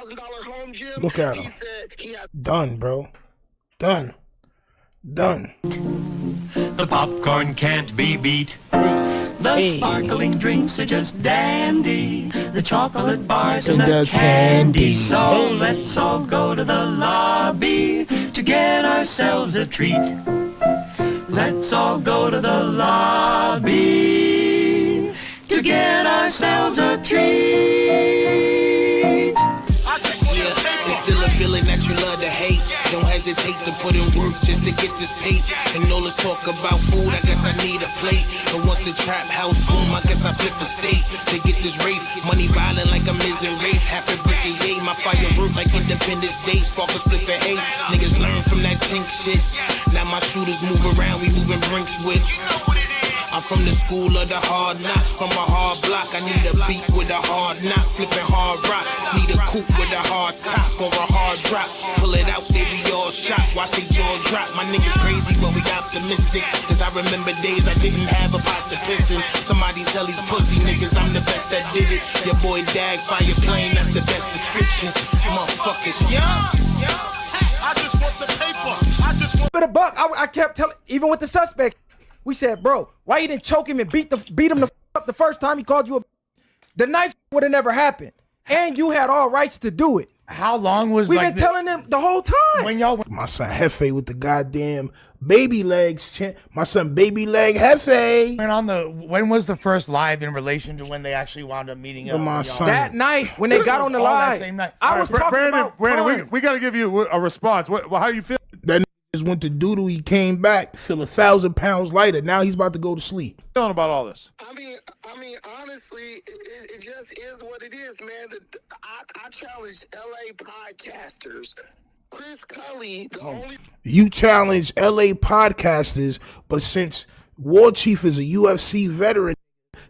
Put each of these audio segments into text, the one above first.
home gym. Look at him. He said he had done, bro. Done. Done. The popcorn can't be beat. The Hey. sparkling drinks are just dandy. The chocolate bars and And the the candy. candy. So Hey. let's all go to the lobby to get ourselves a treat. Let's all go to the lobby to get ourselves a treat. It's still a feeling that you love to hate. Don't hesitate to put in work just to get this paid. And all this talk about food, I guess I need a plate. And once the trap house boom, I guess I flip a state to get this rafe. Money violent like I'm in Rafe. Half a brick a yay, my firework like Independence Day. Spark a split for haze. Niggas learn from that chink shit. Now my shooters move around, we moving Brinks with. I'm from the school of the hard knocks, from a hard block. I need a beat with a hard knock, flipping hard rock. Need a coupe with a hard top or a hard drop. Pull it out, they be all shocked, watch they jaw drop. My niggas crazy, but we optimistic. Cause I remember days I didn't have a pot to piss in. Somebody tell these pussy niggas I'm the best that did it. Your boy Dag, fire plane, that's the best description. Motherfuckers, I just want the paper. I just want For the buck, I kept telling, even with the suspect, we said, bro, why you didn't choke him and beat him up the first time he called you a? The knife would have never happened, and you had all rights to do it. How long was We've been telling them the whole time. when y'all My son Jefe with the goddamn baby legs. My son baby leg Jefe. went on the? When was the first live in relation to when they actually wound up meeting up? My y'all? son. That night when they got on the All that live, same night. I was talking about Brandon, we got to give you a response. How do you feel? That just went to doodle. He came back, feel 1,000 pounds lighter. Now he's about to go to sleep. Feeling about all this? I mean, honestly, it just is what it is, man. I challenged LA podcasters. Chris Cully, the only You challenge LA podcasters, but since War Chief is a UFC veteran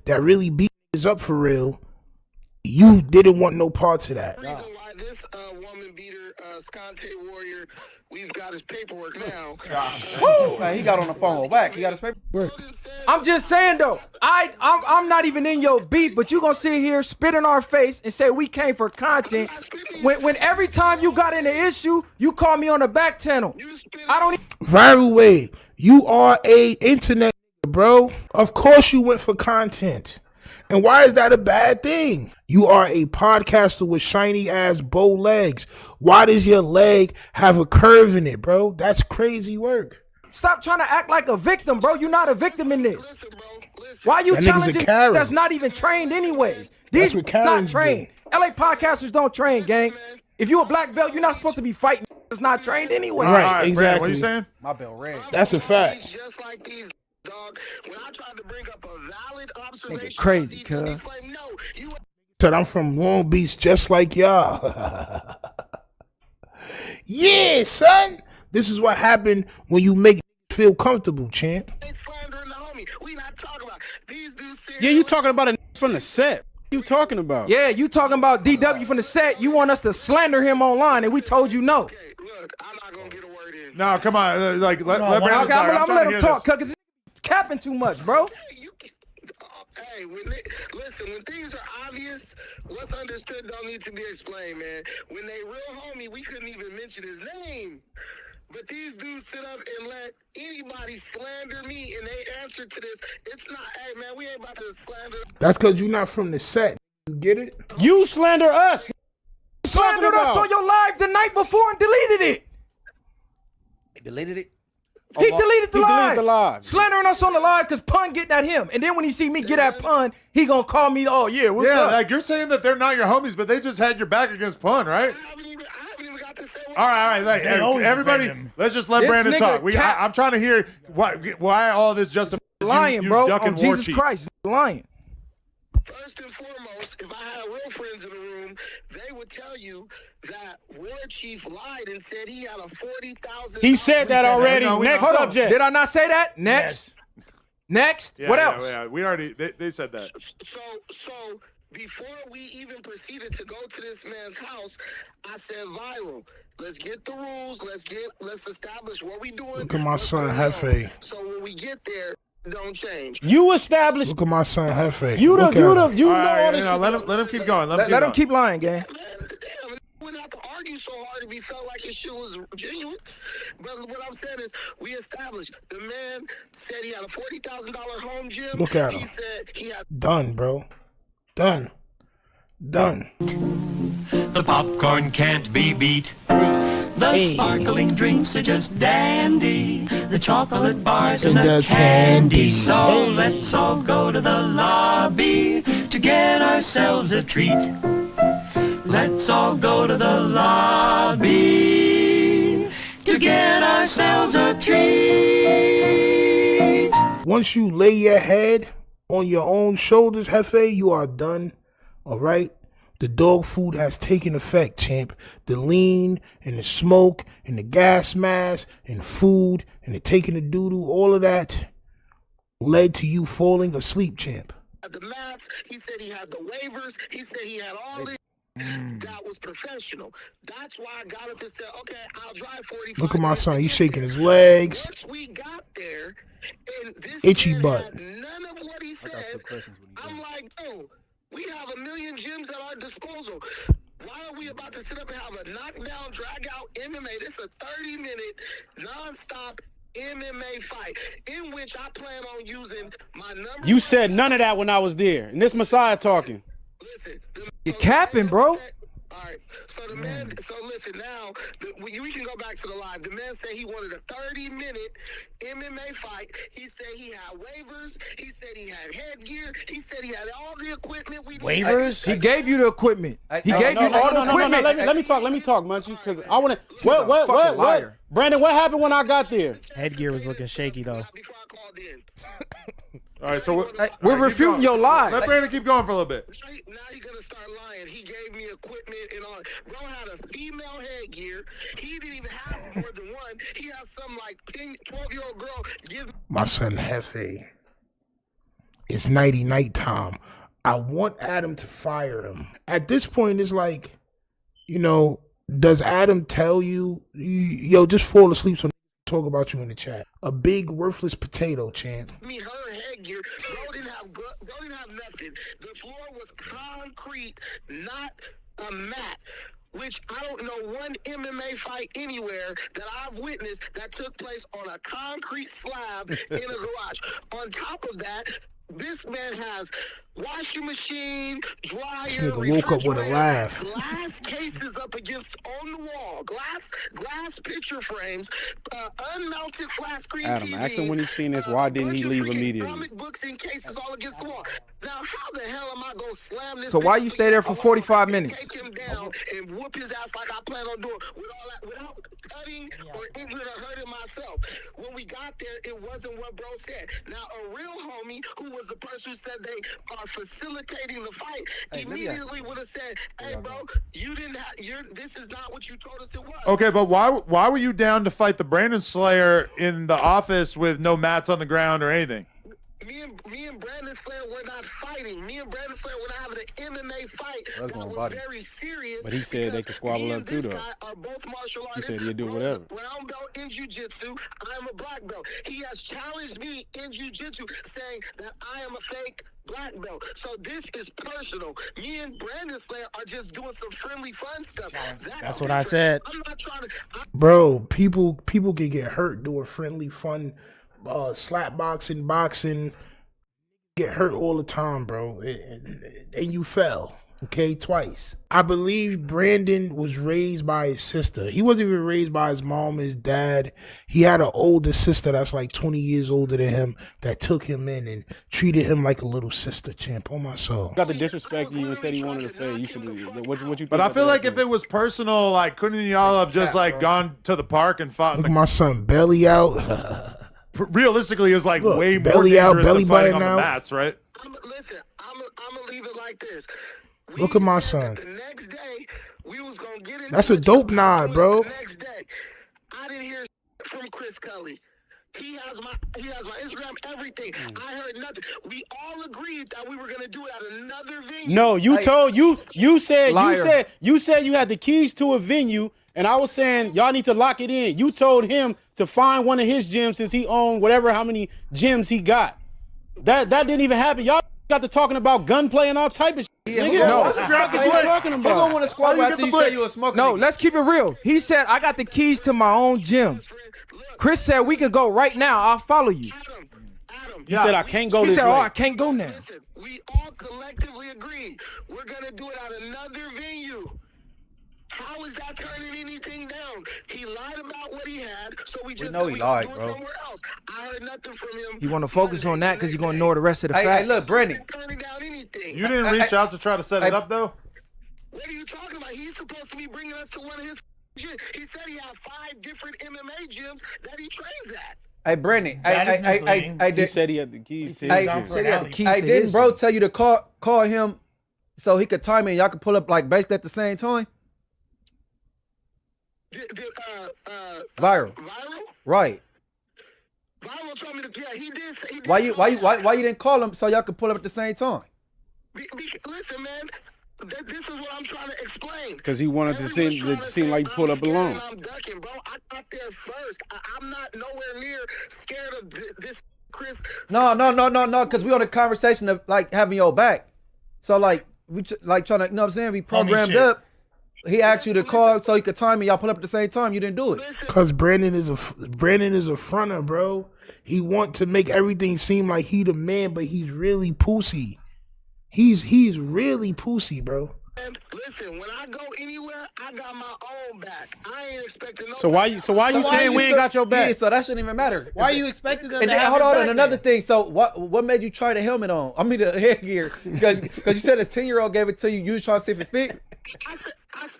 that really beat us up for real, you didn't want no parts of that. reason why this woman beat her Scante Warrior, we've got his paperwork now. Woo! He got on the phone with Whack. He got his paper. I'm just saying though, I'm not even in your beat, but you gonna sit here, spit in our face, and say we came for content. When every time you got in the issue, you call me on the back channel. I don't. Viral Wave, you are a internet nigga, bro. Of course you went for content. And why is that a bad thing? You are a podcaster with shiny ass bow legs. Why does your leg have a curve in it, bro? That's crazy work. Stop trying to act like a victim, bro. You're not a victim in this. Why you That nigga's a challenging Karen. that's not even trained anyways? That's These what not Karens trained. LA podcasters don't train, gang. If you a black belt, you're not supposed to be fighting that's not trained anyway. Right, All right, exactly. Brandon, what are you saying? My bell red. That's a fact. Just like these, dog. When I tried to bring up a valid observation, Nigga crazy, he's cuz. like, no, you Said I'm from Long Beach just like y'all. Yeah, son. This is what happened when you make feel comfortable, champ. ain't slandering the homie. We not talking about these dudes. Yeah, you talking about a from the set. What you talking about? Yeah, you talking about DW from the set. You want us to slander him online, and we told you no. Okay, look, I'm not gonna get a word in. No, come on. Let Brandon Okay, talk. I'm gonna trying let to him hear talk, this. cause it's capping too much, bro. Hey, listen, when things are obvious, what's understood don't need to be explained, man. When they real homie, we couldn't even mention his name. But these dudes sit up and let anybody slander me, and they answer to this. It's not, hey, man, we ain't about to slander. That's because you're not from the set. You get it? You slander us. You slandered us on your live the night before and deleted it. He deleted it. He deleted the He live. deleted the live. Slandering us on the live because Pun getting at him. And then when he see me get at Pun, he gonna call me, oh yeah, what's Yeah, up? like you're saying that they're not your homies, but they just had your back against Pun, right? I haven't even got to say what All right. Like, They always everybody, defend him. let's just let This Brandon nigga talk. cap- I'm trying to hear why all this justifies lying, you bro. ducking On War Jesus Chief. Christ, lying. First and foremost, if I had real friends in the room, they would tell you that War Chief lied and said he had a 40,000. He said that already. No, we Next know. Hold on. subject. Did I not say that? Next. Next. Yeah, What yeah, else? Yeah, we already, they said that. So before we even proceeded to go to this man's house, I said, Viral, let's get the rules. Let's establish what we doing. Look at my what's son, going on. Jefe. So when we get there, don't change. You established. Look at my son Jefe. You Look at him. know all All right, this. let him keep going. Let him keep lying, gang. Man, damn, so hard if he felt like his shit was genuine. But what I'm saying is, we established the man said he had a $40,000 home gym. Look at him. He said he had Done, bro. Done. Done. The popcorn can't be beat. The sparkling drinks are just dandy. The chocolate bars and the candy. So let's all go to the lobby to get ourselves a treat. Let's all go to the lobby to get ourselves a treat. Once you lay your head on your own shoulders, Jefe, you are done. All right? The dog food has taken effect, champ. The lean and the smoke and the gas mask and the food and the taking the doo-doo, all of that led to you falling asleep, champ. the maps. He said he had the waivers. He said he had all this. That was professional. That's why I got up and said, okay, I'll drive 45. Look at my son. He's shaking his legs. Once we got there, and this Itchy man butt. had none of what he said. I'm like, oh, we have a million gyms at our disposal. Why are we about to sit up and have a knockdown, drag-out MMA? This is a 30-minute, non-stop MMA fight in which I plan on using my number. You said none of that when I was there, and this Messiah talking. Listen, You're capping, bro. All right, so the man, so listen now, we can go back to the live. The man said he wanted a 30-minute MMA fight. He said he had waivers. He said he had headgear. He said he had all the equipment we need. Waivers? He gave you the equipment. He gave you all the equipment. Let me talk, Munchie, because I want to. What? Brandon, what happened when I got there? Headgear was looking shaky though. Before I called in. All right, so We're refuting your lies. let Brandon keep going for a little bit. Now he's gonna start lying. He gave me equipment and all. Bro had a female headgear. He didn't even have more than one. He has some like 12-year-old girl give. My son Jefe. It's night time. I want Adam to fire him. At this point, it's like, you know, does Adam tell you, yo, just fall asleep so talk about you in the chat? A big worthless potato, champ. I mean, her headgear. Bro didn't have nothing. The floor was concrete, not a mat. Which I don't know one MMA fight anywhere that I've witnessed that took place on a concrete slab in a garage. On top of that, this man has washing machine, dryer, This nigga woke up with a laugh. glass cases up against on the wall, glass picture frames, unmounted flat screen Adam, TVs, ask him when he seen this, why didn't he leave immediately? Comic books in cases all against the wall. Now, how the hell am I gonna slam this? So why you stay there for 45 minutes? Take him down and whoop his ass like I plan on doing with all that, without cutting or injuring or hurting myself. When we got there, it wasn't what bro said. Now, a real homie who was the person who said they are facilitating the fight immediately would have said, "Hey, bro, you didn't. This is not what you told us it was." Okay, but why were you down to fight the Brandon Slayer in the office with no mats on the ground or anything? Me and Brandon Slayer were not fighting. Me and Brandon Slayer were not having an MMA fight that was very serious. But he said they could squabble up too, though. Are both martial He artists. said he'd do whatever. Brown belt in jiu-jitsu. I'm a black belt. He has challenged me in jiu-jitsu, saying that I am a fake black belt. So this is personal. Me and Brandon Slayer are just doing some friendly fun stuff. That's what I said. I'm not trying to. Bro, people can get hurt doing friendly fun slap boxing, get hurt all the time, bro. And you fell, okay, twice. I believe Brandon was raised by his sister. He wasn't even raised by his mom, his dad. He had an older sister that's like 20 years older than him that took him in and treated him like a little sister, champ. Oh, my soul. Got the disrespect you and said he wanted to fade. You should. What you? But I feel like if it was personal, like couldn't y'all have just like gone to the park and fought? Look at my son, belly out. Realistically, is like Look, way more belly out, dangerous belly than fighting button on the out. mats, right? Listen, I'm gonna leave it like this. Look at my son. The next day, we was gonna get into That's a dope nod, bro. The next day, I didn't hear from Chris Cully. He has my Instagram, everything. I heard nothing. We all agreed that we were gonna do it at another venue. No, you said you had the keys to a venue, and I was saying y'all need to lock it in. You told him to find one of his gyms since he owned how many gyms he got. That didn't even happen. Y'all got to talking about gunplay and all type of shit. Nigga, no. what the fuck is you talking Who about? gonna want to squat you after get you the say flick? you a smoker? No, nigga? let's keep it real. He said, I got the keys to my own gym. Chris said, we can go right now. I'll follow you. Adam, He said I can't go He this said, way. oh, I can't go now. listen, we all collectively agree we're gonna do it at another venue. How is that turning anything down? He lied about what he had, so we just know said he gonna lied, do it bro. somewhere else. I heard nothing from him. You want to focus on that because you're going to ignore the rest of the Hey, facts. hey, look, Brandon. Turning down anything. You didn't reach out to try to set it up though. What are you talking about? He's supposed to be bringing us to one of his gyms. He said he had 5 different MMA gyms that he trains at. Hey, Brandon. That is misleading. He said he had the keys to Hey, his He gym. said he had the keys Hey, to didn't his bro gym. tell you to call him so he could time it and y'all could pull up like basically at the same time? Viral. Viral? Right. Viral told me to, yeah, he did say, Why you didn't call him so y'all could pull up at the same time? Listen, man, this is what I'm trying to explain. Because he wanted to seem like he pulled up I'm alone. scared and I'm ducking, bro. I got there first. I'm not nowhere near scared of this, Chris. No, because we on a conversation of like having your back. So like we like trying to, you know what I'm saying? We programmed shit. up. He asked you to call so he could time it. Y'all pull up at the same time. You didn't do it. Cause Brandon is a fronter, bro. He want to make everything seem like he the man, but he's really pussy. He's really pussy, bro. And listen, when I go anywhere, I got my own back. I ain't expecting no. So why you saying we ain't got your back? Yeah, so that shouldn't even matter. Why are you expecting them And to then, have hold your on, back and another then? thing. So what made you try the helmet on? I mean the headgear because you said a 10-year-old gave it to you. You was trying to see if it fit.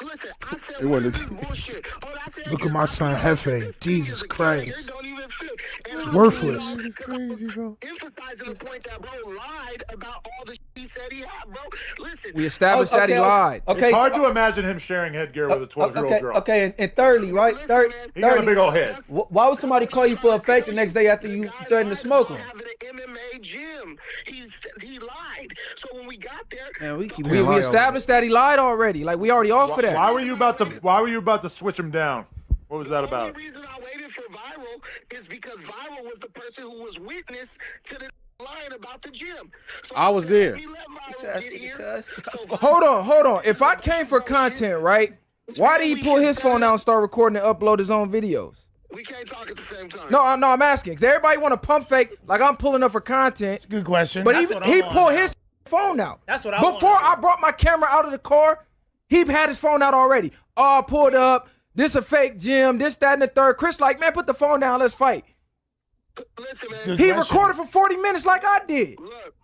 Listen, I said, It what wasn't is this bullshit? Oh, I said, Look at my son Jefe. Jesus Christ. It don't even fit. And Worthless. Crazy, bro. Emphasizing the point that bro lied about all the shit he said he had, bro. Listen, We established that he lied. Okay. It's hard to imagine him sharing headgear with a 12-year-old girl. Okay, and thirdly, right? He got a big old head. Why would somebody call you for a fake the next day after you threatened to smoke him? having an MMA gym. He lied. So when we got there, Man, we keep We established that he lied already. Like, we already off for that. Why were you about to switch him down? What was that about? The only reason I waited for Viral is because Viral was the person who was witness to the lying about the gym. So I was there. we let Viral get here. So Hold on. If I came for content, right? Why did he pull his phone out and start recording and upload his own videos? we can't talk at the same time. No, I'm asking. Because everybody want to pump fake like I'm pulling up for content. Good question. But That's what he I want pulled now. his phone out. That's what I Before want I brought my camera out of the car, he had his phone out already. Oh, I pulled up. This a fake gym. This, that, and the third. Chris like, man, put the phone down. Let's fight. Listen, man. Good He question. recorded for 40 minutes like I did. Look.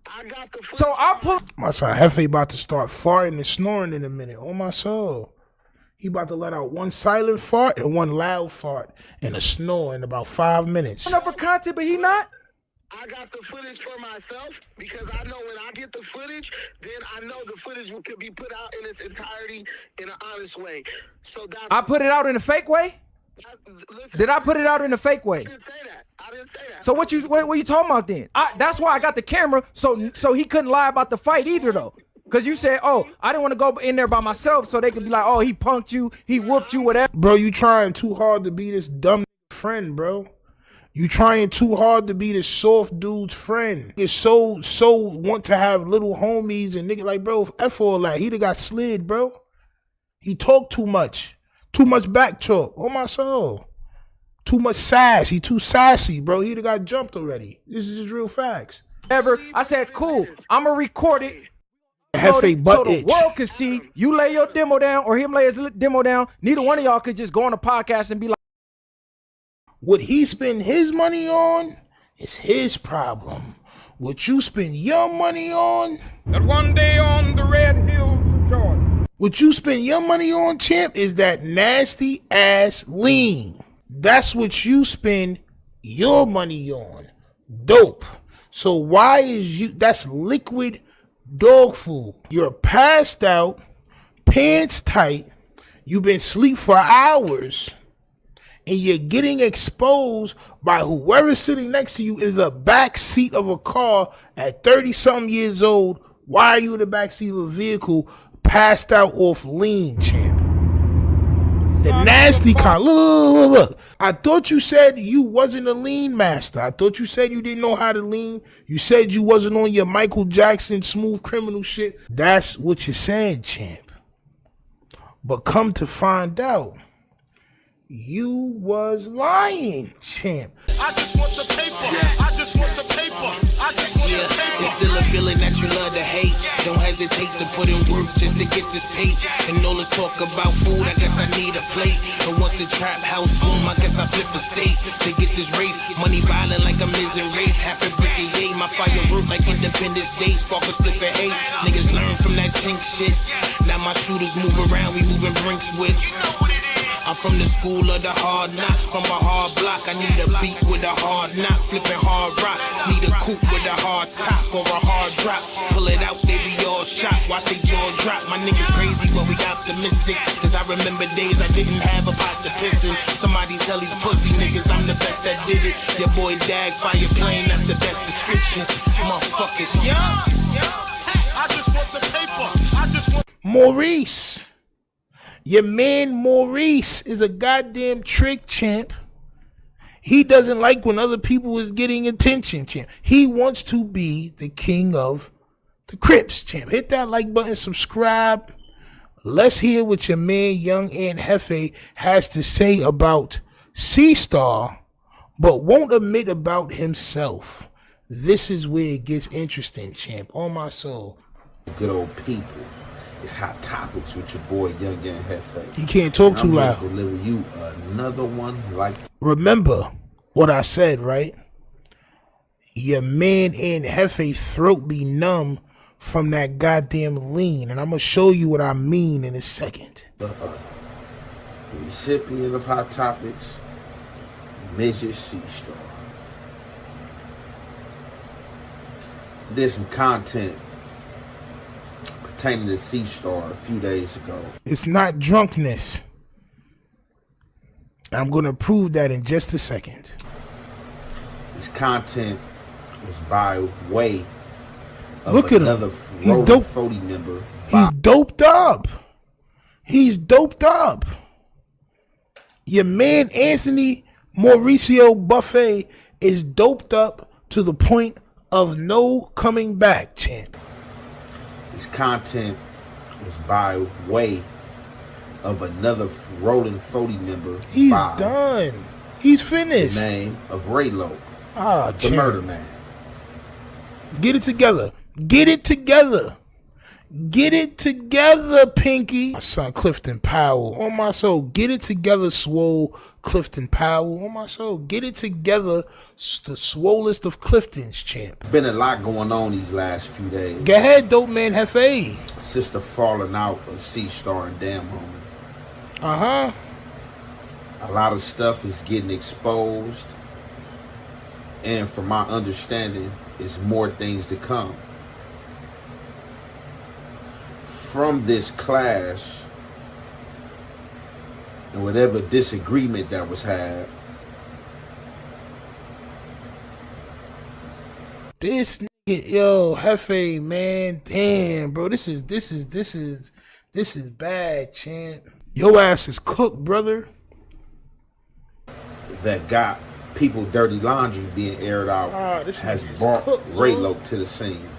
I got the. So I pull. My son Jefe about to start farting and snoring in a minute. On my soul. He about to let out one silent fart and one loud fart and a snore in about 5 minutes. Up for content, but he not. I got the footage for myself because I know when I get the footage, then I know the footage could be put out in its entirety in an honest way. So that's. I put it out in a fake way. Listen, Did I put it out in a fake way? I didn't say that. I didn't say that. So what you talking about then? That's why I got the camera so he couldn't lie about the fight either though. Cause you said, oh, I didn't want to go in there by myself so they could be like, oh, he punked you, he whooped you, whatever. Bro, you trying too hard to be this dumb friend, bro. You trying too hard to be this soft dude's friend. You so want to have little homies and nigga like, bro, F all that. He done got slid, bro. He talk too much. Too much back talk. Oh my soul. Too much sass. He too sassy, bro. He done got jumped already. This is just real facts. I said, cool, I'ma record it. Hefe butt So the itch. world can see you lay your demo down or him lay his demo down. Neither one of y'all could just go on a podcast and be like, What he spend his money on is his problem. What you spend your money on, That one day on the red hills of Georgia. what you spend your money on, champ, is that nasty ass lean. That's what you spend your money on. Dope. So why is that's liquid dog food. You're passed out, pants tight, you've been asleep for hours, and you're getting exposed by whoever's sitting next to you in the back seat of a car at 30-something years old. Why are you in the back seat of a vehicle passed out off lean, champ? The nasty kind. Look. I thought you said you wasn't a lean master. I thought you said you didn't know how to lean. You said you wasn't on your Michael Jackson smooth criminal shit. That's what you said, champ. But come to find out, you was lying, champ. I just want the paper. I just want the paper. I just want the paper. It's still a feeling that you love to hate. Don't hesitate to put in work just to get this paid. And all this talk about food, I guess I need a plate. And once the trap house boom, I guess I flip a state to get this rate. Money violent like a Miz and Rafe. Half a brick a yay. My fire work like Independence Day. Spark a split for haze. Niggas learn from that chink shit. Now my shooters move around, we moving brinks with. I'm from the school of the hard knocks, from a hard block. I need a beat with a hard knock, flipping hard rock. Need a coupe with a hard top or a hard drop. Pull it out, they be all shocked. Watch they jaw drop. My niggas crazy, but we optimistic. Cause I remember days I didn't have a pot to piss in. Somebody tell these pussy niggas I'm the best that did it. Your boy Dag, fire plane, that's the best description. Motherfuckers, yeah. I just want the paper. I just want Maurice. Your man Maurice is a goddamn trick, champ. He doesn't like when other people is getting attention, champ. He wants to be the king of the Crips, champ. Hit that like button, subscribe. Let's hear what your man Young and Jefe has to say about C-Star, but won't admit about himself. This is where it gets interesting, champ. On my soul. Good old people. It's Hot Topics with your boy Young and Jefe. He can't talk too loud. I'm gonna deliver you another one like. Remember what I said, right? Your man and Jefe throat be numb from that goddamn lean, and I'm gonna show you what I mean in a second. The recipient of Hot Topics, Midget C-Star. Did some content pertaining to C-Star a few days ago. It's not drunkenness. I'm going to prove that in just a second. This content was by way of Look at another him. He's dope. 40 member. He's doped up. He's doped up. Your man Anthony Mauricio Buffet is doped up to the point of no coming back, champ. This content was by way of another Rolling 40 member. He's done. He's finished. The name of Raylo. The champ. murder man. Get it together. Get it together. Get it together, Pinky. My son Clifton Powell. On my soul. Get it together, Swole Clifton Powell. On my soul. Get it together. The swollest of Cliftons, champ. Been a lot going on these last few days. Go ahead, dope man Jefe. Sister falling out of C-Star and Damn Homie. A lot of stuff is getting exposed. And from my understanding, is more things to come. From this clash and whatever disagreement that was had, this nigga, yo, Jefe, man, damn, bro, this is bad, champ. Your ass is cooked, brother. that got people dirty laundry being aired out has brought Raylo to the scene.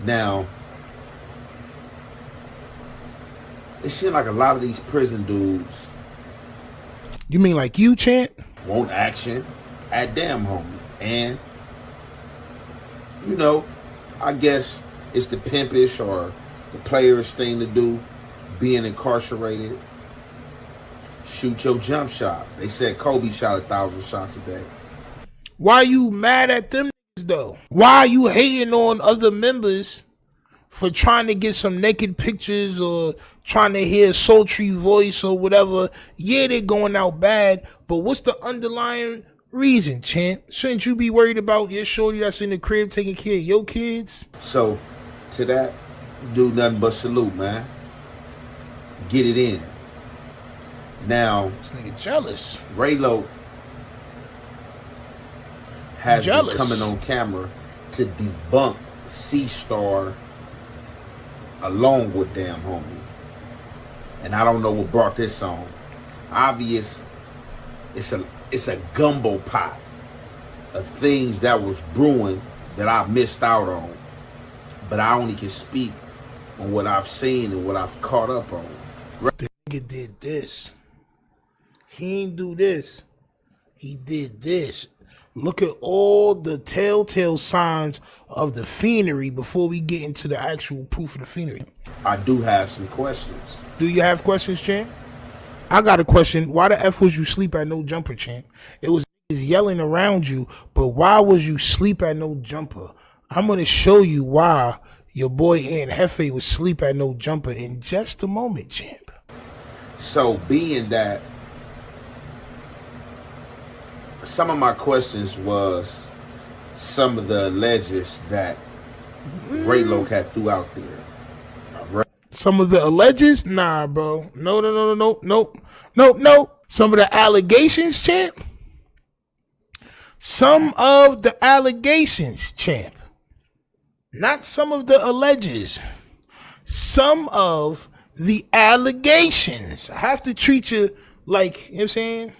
Now, it seems like a lot of these prison dudes. You mean like you, Chant? Want action at Damn Homie. And, you know, I guess it's the pimpish or the players thing to do, being incarcerated. Shoot your jump shot. They said Kobe shot 1,000 shots a day. Why you mad at them niggas though? Why are you hating on other members for trying to get some naked pictures or trying to hear a sultry voice or whatever? Yeah, they're going out bad, but what's the underlying reason, Champ? Shouldn't you be worried about your shorty that's in the crib taking care of your kids? So, to that, do nothing but salute, man. Get it in. Now, this nigga jealous. Raylo has been coming on camera to debunk C-Star along with Damn Homie. And I don't know what brought this on. obvious. It's a gumbo pot of things that was brewing that I missed out on, but I only can speak on what I've seen and what I've caught up on. The nigga did this. He ain't do this. He did this. Look at all the telltale signs of the fiendry before we get into the actual proof of the fiendry. I do have some questions. Do you have questions, champ? I got a question. Why the F was you sleep at no jumper, champ? It was yelling around you, but why was you sleep at no jumper? I'm going to show you why your boy Aunt Jefe was sleep at no jumper in just a moment, champ. So being that some of my questions was some of the alleges that Raylo had threw out there. Some of the alleges? Nah, bro. No. Some of the allegations, champ. Some of the allegations, champ. Not some of the alleges. Some of the allegations. I have to treat you like, you know what I'm saying?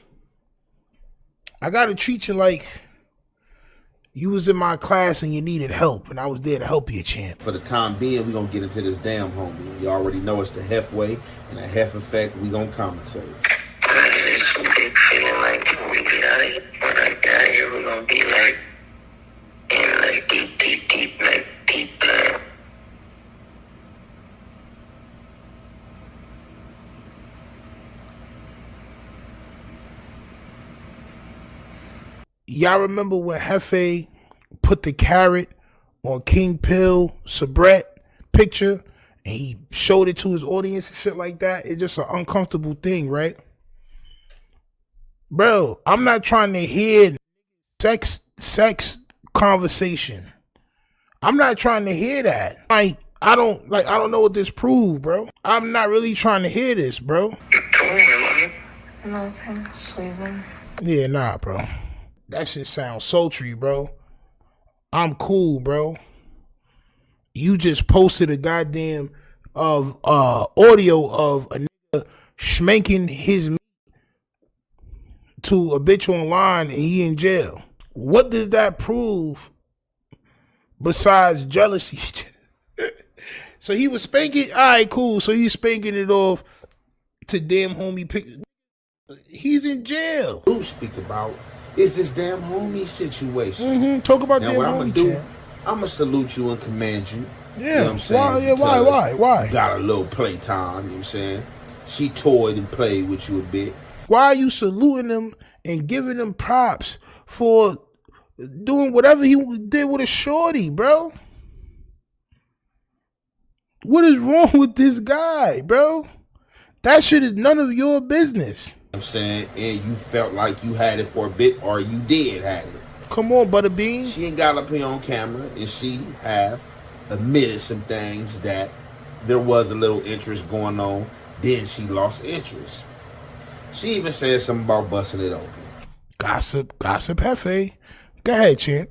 I got to treat you like you was in my class and you needed help, and I was there to help you, champ. For the time being, we're going to get into this damn homie. You already know it's the Hef way, and the Hef effect, we going to commentate. It's a big feeling like when we get out of here, when I get out of here, we're going to be like, in like deep, like deep, Y'all remember when Jefe put the carrot on King Pill Sabret picture and he showed it to his audience and shit like that? It's just an uncomfortable thing, right? Bro, I'm not trying to hear sex conversation. I'm not trying to hear that. I don't know what this proves, bro. I'm not really trying to hear this, bro. Nothing, sleeping. Yeah, nah, bro. That shit sounds sultry, bro. I'm cool, bro. You just posted a goddamn audio of a nigga schmanking his meat to a bitch online and he in jail. What does that prove besides jealousy? So he was spanking. All right, cool. So he's spanking it off to damn homie pick. He's in jail. Who speak about is this damn homie situation. Talk about now, damn what homie, I'm gonna do, champ. I'm gonna salute you and command you. Yeah. You know what I'm saying? Why? You got a little playtime, you know what I'm saying? She toyed and played with you a bit. Why are you saluting him and giving him props for doing whatever he did with a shorty, bro? What is wrong with this guy, bro? That shit is none of your business. I'm saying, and you felt like you had it for a bit, or you did have it. Come on, Butterbean. She ain't got up here on camera, and she have admitted some things that there was a little interest going on. Then she lost interest. She even said something about busting it open. Gossip Jefe. Go ahead, champ.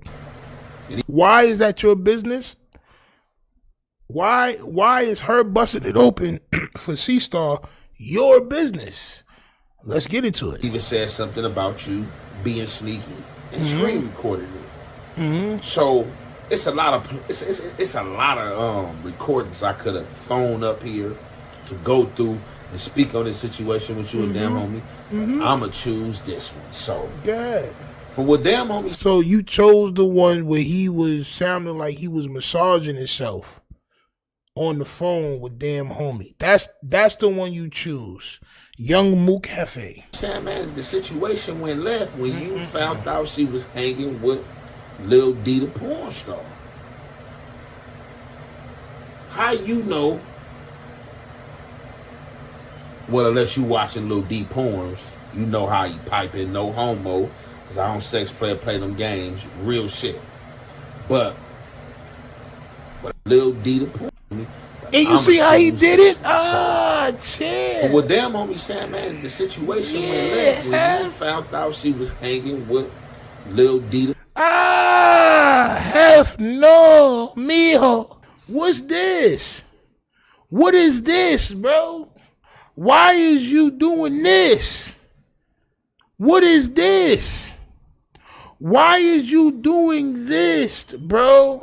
Why is that your business? Why is her busting it open for C-Star your business? Let's get into it. Even said something about you being sneaky and screen recorded it. So it's a lot of recordings I could have thrown up here to go through and speak on this situation with you and damn homie. I'ma choose this one. So good. For what damn homie. So you chose the one where he was sounding like he was massaging himself on the phone with damn homie. That's the one you choose. Young Mook Jefe. Sam, man, the situation went left when you found out she was hanging with Lil D, the porn star. How you know? Well, unless you watching Lil D porns, you know how he piping, no homo, because I don't sex play them games, real shit. But Lil D, the porn. And you see how he did it? Ah, chill. But what damn homie saying, man, the situation went left when you found out she was hanging with Lil D. Hef, no, mijo. What's this? What is this, bro? Why is you doing this? What is this? Why is you doing this, bro?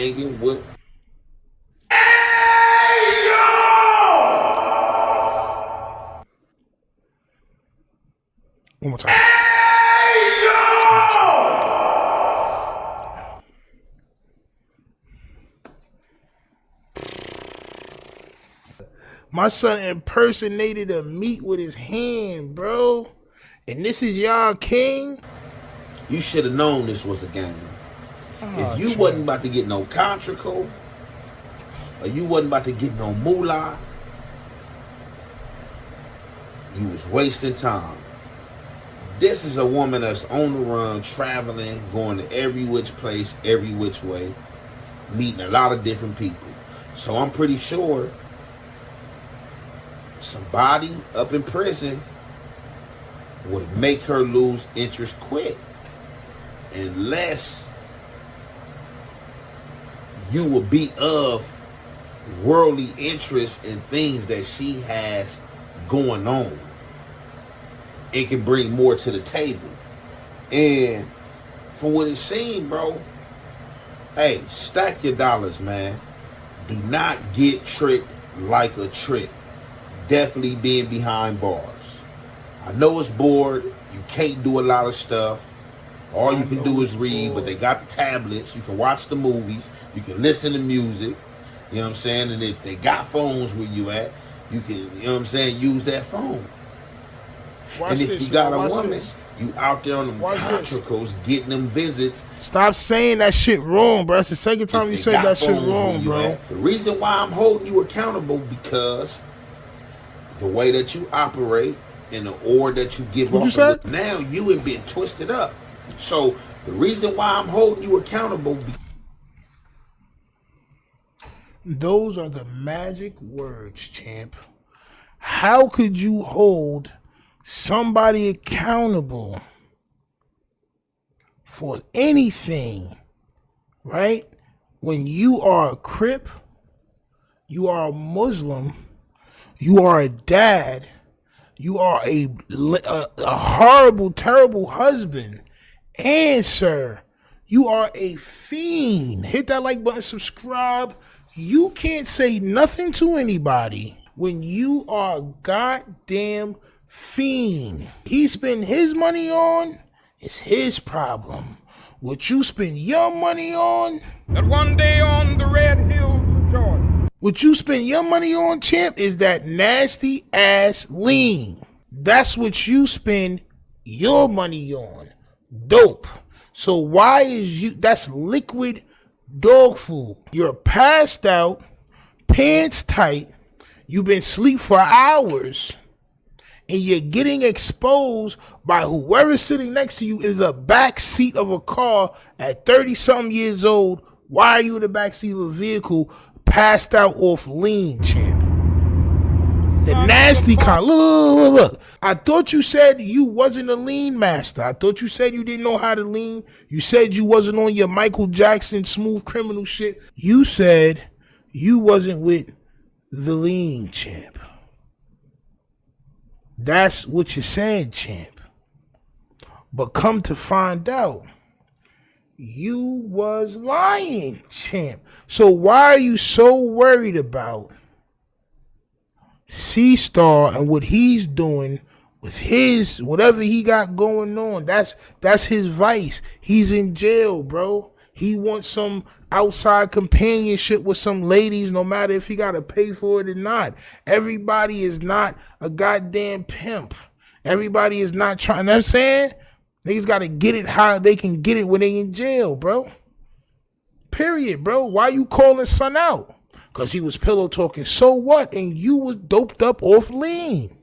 One more time. My son impersonated a meat with his hand, bro. And this is y'all king? You should have known this was a game. If you wasn't about to get no contrico, or you wasn't about to get no moolah, you was wasting time. This is a woman that's on the run, traveling, going to every which place, every which way, meeting a lot of different people. So I'm pretty sure somebody up in prison would make her lose interest quick, unless you will be of worldly interest in things that she has going on. It can bring more to the table. And from what it seemed, bro, hey, stack your dollars, man. Do not get tricked like a trick. Definitely being behind bars. I know it's bored. You can't do a lot of stuff. All you can do is read, but they got the tablets. You can watch the movies. You can listen to music. You know what I'm saying? And if they got phones where you at, you can, you know what I'm saying, use that phone. And if you got a woman, you out there on them contricos getting them visits. Stop saying that shit wrong, bro. That's the second time you said that shit wrong, bro. The reason why I'm holding you accountable because the way that you operate and the order that you give off, now you have been twisted up. So the reason why I'm holding you accountable. Those are the magic words, champ. How could you hold somebody accountable for anything, right? When you are a Crip, you are a Muslim, you are a dad, you are a horrible, terrible husband, and sir, you are a fiend. Hit that like button, subscribe. You can't say nothing to anybody when you are a goddamn fiend. He spend his money on, it's his problem. What you spend your money on, that one day on the red hills of Georgia. What you spend your money on, champ, is that nasty ass lean. That's what you spend your money on. Dope. So why is you, that's liquid dog food. You're passed out, pants tight, you've been asleep for hours, and you're getting exposed by whoever's sitting next to you in the back seat of a car at 30-something years old. Why are you in the back seat of a vehicle passed out off lean, champ? The nasty kind. Look. I thought you said you wasn't a lean master. I thought you said you didn't know how to lean. You said you wasn't on your Michael Jackson smooth criminal shit. You said you wasn't with the lean, champ. That's what you said, champ. But come to find out, you was lying, champ. So why are you so worried about C-Star and what he's doing with his, whatever he got going on? That's his vice. He's in jail, bro. He wants some outside companionship with some ladies, no matter if he got to pay for it or not. Everybody is not a goddamn pimp. Everybody is not trying, you know what I'm saying? Niggas got to get it how they can get it when they in jail, bro. Period, bro. Why you calling son out? Because he was pillow talking. So what? And you was doped up off lean.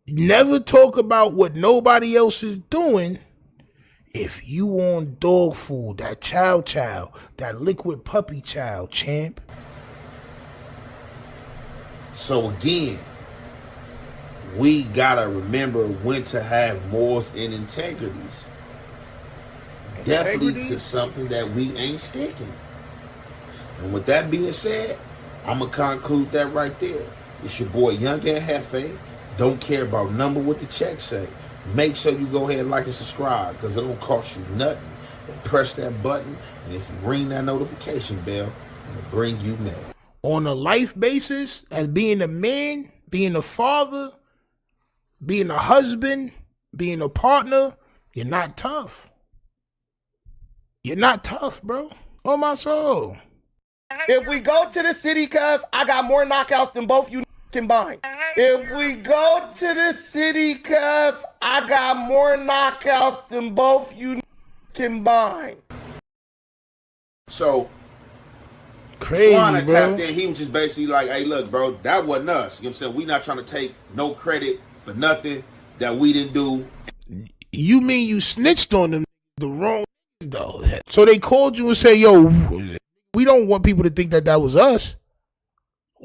Never talk about what nobody else is doing if you on dog food, that chow, that liquid puppy chow, champ. So again, we gotta remember when to have morals and integrities. Definitely to something that we ain't sticking. And with that being said, I'm gonna conclude that right there. It's your boy Young and Jefe, Don't care about number what the check say. Make sure you go ahead and like and subscribe because it don't cost you nothing. And press that button, and if you ring that notification bell, it'll bring you mail. On a life basis, as being a man, being a father, being a husband, being a partner, you're not tough. You're not tough, bro. On my soul. If we go to the city, cuz I got more knockouts than both you combined. If we go to the city, cuz I got more knockouts than both you combined. So, crazy, Swan bro. tapped in. He was just basically like, hey, look, bro, that wasn't us. You know what I'm saying? We not trying to take no credit for nothing that we didn't do. You mean you snitched on them the wrong though? So they called you and say, yo, we don't want people to think that that was us.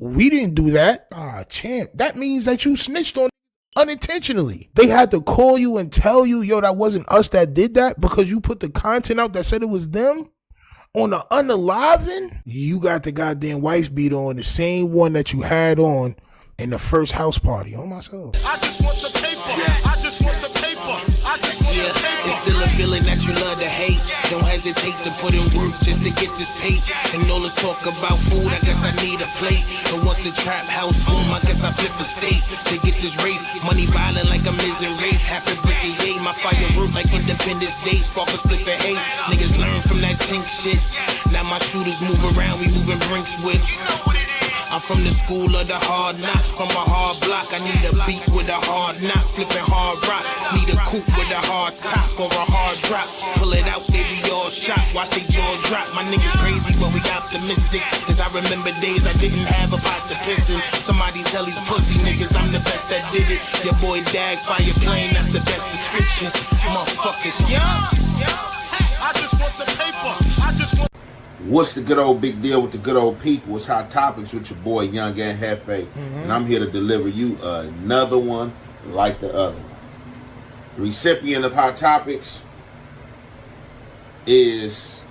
We didn't do that. Champ. That means that you snitched on unintentionally. They had to call you and tell you, yo, that wasn't us that did that because you put the content out that said it was them on the unaliving. You got the goddamn wife's beater on, the same one that you had on in the first house party. On myself. I just want the paper. I just want the paper. I just want the paper. It's still a feeling that you love to hate. Don't hesitate to put in work just to get this paid. And all this talk about food, I guess I need a plate. And once the trap house boom, I guess I flip the state to get this rape. Money violent like I'm missing rape. Half a brick a yay. My fire work like Independence Day. Spark a split for haze. Niggas learn from that chink shit. Now my shooters move around, we moving Brinks whips. I'm from the school of the hard knocks, from a hard block. I need a beat with a hard knock, flipping hard rock. Need a coupe with a hard top or a hard drop. Pull it out, they be all shocked. Watch they jaw drop. My niggas crazy, but we optimistic. Cause I remember days I didn't have a pot to piss in. Somebody tell these pussy niggas I'm the best that did it. Your boy Dag, fire plane, that's the best description. Motherfuckers, yeah. I just want the paper. I just want. What's the good old big deal with the good old people? It's Hot Topics with your boy Young and Jefe. And I'm here to deliver you another one like the other one. The recipient of Hot Topics is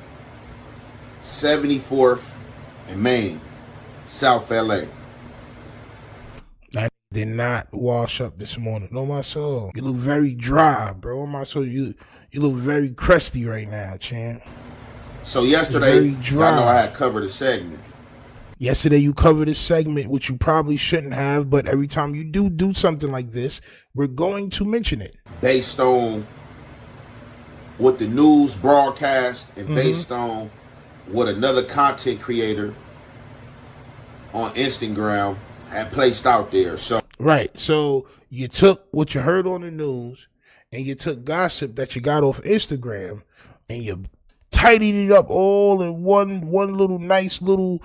74th and Main, South LA. I did not wash up this morning. On my soul. You look very dry, bro. On my soul, you look very crusty right now, champ. So yesterday, I know I had covered a segment. Yesterday you covered a segment, which you probably shouldn't have, but every time you do something like this, we're going to mention it. Based on what the news broadcast and based on what another content creator on Instagram had placed out there. So right. So you took what you heard on the news and you took gossip that you got off Instagram and you tidied it up all in one little nice little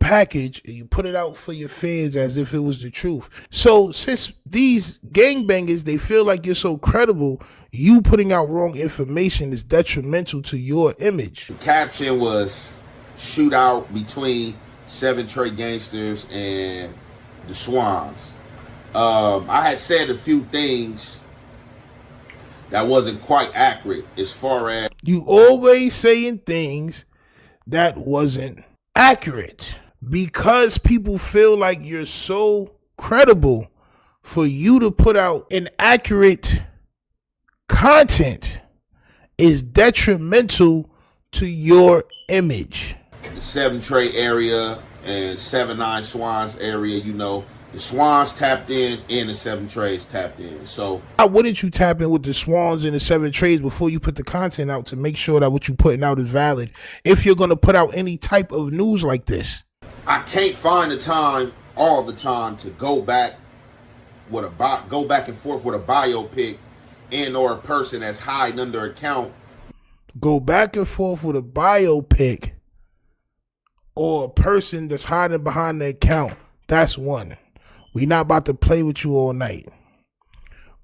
package, and you put it out for your fans as if it was the truth. So since these gangbangers, they feel like you're so credible, you putting out wrong information is detrimental to your image. The caption was shootout between 7 Trey gangsters and the Swans. I had said a few things that wasn't quite accurate as far as... You always saying things that wasn't accurate because people feel like you're so credible. For you to put out inaccurate content is detrimental to your image. The 7 Trey area and 7-9 Swans area, you know, the Swans tapped in and the 7 Treys tapped in. So why wouldn't you tap in with the Swans and the 7 Treys before you put the content out to make sure that what you're putting out is valid if you're going to put out any type of news like this? I can't find the time all the time to go back with go back and forth with a biopic and or a person that's hiding under account. Go back and forth with a biopic or a person that's hiding behind the account. That's one. We not about to play with you all night.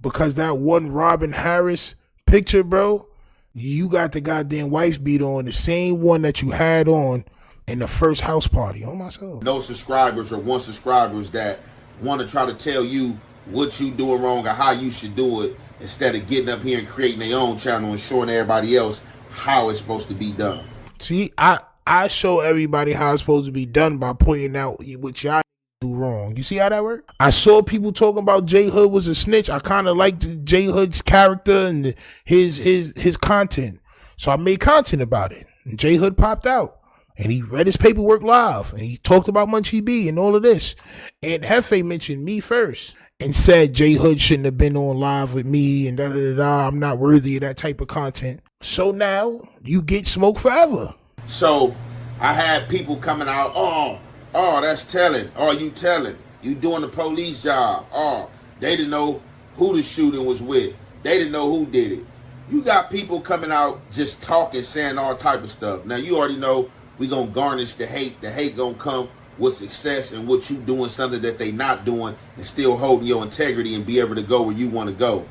Because that one Robin Harris picture, bro, you got the goddamn wife's beater on, the same one that you had on in the first house party. On myself. No subscribers or one subscribers that want to try to tell you what you doing wrong or how you should do it instead of getting up here and creating their own channel and showing everybody else how it's supposed to be done. See, I show everybody how it's supposed to be done by pointing out what y'all do wrong. You see how that works? I saw people talking about J Hood was a snitch. I kind of liked J Hood's character and his content. So I made content about it. And J Hood popped out. And he read his paperwork live. And he talked about Munchie B and all of this. And Jefe mentioned me first. And said J Hood shouldn't have been on live with me. And da-da-da-da. I'm not worthy of that type of content. So now you get smoked forever. So I had people coming out, oh, that's telling. Oh, you telling. You doing the police job. Oh, they didn't know who the shooting was with. They didn't know who did it. You got people coming out just talking, saying all type of stuff. Now, you already know we going to garnish the hate. The hate going to come with success and what you doing something that they not doing and still holding your integrity and be able to go where you want to go.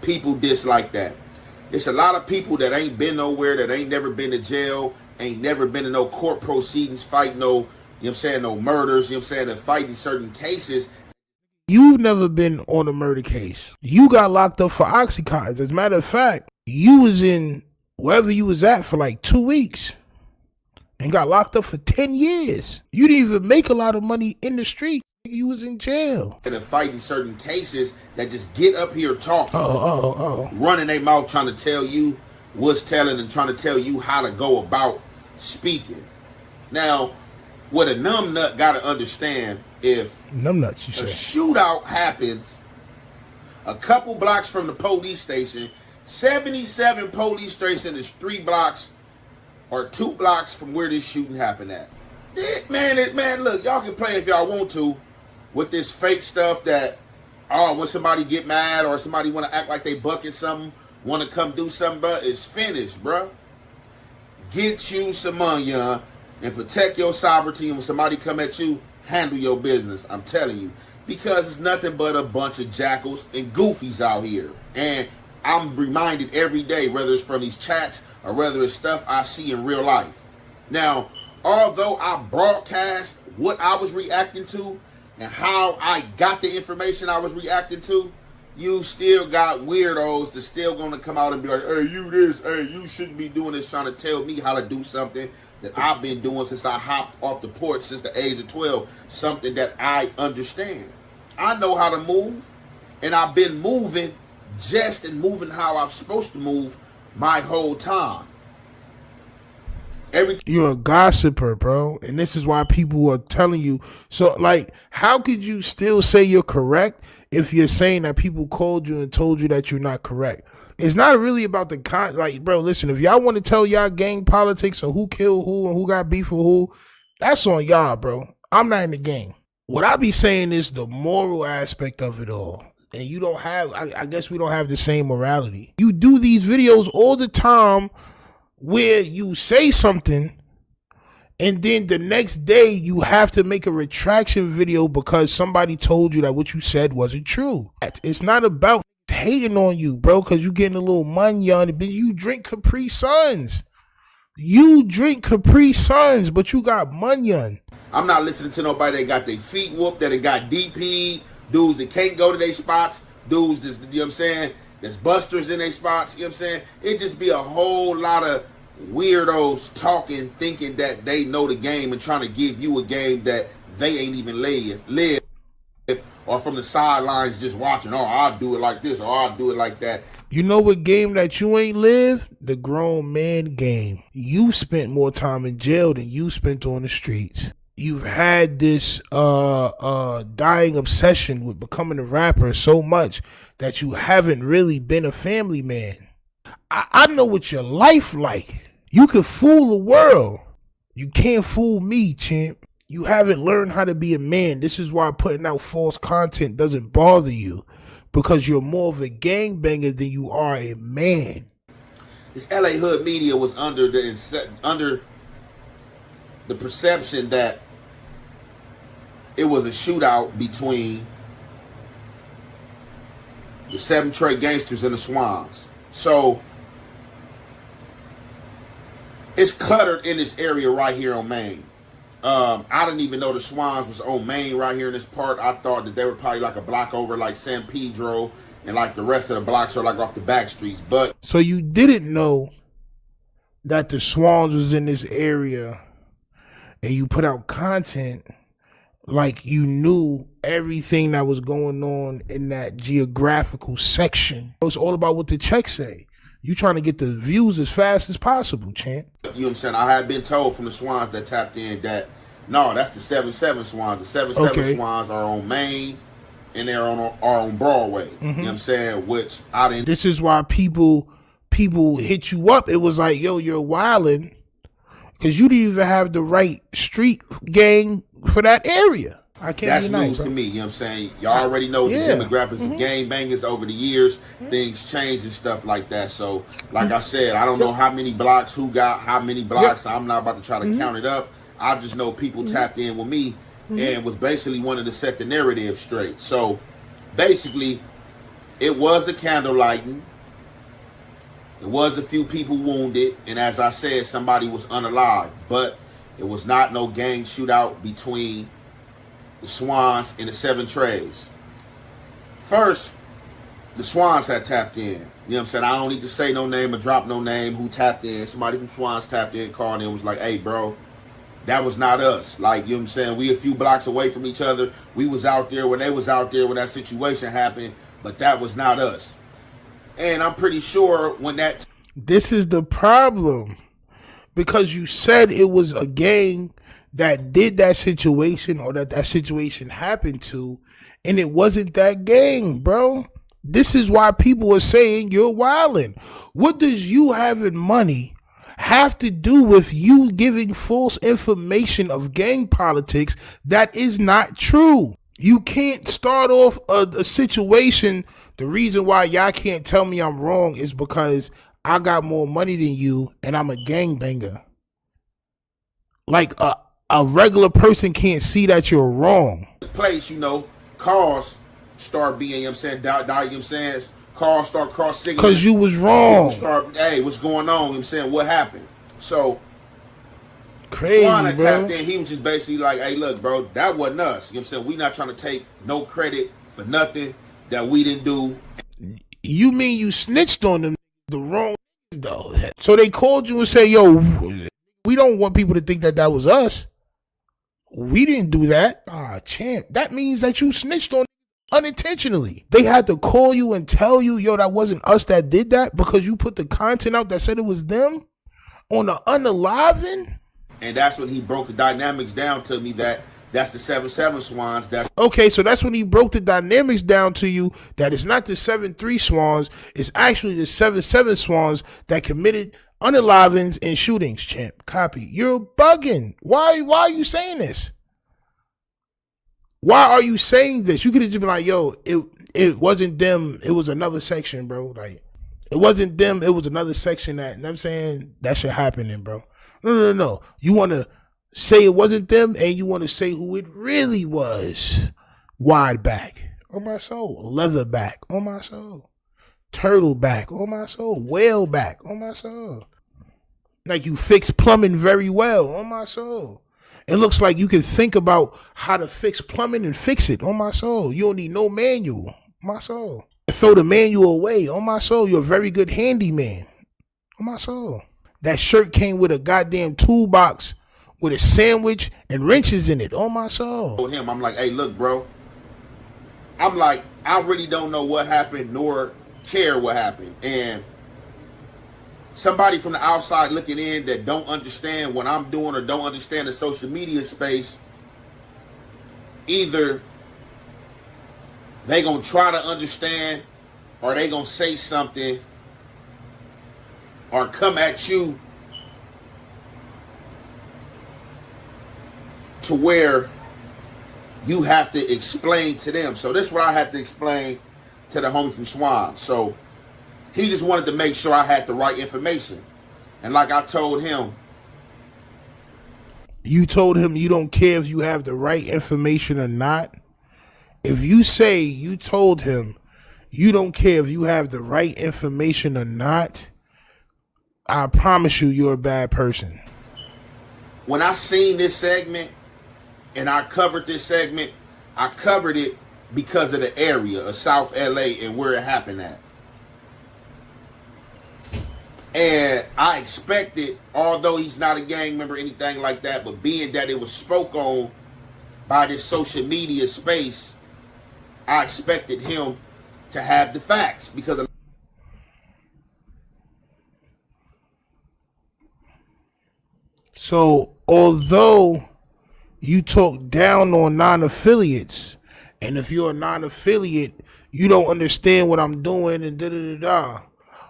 People dislike that. It's a lot of people that ain't been nowhere, that ain't never been to jail, ain't never been in no court proceedings, fight no, you know what I'm saying, no murders, you know what I'm saying, and fighting certain cases. You've never been on a murder case. You got locked up for Oxycontin. As a matter of fact, you was in wherever you was at for like 2 weeks and got locked up for 10 years. You didn't even make a lot of money in the street. You was in jail. And fighting certain cases that just get up here talking, running their mouth trying to tell you what's telling and trying to tell you how to go about speaking. Now, what a numbnut got to understand, if numbnuts, you a say, shootout happens a couple blocks from the police station, 77 police station is 3 blocks or 2 blocks from where this shooting happened at. Man, look, y'all can play if y'all want to with this fake stuff that, when somebody get mad or somebody want to act like they bucking something, want to come do something, bro, it's finished, bro. Get you some money, and protect your sovereignty. And when somebody come at you, handle your business. I'm telling you. Because it's nothing but a bunch of jackals and goofies out here. And I'm reminded every day, whether it's from these chats or whether it's stuff I see in real life. Now, although I broadcast what I was reacting to and how I got the information I was reacting to, you still got weirdos that's still going to come out and be like, hey, you this, hey, you shouldn't be doing this, trying to tell me how to do something that I've been doing since I hopped off the porch since the age of 12, something that I understand. I know how to move, and I've been moving moving how I'm supposed to move my whole time. You're a gossiper, bro. And this is why people are telling you. So, like, how could you still say you're correct if you're saying that people called you and told you that you're not correct? It's not really about the like, bro, listen, if y'all want to tell y'all gang politics or who killed who and who got beef with who, that's on y'all, bro. I'm not in the game. What I be saying is the moral aspect of it all. And you don't have, I guess we don't have the same morality. You do these videos all the time where you say something and then the next day you have to make a retraction video because somebody told you that what you said wasn't true. It's not about hating on you, bro, because you getting a little money on it. But you drink Capri Suns. You drink Capri Suns, but you got money on. I'm not listening to nobody that got their feet whooped, that got DP'd, dudes that can't go to their spots, dudes that's, you know what I'm saying, there's busters in their spots, you know what I'm saying? It just be a whole lot of weirdos talking, thinking that they know the game and trying to give you a game that they ain't even live, or from the sidelines just watching, I'll do it like this, or I'll do it like that. You know what game that you ain't live? The grown man game. You spent more time in jail than you spent on the streets. You've had this dying obsession with becoming a rapper so much that you haven't really been a family man. I know what your life like. You can fool the world. You can't fool me, champ. You haven't learned how to be a man. This is why putting out false content doesn't bother you, because you're more of a gangbanger than you are a man. This LA Hood media was under the perception that it was a shootout between the 7 Trey gangsters and the Swans. So it's cluttered in this area right here on Main. I didn't even know the Swans was on Main right here in this part. I thought that they were probably like a block over like San Pedro, and like the rest of the blocks are like off the back streets. But so you didn't know that the Swans was in this area and you put out content like you knew everything that was going on in that geographical section. It's all about what the checks say. You trying to get the views as fast as possible, champ. You know what I'm saying? I had been told from the Swans that tapped in that, no, that's the 7-7 Swans. The 7-7 Swans are on Main and they're on Broadway. You know what I'm saying? Which I didn't. This is why people hit you up. It was like, yo, you're wilding because you didn't even have the right street gang for that area. I can't. That's be nice, news bro. to me. You know what I'm saying? Y'all already know the demographics of gang bangers over the years. Things change and stuff like that. So, like I said, I don't know how many blocks, who got how many blocks. I'm not about to try to count it up. I just know people tapped in with me and was basically wanted to set the narrative straight. So, basically, it was a candle lighting. It was a few people wounded. And as I said, somebody was unalive. But it was not no gang shootout between the Swans and the 7 Trays. First, the Swans had tapped in. You know what I'm saying? I don't need to say no name or drop no name who tapped in. Somebody from Swans tapped in, called in, was like, hey, bro, that was not us. Like, you know what I'm saying? We a few blocks away from each other. We was out there when they was out there when that situation happened, but that was not us. And I'm pretty sure when that... This is the problem. Because you said it was a gang that did that situation or that situation happened to, and it wasn't that gang, bro. This is why people are saying you're wilding. What does you having money have to do with you giving false information of gang politics that is not true? You can't start off a situation. The reason why y'all can't tell me I'm wrong is because I got more money than you and I'm a gangbanger. Like a regular person can't see that you're wrong. Place, you know, cars start being, you know what I'm saying, you know what I'm saying, cars start cross-signaling. Because you was wrong. Hey, what's going on? You know what I'm saying, what happened? So, crazy, Swan bro. tapped in, he was just basically like, hey, look, bro, that wasn't us. You know what I'm saying? We not trying to take no credit for nothing that we didn't do. You mean you snitched on them the wrong though? So they called you and said, yo, we don't want people to think that that was us. We didn't do that. Champ, that means that you snitched on unintentionally. They had to call you and tell you, yo, that wasn't us that did that because you put the content out that said it was them on the unaliving. And that's when he broke the dynamics down to me that that's the 7-7 Swans. That's okay, so that's when he broke the dynamics down to you that it's not the 7-3 Swans, it's actually the 7-7 Swans that committed unalivings and shootings, champ. Copy. You're bugging. Why are you saying this? Why are you saying this? You could have just been like, yo, it wasn't them, it was another section, bro. Like, it wasn't them, it was another section that, you know what I'm saying? That shit happening, bro. No. You want to say it wasn't them and you want to say who it really was. Wide back. On my soul. Leather back. On my soul. Turtle back. On my soul. Whale back. On my soul. Like you fix plumbing very well. On my soul. It looks like you can think about how to fix plumbing and fix it. On my soul. You don't need no manual. On my soul. Throw the manual away. On my soul. You're a very good handyman. On my soul. That shirt came with a goddamn toolbox with a sandwich and wrenches in it. On my soul. Told him, I'm like, hey, look, bro. I'm like, I really don't know what happened nor care what happened. And somebody from the outside looking in that don't understand what I'm doing or don't understand the social media space, either they gonna try to understand or they gonna say something or come at you to where you have to explain to them. So this is what I had to explain to the homie from Swan. So he just wanted to make sure I had the right information. And like I told him. You told him you don't care if you have the right information or not. If you say you told him you don't care if you have the right information or not, I promise you you're a bad person. When I seen this segment and I covered this segment, I covered it because of the area of South LA and where it happened at. And I expected, although he's not a gang member or anything like that, but being that it was spoke on by this social media space, I expected him to have the facts because So, although you talk down on non-affiliates, and if you're a non-affiliate, you don't understand what I'm doing and da-da-da-da,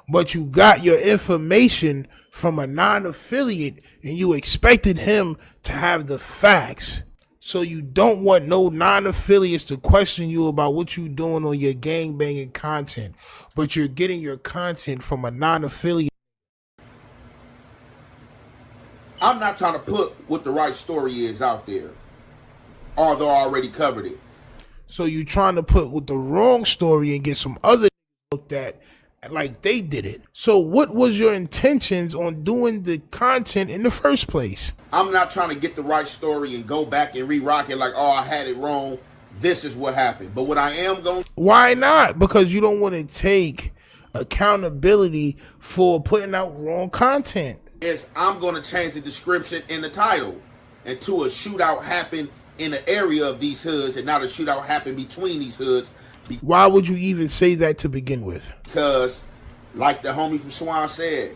but you got your information from a non-affiliate and you expected him to have the facts. So you don't want no non-affiliates to question you about what you're doing on your gangbanging content, but you're getting your content from a non-affiliate. I'm not trying to put what the right story is out there, although I already covered it. So you trying to put with the wrong story and get some other looked at like they did it. So what was your intentions on doing the content in the first place? I'm not trying to get the right story and go back and re-rock it like, oh, I had it wrong. This is what happened. But what I am going... Why not? Because you don't want to take accountability for putting out wrong content. Is I'm going to change the description in the title into a shootout happened in the area of these hoods and not a shootout happened between these hoods. Why would you even say that to begin with? Because, like the homie from Swan said,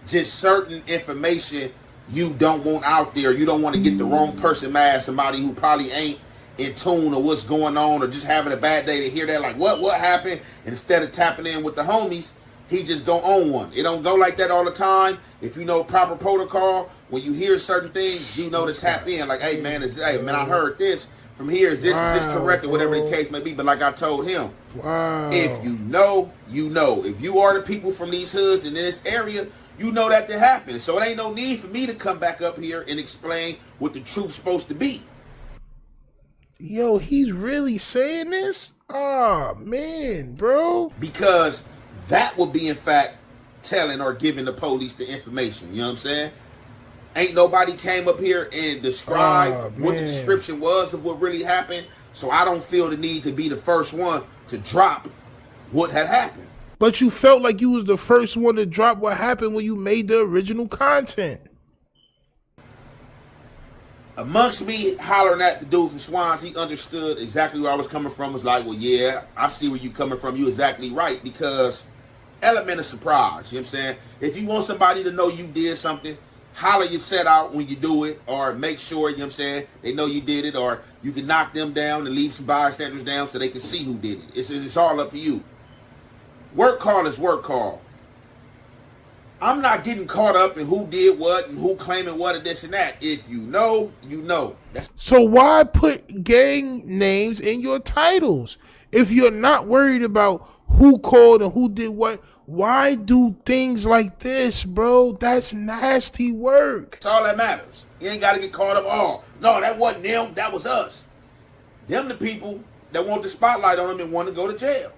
just certain information you don't want out there. You don't want to get the wrong person mad, somebody who probably ain't in tune or what's going on or just having a bad day to hear that, like, what happened? And instead of tapping in with the homies, he just go on one. It don't go like that all the time. If you know proper protocol, when you hear certain things, you know to tap in. Like, hey man, I heard this from here. Is this correct or whatever the case may be? But like I told him, if you know, you know. If you are the people from these hoods in this area, you know that to happen. So it ain't no need for me to come back up here and explain what the truth's supposed to be. Yo, he's really saying this? Oh man, bro. Because that would be in fact telling or giving the police the information. You know what I'm saying? Ain't nobody came up here and described what the description was of what really happened. So I don't feel the need to be the first one to drop what had happened. But you felt like you was the first one to drop what happened when you made the original content. Amongst me hollering at the dude from Swans, he understood exactly where I was coming from. Was like, well, yeah, I see where you coming from. You exactly right, because element of surprise. You know what I'm saying? If you want somebody to know you did something, holler your set out when you do it, or make sure, you know what I'm saying, they know you did it, or you can knock them down and leave some bystanders down so they can see who did it. It's all up to you. Work call is work call. I'm not getting caught up in who did what and who claiming what and this and that. If you know, you know. So why put gang names in your titles? If you're not worried about who called and who did what, why do things like this, bro? That's nasty work. That's all that matters. You ain't got to get caught up. Oh, no, that wasn't them. That was us. Them the people that want the spotlight on them and want to go to jail.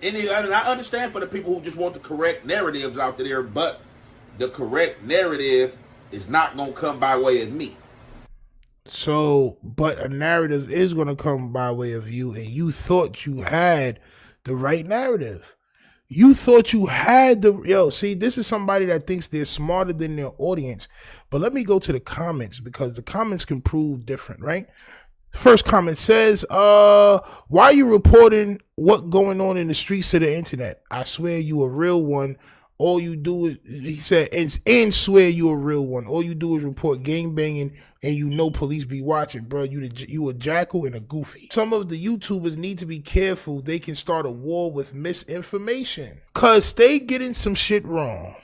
And I understand for the people who just want the correct narratives out there, but the correct narrative is not going to come by way of me. So, but a narrative is going to come by way of you, and you thought you had the right narrative. You thought you had see, this is somebody that thinks they're smarter than their audience. But let me go to the comments, because the comments can prove different, right? First comment says, why are you reporting what going on in the streets to the internet? I swear you a real one. All you do is, he said, and swear you a real one. All you do is report gangbanging, and you know police be watching, bro. You a jackal and a goofy. Some of the YouTubers need to be careful. They can start a war with misinformation, cause they getting some shit wrong.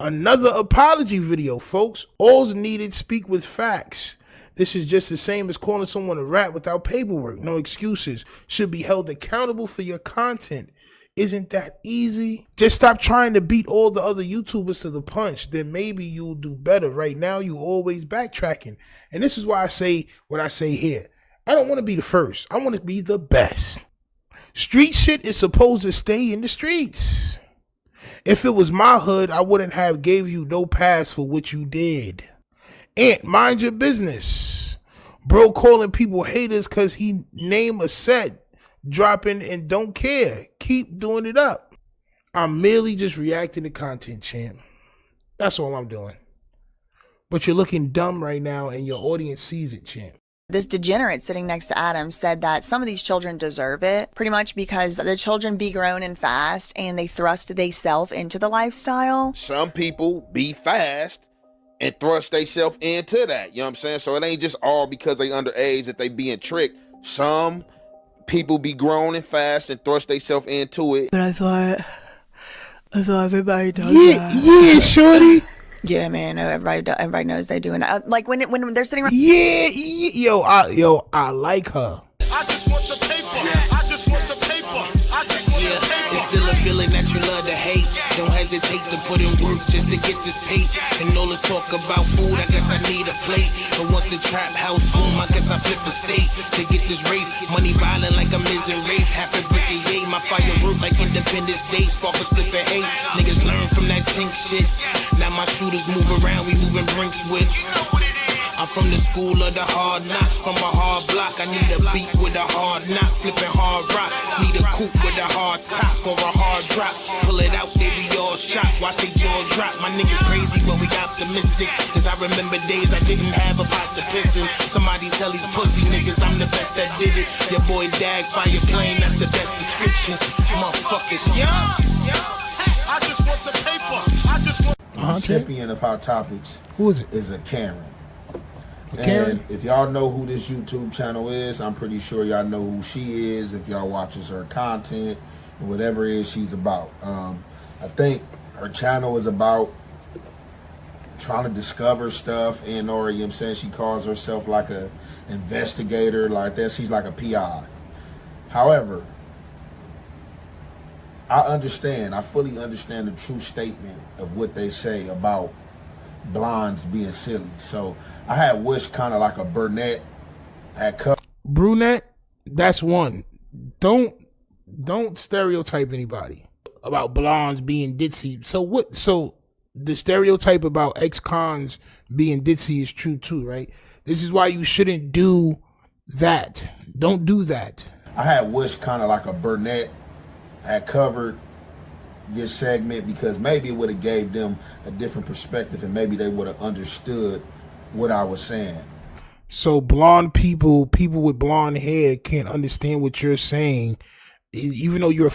Another apology video, folks. All's needed, speak with facts. This is just the same as calling someone a rat without paperwork. No excuses. Should be held accountable for your content. Isn't that easy? Just stop trying to beat all the other YouTubers to the punch. Then maybe you'll do better. Right now, you always backtracking. And this is why I say what I say here. I don't want to be the first. I want to be the best. Street shit is supposed to stay in the streets. If it was my hood, I wouldn't have gave you no pass for what you did. And mind your business. Bro calling people haters because he named a set, dropping and don't care. Keep doing it up. I'm merely just reacting to content, champ. That's all I'm doing. But you're looking dumb right now and your audience sees it, champ. This degenerate sitting next to Adam said that some of these children deserve it, pretty much because the children be grown and fast and they thrust theyself into the lifestyle. Some people be fast and thrust themselves into that. You know what I'm saying? So it ain't just all because they underage that they being tricked. Some people be grown and fast and thrust themselves into it. But I thought everybody does that. Yeah, shorty. Yeah, man. No, everybody knows they doing that. Like when they're sitting around. Yeah, I like her. I just want the paper. I just want the paper. I just want the paper. It's still a feeling that you love to hate. Don't hesitate to put in work just to get this paid. And all this talk about food, I guess I need a plate. And once the trap house boom, I guess I flip a state to get this rate. Money violent like a missing rape. Half a brick a yay. My fire work like Independence Day. Spark a split for haze. Niggas learn from that chink shit. Now my shooters move around, we moving brinks with. I'm from the school of the hard knocks, from a hard block. I need a beat with a hard knock, flipping hard rock. Need a coupe with a hard top or a hard drop. Pull it out, they be all shocked, watch they jaw drop. My niggas crazy, but we optimistic. Cause I remember days I didn't have a pot to piss in. Somebody tell these pussy niggas I'm the best that did it. Your boy Dag, fire plane, that's the best description. Motherfuckers, yeah. I just want the paper. I just want the recipient of Hot Topics. Who is it? Is a Karen. Karen? And if y'all know who this YouTube channel is, I'm pretty sure y'all know who she is if y'all watches her content and whatever it is she's about. I think her channel is about trying to discover stuff and or, you know what I'm saying, she calls herself like a investigator like that. She's like a PI. However, I fully understand the true statement of what they say about blondes being silly. So I had wished kind of like a brunette had cut. Brunette, that's one. Don't stereotype anybody about blondes being ditzy. So what? So the stereotype about ex-cons being ditzy is true too, right? This is why you shouldn't do that. Don't do that. I had wished kind of like a brunette had covered this segment because maybe it would have gave them a different perspective and maybe they would have understood what I was saying. So blonde people with blonde hair can't understand what you're saying, even though you're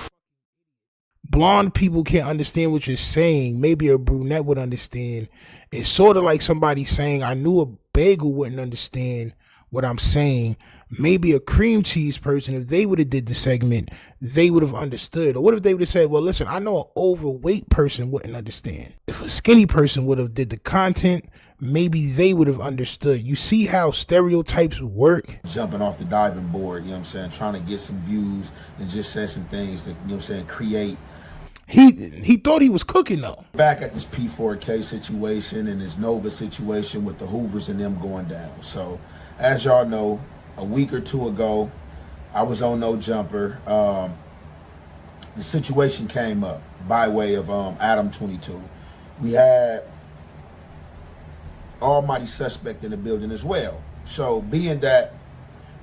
blonde people can't understand what you're saying. Maybe a brunette would understand. It's sort of like somebody saying, I knew a bagel wouldn't understand what I'm saying. Maybe a cream cheese person, if they would have did the segment, they would have understood. Or what if they would have said, well, listen, I know an overweight person wouldn't understand. If a skinny person would have did the content, maybe they would have understood. You see how stereotypes work? Jumping off the diving board, you know what I'm saying, trying to get some views and just say some things that, you know what I'm saying, create. He thought he was cooking though. Back at this P4K situation and this Nova situation with the Hoovers and them going down. So as y'all know, a week or two ago, I was on No Jumper. The situation came up by way of Adam 22. We had Almighty Suspect in the building as well. So being that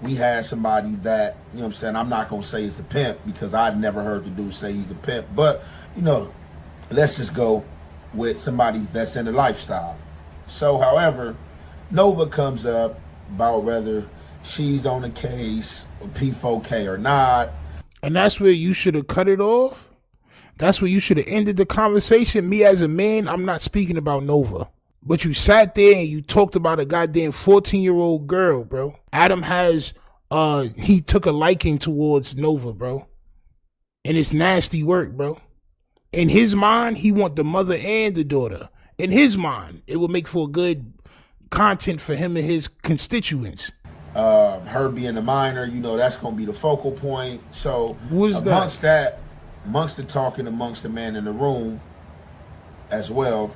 we had somebody that, you know what I'm saying, I'm not going to say he's a pimp because I'd never heard the dude say he's a pimp. But, you know, let's just go with somebody that's in the lifestyle. So, however, Nova comes up about whether she's on the case or P4K or not. And that's where you should have cut it off. That's where you should have ended the conversation. Me as a man, I'm not speaking about Nova. But you sat there and you talked about a goddamn 14-year-old girl, bro. Adam has, he took a liking towards Nova, bro. And it's nasty work, bro. In his mind, he want the mother and the daughter. In his mind, it would make for good content for him and his constituents. Her being a minor, you know, that's going to be the focal point. So amongst the talking amongst the man in the room as well,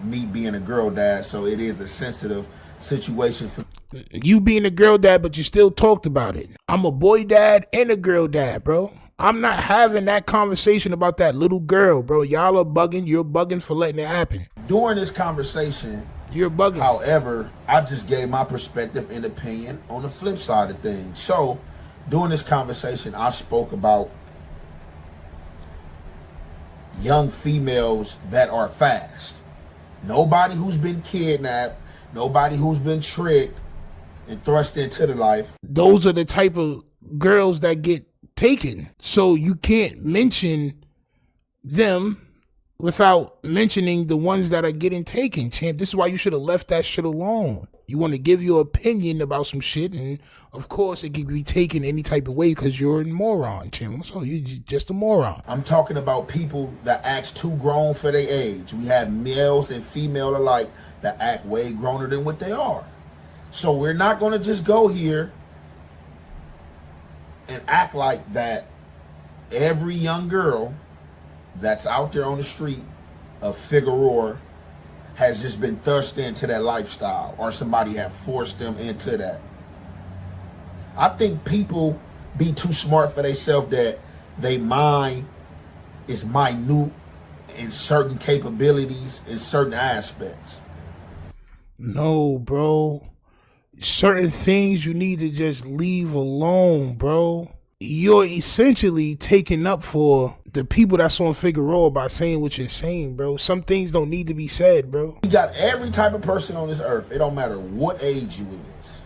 me being a girl dad, so it is a sensitive situation for you being a girl dad, but you still talked about it. I'm a boy dad and a girl dad, bro. I'm not having that conversation about that little girl, bro. Y'all are bugging. You're bugging for letting it happen. During this conversation, you're bugging. However, I just gave my perspective and opinion on the flip side of things. So during this conversation, I spoke about young females that are fast. Nobody who's been kidnapped, nobody who's been tricked and thrust into the life. Those are the type of girls that get taken. So you can't mention them without mentioning the ones that are getting taken, champ. This is why you should have left that shit alone. You want to give your opinion about some shit, and of course it can be taken any type of way because you're a moron, champ. So you're just a moron. I'm talking about people that act too grown for their age. We have males and female alike that act way growner than what they are. So we're not going to just go here and act like that every young girl that's out there on the street of Figueroa has just been thrust into that lifestyle, or somebody have forced them into that. I think people be too smart for themselves, that they mind is minute in certain capabilities in certain aspects. No, bro. Certain things you need to just leave alone, bro. You're essentially taking up for the people that's on Figueroa by saying what you're saying, bro. Some things don't need to be said, bro. You got every type of person on this earth. It don't matter what age you is.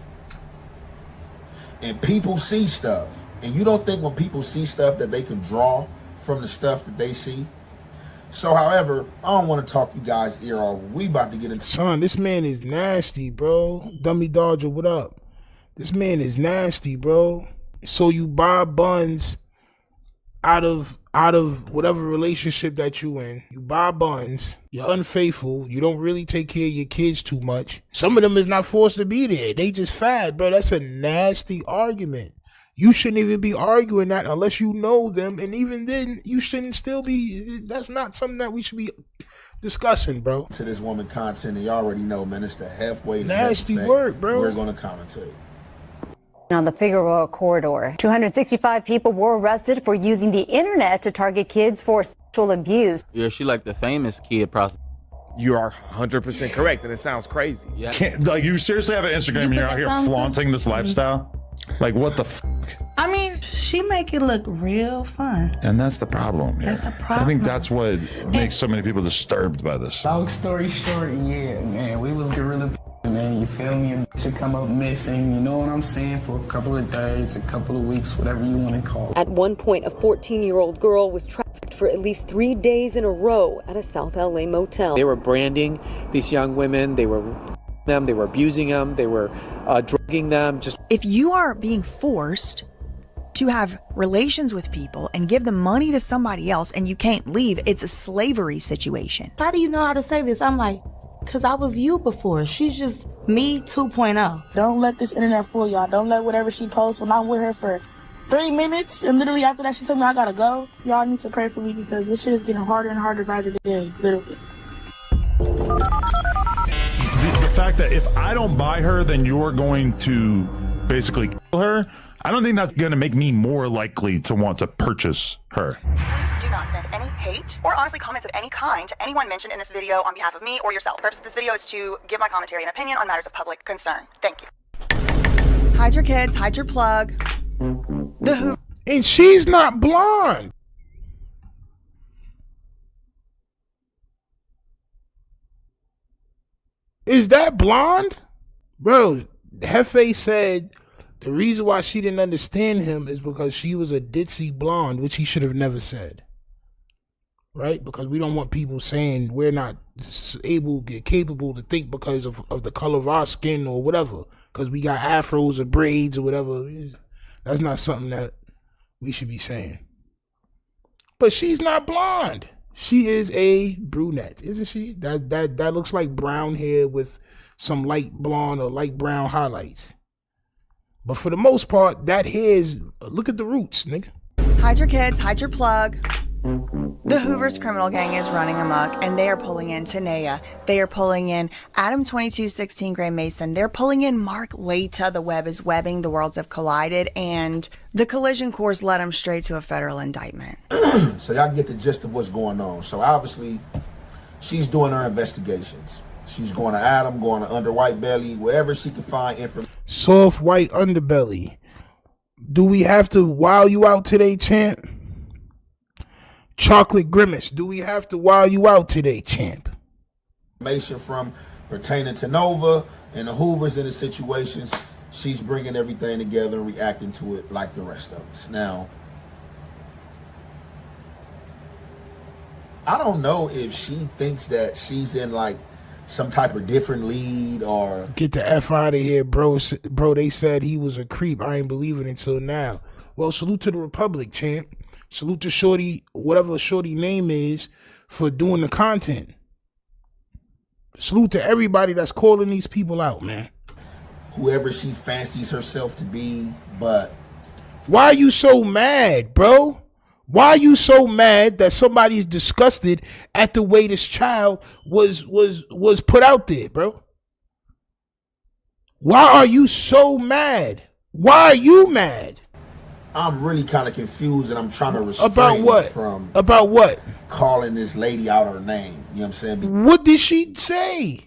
And people see stuff. And you don't think when people see stuff that they can draw from the stuff that they see? So, however, I don't want to talk you guys' ear off. We about to get into... Son, this man is nasty, bro. Dummy Dodger, what up? This man is nasty, bro. So you buy buns out of whatever relationship that you in. You buy buns. You're unfaithful. You don't really take care of your kids too much. Some of them is not forced to be there. They just fat, bro. That's a nasty argument. You shouldn't even be arguing that unless you know them. And even then, you shouldn't still be. That's not something that we should be discussing, bro. To this woman content, and you already know, man, it's the halfway. Nasty work, bro. We're going to commentate. On the Figueroa corridor, 265 people were arrested for using the internet to target kids for sexual abuse. Yeah, she like the famous kid prostitute. You are 100% correct, and it sounds crazy. Yeah. Like, you seriously have an Instagram and you're out here flaunting this lifestyle? Like, what the f? I mean, she make it look real fun. And that's the problem here. That's the problem. I think that's what makes so many people disturbed by this. Long story short, yeah, man, we was gorilla, man, you feel me? A should come up missing, you know what I'm saying, for a couple of days, a couple of weeks, whatever you want to call it. At one point, a 14-year-old girl was trafficked for at least 3 days in a row at a South LA motel. They were branding these young women, they were abusing them, they were drugging them. If you are being forced to have relations with people and give the money to somebody else and you can't leave, it's a slavery situation. How do you know how to say this? I'm like, because I was you before. She's just me 2.0. Don't let this internet fool y'all. Don't let whatever she posts when I'm with her for 3 minutes and literally after that she told me I gotta go. Y'all need to pray for me because this shit is getting harder and harder by the day, literally. The fact that if I don't buy her, then you're going to basically kill her, I don't think that's going to make me more likely to want to purchase her. Please do not send any hate or honestly comments of any kind to anyone mentioned in this video on behalf of me or yourself. The purpose of this video is to give my commentary and opinion on matters of public concern. Thank you. Hide your kids, hide your plug. The Who. And she's not blonde. Is that blonde? Bro, Jefe said the reason why she didn't understand him is because she was a ditzy blonde, which he should have never said. Right? Because we don't want people saying we're not capable to think because of the color of our skin or whatever. Because we got afros or braids or whatever. That's not something that we should be saying. But she's not blonde. She is a brunette, isn't she? That looks like brown hair with some light blonde or light brown highlights. But for the most part, that hair is, look at the roots, nigga. Hide your kids, hide your plug. The Hoover's criminal gang is running amok, and they are pulling in Tanea. They are pulling in Adam 2216 Gray Mason. They're pulling in Mark Leta. The web is webbing. The worlds have collided, and the collision course led them straight to a federal indictment. So y'all get the gist of what's going on. So obviously, she's doing her investigations. She's going to Adam, going to Under White Belly, wherever she can find information. Soft white underbelly. Do we have to wow you out today, champ? Chocolate Grimace. Do we have to wow you out today, champ? Information from pertaining to Nova and the Hoovers in the situations. she's bringing everything together and reacting to it like the rest of us. Now, I don't know if she thinks that she's in like some type of different lead or... Get the F out of here, bro. Bro, they said he was a creep. I ain't believing it until now. Well, salute to the Republic, champ. Salute to Shorty, whatever Shorty name is, for doing the content. Salute to everybody that's calling these people out, man. Whoever she fancies herself to be, but... Why are you so mad, bro? Why are you so mad that somebody's disgusted at the way this child was put out there, bro? Why are you so mad? Why are you mad? I'm really kind of confused, and I'm trying to restrain about what? From about what? Calling this lady out her name. You know what I'm saying? What did she say?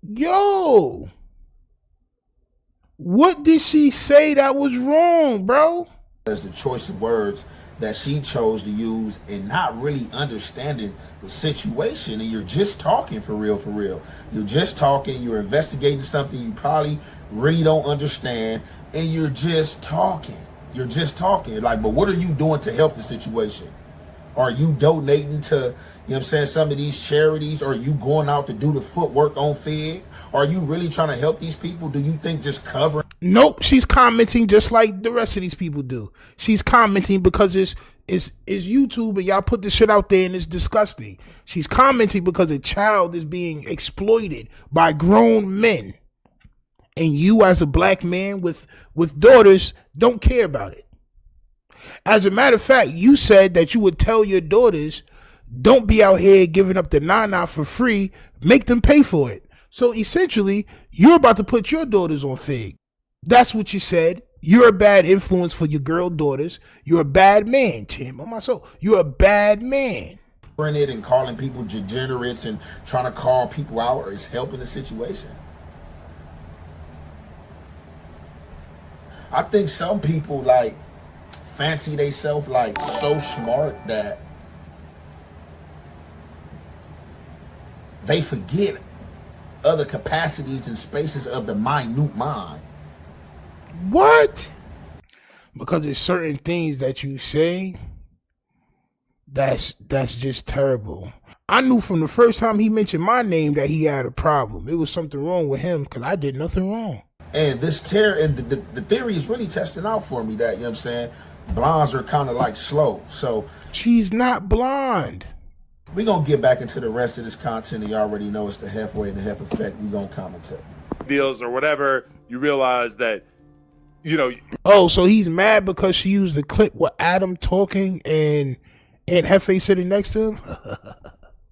Yo. What did she say that was wrong, bro? There's the choice of words that she chose to use and not really understanding the situation, and you're just talking for real, for real. You're just talking, you're investigating something you probably really don't understand, and you're just talking. You're just talking. Like, but what are you doing to help the situation? Are you donating to, you know what I'm saying, some of these charities? Are you going out to do the footwork on Fig? Are you really trying to help these people? Do you think just covering? Nope, she's commenting just like the rest of these people do. She's commenting because it's YouTube and y'all put this shit out there and it's disgusting. She's commenting because a child is being exploited by grown men. And you as a black man with daughters don't care about it. As a matter of fact, you said that you would tell your daughters, don't be out here giving up the nana for free, make them pay for it. So essentially, you're about to put your daughters on Fig. That's what you said. You're a bad influence for your girl daughters. You're a bad man, Tim. On my soul, you're a bad man. It and calling people degenerates and trying to call people out is helping the situation. I think some people like fancy themselves like so smart that they forget other capacities and spaces of the minute mind. What? Because there's certain things that you say that's just terrible. I knew from the first time he mentioned my name that he had a problem. It was something wrong with him because I did nothing wrong. And this the theory is really testing out for me that, you know what I'm saying, blondes are kind of like slow. So she's not blonde. We're going to get back into the rest of this content. And you already know it's the halfway and the half effect. We're going to commentate. Deals or whatever, you realize that, you know. Oh, so he's mad because she used the clip with Adam talking and Jefe sitting next to him?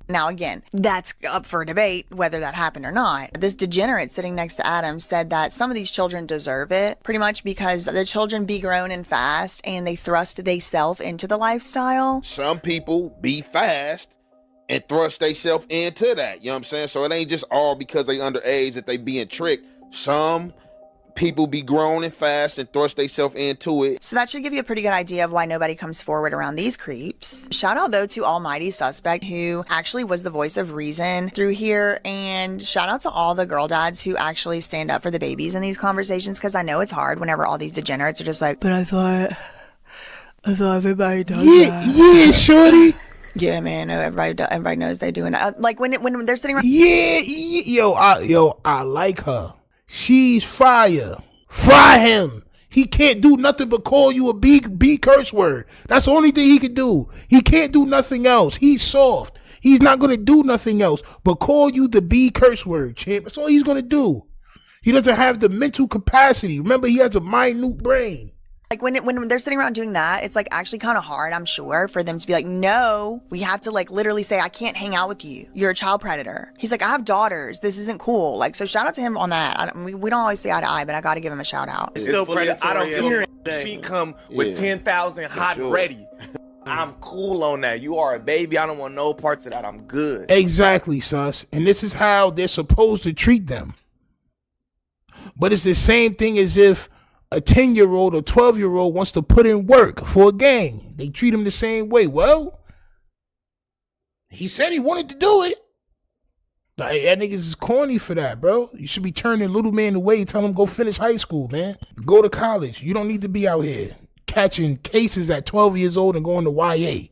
Now, again, that's up for debate whether that happened or not. This degenerate sitting next to Adam said that some of these children deserve it pretty much because the children be grown and fast and they thrust theyself into the lifestyle. Some people be fast and thrust themselves into that. You know what I'm saying? So it ain't just all because they underage that they being tricked. Some people be grown and fast and thrust themselves into it. So that should give you a pretty good idea of why nobody comes forward around these creeps. Shout out though to Almighty Suspect, who actually was the voice of reason through here, and shout out to all the girl dads who actually stand up for the babies in these conversations, because I know it's hard whenever all these degenerates are just like, but I thought everybody does that. Yeah, shorty. Yeah, man, no, everybody knows they doing that. Like when they're sitting around. Yo, I like her. She's fire. Fry him. He can't do nothing but call you a B curse word. That's the only thing he can do. He can't do nothing else. He's soft. He's not going to do nothing else but call you the B curse word, champ. That's all he's going to do. He doesn't have the mental capacity. Remember, he has a minute brain. Like when they're sitting around doing that, it's like actually kind of hard, I'm sure, for them to be like, no, we have to like literally say, I can't hang out with you. You're a child predator. He's like, I have daughters. This isn't cool. Like, so shout out to him on that. We don't always say eye to eye, but I got to give him a shout out. It's still predator. I don't care. She come with 10,000 hot and ready. I'm cool on that. You are a baby. I don't want no parts of that. I'm good. Exactly, sus. And this is how they're supposed to treat them. But it's the same thing as if a 10-year-old or 12-year-old wants to put in work for a gang. They treat him the same way. Well, he said he wanted to do it. Like, that niggas is corny for that, bro. You should be turning little man away, tell him go finish high school, man. Go to college. You don't need to be out here catching cases at 12 years old and going to YA.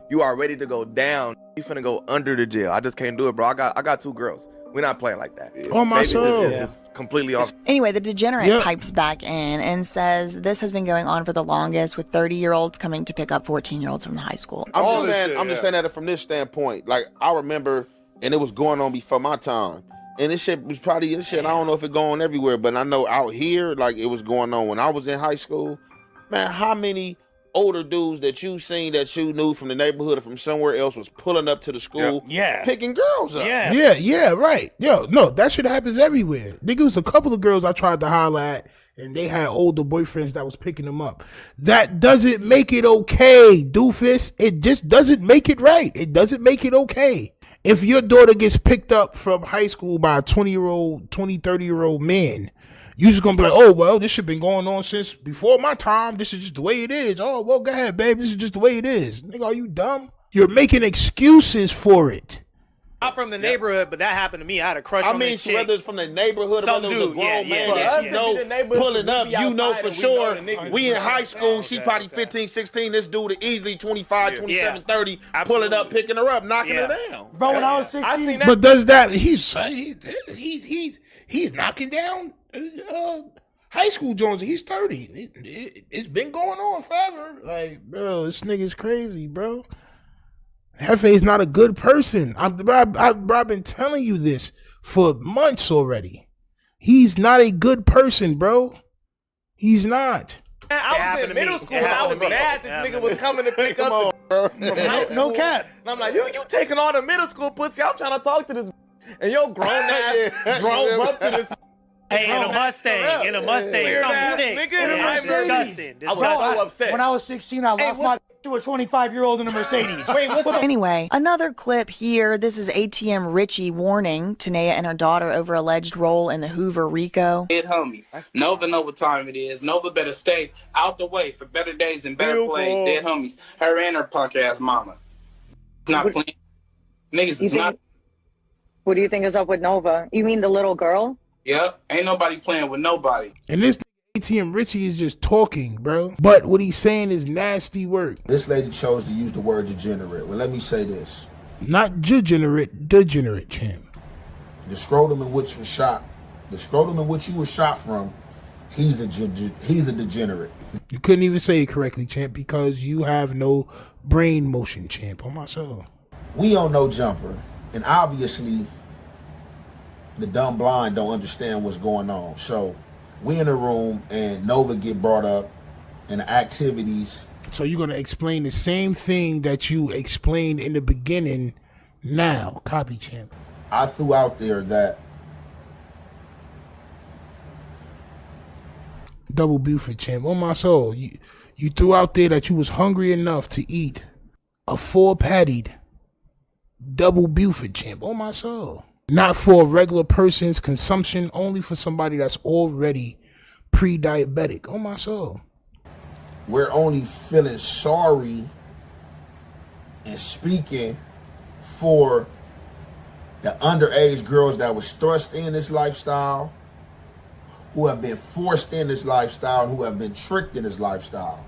You are ready to go down. You finna go under the jail. I just can't do it, bro. I got 2 girls. We're not playing like that. Oh, my soul. It's completely off. Anyway, the degenerate pipes back in and says this has been going on for the longest, with 30-year-olds coming to pick up 14-year-olds from high school. I'm just saying that from this standpoint. Like, I remember, and it was going on before my time. And this shit was probably, I don't know if it going everywhere, but I know out here, like, it was going on when I was in high school. Man, how many older dudes that you seen that you knew from the neighborhood or from somewhere else was pulling up to the school, picking girls up? Yeah, right. Yo, no, that shit happens everywhere. Nigga, it was a couple of girls I tried to holler at, and they had older boyfriends that was picking them up. That doesn't make it okay, doofus. It just doesn't make it right. It doesn't make it okay. If your daughter gets picked up from high school by a 20-year-old, 30-year-old man, you just gonna be like, oh, well, this shit been going on since before my time. This is just the way it is. Oh, well, go ahead, babe. This is just the way it is. Nigga, are you dumb? You're making excuses for it. Not from the neighborhood, but that happened to me. I had a crush on this chick. Whether it's from the neighborhood or whether it was a grown man that you know pulling up, you know for sure. We in high school, she probably 15, 16. This dude is easily 25, 27, 30, pulling up, picking her up, knocking her down. Bro, when I was 16. But does that, he's knocking down high school Jones. He's 30. It's been going on forever. Like, bro, this nigga's crazy, bro. Jefe is not a good person. I've been telling you this for months already. He's not a good person, bro. He's not. I was in middle school and I was mad this nigga was coming to pick up from high school. No cap. And I'm like, you taking all the middle school pussy. I'm trying to talk to this and your grown ass drove up to this. Hey, in a Mustang, something sick. Nigga, I'm disgusting. I was so upset. When I was 16, I lost my to a 25-year-old in a Mercedes. Anyway, another clip here. This is ATM Richie warning Tanea and her daughter over alleged role in the Hoover RICO. Dead homies. Nova know what time it is. Nova better stay out the way for better days and better plays. Dead homies. Her and her punk ass mama. It's not playing. Niggas is not. What do you think is up with Nova? You mean the little girl? Yep. Ain't nobody playing with nobody. And this ATM Richie is just talking, bro. But what he's saying is nasty work. This lady chose to use the word degenerate. Well, let me say this. Not degenerate, degenerate, champ. The scrotum in which was shot, the scrotum in which you were shot from, he's a degenerate. You couldn't even say it correctly, champ, because you have no brain motion, champ, on my soul. We on no jumper. And obviously, the dumb blind don't understand what's going on. So we in a room and Nova get brought up and the activities. So you're going to explain the same thing that you explained in the beginning now. Copy, champ. I threw out there that double Buford, champ. On my soul. You threw out there that you was hungry enough to eat a 4-pattied double Buford, champ. On my soul. Not for a regular person's consumption, only for somebody that's already pre-diabetic. On my soul. We're only feeling sorry and speaking for the underage girls that was thrust in this lifestyle, who have been forced in this lifestyle, who have been tricked in this lifestyle.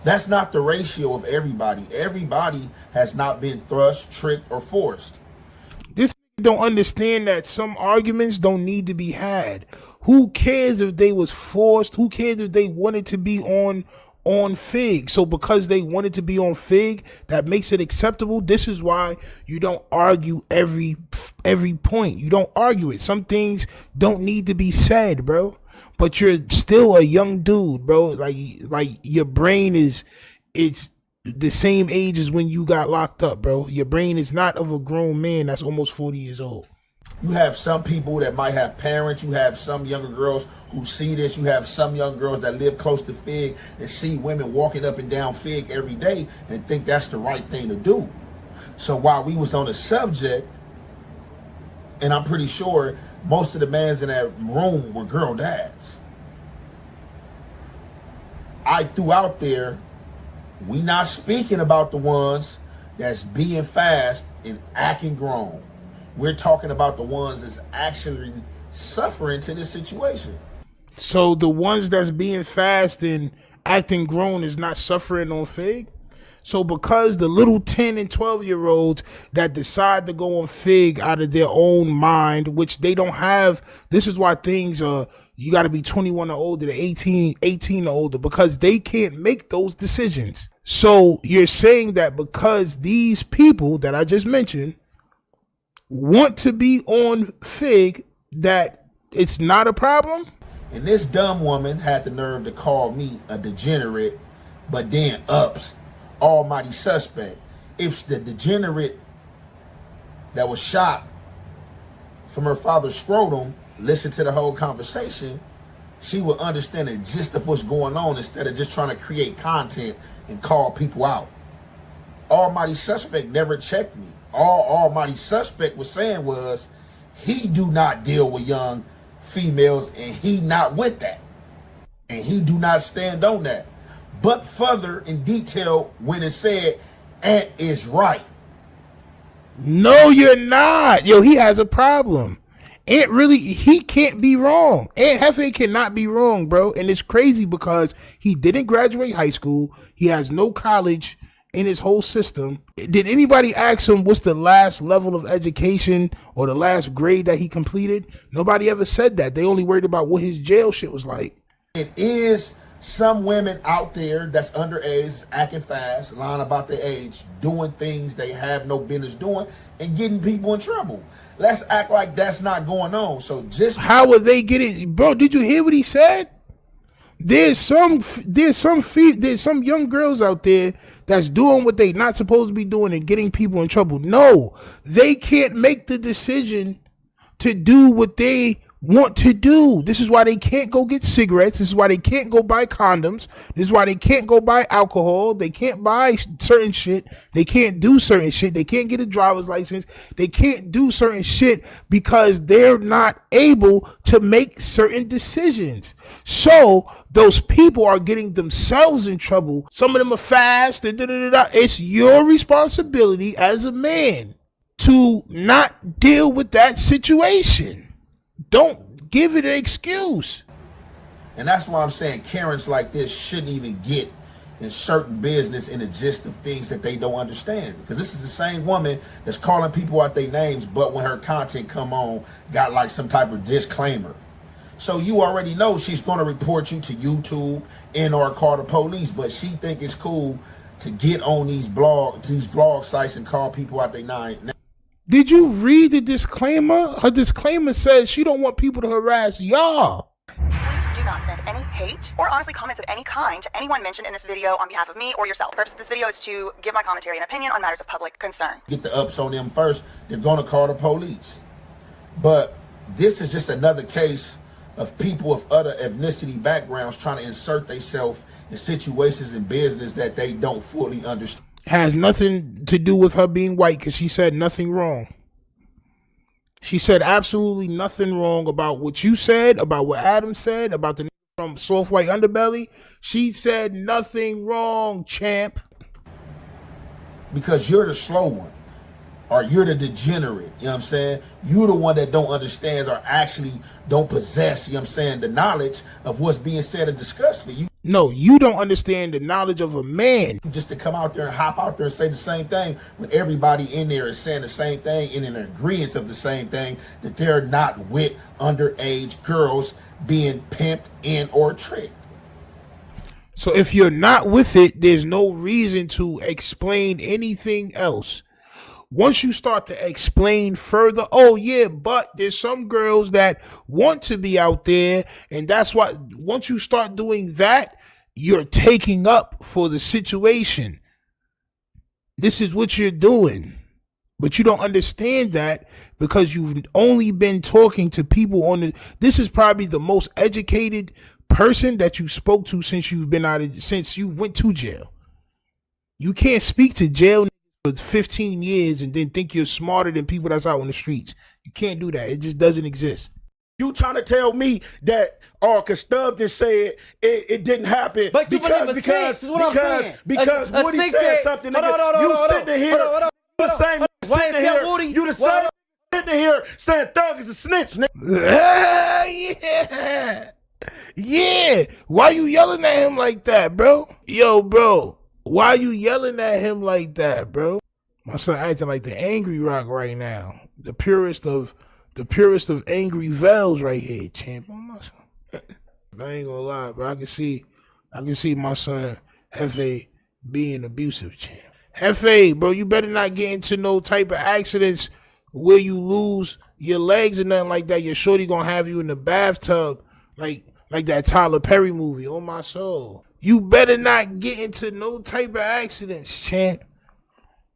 That's not the ratio of everybody. Everybody has not been thrust, tricked, or forced. Don't understand that some arguments don't need to be had. Who cares if they was forced? Who cares if they wanted to be on Fig? So because they wanted to be on Fig, that makes it acceptable. This is why you don't argue every point. You don't argue it. Some things don't need to be said, bro. But you're still a young dude, bro. Like your brain it's the same age as when you got locked up, bro. Your brain is not of a grown man that's almost 40 years old. You have some people that might have parents. You have some younger girls who see this. You have some young girls that live close to Fig and see women walking up and down Fig every day and think that's the right thing to do. So while we was on the subject, and I'm pretty sure most of the mans in that room were girl dads, I threw out there, we not speaking about the ones that's being fast and acting grown. We're talking about the ones that's actually suffering to this situation. So the ones that's being fast and acting grown is not suffering on Fig? So because the little 10 and 12-year-olds that decide to go on Fig out of their own mind, which they don't have, this is why things are, you got to be 21 or older, to 18 or older, because they can't make those decisions. So you're saying that because these people that I just mentioned want to be on Fig, that it's not a problem? And this dumb woman had the nerve to call me a degenerate, but then ups almighty suspect. If the degenerate that was shot from her father's scrotum listened to the whole conversation, she would understand the gist of what's going on instead of just trying to create content and call people out. Almighty suspect never checked me. All almighty suspect was saying was he do not deal with young females and he not with that. And he do not stand on that. But further in detail when it said Ant is right. No, you're not. Yo, he has a problem. Ant really, he can't be wrong. Ant Jefe cannot be wrong, bro. And it's crazy because he didn't graduate high school. He has no college in his whole system. Did anybody ask him what's the last level of education or the last grade that he completed? Nobody ever said that. They only worried about what his jail shit was like. It is some women out there that's underage, acting fast, lying about their age, doing things they have no business doing, and getting people in trouble. Let's act like that's not going on. So just how are they getting, bro? Did you hear what he said? There's some young girls out there that's doing what they not supposed to be doing and getting people in trouble. No, they can't make the decision to do what they want to do. This is why they can't go get cigarettes. This is why they can't go buy condoms. This is why they can't go buy alcohol. They can't buy certain shit. They can't do certain shit. They can't get a driver's license. They can't do certain shit because they're not able to make certain decisions. So those people are getting themselves in trouble. Some of them are fast. It's your responsibility as a man to not deal with that situation. Don't give it an excuse. And that's why I'm saying Karens like this shouldn't even get in certain business in the gist of things that they don't understand. Because this is the same woman that's calling people out their names, but when her content come on, got like some type of disclaimer. So you already know she's going to report you to YouTube and or call the police, but she think it's cool to get on these vlog sites and call people out their name. Did you read the disclaimer? Her disclaimer says she don't want people to harass y'all. Please do not send any hate or honestly comments of any kind to anyone mentioned in this video on behalf of me or yourself. The purpose of this video is to give my commentary and opinion on matters of public concern. Get the ups on them first, they're going to call the police. But this is just another case of people of other ethnicity backgrounds trying to insert themselves in situations in business that they don't fully understand. Has nothing to do with her being white because she said nothing wrong. She said absolutely nothing wrong about what you said, about what Adam said, about the from Soft White Underbelly. She said nothing wrong, champ. Because you're the slow one. Or you're the degenerate, you know what I'm saying? You're the one that don't understand or actually don't possess, you know what I'm saying, the knowledge of what's being said and discussed for you. No, you don't understand the knowledge of a man. Just to come out there and hop out there and say the same thing when everybody in there is saying the same thing and in agreement of the same thing, that they're not with underage girls being pimped and or tricked. So if you're not with it, there's no reason to explain anything else. Once you start to explain further, oh yeah, but there's some girls that want to be out there, and that's why once you start doing that, you're taking up for the situation. This is what you're doing. But you don't understand that because you've only been talking to people on this is probably the most educated person that you spoke to since you've been since you went to jail. You can't speak to jail for 15 years and then think you're smarter than people that's out on the streets. You can't do that. It just doesn't exist. You trying to tell me that, cause Stubb just said it didn't happen. But you because Woody said something. You sitting here, you the same sitting here, you the same sitting here saying Thug is a snitch, nigga. Yeah. Yeah. Why you yelling at him like that, bro? Yo, bro. Why you yelling at him like that, bro? My son acting like the angry rock right now. The purest of angry VELLs right here, champ. I ain't gonna lie, bro. I can see my son Jefe being abusive, champ. Jefe, bro, you better not get into no type of accidents where you lose your legs or nothing like that. Your shorty gonna have you in the bathtub like that Tyler Perry movie. On my soul. You better not get into no type of accidents, champ,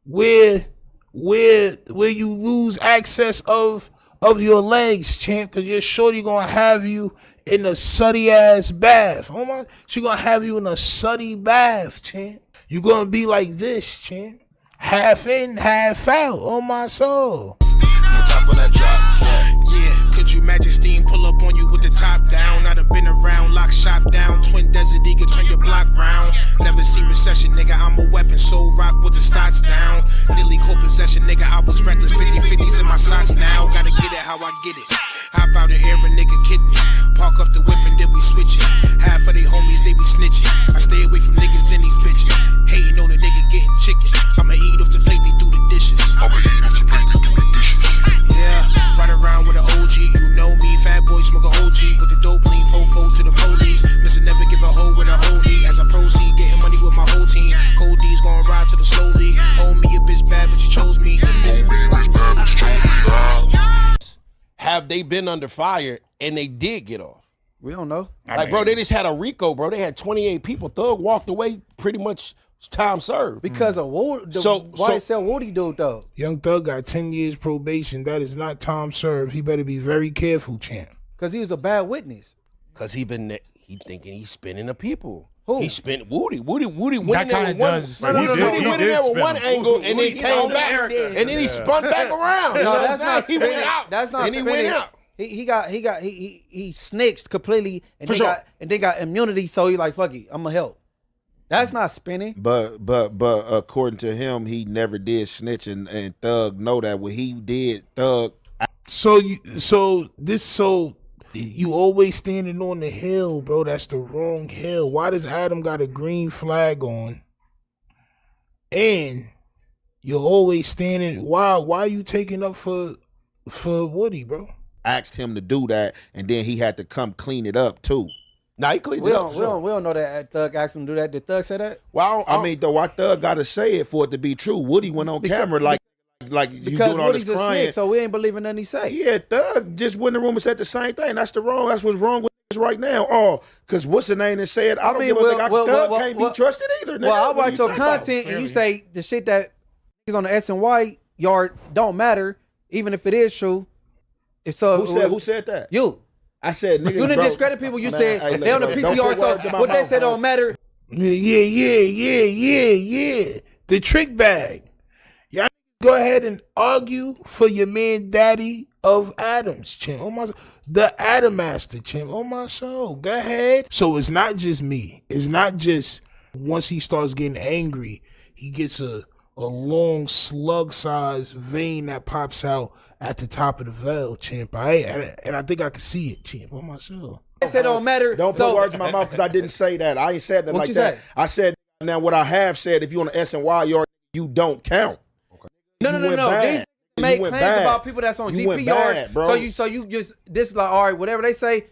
where you lose access of your legs, champ, because your shorty gonna have you in a suddy ass bath. Oh my, she gonna have you in a suddy bath, champ. You gonna be like this, champ. Half in, half out. On my soul. Yeah, could you imagine steam pull up on you with the top down? I done been around, lock shop down, twin desert eagle, turn your block round. Never seen recession, nigga, I'm a weapon, so rock with the stocks down. Nearly co-possession, nigga, I was reckless, 50-50s in my socks now. Gotta get it how I get it. Hop out the air, a nigga kidding me. Park up the whip and then we switch it. Half of they homies, they be snitching. I stay away from niggas and these bitches. Hating on a nigga getting chicken. I'ma eat off the plate, they do the dishes. Yeah, ride around with an OG, you know me. Fat boy smoke a OG with the dope lean fofo to the police. Missing never give a hoe with a holdie. As I proceed, getting money with my whole team. Cold D's gon' ride to the slowly. Oh me a bitch bad, but you chose me. Have they been under fire and they did get off? We don't know. Like, bro, they just had a RICO, bro. They had 28 people. Thug walked away pretty much time served. Because of YSL Woody dude, though. Young Thug got 10 years probation. That is not time served. He better be very careful, champ. Because he was a bad witness. Because he thinking he's spinning the people. Who? He spent Woody went in there with one angle and then came back and then he spun back around. No, that's not he spinning. went out. That's not and spinning. he went out. He snitched completely and For they got immunity, so he like, fuck it, I'm gonna help. That's not spinning. But according to him, he never did snitch, and Thug know that when he did, Thug. So you always standing on the hill, bro. That's the wrong hill. Why does Adam got a green flag on? And you're always standing. Why are you taking up for Woody, bro? Asked him to do that, and then he had to come clean it up too. Now he cleaned We it up. don't know that Thug asked him to do that. Did Thug say that? Well, I mean, though, why Thug got to say it for it to be true? Woody went on camera like you because doing all Woody's this a crying. snitch, so we ain't believing nothing he say. Yeah, Thug just went in the room and said the same thing. That's what's wrong with this right now. Oh, because what's the name that said, I don't give a fuck. Thug can't be trusted either. Nigga. Well, I watch your content and you say the shit that is on the S&Y yard don't matter, even if it is true. Who said that? You. I said, nigga, you didn't discredit people. You said they on the PCR, so what they said don't matter. Yeah. The trick bag. Y'all go ahead and argue for your man daddy of Adams, champ. Oh my, the Adam Master, champ. Oh my soul. Go ahead. So it's not just me. It's not just once he starts getting angry, he gets a long slug-sized vein that pops out at the top of the VELL, champ. And I think I can see it, champ. On myself. They said don't matter. Don't put words in my mouth because I didn't say that. I ain't said that like that. Say? I said now what I have said. If you on the S&Y yard, you don't count. No. These make claims about people that's on GP yards. Bro. So you just this is like, all right, whatever they say,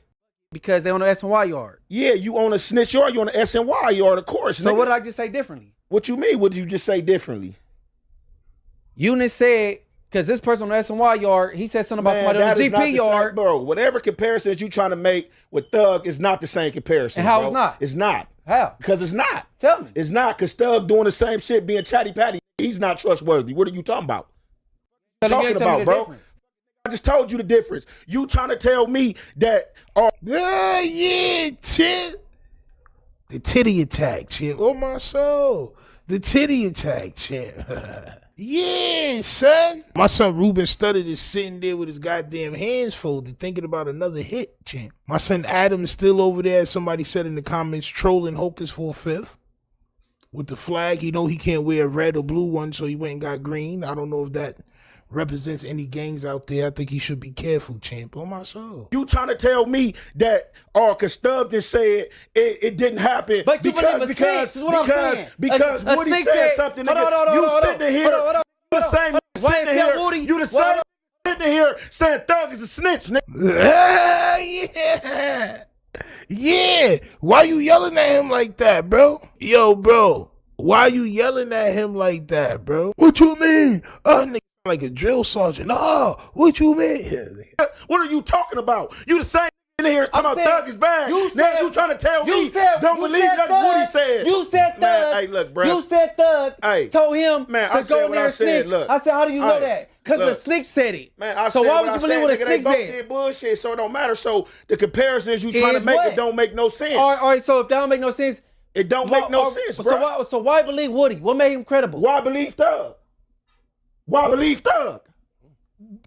because they on the S&Y yard. Yeah, you on a snitch yard, you on the S&Y yard, of course. So nigga. what did I just say differently? What you mean? What did you just say differently? Eunice said, because this person on the S&Y yard, he said something about somebody on the GP yard. Bro, whatever comparisons you trying to make with Thug is not the same comparison. And how bro. it's not? It's not. How? Because it's not. Tell me. It's not, because Thug doing the same shit, being chatty patty. He's not trustworthy. What are you talking about? Talking about, bro? Difference. I just told you the difference. You trying to tell me that? Chip. The titty attack, Chip. Oh my soul. The titty attack, Chip. Yeah, son. My son Ruben Studdard is sitting there with his goddamn hands folded, thinking about another hit, champ. My son Adam is still over there, as somebody said in the comments, trolling Hocus for a fifth. With the flag, he know he can't wear a red or blue one, so he went and got green. I don't know if that represents any gangs out there, I think he should be careful, champ. On my soul. You trying to tell me that, cause Stubb just said it didn't happen But you believe a snitch, is what I'm saying. Because A Woody snitch said said- something, hold nigga. on, You hold on, sitting here, hold on. you the same Why sitting is that here, Woody? you the Why- same sitting here saying Thug is a snitch, nigga. Yeah. Yeah. Why you yelling at him like that, bro? Yo, bro. Why you yelling at him like that, bro? What you mean? Nigga like a drill sergeant. Oh, what you mean? What are you talking about? You the same in here talking about Thug is bad. Now you trying to tell me don't believe nothing Woody said. You said Thug. Man, hey, look, bro. You said Thug told him man, to I go said in what there I and said. snitch. Look, I said, how do you know hey, that? Because the look. snitch said it. Man, I so said why what would I you believe said, what a nigga, snitch they both said? did bullshit, so it don't matter. So the comparisons you trying Is to make what? it don't make no sense. All right, so if that don't make no sense, it don't make no sense, bro. So why believe Woody? What made him credible? Why believe Thug? Why believe Thug?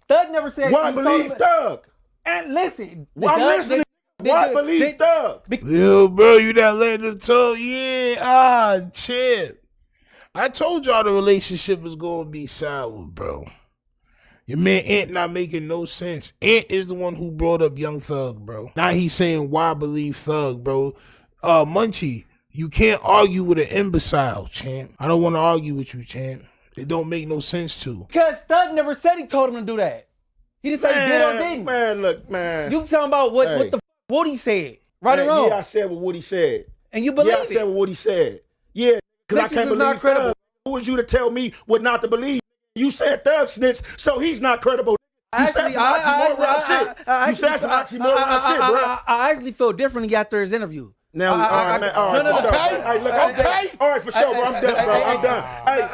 Thug never said. Why believe Thug? And listen, I'm listening. Why believe Thug? Yo, bro, you not letting him talk? Yeah, champ. I told y'all the relationship was gonna be sour, bro. Your man Ant not making no sense. Ant is the one who brought up Young Thug, bro. Now he's saying why believe Thug, bro. Munchie, you can't argue with an imbecile, champ. I don't want to argue with you, champ. It don't make no sense to. Because Thug never said he told him to do that. He didn't say he did or didn't. Man, look, man. You talking about what the Woody said, right or wrong? Yeah, I said what Woody said. And you believe I said what Woody said. Yeah, because I Snitches can't is believe not credible. Thug. Who was you to tell me what not to believe? You said Thug snitch, so he's not credible. You said some oxymoron shit. You said some oxymoron shit, bro. I actually feel differently after his interview. Now, all right, man. All right, for sure. Hey, look, okay. All right, for sure, bro. I'm done, bro. I'm done.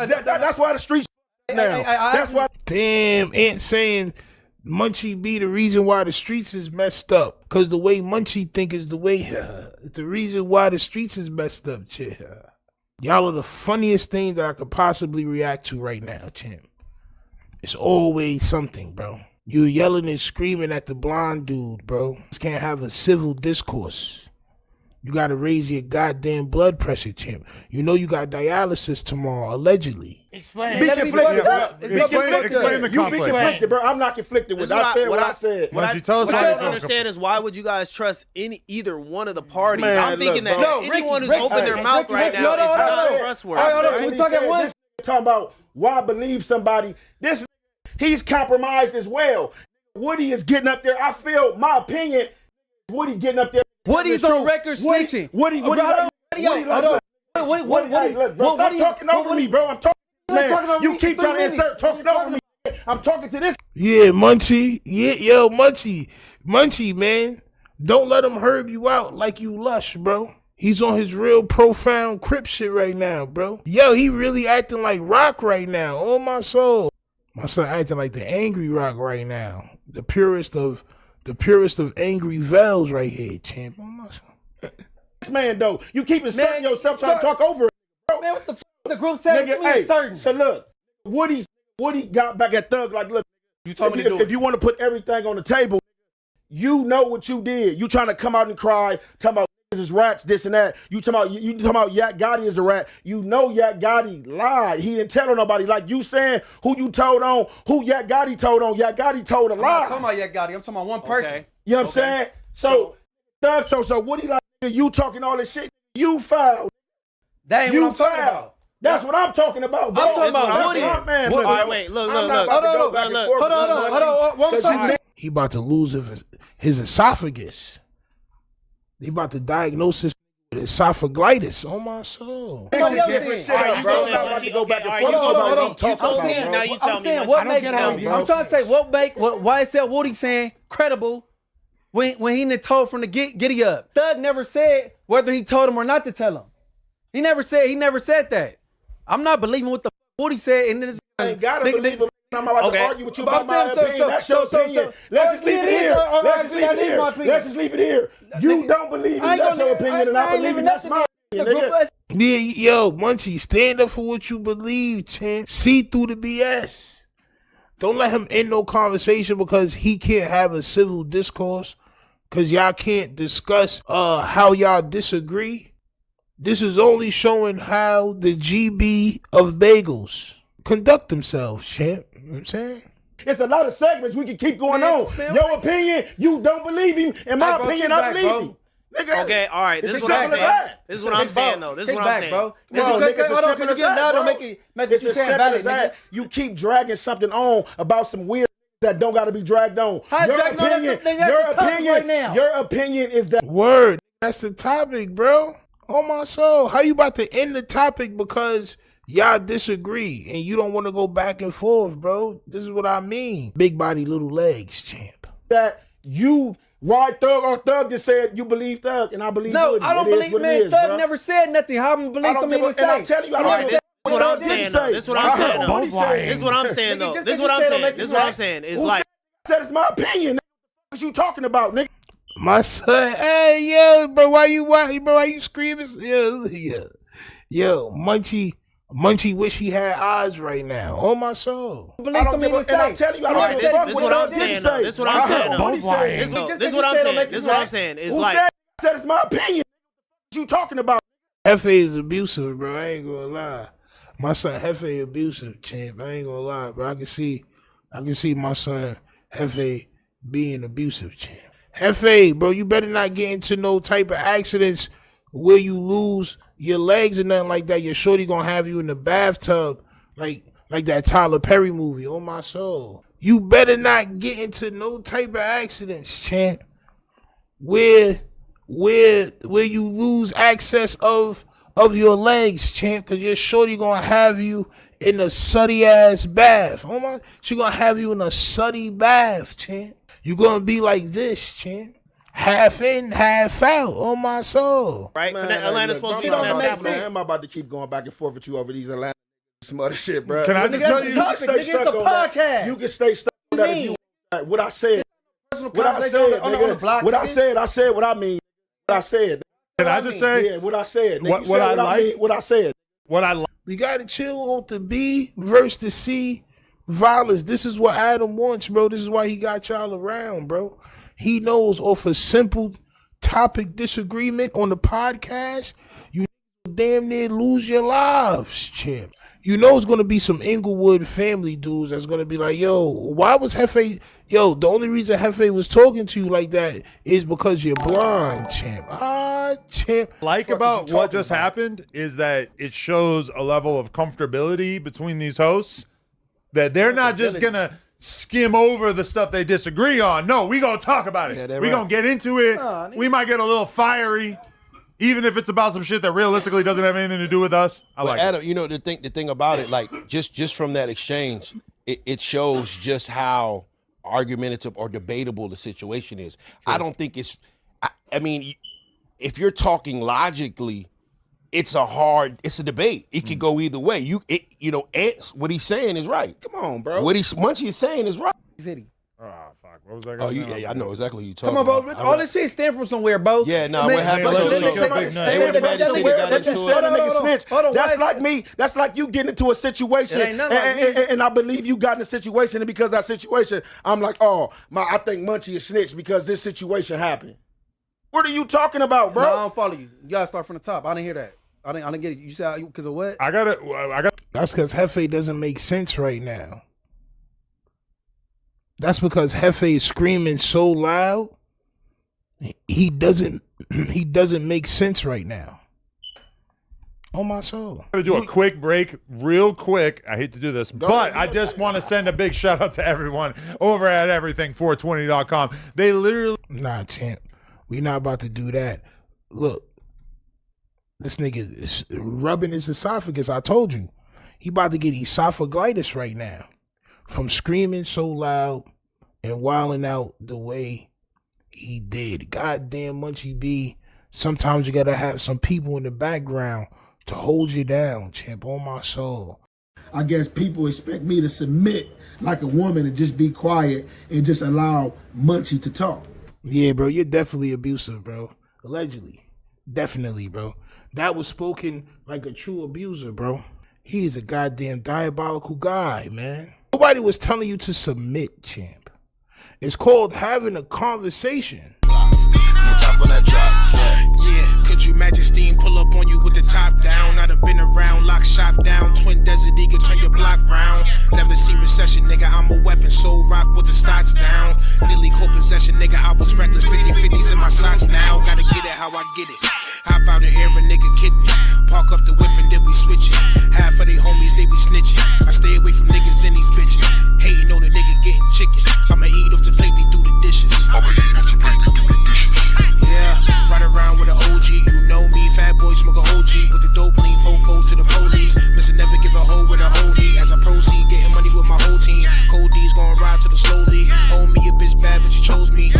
Hey, that's why the streets now. That's why. Damn, Ant saying Munchie be the reason why the streets is messed up. Because the way Munchie think is the way, the reason why the streets is messed up, champ. Y'all are the funniest thing that I could possibly react to right now, champ. It's always something, bro. You yelling and screaming at the blonde dude, bro. Just can't have a civil discourse. You gotta raise your goddamn blood pressure, champ. You know you got dialysis tomorrow, allegedly. Explain. Be conflicted, bro. Explain the You be conflict. conflicted, bro. I'm not conflicted with it. I said what I said. What I don't understand is why would you guys trust either one of the parties? Man, I'm thinking look, that bro. anyone who's opened their mouth right now is not trustworthy. We talking about why believe somebody. This he's compromised as well. Woody is getting up there. I feel my opinion. Woody getting up there. Woody's on record snitching. Woody, What? stop talking over me, bro. I'm talking, man. You keep trying to insert talking over me. I'm talking to this. Yeah, Munchie. Yeah, yo, Munchie, man. Don't let him herb you out like you lush, bro. He's on his real profound Crip shit right now, bro. Yo, he really acting like Rock right now. Oh, my soul. My son acting like the angry Rock right now. The purest of angry VELLs right here, champ. Oh, my soul. This man, though, you keep inserting yourself trying to talk over it, bro. Man, what the f*** is the group saying? Nigga, hey, so look, Woody got back at Thug like, look, you told me to do if you want to put everything on the table, you know what you did. You trying to come out and cry, talking about niggas is rats, this and that. You talking about Yak Gotti is a rat. You know Yak Gotti lied. He didn't tell on nobody. Like you saying who you told on, who Yak Gotti told on. Yak Gotti told a lie. I'm not talking about Yak Gotti. I'm talking about one person. Okay. You know what I'm saying? So Thug, so Woody like you talking all this shit. You fouled. That ain't what I'm talking about. That's what I'm talking about, bro. I'm talking about Woody. Man, all right, wait, look. Hold on. He about to lose his esophagus. They about to diagnose his with esophagitis. Oh, my soul. It's a different shit, bro. I'm about to go back and forth about what I'm talking about, Now you tell me. I'm trying to say why is that Woody saying credible when he didn't told from the giddy up. Thug never said whether he told him or not to tell him. He never said that. I'm not believing what the Woody said. And this I ain't gotta believe him. I'm about to argue with you about my opinion. That's your opinion. Let's just leave it here. Let's just leave it here. You don't believe me. That's your opinion, and I believe it. That's my opinion, nigga. Yeah, yo, Munchie, stand up for what you believe, champ. See through the BS. Don't let him end no conversation because he can't have a civil discourse because y'all can't discuss how y'all disagree. This is only showing how the GB of bagels conduct themselves, champ. You know what I'm saying? It's a lot of segments we can keep going on. Your opinion, you don't believe him. In my opinion, I believe him. Nigga, okay, all right. This is it's what I'm as simple as saying. that. This is what I'm saying, though. This is what I'm saying. Bro. This is Bro, what nigga, it's as simple as that, bro. Make it It's you as saying simple valid, as that. nigga. You keep dragging something on about some weird that don't got to be dragged on. Your opinion is that. Word. That's the topic, bro. On my soul. How you about to end the topic because y'all disagree and you don't want to go back and forth, bro? This is what I mean. Big body, little legs, champ. That you... Why Thug or Thug just said you believe Thug and I believe No, Woody. I don't believe, man. Thug never said nothing. How am I believe something he say? And I'm telling you, I don't This is what I'm saying, though. This is what I'm saying, though. This is what I'm saying, though. This is what I'm saying. This is what I'm saying. It's like... said it's my opinion. What you talking about, nigga? My son, hey, yo, bro, why you screaming? Yo, Munchie wish he had eyes right now. On my soul. And I'm telling you, I don't give a fuck this is what what I'm Thug saying, did though. say. This is what I'm saying, though. This is what I'm saying. This is what I'm saying. It's like... said it's my opinion. What you talking about? Hefe is abusive, bro. I ain't gonna lie. My son Hefe abusive, champ. I ain't gonna lie, bro. I can see my son Hefe being abusive, champ. Hefe, bro, you better not get into no type of accidents where you lose your legs or nothing like that. Your shorty gonna have you in the bathtub like that Tyler Perry movie. On my soul. You better not get into no type of accidents, champ, where you lose access of your legs, champ, because your shorty gonna have you in a suddy ass bath. Oh my, she gonna have you in a suddy bath, champ. You gonna be like this, champ. Half in, half out. On my soul. Right? Atlanta's supposed to be on that capital. I'm about to keep going back and forth with you over these Atlanta some other shit, bro. Can I just tell you? It's a podcast. You can stay stuck on that if you want. What I said. What I said, nigga. What I said what I mean. What I said. Can I just say? Yeah, what I said. Nigga. What I like. What I said. What I like. We gotta chill off the B versus the C violence. This is what Adam wants, bro. This is why he got y'all around, bro. He knows off a simple topic disagreement on the podcast, you damn near lose your lives, champ. You know it's going to be some Inglewood family dudes that's going to be like, yo, why was Hefe, the only reason Hefe was talking to you like that is because you're blind, champ. Champ. Like about what just happened is that it shows a level of comfortability between these hosts that they're not just going to skim over the stuff they disagree on. No, we gonna talk about it. We gonna get into it. We might get a little fiery, even if it's about some shit that realistically doesn't have anything to do with us. I like Adam, you know, the thing about it, like just from that exchange, it shows just how argumentative or debatable the situation is. Sure. I don't think it's. I mean, if you're talking logically, it's a debate. It could go either way. What he's saying is right. Come on, bro. What Munchie is saying is right. Oh, fuck. What was that? Oh, yeah, I know exactly what you're talking about. Come on, bro. about. All this shit stem from somewhere, bro. Yeah, no, what happened? That's like me. That's like you getting into a situation, and I believe you got in a situation, and because of that situation, I'm like, I think Munchie is snitch because this situation happened. What are you talking about, bro? No, I don't follow you. You gotta start from the top. I didn't hear that. I didn't get it. You said because of what? I got. That's because Hefe doesn't make sense right now. That's because Hefe is screaming so loud. He doesn't make sense right now. On my soul. I'm gonna do a quick break, real quick. I hate to do this, but I just want to send a big shout out to everyone over at everything420.com. They literally. Nah, champ. We not about to do that. Look, this nigga is rubbing his esophagus. I told you. He about to get esophagitis right now from screaming so loud and wilding out the way he did. Goddamn Munchie B. Sometimes you gotta have some people in the background to hold you down, champ. On my soul. I guess people expect me to submit like a woman and just be quiet and just allow Munchie to talk. Yeah, bro, you're definitely abusive, bro. Allegedly. Definitely, bro. That was spoken like a true abuser, bro. He is a goddamn diabolical guy, man. Nobody was telling you to submit, champ. It's called having a conversation. Yeah, could you imagine Steam pull up on you with the top down? I done been around, lock shop down. Twin Desert Eagle, turn your block round. Never see recession, nigga, I'm a weapon. Soul rock with the stocks down. Nearly caught possession, nigga, I was reckless. 50-50s in my socks now. Gotta get it how I get it. Hop out and air a nigga kid me. Park up the whip and then we switch it. Half of they homies, they be snitching. I stay away from niggas and these bitches. Hating on a nigga getting chickens. I'ma eat off the plate, they do the dishes. Yeah, ride around with an OG, you know me. Fat boy smoke a OG with the dope lean fofo to the police. Listen, never give a hoe with a holy. As I proceed, getting money with my whole team. Cold D's gon' ride to the slowly. Oh me a bitch bad, but she chose me.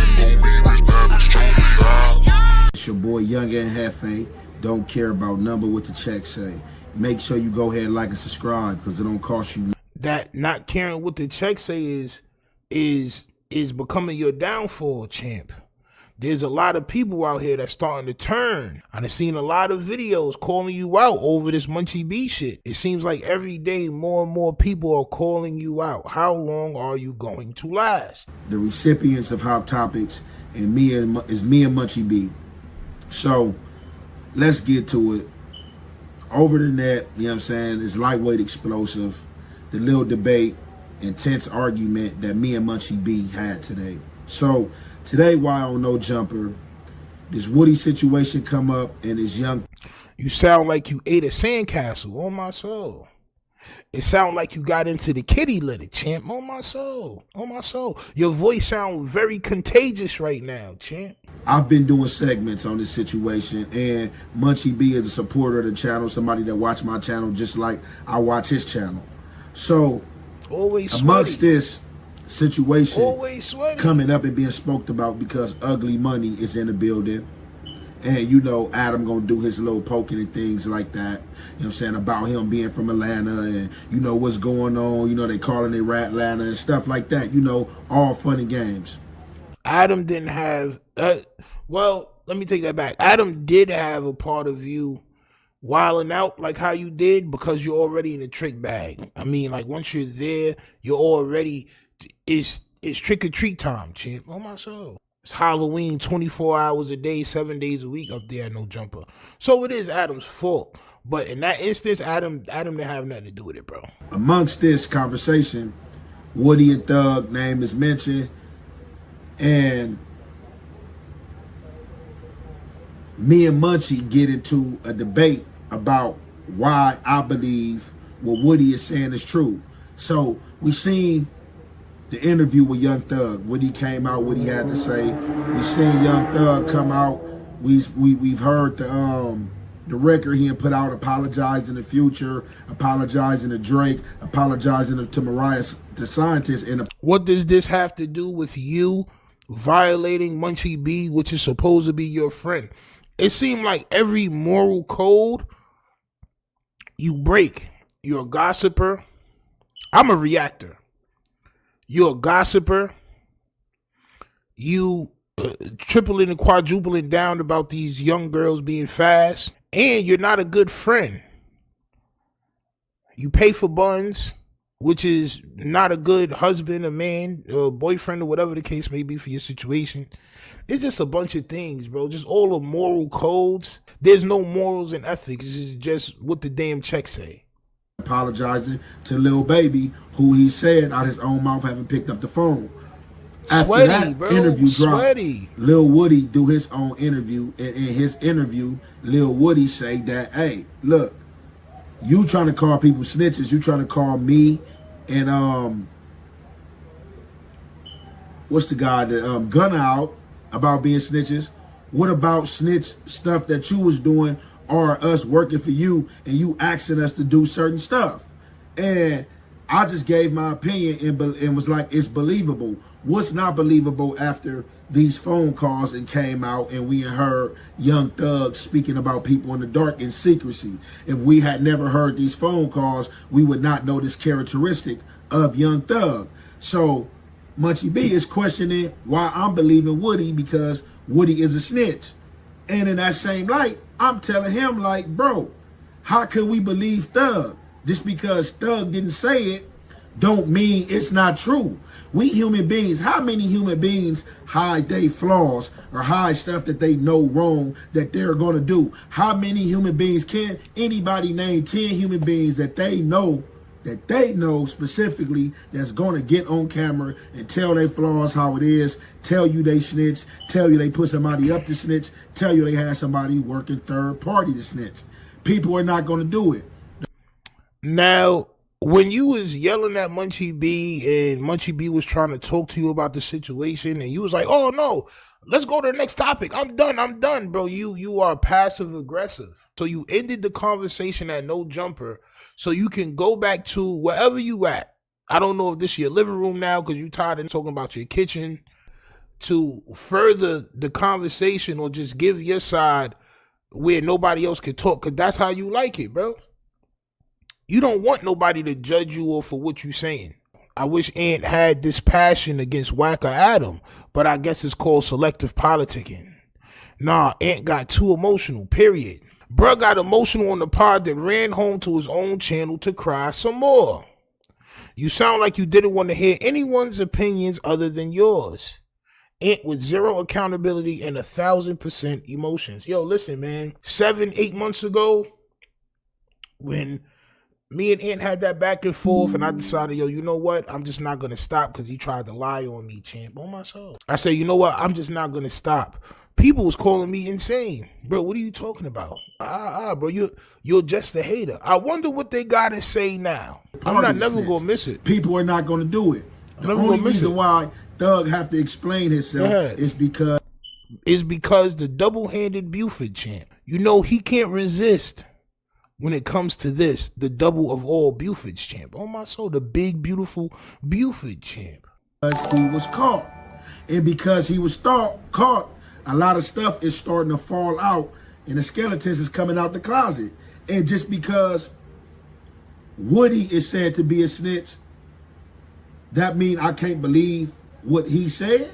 It's your boy Young and Jefe. Don't care about number what the check say. Make sure you go ahead and like and subscribe because it don't cost you. That not caring what the check say is becoming your downfall, champ. There's a lot of people out here that's starting to turn. I've seen a lot of videos calling you out over this Munchie B shit. It seems like every day more and more people are calling you out. How long are you going to last? The recipients of Hot Topics and me and Munchie B. So let's get to it. Over the net, you know what I'm saying, it's lightweight explosive. The little debate, intense argument that me and Munchie B had today. So today, why on No Jumper, this Woody situation come up and this young... You sound like you ate a sandcastle, on my soul. It sound like you got into the kitty litter, champ, on my soul, on my soul. Your voice sound very contagious right now, champ. I've been doing segments on this situation, and Munchie B is a supporter of the channel, somebody that watch my channel just like I watch his channel. So, always amongst this situation always coming up and being spoke about because Ugly Money is in the building, and you know Adam gonna do his little poking and things like that, you know what I'm saying, about him being from Atlanta and you know what's going on, you know they calling it Ratlanta and stuff like that, you know, all fun and games. Adam didn't have well, let me take that back. Adam did have a part of you wilding out like how you did because you're already in the trick bag. I mean, like once you're there, you're already it's trick or treat time, champ. Oh my soul. It's Halloween 24 hours a day, 7 days a week up there at No Jumper. So it is Adam's fault. But in that instance, Adam didn't have nothing to do with it, bro. Amongst this conversation, Woody and Thug name is mentioned, and me and Munchie get into a debate about why I believe what Woody is saying is true. So we seen the interview with Young Thug, when he came out, what he had to say. We seen Young Thug come out. We've heard the record he had put out, apologizing to Future, apologizing to Drake, apologizing to Mariah, the scientist. What does this have to do with you violating Munchie B, which is supposed to be your friend? It seemed like every moral code you break. You're a gossiper. I'm a reactor. You're a gossiper. You tripling and quadrupling down about these young girls being fast. And you're not a good friend. You pay for buns, which is not a good husband, a man, or boyfriend, or whatever the case may be for your situation. It's just a bunch of things, bro. Just all the moral codes. There's no morals and ethics. It's just what the damn checks say. Apologizing to Lil Baby, who he said out his own mouth haven't picked up the phone. After sweaty, that bro. interview dropped, Sweaty. Lil Woody do his own interview, and in his interview, Lil Woody say that, hey, look, you trying to call people snitches, you trying to call me and what's the guy that Gunna out about being snitches? What about snitch stuff that you was doing or us working for you and you asking us to do certain stuff? And I just gave my opinion and was like, it's believable. What's not believable after these phone calls and came out and we heard Young Thug speaking about people in the dark in secrecy? If we had never heard these phone calls, we would not know this characteristic of Young Thug. So Munchie B is questioning why I'm believing Woody because Woody is a snitch. And in that same light, I'm telling him like, bro, how could we believe Thug? Just because Thug didn't say it, don't mean it's not true. We human beings, how many human beings hide their flaws or hide stuff that they know wrong that they're going to do? How many human beings can anybody name 10 human beings that they know specifically that's going to get on camera and tell their flaws how it is, tell you they snitch, tell you they put somebody up to snitch, tell you they had somebody working third party to snitch? People are not going to do it. Now, when you was yelling at Munchie B and Munchie B was trying to talk to you about the situation and you was like, oh no, let's go to the next topic. I'm done, bro. You are passive aggressive. So you ended the conversation at no jumper so you can go back to wherever you at. I don't know if this is your living room now because you tired of talking about your kitchen, to further the conversation or just give your side where nobody else can talk, because that's how you like it, bro. You don't want nobody to judge you or for what you saying. I wish Ant had this passion against Whacker Adam, but I guess it's called selective politicking. Nah, Ant got too emotional, period. Bruh got emotional on the pod that ran home to his own channel to cry some more. You sound like you didn't want to hear anyone's opinions other than yours. Ant with zero accountability and 1,000% emotions. Yo, listen, man. 7-8 months ago, when me and Ant had that back and forth, and I decided, yo, you know what? I'm just not going to stop because he tried to lie on me, champ, on my soul. I said, you know what? I'm just not going to stop. People was calling me insane. Bro, what are you talking about? Bro, you're just a hater. I wonder what they got to say now. I'm not never going to miss it. People are not going to do it. The only reason why Thug have to explain himself is because the double-handed Buford champ. You know he can't resist when it comes to this, the double of all Bufords champ. Oh my soul, the big, beautiful Buford champ. Because he was caught. And because he was caught, a lot of stuff is starting to fall out and the skeletons is coming out the closet. And just because Woody is said to be a snitch, that mean I can't believe what he said?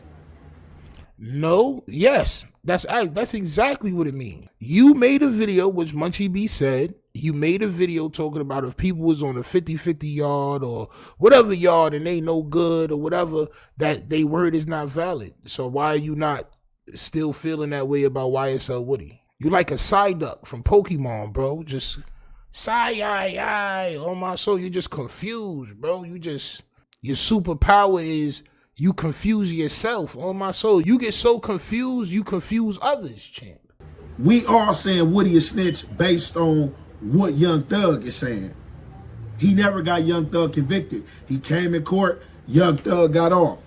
No, yes. That's exactly what it means. You made a video, which Munchie B said, you made a video talking about if people was on a 50-50 yard or whatever yard and they no good or whatever, that they word is not valid. So why are you not still feeling that way about YSL Woody? You like a Psyduck from Pokemon, bro. Just oh my soul, you just confused, bro. Your superpower is you confuse yourself, on my soul. You get so confused, you confuse others, champ. We all saying Woody is snitch based on what Young Thug is saying. He never got Young Thug convicted. He came in court, Young Thug got off.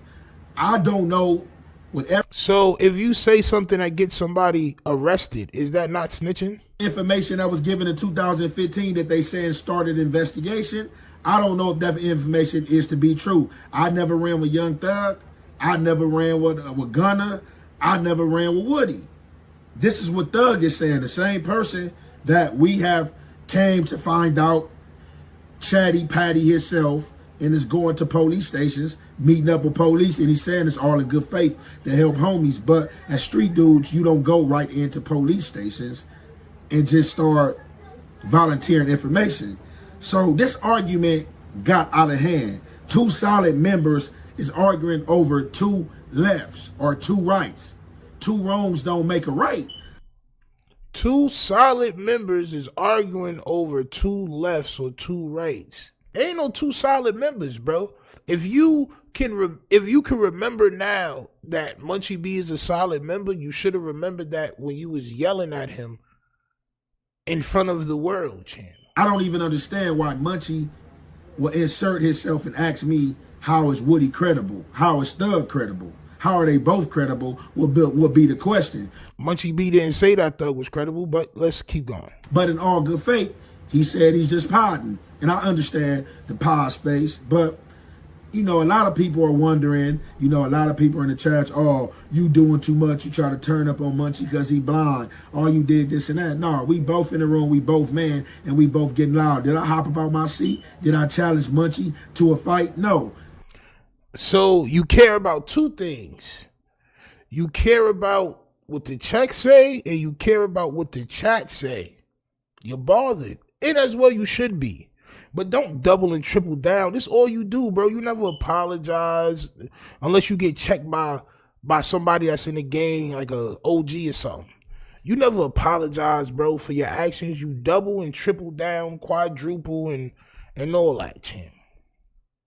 I don't know whatever. So if you say something that gets somebody arrested, is that not snitching? Information that was given in 2015 that they saying started investigation, I don't know if that information is to be true. I never ran with Young Thug. I never ran with Gunna. I never ran with Woody. This is what Thug is saying. The same person that we have came to find out Chatty Patty himself and is going to police stations, meeting up with police, and he's saying it's all in good faith to help homies. But as street dudes, you don't go right into police stations and just start volunteering information. So this argument got out of hand. Two solid members is arguing over two lefts or two rights. Two wrongs don't make a right. Two solid members is arguing over two lefts or two rights. Ain't no two solid members, bro. If you can remember now that Munchie B is a solid member, you should have remembered that when you was yelling at him in front of the world, champ. I don't even understand why Munchie will insert himself and ask me, how is Woody credible? How is Thug credible? How are they both credible will be the question. Munchie B didn't say that Thug was credible, but let's keep going. But in all good faith, he said he's just podding. And I understand the pod space, but you know, a lot of people are wondering, you know, a lot of people in the church, oh, you doing too much. You try to turn up on Munchie because he blind. Oh, you did this and that. No, we both in the room. We both men and we both getting loud. Did I hop about my seat? Did I challenge Munchie to a fight? No. So you care about two things. You care about what the check say and you care about what the chat say. You're bothered. And as well you should be. But don't double and triple down. This all you do, bro. You never apologize unless you get checked by somebody that's in the game, like a OG or something. You never apologize, bro, for your actions. You double and triple down, quadruple and all that, champ.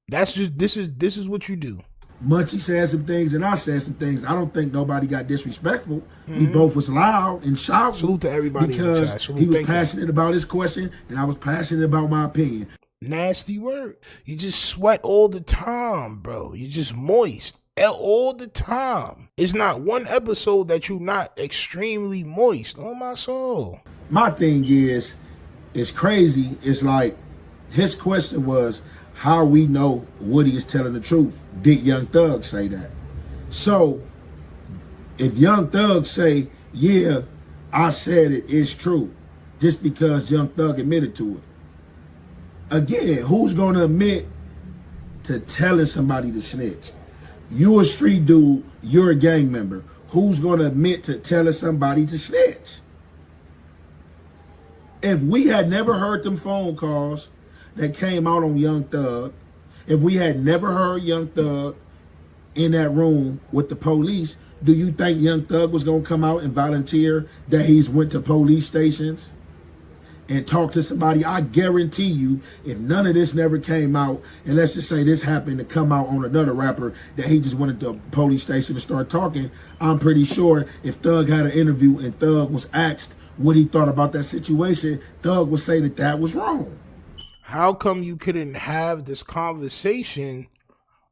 That's just this is what you do. Munchie said some things and I said some things. I don't think nobody got disrespectful. We both was loud and shouting. Salute to everybody because in the chat. Salute, he was passionate about his question and I was passionate about my opinion. Nasty word. You just sweat all the time, bro. You're just moist all the time. It's not one episode that you're not extremely moist. On my soul. My thing is, it's crazy. It's like his question was, how we know Woody is telling the truth. Did Young Thug say that? So, if Young Thug say, yeah, I said it, it's true, just because Young Thug admitted to it. Again, who's going to admit to telling somebody to snitch? You a street dude, you're a gang member. Who's going to admit to telling somebody to snitch? If we had never heard them phone calls that came out on Young Thug, if we had never heard Young Thug in that room with the police, do you think Young Thug was going to come out and volunteer that he's went to police stations and talked to somebody? I guarantee you, if none of this never came out, and let's just say this happened to come out on another rapper, that he just went to the police station to start talking, I'm pretty sure if Thug had an interview and Thug was asked what he thought about that situation, Thug would say that that was wrong. How come you couldn't have this conversation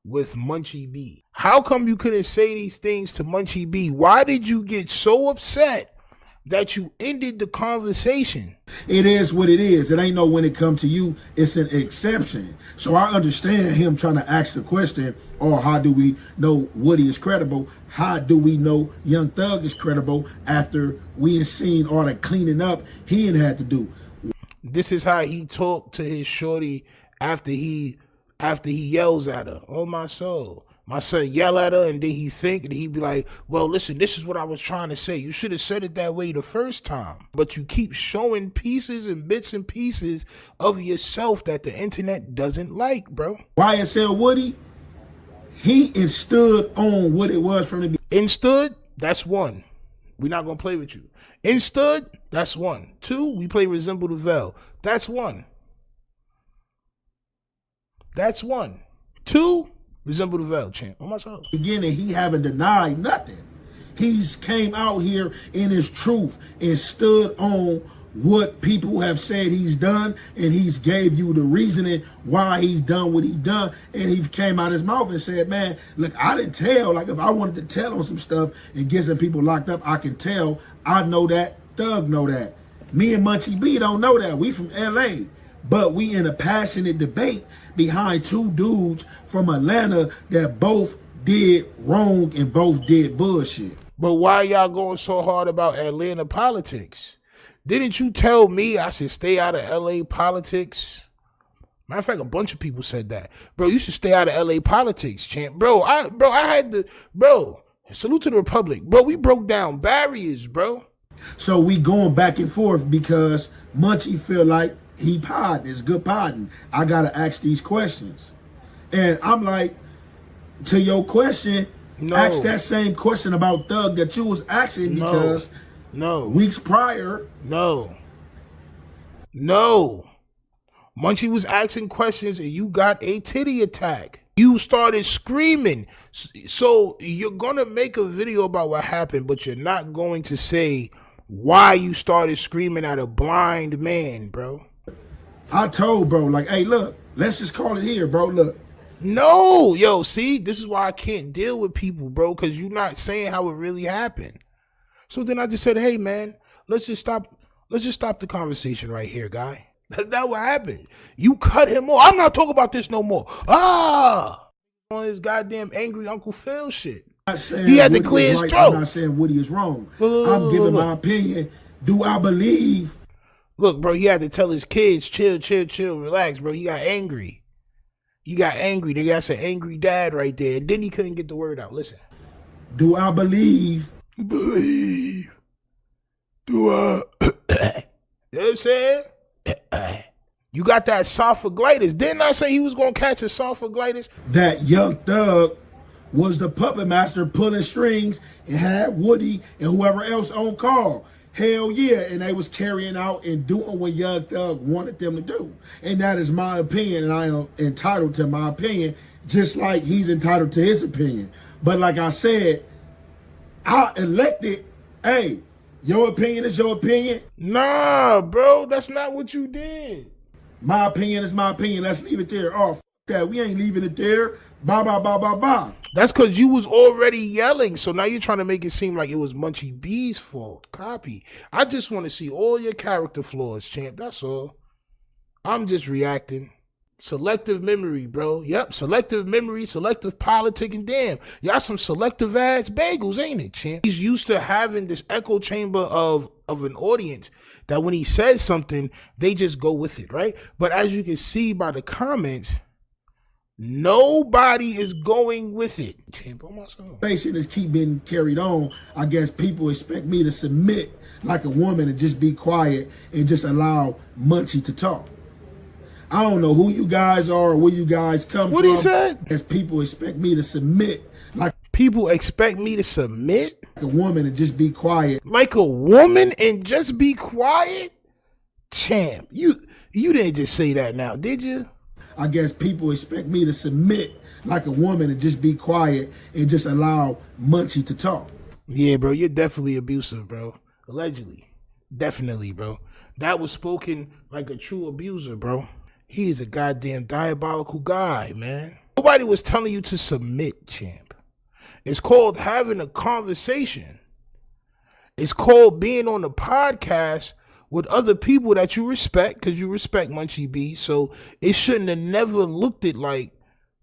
with Munchie B? How come you couldn't say these things to Munchie B? Why did you get so upset that you ended the conversation? It is what it is. It ain't no when it comes to you, it's an exception. So I understand him trying to ask the question, or how do we know Woody is credible? How do we know Young Thug is credible after we had seen all that cleaning up he ain't had to do? This is how he talked to his shorty after he yells at her. Oh, my soul. My son yell at her and then he think and he be like, well, listen, this is what I was trying to say. You should have said it that way the first time. But you keep showing pieces and bits and pieces of yourself that the internet doesn't like, bro. YSL Woody, he stood on what it was from the beginning. Instood, that's one. We're not going to play with you. Instood, that's one. Two, we play Resemble the VELL. That's one. That's one. Two, Resemble the VELL, champ. On myself. Beginning, he haven't denied nothing. He's came out here in his truth and stood on what people have said he's done, and he's gave you the reasoning why he's done what he done, and he came out his mouth and said, man, look, I didn't tell. Like, if I wanted to tell on some stuff and get some people locked up, I can tell. I know that. Thug know that. Me and Munchie B don't know that. We from LA, but we in a passionate debate behind two dudes from Atlanta that both did wrong and both did bullshit. But why y'all going so hard about Atlanta politics? Didn't you tell me I should stay out of LA politics? Matter of fact, a bunch of people said that. Bro, you should stay out of LA politics, champ. Bro, salute to the Republic. Bro, we broke down barriers, bro. So we going back and forth because Munchie feel like he podding. It's good podding. I got to ask these questions. And I'm like, to your question, ask that same question about Thug that you was asking because weeks prior. No. Munchie was asking questions and you got a titty attack. You started screaming. So you're going to make a video about what happened, but you're not going to say why you started screaming at a blind man, bro. I told bro, like, hey, look, let's just call it here, bro. Look. No, yo, see, this is why I can't deal with people, bro, because you're not saying how it really happened. So then I just said, hey, man, let's just stop the conversation right here, guy. That's what happened. You cut him off. I'm not talking about this no more. On his goddamn angry Uncle Phil shit. He had to clear his throat. I'm not saying Woody is wrong. I'm giving my opinion. Do I believe? Look, bro, he had to tell his kids, chill, relax, bro. He got angry. They got an angry dad right there. And then he couldn't get the word out. Listen. Do I believe? Do I? You know what I'm saying? You got that esophagitis. Didn't I say he was going to catch esophagitis? That Young Thug was the puppet master pulling strings and had Woody and whoever else on call. Hell yeah, and they was carrying out and doing what Young Thug wanted them to do. And that is my opinion, and I am entitled to my opinion, just like he's entitled to his opinion. But like I said, I elected, hey, your opinion is your opinion. Nah, bro, that's not what you did. My opinion is my opinion. Let's leave it there. Oh, f that. We ain't leaving it there. Blah, blah, blah, blah, blah. That's because you was already yelling. So now you're trying to make it seem like it was Munchie B's fault. Copy. I just want to see all your character flaws, champ. That's all. I'm just reacting. Selective memory, bro. Yep, selective memory, selective politicking. Damn, y'all some selective ass bagels, ain't it, champ? He's used to having this echo chamber of an audience that when he says something, they just go with it, right? But as you can see by the comments, nobody is going with it. Champ, on myself. Is keep being carried on. I guess people expect me to submit like a woman and just be quiet and just allow Munchie to talk. I don't know who you guys are or where you guys come from. What he said? As people expect me to submit. Like people expect me to submit? Like a woman and just be quiet. Like a woman and just be quiet? Champ, you didn't just say that now, did you? I guess people expect me to submit like a woman and just be quiet and just allow Munchie to talk. Yeah, bro, you're definitely abusive, bro. Allegedly. Definitely, bro. That was spoken like a true abuser, bro. He is a goddamn diabolical guy, man. Nobody was telling you to submit, champ. It's called having a conversation. It's called being on the podcast with other people that you respect, because you respect Munchie B. So it shouldn't have never looked at like,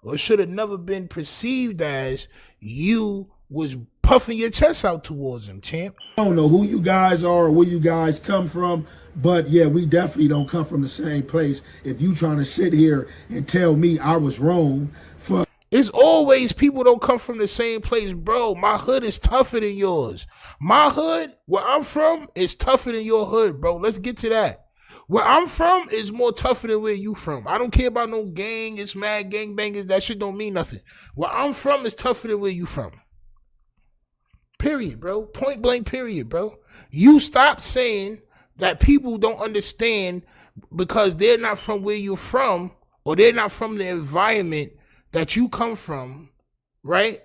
or should have never been perceived as you was puffing your chest out towards him, champ. I don't know who you guys are or where you guys come from, but yeah, we definitely don't come from the same place. If you trying to sit here and tell me I was wrong for... It's always people don't come from the same place, bro. My hood is tougher than yours. My hood, where I'm from, is tougher than your hood, bro. Let's get to that. Where I'm from is more tougher than where you from. I don't care about no gang. It's mad gangbangers. That shit don't mean nothing. Where I'm from is tougher than where you from. Period, bro. Point blank, period, bro. You stop saying that people don't understand because they're not from where you're from or they're not from the environment that you come from, right?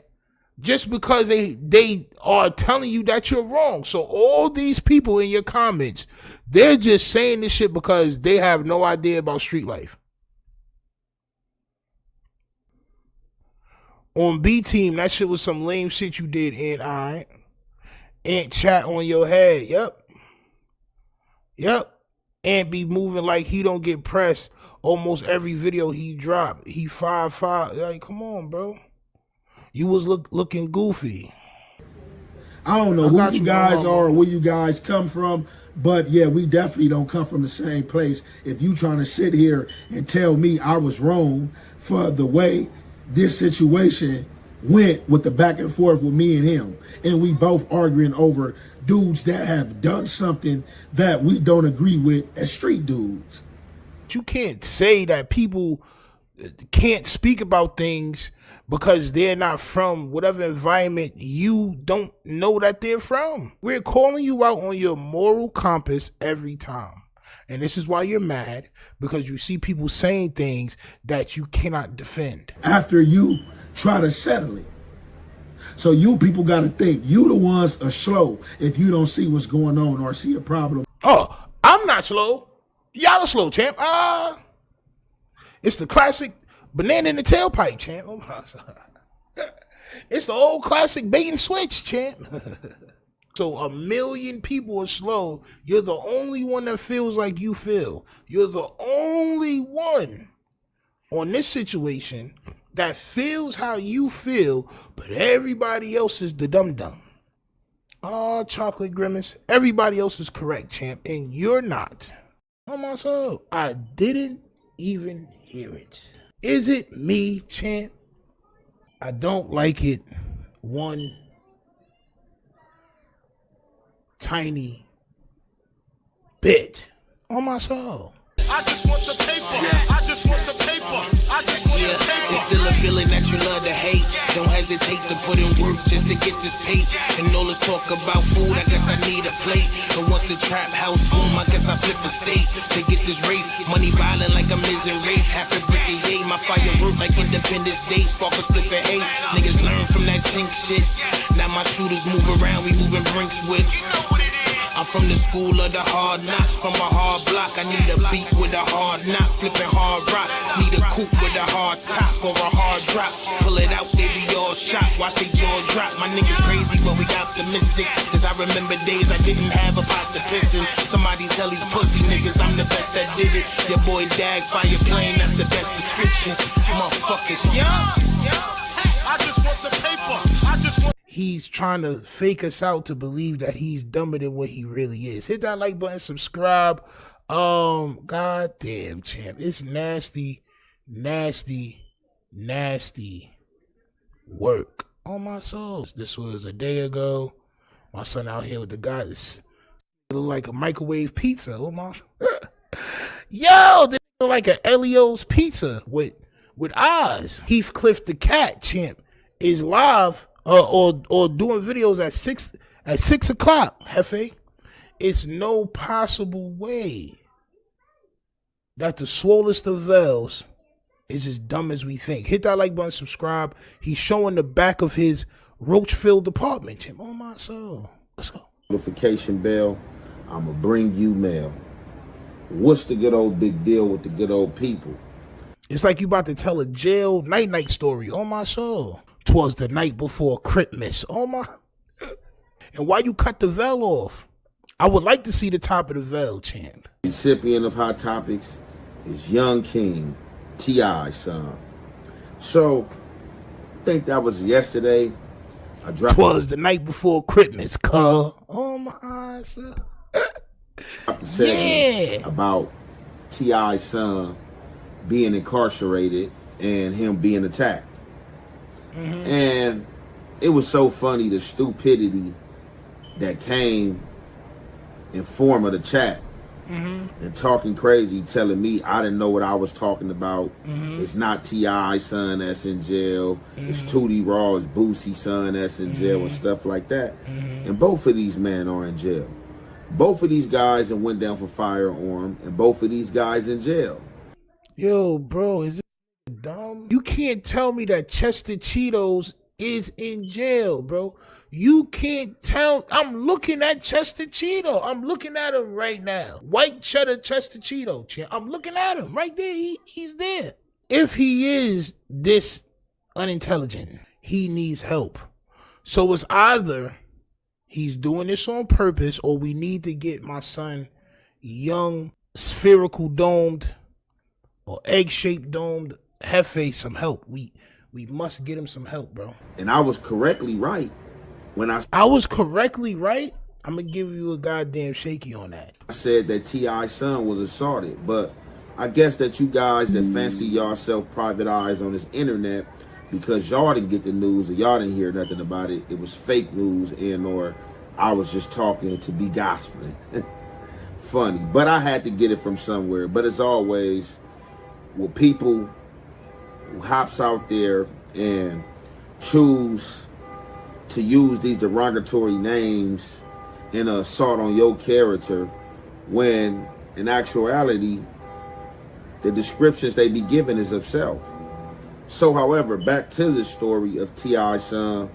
Just because they are telling you that you're wrong. So all these people in your comments, they're just saying this shit because they have no idea about street life. On B Team, that shit was some lame shit you did, and I ain't chat on your head. Yep. And be moving like he don't get pressed almost every video he drop. He 5'5". Like, come on, bro. You was looking goofy. I don't know who you guys are or where you guys come from, but yeah, we definitely don't come from the same place. If you trying to sit here and tell me I was wrong for the way this situation went with the back and forth with me and him, and we both arguing over dudes that have done something that we don't agree with as street dudes. You can't say that people can't speak about things because they're not from whatever environment you don't know that they're from. We're calling you out on your moral compass every time. And this is why you're mad, because you see people saying things that you cannot defend. After you try to settle it. So you people got to think you the ones are slow if you don't see what's going on or see a problem. Oh, I'm not slow. Y'all are slow, champ. It's the classic banana in the tailpipe, champ. Oh my God. It's the old classic bait and switch, champ. So 1 million people are slow. You're the only one that feels like you feel. You're the only one on this situation that feels how you feel, but everybody else is the dum-dum. Oh, chocolate grimace. Everybody else is correct, champ, and you're not. Oh, my soul. I didn't even hear it. Is it me, champ? I don't like it one tiny bit. On my soul. I just want the paper. I just want the paper. I just want the paper. It's still a feeling that you love to hate. Don't hesitate to put in work just to get this paid. And all this talk about food, I guess I need a plate. And once the trap house boom, I guess I flip a state to get this rape. Money violent like I'm Miz and Rafe. Half a brick of yay, my firework like Independence Day. Spark a split for haze. Niggas learn from that chink shit. Now my shooters move around, we moving Brinks whips. I'm from the school of the hard knocks, from a hard block. I need a beat with a hard knock, flipping hard rock. Need a coupe with a hard top or a hard drop. Pull it out, they be all shocked, watch they jaw drop. My niggas crazy, but we optimistic. Cause I remember days I didn't have a pot to piss in. Somebody tell these pussy niggas I'm the best that did it. Your boy Dag, fire plane, that's the best description. Motherfuckers, yeah. I just want the paper. I just want. He's trying to fake us out to believe that he's dumber than what he really is. Hit that like button, subscribe. God damn, champ. It's nasty, nasty, nasty work on my soul. This was a day ago. My son out here with the guy that's look like a microwave pizza. Oh my. Yo, they look like a Elio's pizza with eyes. Heathcliff the cat, champ, is live. Or doing videos at 6 o'clock, Jefe. It's no possible way that the swollest of VELLs is as dumb as we think. Hit that like button, subscribe. He's showing the back of his Roachville apartment. Oh my soul. Let's go. Notification bell. I'ma bring you mail. What's the good old big deal with the good old people? It's like you about to tell a jail night story. Oh my soul. 'Twas the night before Christmas. Oh my. And why you cut the VELL off? I would like to see the top of the VELL, champ. Recipient of Hot Topics is Young King, T.I. son. So, I think that was yesterday. I dropped. 'Twas the night before Christmas, cuh. Oh my son. Yeah. About T.I. son being incarcerated and him being attacked. Mm-hmm. And it was so funny, the stupidity that came in form of the chat. Mm-hmm. And talking crazy, telling me I didn't know what I was talking about. Mm-hmm. It's not T.I. son that's in jail. Mm-hmm. It's Tootie Raw, it's Boosie son that's in jail and stuff like that. Mm-hmm. And both of these men are in jail. Both of these guys that went down for firearm, and both of these guys in jail. Yo, bro, is it dumb? You can't tell me that Chester Cheetos is in jail, bro. You can't tell. I'm looking at Chester Cheeto. I'm looking at him right now. White cheddar Chester Cheeto. I'm looking at him right there. He's there. If he is this unintelligent, he needs help. So it's either he's doing this on purpose, or we need to get my son, young, spherical domed, or egg-shaped domed Jefe some help. We must get him some help, bro. And I was correctly right when I was correctly right. I'm gonna give you a goddamn shaky on that. I said that T.I. son was assaulted, but I guess that you guys that fancy yourself private eyes on this internet, because y'all didn't get the news or y'all didn't hear nothing about it, it was fake news, and or I was just talking to be gospeling. Funny, but I had to get it from somewhere. But as always, with people who hops out there and choose to use these derogatory names in an assault on your character, when in actuality the descriptions they be given is of self. So however, back to the story of T.I. son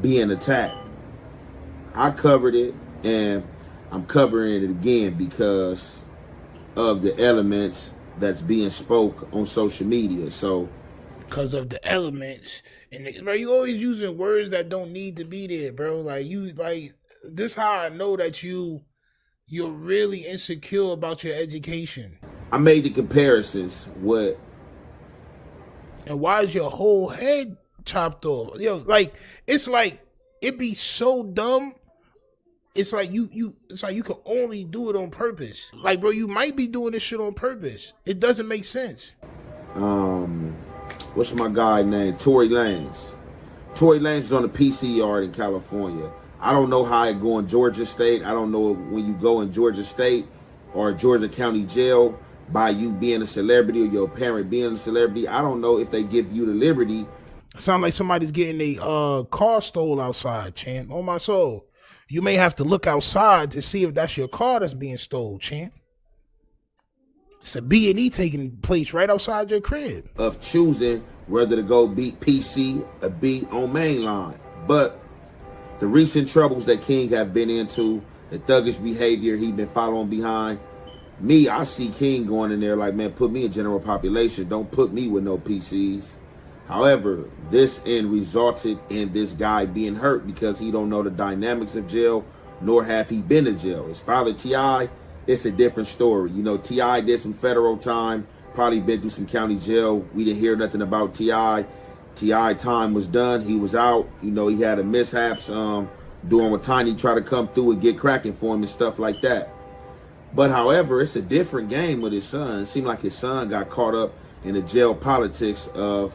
being attacked. I covered it, and I'm covering it again because of the elements that's being spoke on social media. So because of the elements, and bro, you always using words that don't need to be there, bro. Like this how I know that you're really insecure about your education. I made the comparisons with. And why is your whole head chopped off? Yo, like it's like it be so dumb. It's like it's like you can only do it on purpose. Like, bro, you might be doing this shit on purpose. It doesn't make sense. What's my guy named? Tory Lanez. Tory Lanez is on the PC yard in California. I don't know how it go in Georgia State. I don't know when you go in Georgia State or Georgia County Jail, by you being a celebrity or your parent being a celebrity. I don't know if they give you the liberty. Sound like somebody's getting a car stole outside, champ. On my soul. You may have to look outside to see if that's your car that's being stole, champ. It's a B&E taking place right outside your crib. Of choosing whether to go beat PC or beat on mainline. But the recent troubles that King have been into, the thuggish behavior he been following behind, me, I see King going in there like, man, put me in general population. Don't put me with no PCs. However, this end resulted in this guy being hurt because he don't know the dynamics of jail, nor have he been to jail. His father, T.I., it's a different story. You know, T.I. did some federal time, probably been through some county jail. We didn't hear nothing about T.I. T.I. time was done. He was out. You know, he had a mishaps doing what Tiny tried to come through and get cracking for him and stuff like that. But however, it's a different game with his son. It seemed like his son got caught up in the jail politics of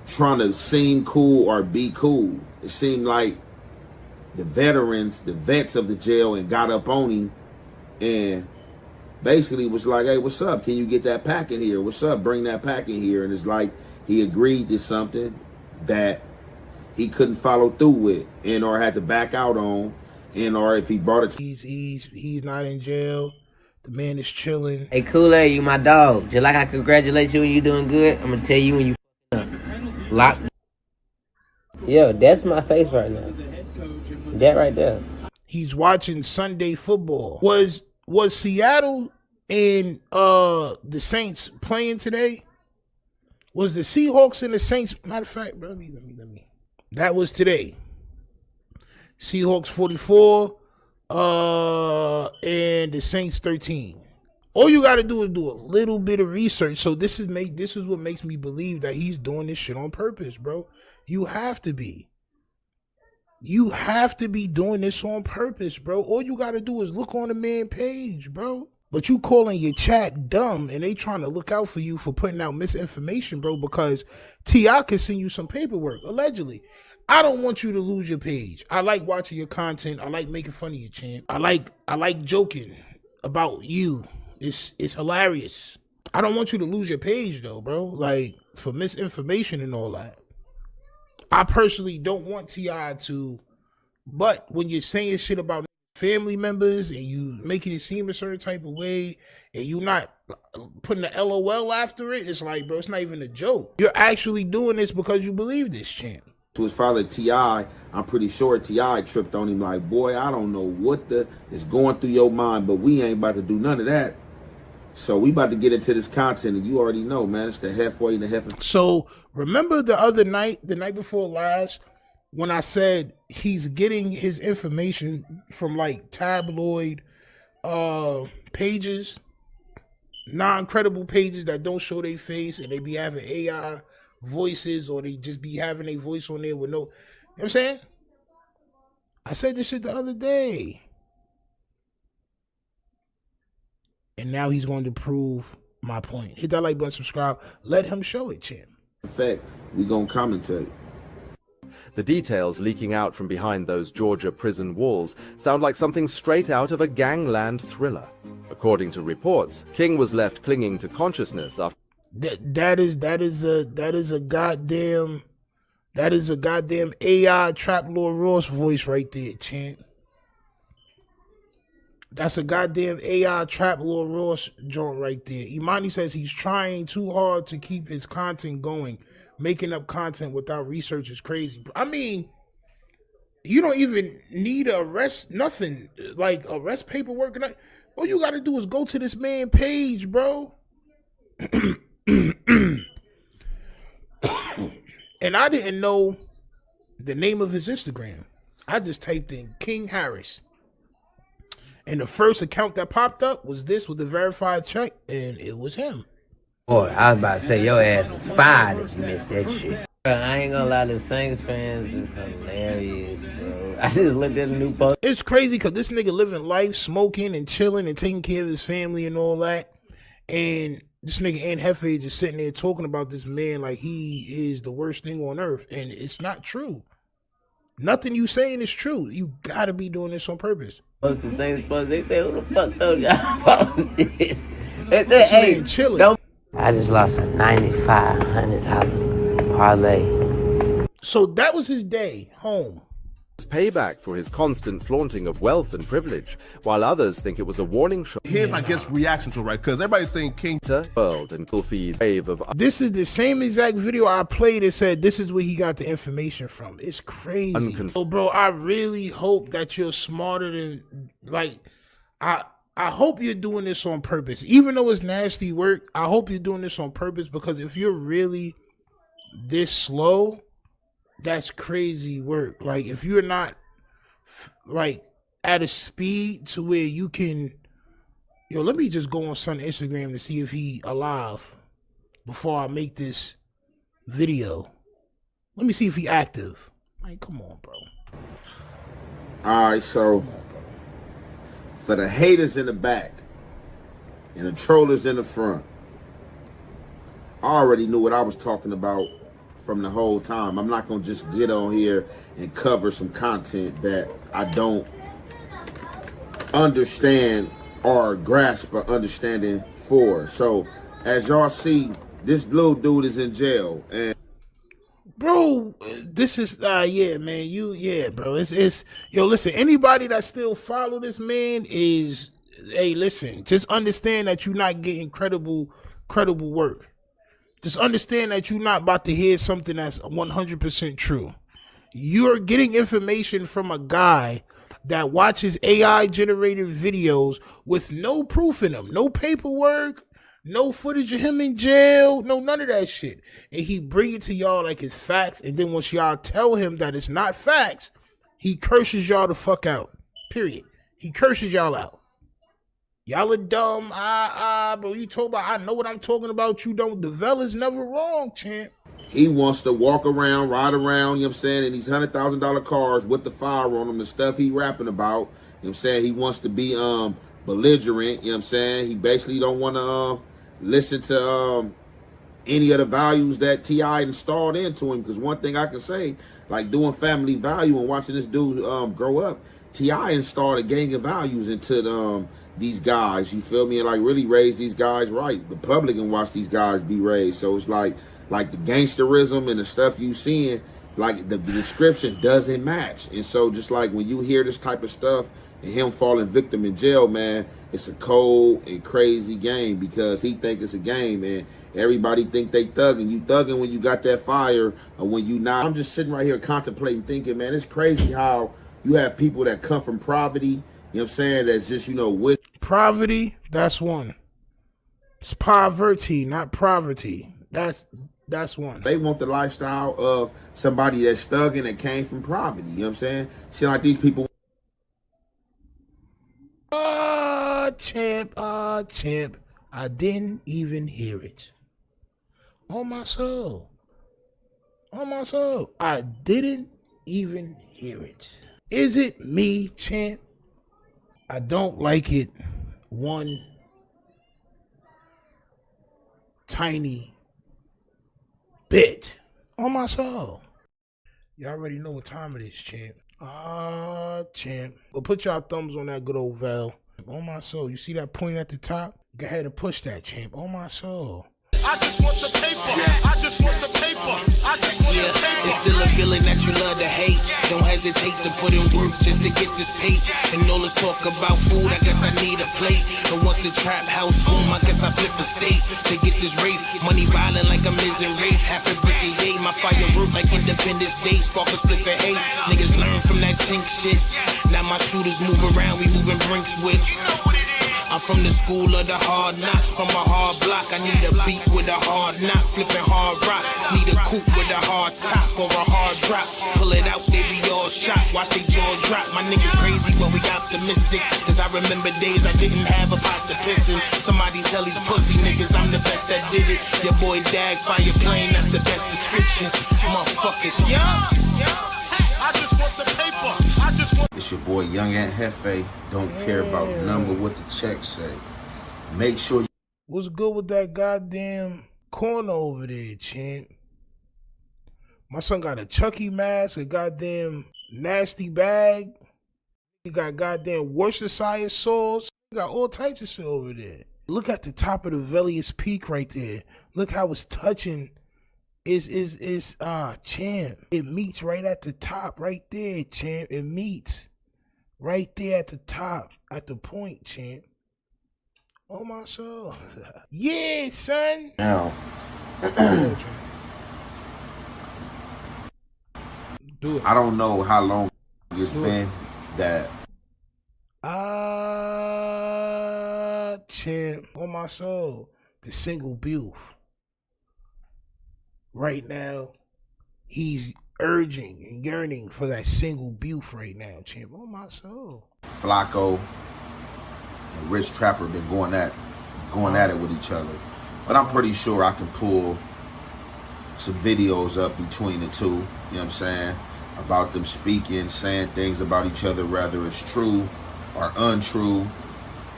trying to seem cool or be cool. It seemed like the veterans, the vets of the jail, and got up on him and basically was like, hey, what's up? Can you get that pack in here? What's up? Bring that pack in here. And it's like he agreed to something that he couldn't follow through with and or had to back out on. And or if he brought it, he's not in jail. The man is chilling. Hey, Kool-Aid, you my dog. Just like I congratulate you when you doing good, I'm gonna tell you when you up. Lock. Yo, that's my face right now. That right there. He's watching Sunday football. Was Seattle and the Saints playing today? Was the Seahawks and the Saints? Matter of fact, bro, let me. That was today. Seahawks 44, and the Saints 13. All you got to do is do a little bit of research. So this is what makes me believe that he's doing this shit on purpose, bro. You have to be. You have to be doing this on purpose, bro. All you got to do is look on the man page, bro. But you calling your chat dumb and they trying to look out for you for putting out misinformation, bro, because T.I. can send you some paperwork, allegedly. I don't want you to lose your page. I like watching your content. I like making fun of you, champ. I like joking about you. It's hilarious. I don't want you to lose your page though, bro. Like for misinformation and all that. I personally don't want T.I. to, but when you're saying shit about family members and you making it seem a certain type of way and you not putting the LOL after it, it's like, bro, it's not even a joke. You're actually doing this because you believe this, champ. To his father, T.I., I'm pretty sure T.I. tripped on him like, boy, I don't know what is going through your mind, but we ain't about to do none of that. So we about to get into this content, and you already know, man, it's the halfway and the half. So remember the other night, the night before last, when I said he's getting his information from like tabloid pages, non-credible pages that don't show their face and they be having AI voices or they just be having a voice on there with no, you know what I'm saying? I said this shit the other day. And now he's going to prove my point. Hit that like button, subscribe. Let him show it, champ. In fact, we gonna commentate. The details leaking out from behind those Georgia prison walls sound like something straight out of a gangland thriller. According to reports, King was left clinging to consciousness after that is a goddamn AI Trap Lord Ross voice right there, champ. That's a goddamn AI Trap Lord Ross joint right there. Imani says he's trying too hard to keep his content going. Making up content without research is crazy. I mean, you don't even need a arrest, nothing like arrest paperwork. All you got to do is go to this man page, bro. And I didn't know the name of his Instagram. I just typed in King Harris. And the first account that popped up was this with the verified check, and it was him. Boy, I was about to say, your ass is fine if you missed that shit. Bro, I ain't gonna lie, the Saints fans is hilarious, bro. I just looked at the new post. It's crazy because this nigga living life, smoking and chilling and taking care of his family and all that. And this nigga and Jefe just sitting there talking about this man like he is the worst thing on earth. And it's not true. Nothing you saying is true. You gotta be doing this on purpose. post the same post. They say, who the fuck told y'all post this? They say, hey, chilling. Don't. I just lost a $9,500 parlay. So that was his day home. It's payback for his constant flaunting of wealth and privilege, while others think it was a warning shot. His, I guess, reaction to it, right? Because everybody's saying King World and feed wave of. This is the same exact video I played that said this is where he got the information from. It's crazy. So, bro, I really hope that you're smarter than, like, I hope you're doing this on purpose. Even though it's nasty work, I hope you're doing this on purpose, because if you're really this slow, that's crazy work. Like, if you're not like at a speed to where you can, yo, let me just go on son Instagram to see if he alive before I make this video. Let me see if he active. Like, come on, bro. All right, so for the haters in the back and the trollers in the front, I already knew what I was talking about from the whole time. I'm not gonna just get on here and cover some content that I don't understand or grasp or understanding for. So as y'all see, this little dude is in jail, and bro, this is yeah, man, bro. It's yo, listen, anybody that still follow this man is, hey, listen, just understand that you're not getting credible work. Just understand that you're not about to hear something that's 100% true. You're getting information from a guy that watches AI-generated videos with no proof in them, no paperwork, no footage of him in jail, no none of that shit. And he bring it to y'all like it's facts, and then once y'all tell him that it's not facts, he curses y'all the fuck out. Period. He curses y'all out. Y'all are dumb. Bro, you told about, I know what I'm talking about. You don't. The VELL is never wrong, champ. he wants to walk around, ride around, you know what I'm saying, in these $100,000 cars with the fire on them, the stuff he rapping about. You know what I'm saying? He wants to be belligerent, you know what I'm saying? He basically don't want to listen to any of the values that T.I. installed into him. Because one thing I can say, like doing family value and watching this dude grow up, T.I. installed a gang of values into these guys, you feel me? And like really raised these guys right. The public can watch these guys be raised. So it's like the gangsterism and the stuff you seeing, like the description doesn't match. And so just like when you hear this type of stuff and him falling victim in jail, man, it's a cold and crazy game because he think it's a game, man. Everybody think they thugging. You thugging when you got that fire or when you not. I'm just sitting right here contemplating, thinking, man, it's crazy how you have people that come from poverty, you know what I'm saying, that's just, you know, with poverty, that's one. It's poverty, not poverty. That's one. They want the lifestyle of somebody that's thugging and came from poverty, you know what I'm saying? See, like these people. Champ, I didn't even hear it. On my soul. On my soul. I didn't even hear it. Is it me, champ? I don't like it one tiny bit. On my soul. Y'all already know what time it is, champ. Champ. Well, put y'all thumbs on that good old VELL. On my soul. You see that point at the top? Go ahead and push that, champ. On my soul. I just want the paper. I just want the paper. I just want the paper. It's still a feeling that you love to hate. Don't hesitate to put in work just to get this paid. And all this talk about food, I guess I need a plate. And once the trap house boom, I guess I flip a state to get this rape. Money violent like I'm Miz and Rafe. Half a brick a yay. My fire work like Independence Day. Spark a split for haze. Niggas learn from that chink shit. Now my shooters move around, we moving Brinks whips. I'm from the school of the hard knocks, from a hard block. I need a beat with a hard knock, flipping hard rock. Need a coupe with a hard top or a hard drop. Pull it out, they be all shot. Watch they jaw drop. My niggas crazy, but we optimistic. Cause I remember days I didn't have a pot to piss in. Somebody tell these pussy niggas I'm the best that did it. Your boy Dag, fire plane, that's the best description. Motherfuckers, yeah. I just want the paper. I just want. It's your boy Young Ant Jefe. Don't care about the number, what the check say. Make sure you. What's good with that goddamn corner over there, champ? My son got a Chucky mask, a goddamn nasty bag. You got goddamn Worcestershire sauce. You got all types of shit over there. Look at the top of the Vellius Peak right there. Look how it's touching. Champ. It meets right at the top, right there, champ. It meets right there at the top, at the point, champ. Oh my soul. Yeah, son. Now, do it. I don't know how long it's been that. Champ. Oh my soul. The single Buford. Right now, he's urging and yearning for that single Buford right now, champ. Oh my soul. Flacco and Rich Trapper been going at it with each other. But I'm pretty sure I can pull some videos up between the two, you know what I'm saying, about them speaking, saying things about each other, whether it's true or untrue,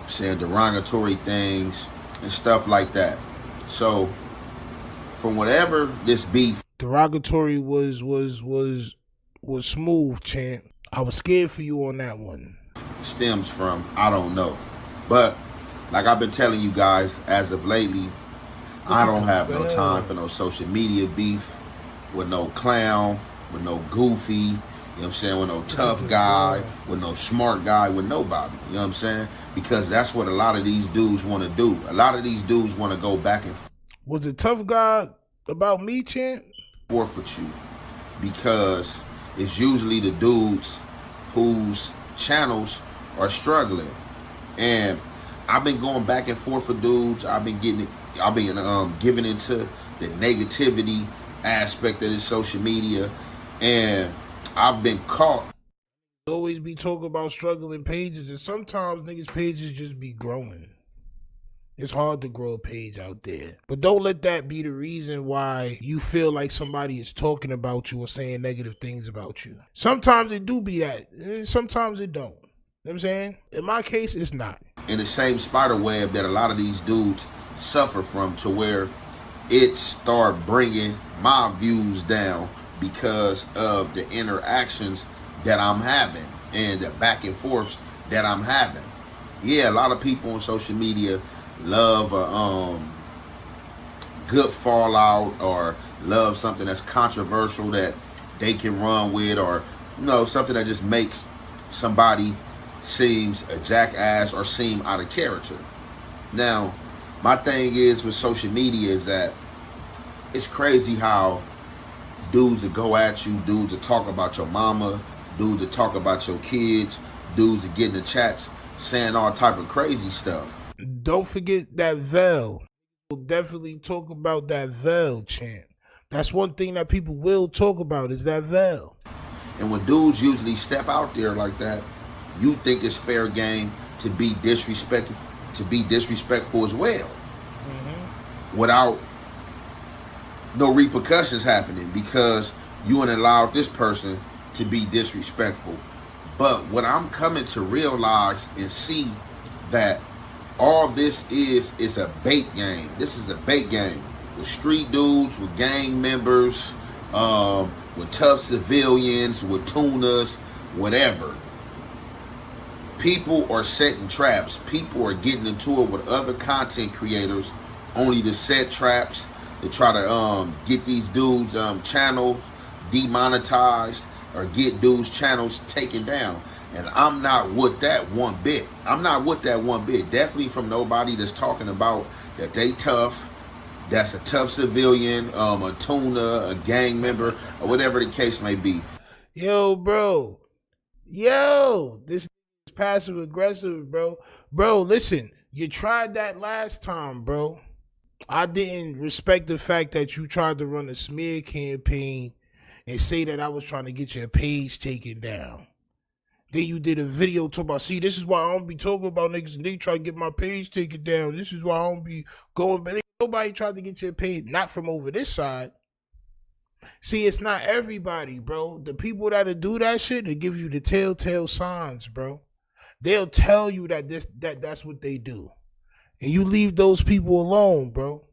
saying derogatory things and stuff like that. So from whatever this beef, derogatory was smooth, champ. I was scared for you on that one. Stems from, I don't know. But like I've been telling you guys as of lately, I don't have no time for no social media beef with no clown, with no goofy, you know what I'm saying, with no tough guy, with no smart guy, with nobody, you know what I'm saying? Because that's what a lot of these dudes want to do. A lot of these dudes want to go back and forth. Was it tough guy about me, champ? Forth with you, because it's usually the dudes whose channels are struggling, and I've been going back and forth with dudes. I've been giving into the negativity aspect of this social media, and I've been caught. Always be talking about struggling pages, and sometimes niggas' pages just be growing. It's hard to grow a page out there. But don't let that be the reason why you feel like somebody is talking about you or saying negative things about you. Sometimes it do be that. Sometimes it don't. You know what I'm saying? In my case, it's not. In the same spider web that a lot of these dudes suffer from, to where it start bringing my views down because of the interactions that I'm having and the back and forths that I'm having. Yeah, a lot of people on social media love a good fallout, or love something that's controversial that they can run with, or something that just makes somebody seems a jackass or seem out of character. Now, my thing is with social media is that it's crazy how dudes that go at you, dudes that talk about your mama, dudes that talk about your kids, dudes that get in the chats saying all type of crazy stuff. Don't forget that VELL. We'll definitely talk about that VELL, champ. That's one thing that people will talk about, is that VELL. And when dudes usually step out there like that, you think it's fair game to be disrespectful as well, without no repercussions happening, because you ain't allowed this person to be disrespectful. But what I'm coming to realize and see, that all this is a bait game. This is a bait game with street dudes, with gang members, with tough civilians, with tunas, whatever. People are setting traps. People are getting into it with other content creators only to set traps, to try to get these dudes' channels demonetized or get dudes' channels taken down. And I'm not with that one bit. I'm not with that one bit. Definitely from nobody that's talking about that they tough, that's a tough civilian, a tuna, a gang member, or whatever the case may be. Yo, bro. Yo, this is passive aggressive, bro. Bro, listen, you tried that last time, bro. I didn't respect the fact that you tried to run a smear campaign and say that I was trying to get your page taken down. Then you did a video talking about, see, this is why I don't be talking about niggas and they try to get my page taken down. This is why I don't be going, but nobody tried to get your page, not from over this side. See, it's not everybody, bro. The people that'll do that shit, they give you the telltale signs, bro. They'll tell you that that's what they do. And you leave those people alone, bro.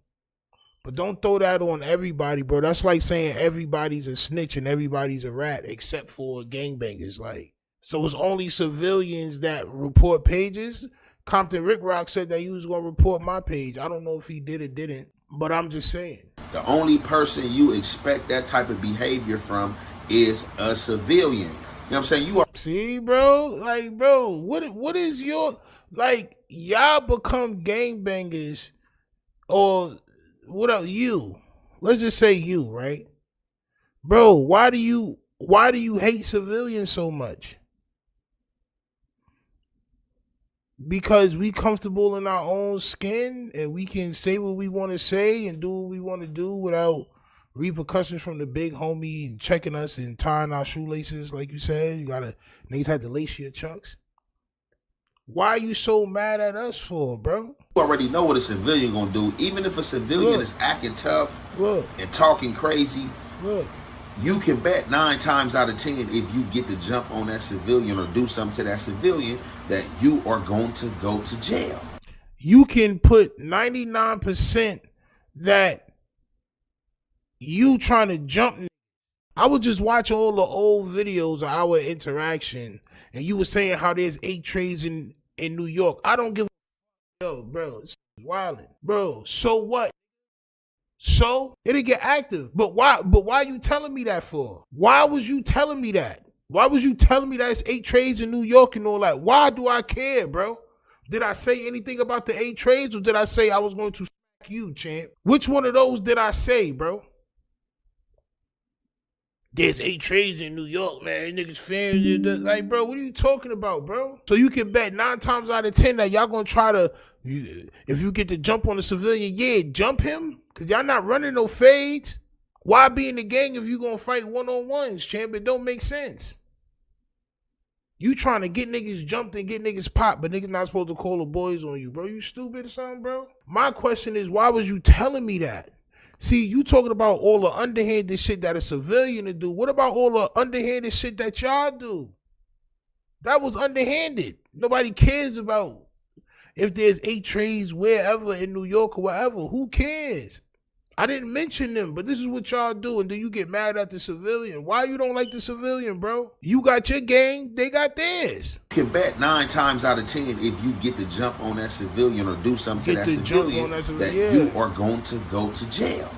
But don't throw that on everybody, bro. That's like saying everybody's a snitch and everybody's a rat except for gangbangers. Like, So it's only civilians that report pages. Compton Rick Rock said that he was going to report my page. I don't know if he did or didn't, but I'm just saying. The only person you expect that type of behavior from is a civilian. You know what I'm saying? You are. See, bro? Like, bro, what is your, like, y'all become gangbangers, or what else? You. Let's just say you, right? Bro, why do you hate civilians so much? Because we comfortable in our own skin and we can say what we want to say and do what we want to do without repercussions from the big homie and checking us and tying our shoelaces, like you said. Niggas had to lace your chucks. Why are you so mad at us for, bro? You already know what a civilian gonna do. Even if a civilian is acting tough and talking crazy, you can bet 9 times out of 10 if you get to jump on that civilian or do something to that civilian that you are going to go to jail. You can put 99% that you trying to jump. I was just watching all the old videos of our interaction, and you were saying how there's 8 trades in New York. I don't give a yo, bro. It's wildin'. Bro, so what? So it'll get active. But why you telling me that for? Why was you telling me that? Why was you telling me that it's 8 trades in New York and all that? Why do I care, bro? Did I say anything about the 8 trades, or did I say I was going to smack you, champ? Which one of those did I say, bro? There's 8 trades in New York, man. Niggas fans, like, bro, what are you talking about, bro? So you can bet 9 times out of 10 that y'all gonna try to, if you get to jump on a civilian, yeah, jump him, cause y'all not running no fades. Why be in the gang if you gonna fight one-on-ones, champ? It don't make sense. You trying to get niggas jumped and get niggas popped, but niggas not supposed to call the boys on you, bro. You stupid or something, bro? My question is, why was you telling me that? See, you talking about all the underhanded shit that a civilian to do. What about all the underhanded shit that y'all do? That was underhanded. Nobody cares about if there's 8 trades wherever in New York or wherever. Who cares? I didn't mention them, but this is what y'all do, and then you get mad at the civilian. Why you don't like the civilian, bro? You got your gang, they got theirs. You can bet 9 times out of 10 if you get to jump on that civilian or do something to that civilian that you are going to go to jail.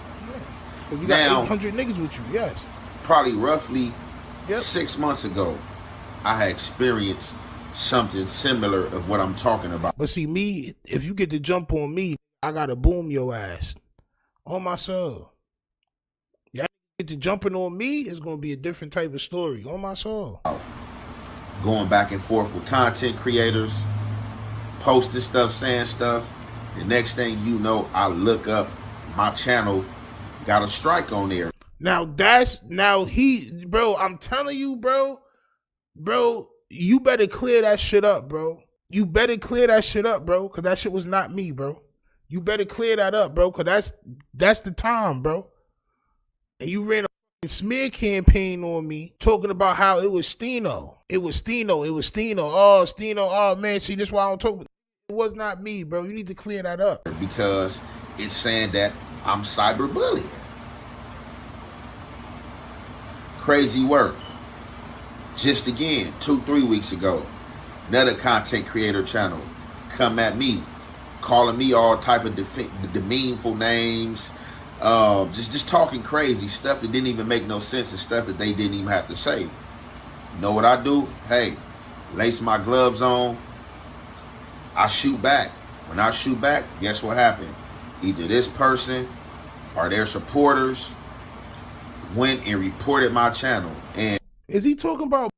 Because you got 800 niggas with you, yes. Probably roughly 6 months ago, I had experienced something similar of what I'm talking about. But see, me, if you get to jump on me, I got to boom your ass. On my soul. Y'all get to jumping on me, it's going to be a different type of story. On my soul. Going back and forth with content creators, posting stuff, saying stuff. The next thing you know, I look up, my channel got a strike on there. Bro, I'm telling you, bro, you better clear that shit up, bro. You better clear that shit up, bro, because that shit was not me, bro. You better clear that up, bro, because that's the time, bro. And you ran a smear campaign on me talking about how it was Steeno. It was Steeno. Oh, Steeno. Oh, man, see, this is why I don't talk about it. It was not me, bro. You need to clear that up. Because it's saying that I'm cyberbullying. Crazy work. Just again, 2-3 weeks ago, another content creator channel come at me, calling me all type of demeanful names, just talking crazy stuff that didn't even make no sense and stuff that they didn't even have to say. You know what I do? Hey, lace my gloves on, I shoot back. When I shoot back, guess what happened? Either this person or their supporters went and reported my channel. And is he talking about?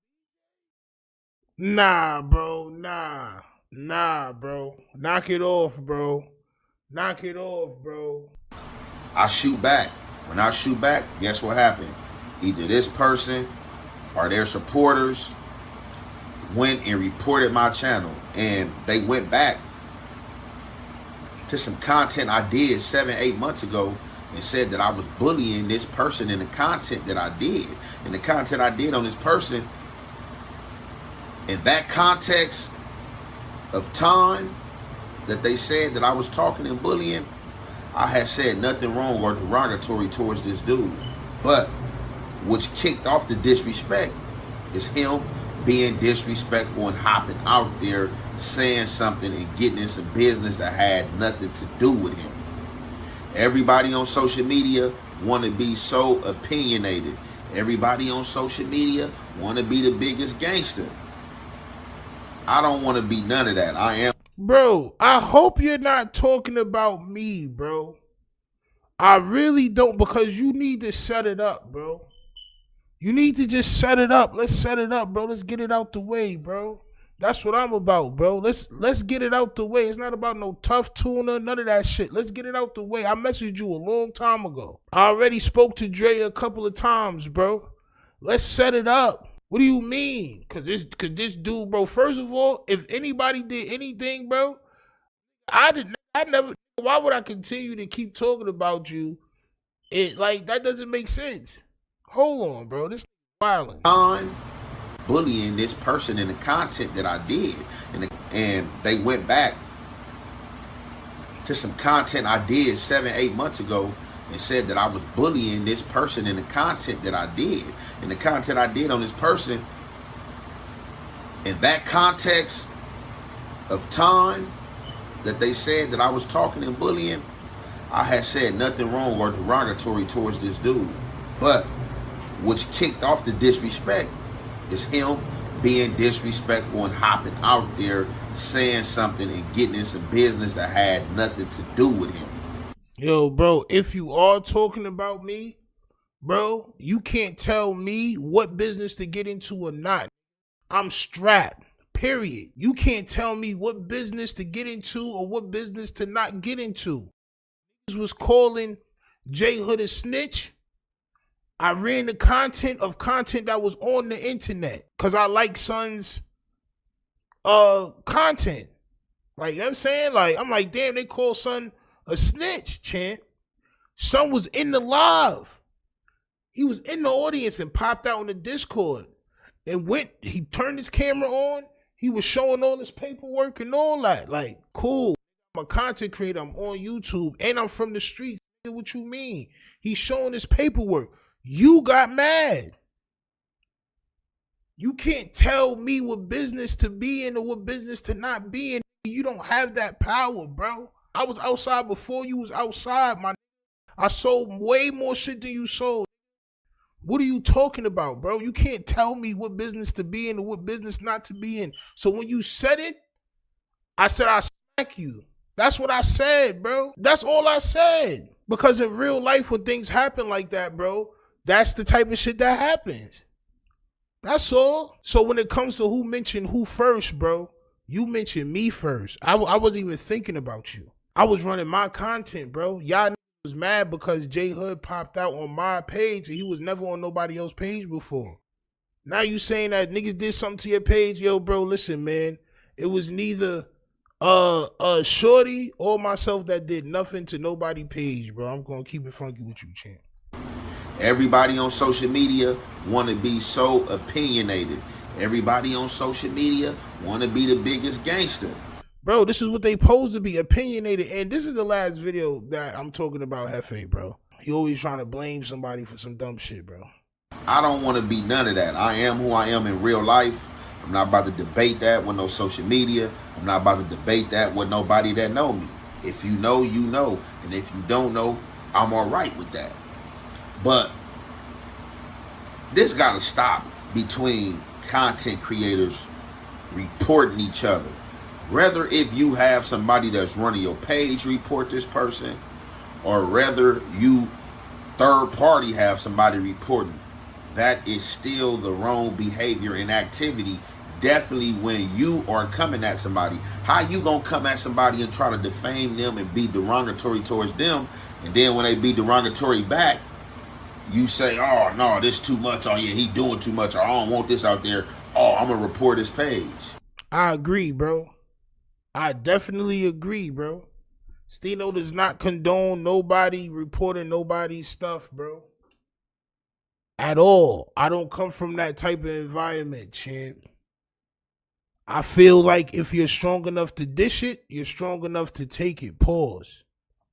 Nah, bro. Nah, bro. Knock it off, bro. Knock it off, bro. I shoot back. When I shoot back, guess what happened? Either this person or their supporters went and reported my channel. And they went back to some content I did 7-8 months ago and said that I was bullying this person in the content that I did. And the content I did on this person, in that context of time that they said that I was talking and bullying, I had said nothing wrong or derogatory towards this dude. But which kicked off the disrespect is him being disrespectful and hopping out there saying something and getting in some business that had nothing to do with him. Everybody on social media want to be so opinionated. Everybody on social media want to be the biggest gangster. I don't want to be none of that. I am. Bro, I hope you're not talking about me, bro. I really don't, because you need to set it up, bro. You need to just set it up. Let's set it up, bro. Let's get it out the way, bro. That's what I'm about, bro. Let's get it out the way. It's not about no tough tuna, none of that shit. Let's get it out the way. I messaged you a long time ago. I already spoke to Dre a couple of times, bro. Let's set it up. What do you mean? Cause this dude, bro, first of all, if anybody did anything, bro, I never, why would I continue to keep talking about you? That doesn't make sense. Hold on, bro. This is violent. I'm bullying this person in the content that I did. And they went back to some content I did 7-8 months ago and said that I was bullying this person in the content that I did. And the content I did on this person, in that context of time that they said that I was talking and bullying, I had said nothing wrong or derogatory towards this dude. But which kicked off the disrespect is him being disrespectful and hopping out there saying something and getting in some business that had nothing to do with him. Yo, bro, if you are talking about me, bro, you can't tell me what business to get into or not. I'm strapped, period. You can't tell me what business to get into or what business to not get into. This was calling J Hood a snitch. I ran the content that was on the internet because I like Son's content. Like, you know what I'm saying? Like, I'm like, damn, they call Son a snitch, champ. Son was in the live. He was in the audience and popped out on the Discord and he turned his camera on. He was showing all his paperwork and all that. Like, cool. I'm a content creator. I'm on YouTube and I'm from the streets. What you mean? He's showing his paperwork. You got mad. You can't tell me what business to be in or what business to not be in. You don't have that power, bro. I was outside before you was outside, my nigga. I sold way more shit than you sold. What are you talking about, bro? You can't tell me what business to be in or what business not to be in. So when you said it, I said I smack you. That's what I said, bro. That's all I said. Because in real life, when things happen like that, bro, that's the type of shit that happens. That's all. So when it comes to who mentioned who first, bro, you mentioned me first. I wasn't even thinking about you. I was running my content, bro. Y'all was mad because J Hood popped out on my page and he was never on nobody else's page before. Now you saying that niggas did something to your page? Yo, bro, listen, man. It was neither Shorty or myself that did nothing to nobody page, bro. I'm gonna keep it funky with you, champ. Everybody on social media want to be so opinionated. Everybody on social media want to be the biggest gangster. Bro, this is what they supposed to be, opinionated. And this is the last video that I'm talking about Jefe, bro. He always trying to blame somebody for some dumb shit, bro. I don't want to be none of that. I am who I am in real life. I'm not about to debate that with no social media. I'm not about to debate that with nobody that know me. If you know, you know. And if you don't know, I'm all right with that. But this got to stop between content creators reporting each other. Rather if you have somebody that's running your page report this person, or rather you third party have somebody reporting, that is still the wrong behavior and activity. Definitely when you are coming at somebody. How you gonna come at somebody and try to defame them and be derogatory towards them, and then when they be derogatory back, you say, oh no, this too much, oh yeah, he doing too much, or I don't want this out there, oh I'm gonna report his page. I agree, bro. I definitely agree, bro. Steeno does not condone nobody reporting nobody's stuff, bro. At all. I don't come from that type of environment, champ. I feel like if you're strong enough to dish it, you're strong enough to take it. Pause.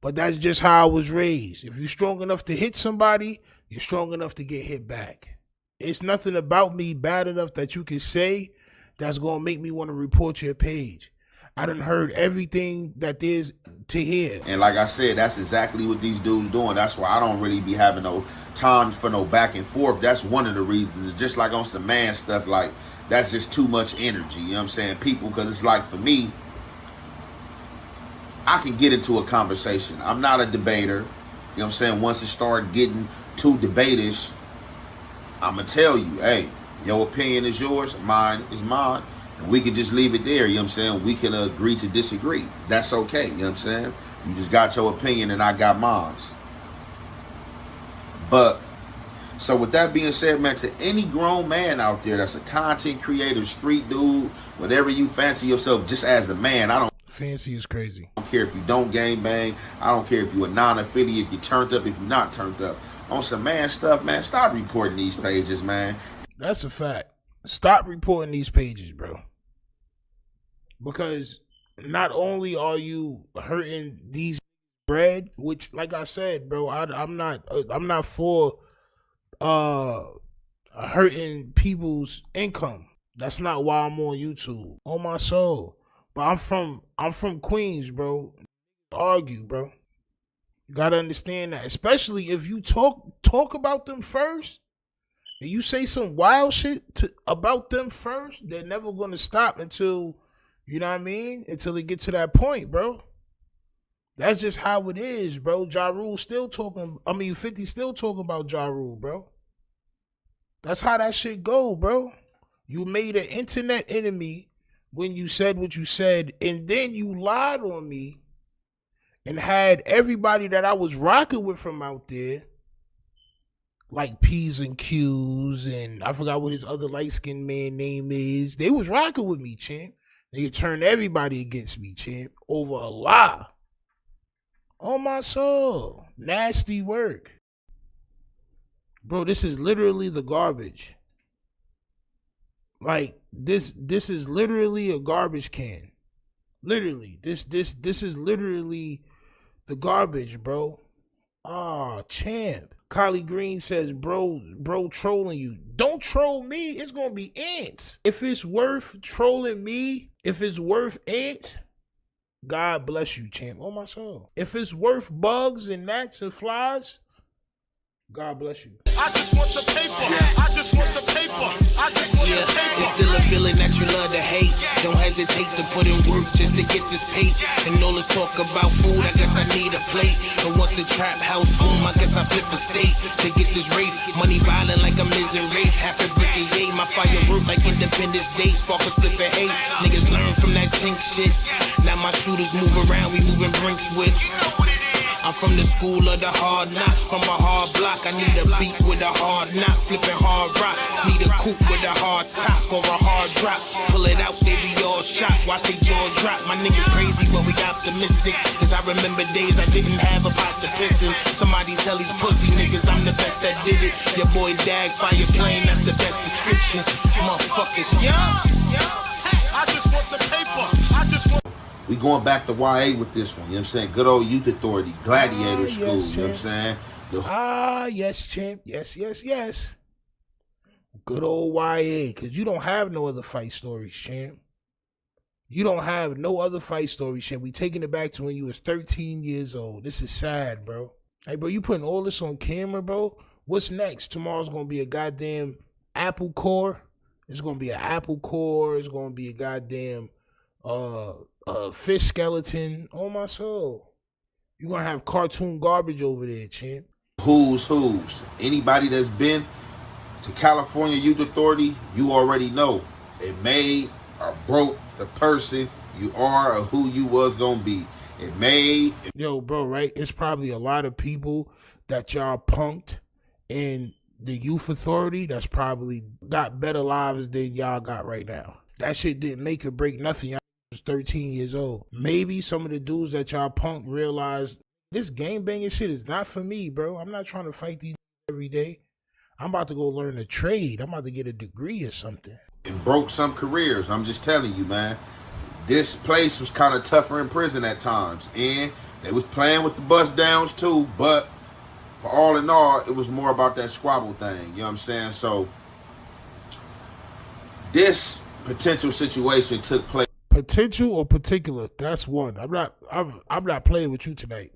But that's just how I was raised. If you're strong enough to hit somebody, you're strong enough to get hit back. It's nothing about me bad enough that you can say that's going to make me want to report your page. I done heard everything that there's to hear. And like I said, that's exactly what these dudes doing. That's why I don't really be having no time for no back and forth. That's one of the reasons. It's just like on some man stuff, like that's just too much energy. You know what I'm saying? People, because it's like for me, I can get into a conversation. I'm not a debater. You know what I'm saying? Once it start getting too debatish, I'm going to tell you, hey, your opinion is yours, mine is mine. And we can just leave it there, you know what I'm saying? We can agree to disagree. That's okay, you know what I'm saying? You just got your opinion and I got mine. But, so with that being said, man, to any grown man out there that's a content creator, street dude, whatever you fancy yourself, just as a man, I don't fancy is crazy. I don't care if you don't gang bang. I don't care if you're a non-affiliate, if you're turned up, if you're not turned up. On some man stuff, man, stop reporting these pages, man. That's a fact. Stop reporting these pages, bro. Because not only are you hurting these bread, which, like I said, bro, I'm not for hurting people's income. That's not why I'm on YouTube. On my soul. But I'm from Queens, bro. Argue, bro. You gotta understand that, especially if you talk about them first. And you say some wild shit about them first, they're never going to stop until, you know what I mean? Until they get to that point, bro. That's just how it is, bro. Ja Rule still talking, 50 still talking about Ja Rule, bro. That's how that shit go, bro. You made an internet enemy when you said what you said, and then you lied on me and had everybody that I was rocking with from out there, like P's and Q's, and I forgot what his other light-skinned man name is. They was rocking with me, champ. They turned everybody against me, champ, over a lie. On my soul. Nasty work. Bro, this is literally the garbage. Like, this is literally a garbage can. Literally. This is literally the garbage, bro. Ah, champ. Kylie Green says, bro trolling you. Don't troll me. It's going to be ants. If it's worth trolling me, if it's worth ants, God bless you, champ. Oh, my soul. If it's worth bugs and gnats and flies, God bless you. I just want the paper. I just want the paper. I just want the paper. It's still a feeling that you love to hate. Don't hesitate to put in work just to get this paid. And all this talk about food, I guess I need a plate. And once the trap house boom, I guess I flip a state to get this rate. Money violent like a Miz and Rafe. Half a brick a yay. My fire work like Independence Day. Spark a split for haze. Niggas learn from that chink shit. Now my shooters move around. We moving Brinks with. I'm from the school of the hard knocks, from a hard block. I need a beat with a hard knock, flipping hard rock. Need a coupe with a hard top or a hard drop. Pull it out, they be all shocked. Watch they jaw drop. My niggas crazy, but we optimistic. Cause I remember days I didn't have a pot to piss in. Somebody tell these pussy niggas I'm the best that did it. Your boy Dag, fire plane, that's the best description. Motherfuckers, yeah. I just want the paper. I just want. We going back to YA with this one, you know what I'm saying? Good old Youth Authority, Gladiator School, yes, you know what I'm saying? Yes, champ. Yes. Good old YA, because you don't have no other fight stories, champ. You don't have no other fight stories, champ. We taking it back to when you was 13 years old. This is sad, bro. Hey, bro, you putting all this on camera, bro? What's next? Tomorrow's going to be a goddamn Apple Core. It's going to be an Apple Core. It's going to be a goddamn fish skeleton. On my soul. You're going to have cartoon garbage over there, champ. Who's. Anybody that's been to California Youth Authority, you already know. It made or broke the person you are or who you was going to be. It made. Yo, bro, right? It's probably a lot of people that y'all punked in the Youth Authority that's probably got better lives than y'all got right now. That shit didn't make or break nothing. Y'all was 13 years old. Maybe some of the dudes that y'all punked realized this game banging shit is not for me, bro. I'm not trying to fight these every day. I'm about to go learn a trade. I'm about to get a degree or something. It broke some careers. I'm just telling you, man. This place was kind of tougher in prison at times. And they was playing with the bust downs too. But for all in all, it was more about that squabble thing. You know what I'm saying? So this potential situation took place. Potential or particular? That's one. I'm not playing with you tonight.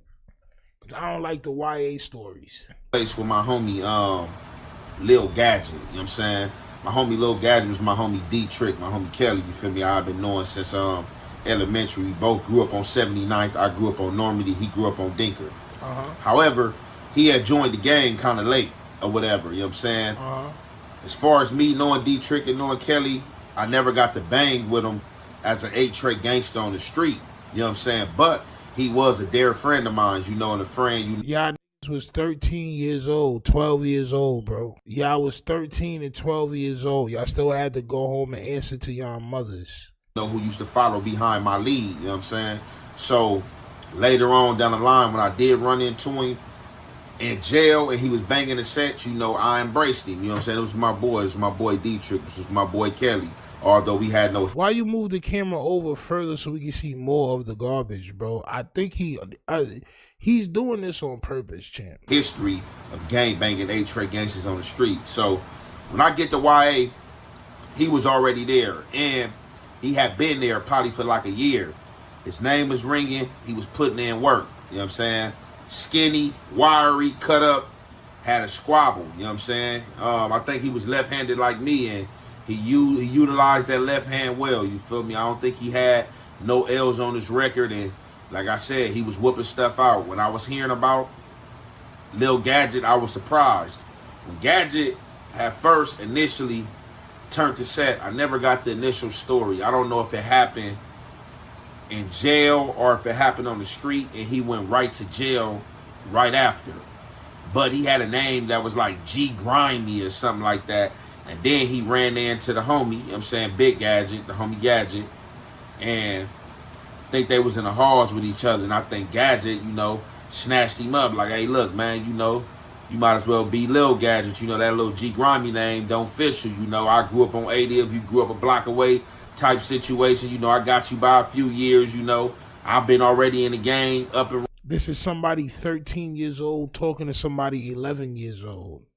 I don't like the YA stories. Place with my homie Lil Gadget. You know what I'm saying? My homie Lil Gadget was my homie D-Trick, my homie Kelly. You feel me? I've been knowing since elementary. We both grew up on 79th. I grew up on Normandy. He grew up on Dinker. However, he had joined the gang kind of late or whatever. You know what I'm saying? As far as me knowing D-Trick and knowing Kelly, I never got to bang with him as an 8-Tray gangster on the street. You know what I'm saying? But he was a dear friend of mine, you know, and a friend. Y'all was 13 years old, 12 years old, bro. Y'all was 13 and 12 years old. Y'all still had to go home and answer to y'all mothers. You know, who used to follow behind my lead, you know what I'm saying? So later on down the line, when I did run into him in jail and he was banging the sets, you know, I embraced him. You know what I'm saying? It was my boy. It was my boy D-Trick. This was my boy Kelly. Although we had no... Why you move the camera over further so we can see more of the garbage, bro? I think he's doing this on purpose, champ. History of gang banging 8-Tray gangsters on the street. So when I get to YA, he was already there. And he had been there probably for like a year. His name was ringing. He was putting in work. You know what I'm saying? Skinny, wiry, cut up, had a squabble. You know what I'm saying? I think he was left-handed like me, and he utilized that left hand well, you feel me? I don't think he had no L's on his record, and like I said, he was whooping stuff out. When I was hearing about Lil Gadget, I was surprised. When Gadget had first initially turned to set, I never got the initial story. I don't know if it happened in jail or if it happened on the street and he went right to jail right after. But he had a name that was like G Grimy or something like that. And then he ran into the homie, you know what I'm saying, Big Gadget, the homie Gadget. And I think they was in the halls with each other. And I think Gadget, you know, snatched him up like, hey, look, man, you know, you might as well be Lil Gadget. You know, that little G Grimy name don't fit you. You know, I grew up on 80 if you grew up a block away type situation. You know, I got you by a few years, you know. I've been already in the game up and... This is somebody 13 years old talking to somebody 11 years old.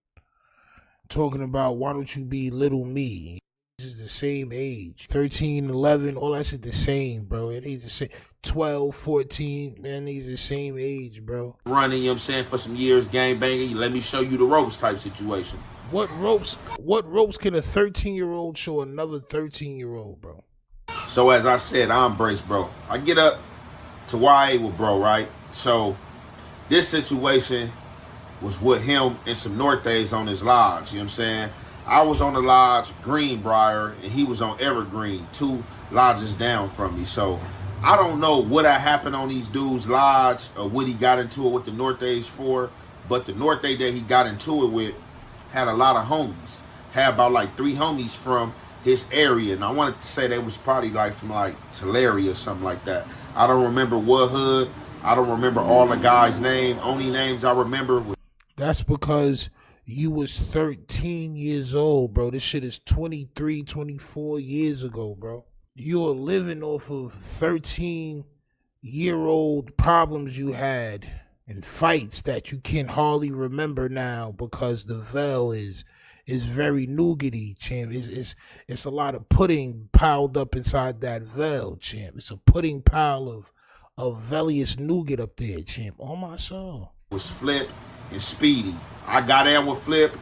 Talking about, why don't you be little me? This is the same age. 13, 11, all that shit the same, bro. It is the same. 12, 14, man, these the same age, bro. Running, you know what I'm saying, for some years, gang banging. Let me show you the ropes type situation. What ropes can a 13-year-old show another 13-year-old, bro? So as I said, I embrace bro. I get up to YA with bro, right? So this situation was with him and some Nortes on his lodge, you know what I'm saying? I was on the lodge, Greenbrier, and he was on Evergreen, 2 lodges down from me. So I don't know what had happened on these dudes' lodge or what he got into it with the Nortes for, but the Norte that he got into it with had a lot of homies. Had about like 3 homies from his area, and I wanted to say they was probably like from like Tulare or something like that. I don't remember what hood. I don't remember all the guys' name. Only names I remember was... That's because you was 13 years old, bro. This shit is 23, 24 years ago, bro. You're living off of 13-year-old problems you had and fights that you can hardly remember now because the VELL is very nougaty, champ. It's a lot of pudding piled up inside that VELL, champ. It's a pudding pile of Vellious nougat up there, champ. Oh my soul. Was Flip and Speedy. I got down with Flip.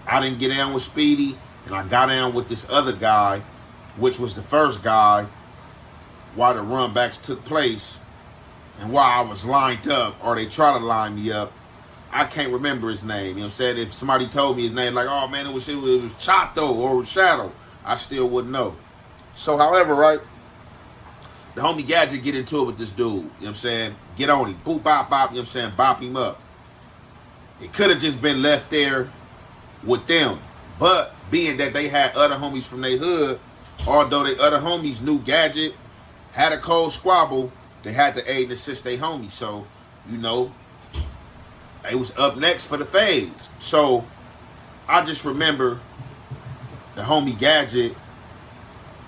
I didn't get down with Speedy, and I got down with this other guy, which was the first guy while the runbacks took place and while I was lined up, or they tried to line me up. I can't remember his name. You know what I'm saying? If somebody told me his name, like, oh man, it was Chato or Shadow, I still wouldn't know. So, however, right, the homie Gadget get into it with this dude. You know what I'm saying? Get on him. Boop, bop, bop. You know what I'm saying? Bop him up. It could have just been left there with them. But being that they had other homies from their hood, although the other homies knew Gadget, had a cold squabble, they had to aid and assist their homies. So, you know, they was up next for the fades. So, I just remember the homie Gadget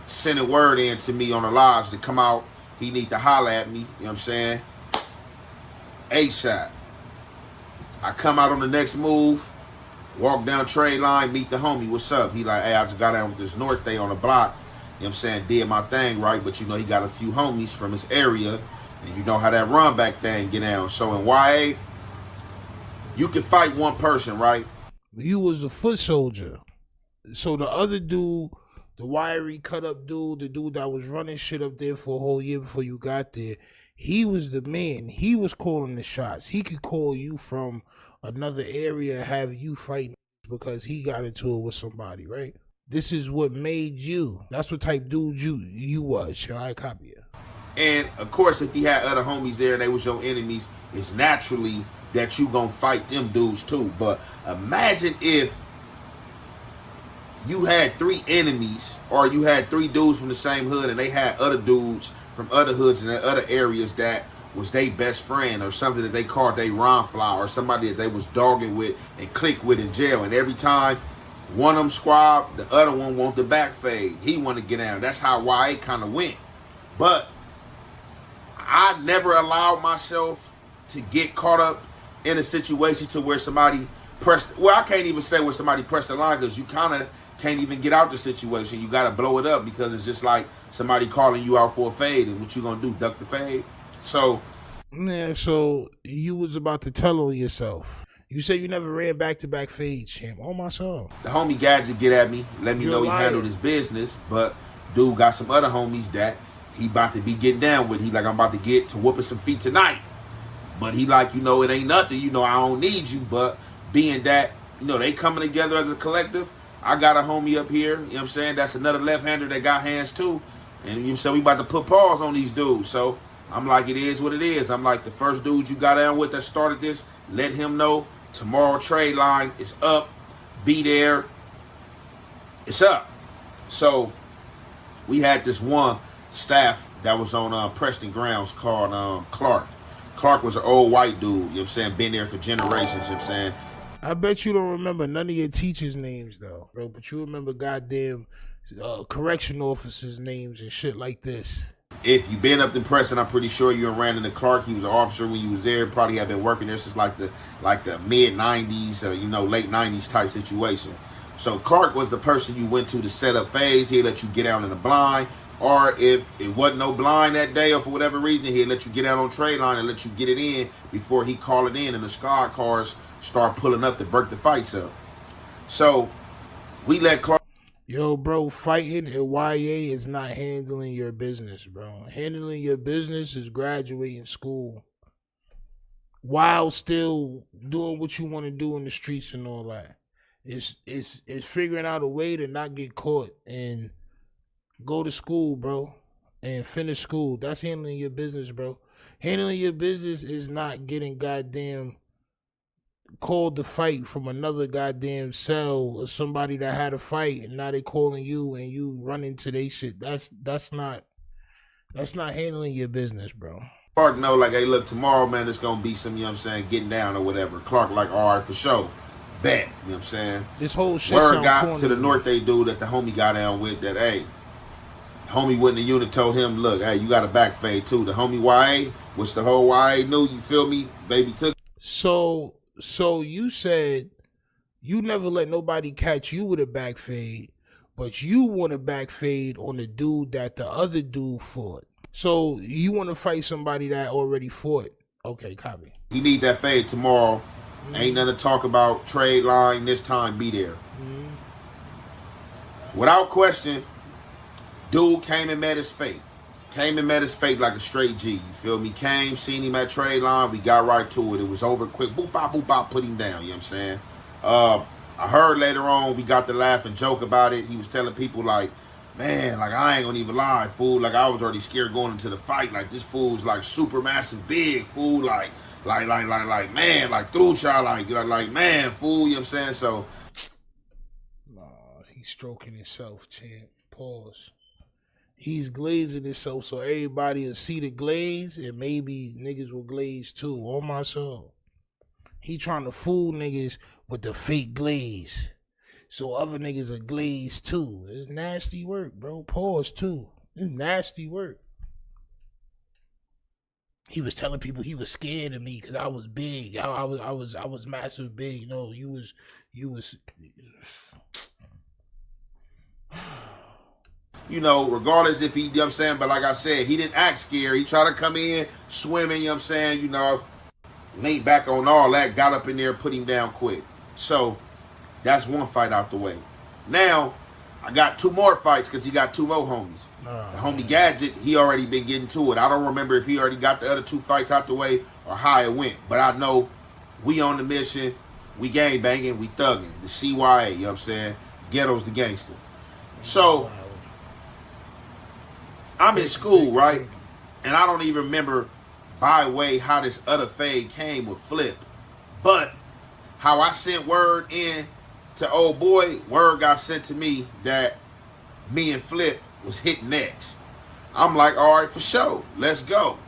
sending word in to me on the lodge to come out. He need to holler at me, you know what I'm saying? ASAP. I come out on the next move. Walk down trade line, meet the homie. What's up? He like, hey, I just got down with this North Day on the block. You know what I'm saying? Did my thing right, but you know he got a few homies from his area, and you know how that run back thing get down. So in YA, you can fight one person, right? You was a foot soldier. So the other dude, the wiry cut up dude, the dude that was running shit up there for a whole year before you got there, he was the man. He was calling the shots. He could call you from another area and have you fighting because he got into it with somebody, right? This is what made you. That's what type dude you was. Yo, I copy you. And of course, if you had other homies there and they was your enemies, it's naturally that you gonna fight them dudes too. But imagine if you had 3 enemies, or you had 3 dudes from the same hood and they had other dudes from other hoods and other areas that was their best friend, or something that they called their Ron Fly, or somebody that they was dogging with and clicked with in jail. And every time one of them squab, the other one want the back fade. He want to get down. That's how YA kind of went. But I never allowed myself to get caught up in a situation to where somebody pressed, well, I can't even say where somebody pressed the line, because you kind of can't even get out the situation. You got to blow it up, because it's just like somebody calling you out for a fade, and what you gonna do, duck the fade? So man, so you was about to tell on yourself. You said you never ran back-to-back fades, champ. Oh my soul. The homie Gadget get at me, let me know he handled his business, but dude got some other homies that he about to be getting down with. He like, I'm about to get to whooping some feet tonight. But he like, you know, it ain't nothing. You know, I don't need you. But being that, you know, they coming together as a collective, I got a homie up here, you know what I'm saying? That's another left-hander that got hands too. And you know, so we about to put paws on these dudes. So I'm like, it is what it is. I'm like, the first dude you got down with that started this, let him know tomorrow trade line is up. Be there. It's up. So we had this one staff that was on Preston Grounds called Clark. Clark was an old white dude, you know what I'm saying, been there for generations, you know what I'm saying. I bet you don't remember none of your teachers' names though, bro, but you remember goddamn correction officers' names and shit like this. If you been up in Preston, I'm pretty sure you ran into Clark. He was an officer when you was there. Probably have been working there since like the mid 90s, you know, late 90s type situation. So Clark was the person you went to set up phase. He'd let you get out in the blind, or if it wasn't no blind that day or for whatever reason, he'd let you get out on trade line and let you get it in before he call it in and the squad cars start pulling up to break the fights up. So we let Clark. Yo, bro, fighting at YA is not handling your business, bro. Handling your business is graduating school while still doing what you want to do in the streets and all that. It's figuring out a way to not get caught and go to school, bro, and finish school. That's handling your business, bro. Handling your business is not getting goddamn called to fight from another goddamn cell or somebody that had a fight and now they calling you and you run into they shit. That's not handling your business, bro. Clark know like, hey, look, tomorrow, man, it's gonna be some, you know what I'm saying, getting down or whatever. Clark like, all right, for sure. Bet, you know what I'm saying? This whole shit word got to the North Day dude that the homie got down with that, hey, homie went in the unit, told him, look, hey, you got a back fade too. The homie YA, which the whole YA knew, you feel me? Baby took. So you said you never let nobody catch you with a back fade, but you want a back fade on the dude that the other dude fought. So you want to fight somebody that already fought. Okay, copy. He need that fade tomorrow. Ain't nothing to talk about. Trade line this time, be there. Without question, dude came and met his fate. Came and met his fate like a straight G. You feel me? Came, seen him at trade line. We got right to it. It was over quick. Boop, bop, put him down. You know what I'm saying? I heard later on we got to laugh and joke about it. He was telling people like, man, like I ain't gonna even lie, fool. Like I was already scared going into the fight. Like this fool's like super massive big, fool. Like man, like through y'all, like man, fool. You know what I'm saying? So, he's stroking himself, champ. Pause. He's glazing himself so everybody will see the glaze and maybe niggas will glaze too. On my soul. He trying to fool niggas with the fake glaze. So other niggas are glazed too. It's nasty work, bro. Pause too. It's nasty work. he was telling people he was scared of me because I was big. I was massive big. You know, you was. You know, regardless if he, you know what I'm saying, but like I said, he didn't act scared. He tried to come in swimming, you know what I'm saying, you know, laid back on all that, got up in there, put him down quick. So that's one fight out the way. Now, I got 2 more fights because he got 2 more homies. The homie Gadget, he already been getting to it. I don't remember if he already got the other 2 fights out the way or how it went. But I know we on the mission, we gang banging, we thugging. The CYA, you know what I'm saying? Ghetto's the gangster. So I'm in school, right? And I don't even remember by way how this other fade came with Flip. But how I sent word in to old boy, word got sent to me that me and Flip was hitting next. I'm like, all right, for sure. Let's go.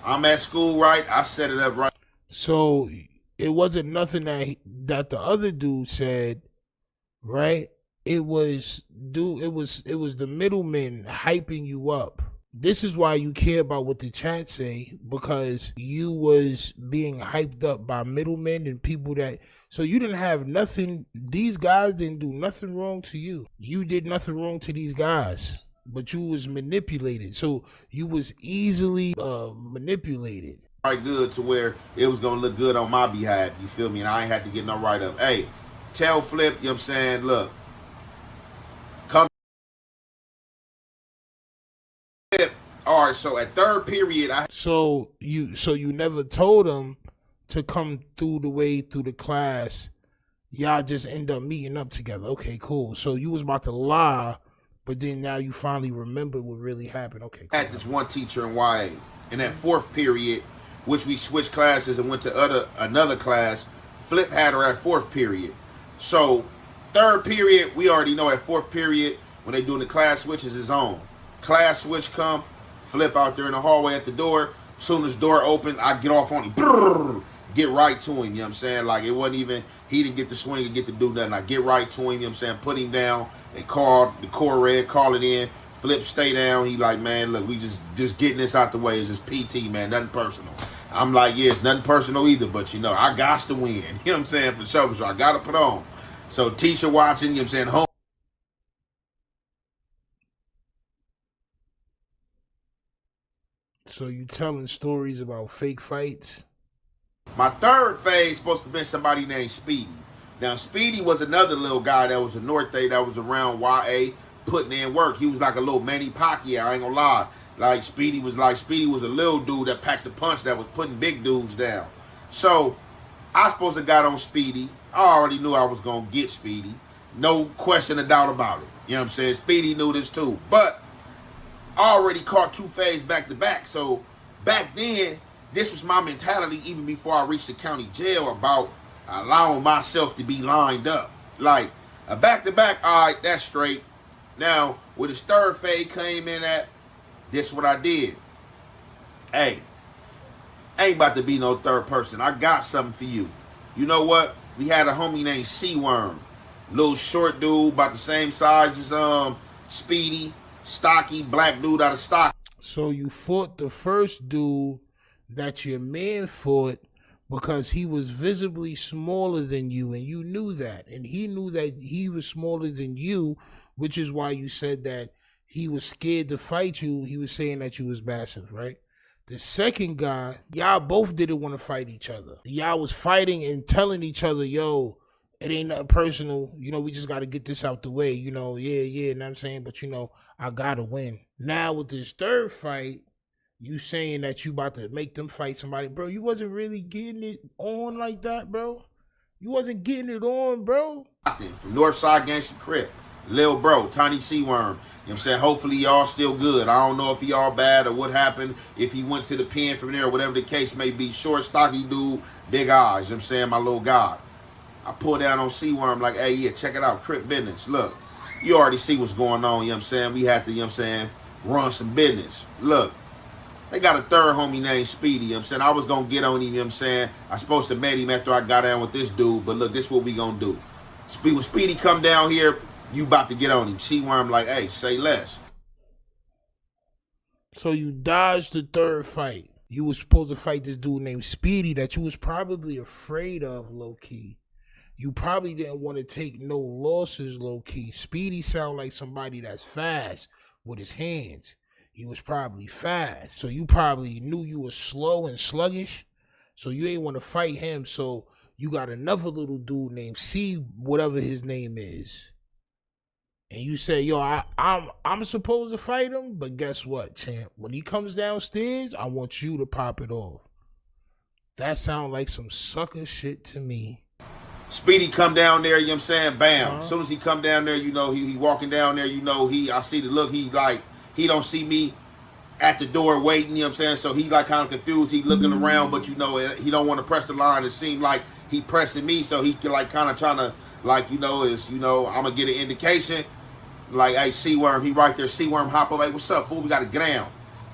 I'm at school, right? I set it up right. So it wasn't nothing that the other dude said, right? It was the middleman hyping you up. This is why you care about what the chat say, because you was being hyped up by middlemen and people that, so you didn't have nothing, these guys didn't do nothing wrong to you. You did nothing wrong to these guys, but you was manipulated. So you was easily manipulated. Right, good to where it was going to look good on my behalf, you feel me? And I ain't had to get no write-up. Hey, tell Flip, you know what I'm saying, look, come. All right, so at third period, So you never told him to come through the class. Y'all just end up meeting up together. Okay, cool. So you was about to lie, but then now you finally remember what really happened. Okay, cool. Had this one teacher in YA. And at fourth period, which we switched classes and went to another class, Flip had her at fourth period. So third period, we already know at fourth period, when they doing the class switches is on. Class switch come, Flip out there in the hallway at the door. Soon as the door open, I get off on him. Brrr, get right to him, you know what I'm saying? Like, it wasn't even, he didn't get to swing and get to do nothing. I get right to him, you know what I'm saying? Put him down. They called, the core red, call it in. Flip, stay down. He like, man, look, we just getting this out the way. It's just PT, man, nothing personal. I'm like, yeah, it's nothing personal either, but, you know, I got to win. You know what I'm saying? For sure, I got to put on. So, Tisha watching, you know what I'm saying? Home. So you telling stories about fake fights? My third phase supposed to be somebody named Speedy. Now, Speedy was another little guy that was a North A that was around YA putting in work. He was like a little Manny Pacquiao, I ain't gonna lie. Speedy was a little dude that packed the punch that was putting big dudes down. So, I supposed to got on Speedy. I already knew I was gonna get Speedy. No question or doubt about it. You know what I'm saying? Speedy knew this too. But I already caught 2 fades back to back. So back then, this was my mentality even before I reached the county jail about allowing myself to be lined up. Like a back to back, all right, that's straight. Now, where his third fade came in at, this is what I did. Hey, ain't about to be no third person. I got something for you. You know what? We had a homie named Seaworm. Little short dude, about the same size as Speedy. Stocky, black dude out of stock. So you fought the first dude that your man fought because he was visibly smaller than you, and you knew that. And he knew that he was smaller than you, which is why you said that he was scared to fight you. He was saying that you was massive, right? The second guy, y'all both didn't want to fight each other. Y'all was fighting and telling each other, yo, it ain't nothing personal. You know, we just got to get this out the way. You know, yeah, you know what I'm saying? But, you know, I got to win. Now, with this third fight, you saying that you about to make them fight somebody. Bro, you wasn't really getting it on like that, bro. You wasn't getting it on, bro. From Northside Gangsta Crip. Lil Bro, Tiny Seaworm. You know what I'm saying? Hopefully y'all still good. I don't know if he all bad or what happened. If he went to the pen from there or whatever the case may be. Short, stocky dude, big eyes. You know what I'm saying? My little guy. I pull down on Seaworm like, hey, yeah, check it out. Crip business. Look, you already see what's going on. You know what I'm saying? We have to, you know what I'm saying, run some business. Look, they got a third homie named Speedy. You know what I'm saying? I was going to get on him. You know what I'm saying? I supposed to met him after I got down with this dude. But look, this is what we going to do. When Speedy come down here, you about to get on him. Seaworm like, hey, say less. So you dodged the third fight. You was supposed to fight this dude named Speedy that you was probably afraid of, low-key. You probably didn't want to take no losses, low-key. Speedy sound like somebody that's fast with his hands. He was probably fast. So you probably knew you were slow and sluggish. So you ain't want to fight him. So you got another little dude named C, whatever his name is. And you say, yo, I'm supposed to fight him, but guess what, champ? When he comes downstairs, I want you to pop it off. That sound like some sucker shit to me. Speedy come down there, you know what I'm saying? Bam. As soon as he come down there, you know, he walking down there, you know, I see the look, he don't see me at the door waiting, you know what I'm saying? So he like kind of confused, he looking around, but you know, he don't want to press the line. It seemed like he pressing me, so he can like kind of trying to, like, you know, I'm gonna get an indication. Like, hey, C-Worm, he right there, C-Worm hop up, hey, what's up, fool? We got to get down.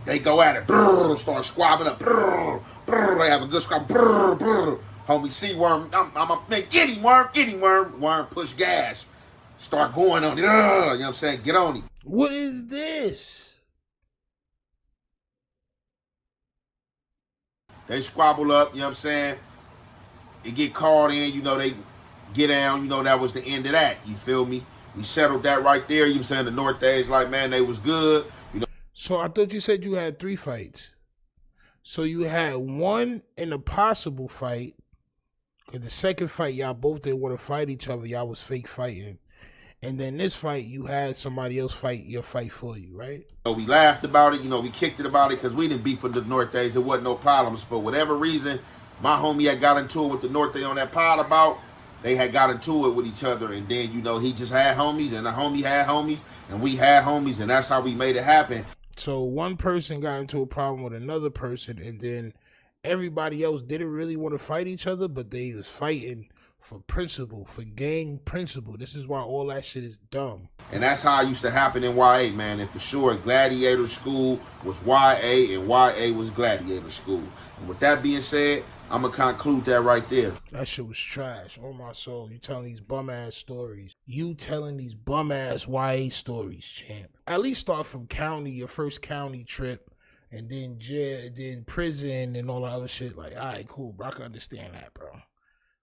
They go at it, brrr, start squabbling up, brrr, brrr, they have a good squab, brrr, brrr. Homie C-Worm, man, get him, Worm. Worm push gas. Start going on it, you know what I'm saying? Get on him. What is this? They squabble up, you know what I'm saying? They get called in, you know, they get down, you know, that was the end of that, you feel me? We settled that right there. You know what I'm saying? The North Days, like, man, they was good. You know. So I thought you said you had 3 fights. So you had one in a possible fight. Because the second fight, y'all both didn't want to fight each other. Y'all was fake fighting. And then this fight, you had somebody else fight your fight for you, right? So we laughed about it. You know, we kicked it about it because we didn't beef with the North Days. There wasn't no problems. For whatever reason, my homie had got into it with the North Day on that pod about. They had got into it with each other, and then, you know, he just had homies, and the homie had homies, and we had homies, and that's how we made it happen. So one person got into a problem with another person, and then everybody else didn't really want to fight each other, but they was fighting for principle, for gang principle. This is why all that shit is dumb. And that's how it used to happen in YA, man. And for sure, Gladiator School was YA, and YA was Gladiator School. And with that being said, I'm going to conclude that right there. That shit was trash. On my soul. You telling these bum-ass stories. You telling these bum-ass YA stories, champ. At least start from county, your first county trip, and then jail, then prison, and all the other shit. Like, all right, cool, bro. I can understand that, bro.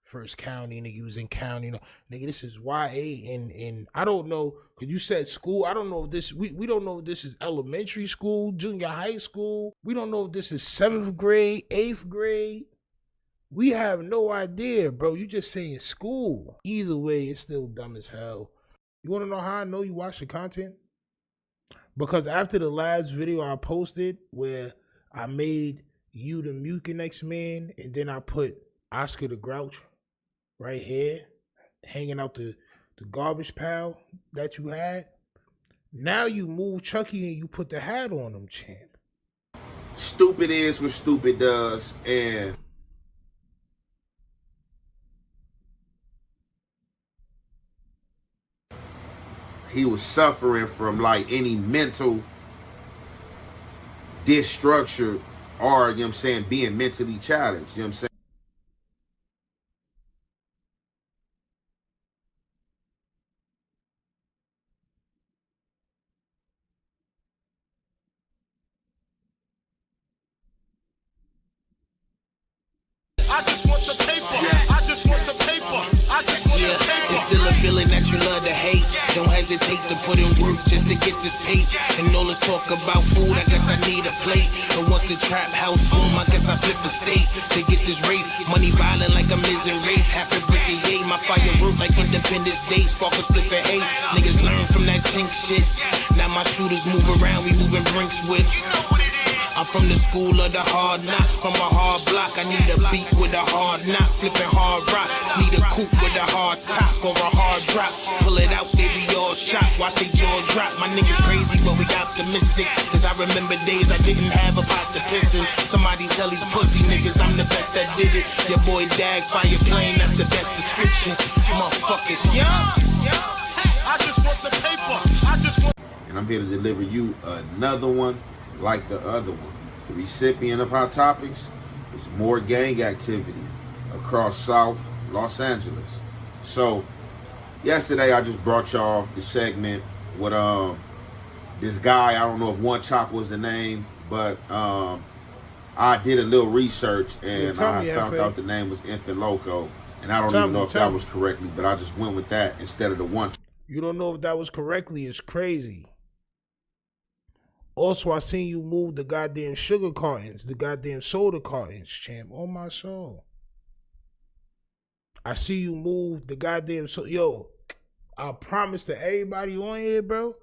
First county, nigga, you was in county. No, nigga, this is YA, and I don't know, because you said school. I don't know if this, we don't know if this is elementary school, junior high school. We don't know if this is 7th grade, 8th grade. We have no idea, bro. You just saying school. Either way, it's still dumb as hell. You want to know how I know you watch the content? Because after the last video I posted where I made you the Mucinex man, and then I put Oscar the Grouch right here, hanging out the garbage pile that you had. Now you move Chucky and you put the hat on him, champ. Stupid is what stupid does, and he was suffering from like any mental destructure or, you know what I'm saying, being mentally challenged, you know what I'm saying? I just want the paper. I just want the paper. I just want the paper. It's still a feeling that you love to hate. Don't hesitate to put in work just to get this paid. And all this talk about food, I guess I need a plate. And once the trap house boom, I guess I flip the state to get this rape. Money violent like I'm in rape. Half a brick a yay. My firework like Independence Day. Spark a split for haze. Niggas learn from that chink shit. Now my shooters move around, we moving brinks with. I'm from the school of the hard knocks, from a hard block. I need a beat with a hard knock, flipping hard rock. Need a coupe with a hard top or a hard drop. Pull it out, they be all shot, watch they jaw drop. My niggas crazy, but we optimistic. Cause I remember days I didn't have a pot to piss in. Somebody tell these pussy niggas I'm the best that did it. Your boy Dag, fire plane, that's the best description. Motherfuckers, young. I just want the paper, I just want. And I'm here to deliver you another one like the other one. The recipient of Hot Topics is more gang activity across South Los Angeles. So yesterday I just brought y'all the segment with this guy. I don't know if One Chop was the name, but I did a little research and tell I me, found F.A. out the name was Infant Loco, and I don't Tell even me, know if tell that me. was correctly, but I just went with that instead of the one. You don't know if that was correctly. It's crazy. Also, I seen you move the goddamn sugar cartons, the goddamn soda cartons, champ. On my soul. I see you move the goddamn yo. I promise to everybody on here, bro.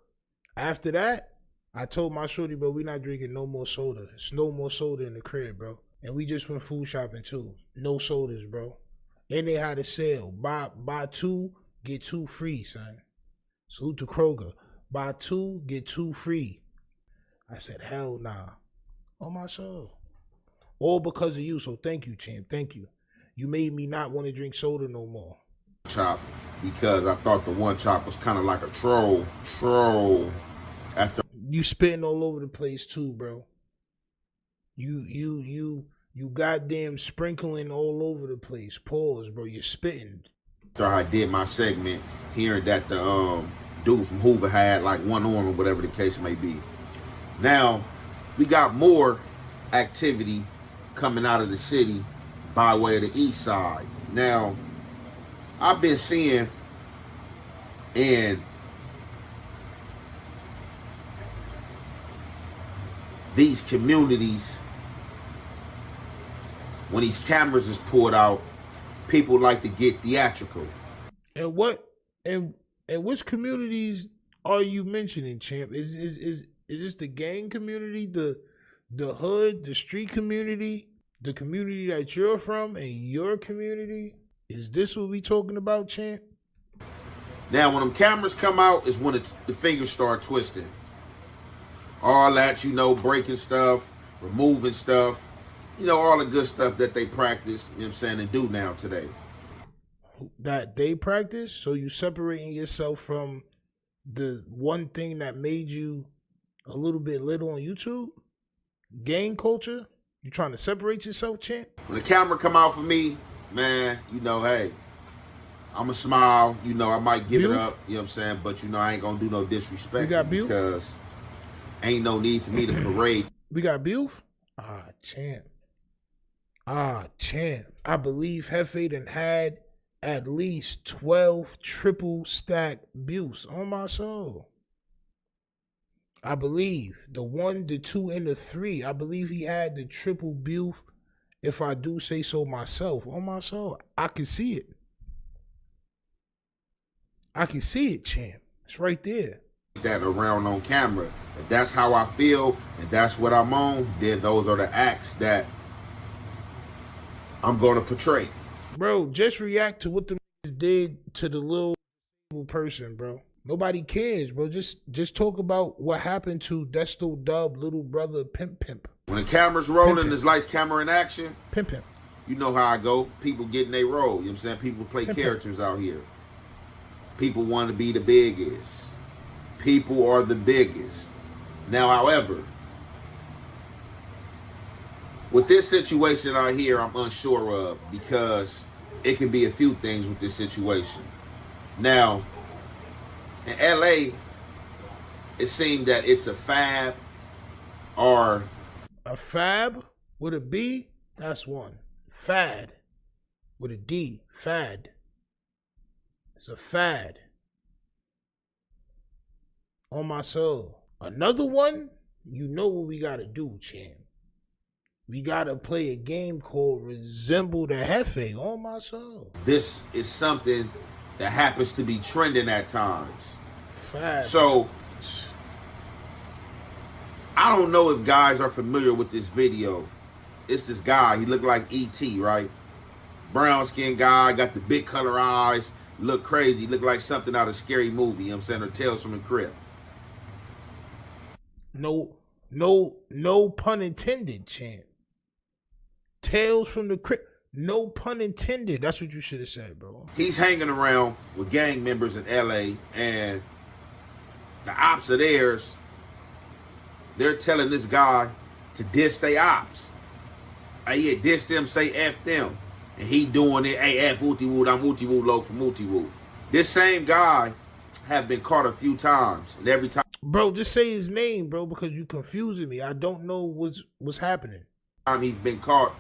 After that, I told my shorty, bro, we not drinking no more soda. It's no more soda in the crib, bro. And we just went food shopping too. No sodas, bro. And they had a sale. Buy 2, get 2 free, son. Salute to Kroger. Buy 2, get 2 free. I said, hell nah. On my soul. All because of you, so thank you, champ. Thank you. You made me not want to drink soda no more. Chop, because I thought the one chop was kind of like a troll. After you spitting all over the place too, bro. You goddamn sprinkling all over the place. Pause, bro. You're spitting. After I did my segment, hearing that the dude from Hoover had like one arm or whatever the case may be. Now, we got more activity coming out of the city by way of the east side. Now, I've been seeing in these communities, when these cameras is pulled out, people like to get theatrical. And what and which communities are you mentioning, champ? Is this the gang community, the hood, the street community, the community that you're from, and your community? Is this what we talking about, champ? Now, when them cameras come out is when the fingers start twisting. All that, breaking stuff, removing stuff, all the good stuff that they practice, and do now today. That they practice? So you separating yourself from the one thing that made you a little bit little on YouTube? Gang culture? You trying to separate yourself, champ? When the camera come out for me, man, hey, I'ma smile, I might give it up, but I ain't gonna do no disrespect because ain't no need for me to parade. We got beef? Champ. I believe Jefe done had at least 12 triple stack buttes on my soul. I believe the 1, the 2, and the 3. I believe he had the triple butte, if I do say so myself. On my soul, I can see it. I can see it, champ. It's right there. That around on camera. If that's how I feel and that's what I'm on, then those are the acts that I'm going to portray. Bro, just react to what the did to the little person, bro. Nobody cares, bro. Just talk about what happened to Desto Dub, little brother, Pimp. When the camera's rolling, there's lights, camera in action. Pimp. You know how I go. People getting their role. People play characters out here. People want to be the biggest. People are the biggest. Now, however, with this situation out here, I'm unsure of because it can be a few things with this situation. Now, in LA, it seemed that it's a fab or... A fab with a B? That's one. Fad with a D. Fad. It's a fad. On my soul. Another one, you know what we gotta do, champ. We gotta play a game called Resemble the Jefe. On my soul. This is something that happens to be trending at times. Fad. So, I don't know if guys are familiar with this video. It's this guy, he looked like E.T., right? Brown skinned guy, got the big color eyes, look crazy, look like something out of a scary movie, or Tales from the Crypt. No pun intended, champ. Tales from the Crypt. No pun intended. That's what you should have said, bro. He's hanging around with gang members in LA, and the ops are theirs. They're telling this guy to diss they ops. Hey, yeah, diss them, say F them. And he doing it, hey, F Wooty Wood, I'm Wooty Wood, low from Wooty Wood. This same guy have been caught a few times, and every time. Bro, just say his name, bro, because you confusing me. I don't know what's happening. time he's been caught,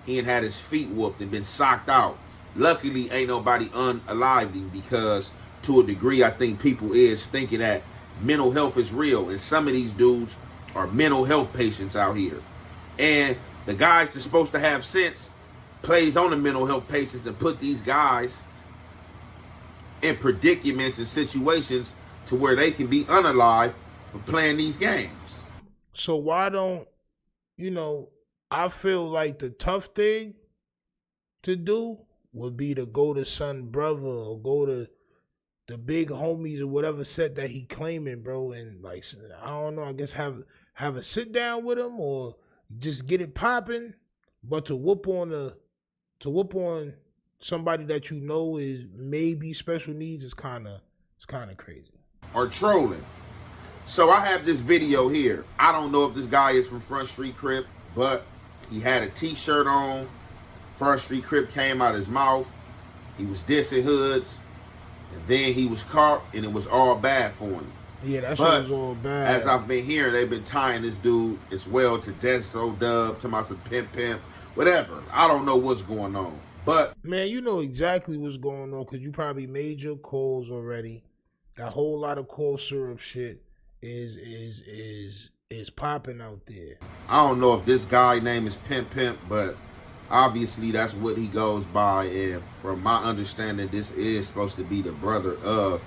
he had his feet whooped and been socked out. Luckily, ain't nobody unalived him, because to a degree, I think people is thinking that mental health is real, and some of these dudes are mental health patients out here. And the guys that's supposed to have sense plays on the mental health patients and put these guys in predicaments and situations to where they can be unalive for playing these games. So why don't, you know, I feel like the tough thing to do would be to go to Son Brother or go to the big homies or whatever set that he claiming, bro, and like, I don't know, I guess have a sit down with him or just get it popping. But to whoop on somebody that you know is maybe special needs is kind of crazy. Or trolling. So I have this video here. I don't know if this guy is from Front Street Crip, but he had a t-shirt on. Front Street Crip came out his mouth. He was dissing hoods. And then he was caught, and it was all bad for him. Yeah, that shit was all bad. As I've been hearing, they've been tying this dude as well to Desto Dub, to my some pimp, whatever. I don't know what's going on. But man, you know exactly what's going on because you probably made your calls already. That whole lot of cold syrup shit is popping out there. I don't know if this guy name is Pimp, but obviously that's what he goes by. And from my understanding, this is supposed to be the brother of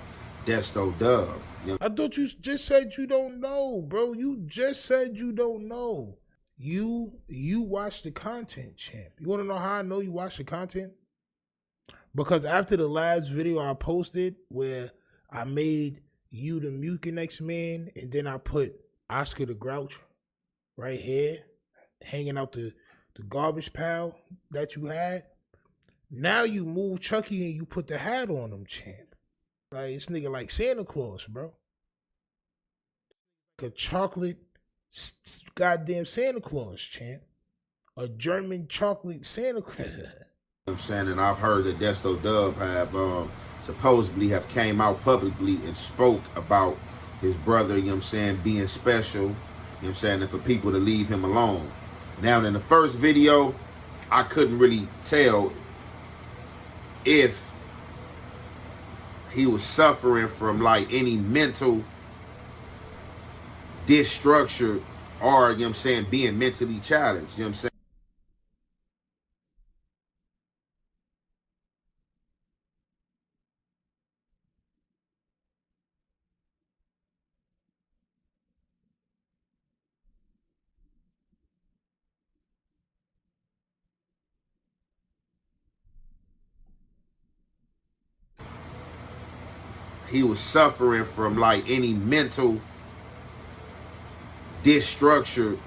Desto Dub. You know? I thought you just said you don't know, bro. You just said you don't know. You watch the content, champ. You want to know how I know you watch the content? Because after the last video I posted where I made you the Mucinex man and then I put Oscar the Grouch right here hanging out the garbage pile that you had, now you move Chucky and you put the hat on him, champ. Like, this nigga like Santa Claus, bro. Like a chocolate goddamn Santa Claus, champ. A German chocolate Santa Claus. I'm saying, and I've heard that Desto Dub have supposedly have came out publicly and spoke about his brother, you know what I'm saying, being special, you know what I'm saying, and for people to leave him alone. Now, in the first video, I couldn't really tell if he was suffering from like any mental destruction or, you know what I'm saying, being mentally challenged, you know what I'm saying. He was suffering from like any mental destruction.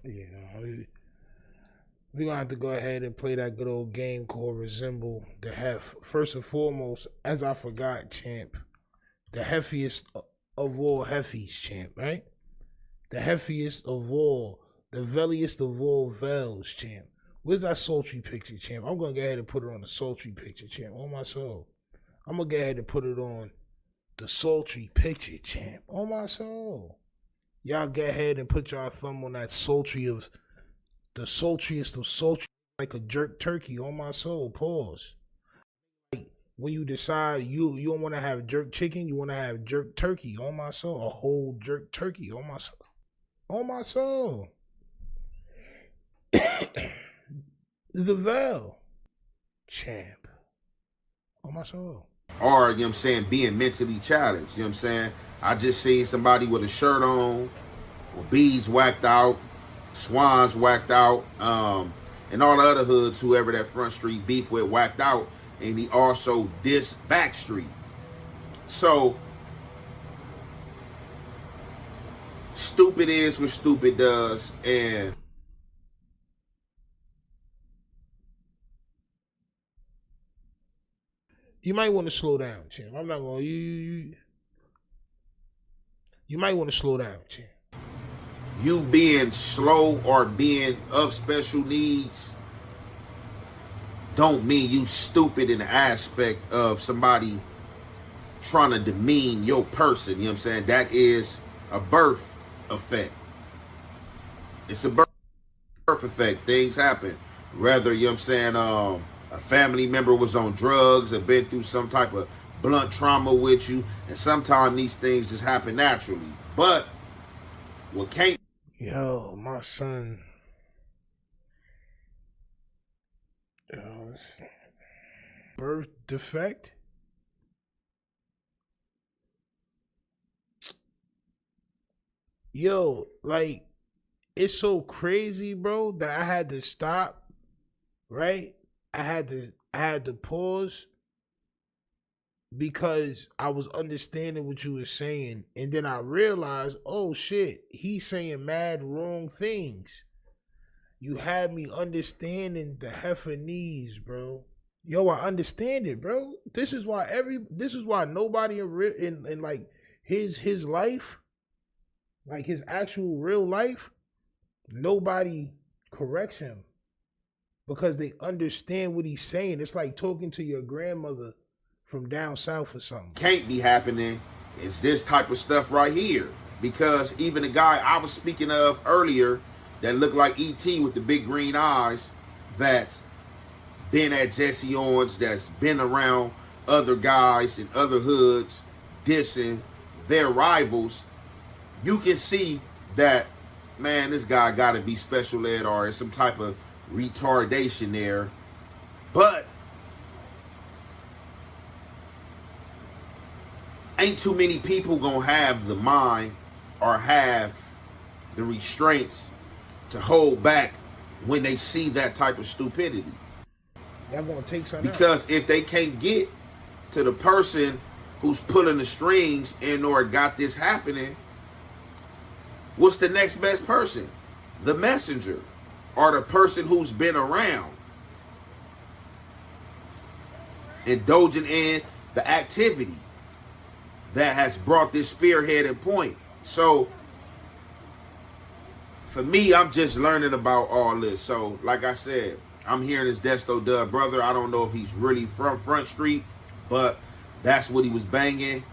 Yeah, we're gonna have to go ahead and play that good old game called Resemble the Hef. First and foremost, as I forgot, champ, the heftiest of all hefties, champ, right? The heftiest of all, the velliest of all vells, champ. Where's that sultry picture, champ? I'm going to go ahead and put it on the sultry picture, champ. On my soul. I'm going to go ahead and put it on the sultry picture, champ. On my soul. Y'all go ahead and put y'all thumb on that sultry of the sultriest of sultry, like a jerk turkey. On my soul. Pause. Like when you decide you don't want to have jerk chicken, you want to have jerk turkey. On my soul. A whole jerk turkey. On my soul. On my soul. The VELL champ. On my soul. Or, you know what I'm saying, being mentally challenged. You know what I'm saying? I just seen somebody with a shirt on, with bees whacked out, swans whacked out, and all the other hoods, whoever that Front Street beef with, whacked out. And he also dissed Backstreet. So, stupid is what stupid does. And you might want to slow down, champ. I'm not going to... You might want to slow down, champ. You being slow or being of special needs don't mean you stupid in the aspect of somebody trying to demean your person. You know what I'm saying? That is a birth effect. It's a birth effect. Things happen. Whether, you know what I'm saying, a family member was on drugs or been through some type of blunt trauma with you, and sometimes these things just happen naturally. But what can't... Yo, my son. Birth defect? Yo, like, it's so crazy, bro, that I had to stop, right? I had to pause because I was understanding what you were saying. And then I realized, oh shit, he's saying mad wrong things. You had me understanding the Heffanese, bro. Yo, I understand it, bro. This is why nobody in like his life, like his actual real life, nobody corrects him because they understand what he's saying. It's like talking to your grandmother from down south or something. Can't be happening is this type of stuff right here. Because even the guy I was speaking of earlier that looked like E.T. with the big green eyes, that's been at Jesse Owens, that's been around other guys in other hoods dissing their rivals, you can see that, man, this guy got to be special ed or some type of retardation there. But ain't too many people gonna have the mind or have the restraints to hold back when they see that type of stupidity. Y'all gonna take something because if they can't get to the person who's pulling the strings and or got this happening, what's the next best person? The messenger or the person who's been around indulging in the activity that has brought this spearhead and point. So for me, I'm just learning about all this. So like I said, I'm hearing this Desto Dub brother. I don't know if he's really from Front Street, but that's what he was banging.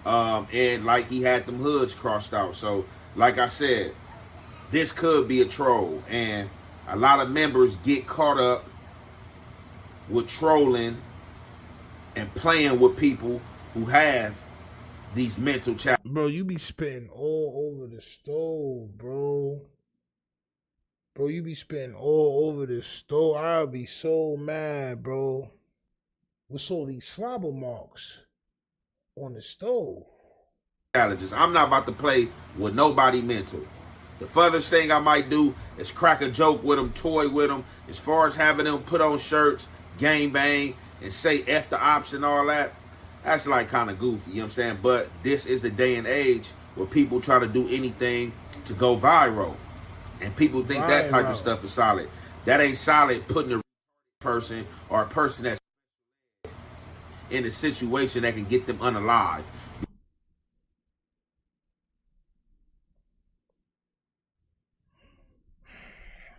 And like he had them hoods crossed out. So like I said, this could be a troll. And a lot of members get caught up with trolling and playing with people who have these mental challenges. Bro, you be spitting all over the stove, bro. Bro, you be spitting all over the stove. I'll be so mad, bro. What's all these slobber marks on the stove? Challenges. I'm not about to play with nobody mental. The furthest thing I might do is crack a joke with them, toy with them. As far as having them put on shirts, gang bang, and say F the ops and all that, that's like kind of goofy, you know what I'm saying? But this is the day and age where people try to do anything to go viral. And people think that type of stuff is solid. That ain't solid, putting a person or a person that's in a situation that can get them unalive.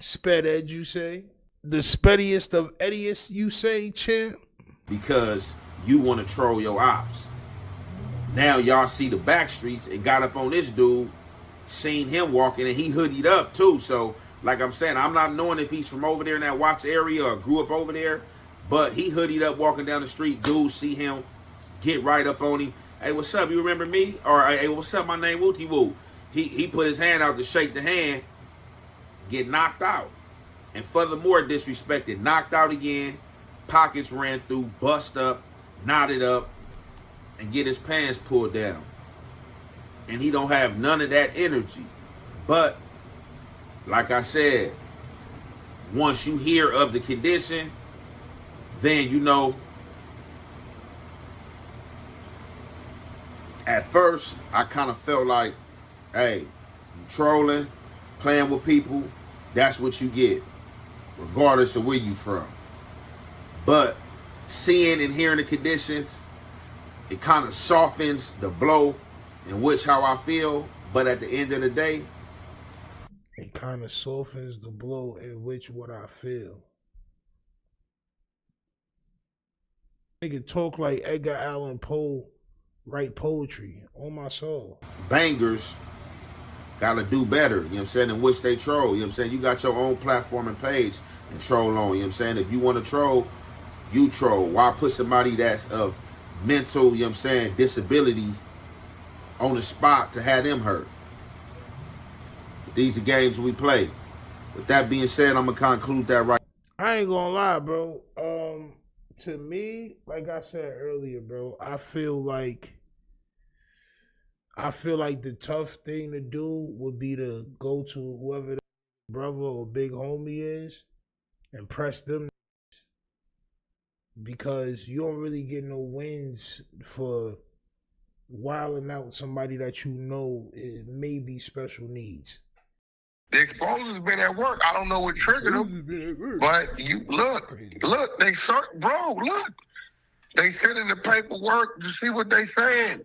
Sped Ed, you say? The spediest of Eddiest, you say, champ? Because you want to troll your ops. Now y'all see the back streets and got up on this dude, seen him walking, and he hoodied up too. So like I'm saying, I'm not knowing if he's from over there in that Watts area or grew up over there, but he hoodied up walking down the street. Dudes see him, get right up on him. Hey, what's up? You remember me? Or hey, what's up? My name Wooty Woo. He put his hand out to shake the hand, get knocked out. And furthermore disrespected, knocked out again, pockets ran through, bust up, knotted up, and get his pants pulled down. And he don't have none of that energy. But like I said, once you hear of the condition, then you know. At first, I kind of felt like, hey, you trolling, playing with people, that's what you get, regardless of where you from. But seeing and hearing the conditions, it kind of softens the blow in which how I feel. But at the end of the day, it kind of softens the blow in which what I feel. Nigga talk like Edgar Allan Poe, write poetry on my soul. Bangers gotta do better, you know what I'm saying, in which they troll, you know what I'm saying? You got your own platform and page and troll on, you know what I'm saying? If you want to troll, you troll. Why put somebody that's of mental, you know what I'm saying, disabilities on the spot to have them hurt? These are games we play. With that being said, I'm gonna conclude that right. I ain't gonna lie, bro. To me, like I said earlier, bro, I feel like the tough thing to do would be to go to whoever the brother or big homie is and press them, because you don't really get no wins for wilding out somebody that you know is maybe special needs. The exposure's been at work. I don't know what triggered them, but you look, they bro, look, they sent in the paperwork. You see what they saying?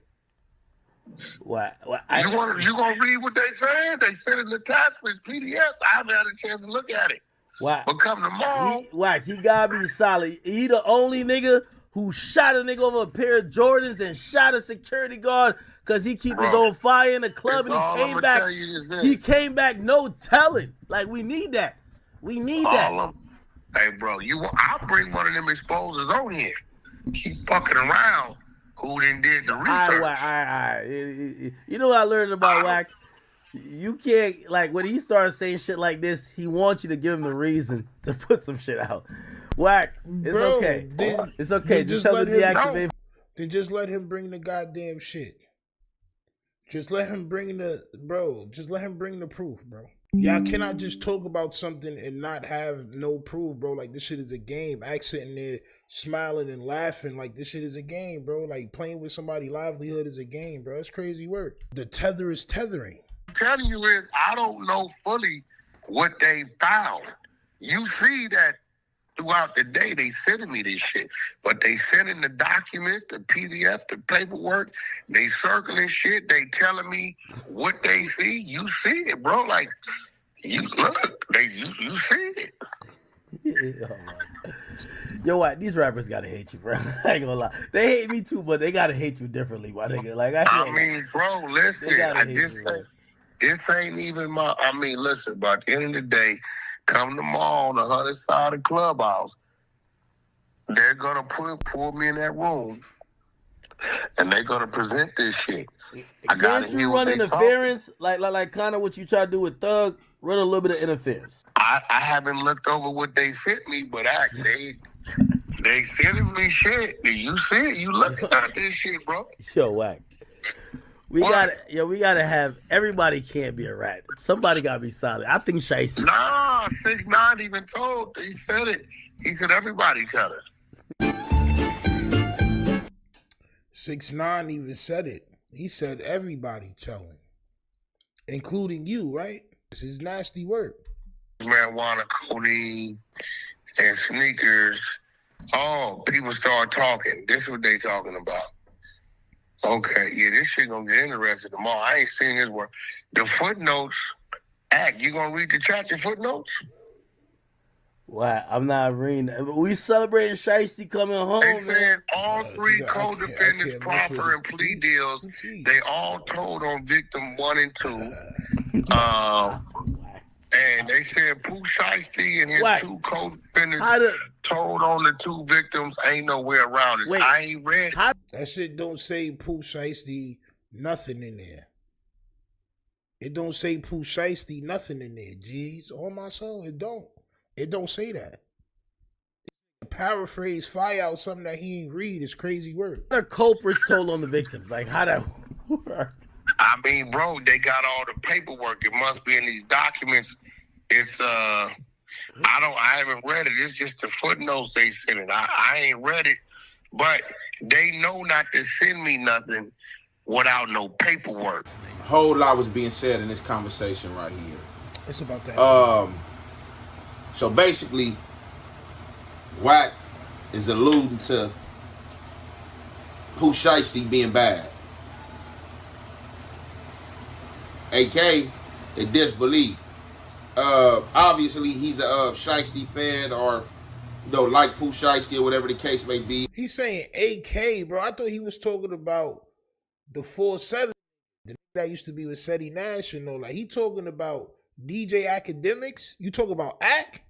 What? You gonna read what they saying? They sent in the attachments, PDFs. I haven't had a chance to look at it. Why? But come tomorrow, He gotta be solid. He the only nigga who shot a nigga over a pair of Jordans and shot a security guard because he keep his own fire in the club, and he came back. He came back no telling. Like, we need that. We need that. Hey, bro, I'll bring one of them exposers on here. Keep fucking around. Who then did the research? All right. You know what I learned about Wack? You can't, like, when he starts saying shit like this, he wants you to give him the reason to put some shit out. Wack, it's okay. It's okay. Just tell him to deactivate. Then just let him bring the goddamn shit. Just let him bring the proof, bro. Y'all cannot just talk about something and not have no proof, bro. Like, this shit is a game. Act sitting there smiling and laughing like this shit is a game, bro. Like, playing with somebody's livelihood is a game, bro. It's crazy work. The tether is tethering. I'm telling you is, I don't know fully what they found. You see that throughout the day, they sending me this shit. But they sending the documents, the PDF, the paperwork. They circling shit. They telling me what they see. You see it, bro. Like, you look, you see it. Yo, what? These rappers gotta hate you, bro. I ain't gonna lie. They hate me too, but they gotta hate you differently, my nigga. Like, I mean, bro, listen. This ain't even my. I mean, listen. But at the end of the day, come tomorrow on the other side of the clubhouse, they're gonna pull me in that room, and they're gonna present this shit. I gotta Can't you run interference, like kind of what you try to do with Thug? Run a little bit of interference. I haven't looked over what they sent me, but they sending me shit. You see it? You looking at this shit, bro? Yo, Wack. We gotta have, everybody can't be a rat. Somebody gotta be solid. I think Shiesty. Nah, 6ix9ine even told. He said it. He said everybody tell us. 6ix9ine even said it. He said everybody telling, including you, right? This is nasty work. Marijuana, codeine, and sneakers. Oh, people start talking. This is what they talking about. Okay, yeah, this shit gonna get interesting tomorrow. I ain't seen this work. The footnotes, you gonna read the chat, your footnotes? Wow, I'm not reading. We celebrating Shiesty coming home. They said all three co-defendants proffer and plea deals. They all told on victim 1 and 2. And they said Pooh Shiesty and his two co-defendants told on the 2 victims. Ain't nowhere around it. I ain't read. That shit don't say Pooh Shiesty nothing in there. It don't say Pooh Shiesty nothing in there. Jeez, on my soul, it don't. It don't say that. Paraphrase, fire out something that he ain't read is crazy work. The culprits told on the victims. Like, how that work? I mean, bro, they got all the paperwork. It must be in these documents. It's I haven't read it. It's just the footnotes they sent it. I ain't read it, but they know not to send me nothing without no paperwork. A whole lot was being said in this conversation right here. It's about that. So basically, Wack is alluding to Pooh Shiesty being bad. AK in disbelief. Obviously he's a Shiesty fan, or like Pooh Shiesty, or whatever the case may be. He's saying AK, bro. I thought he was talking about the 4-7. The that used to be with Seti Nash, you know, like he talking about DJ Academics. You talk about Ack.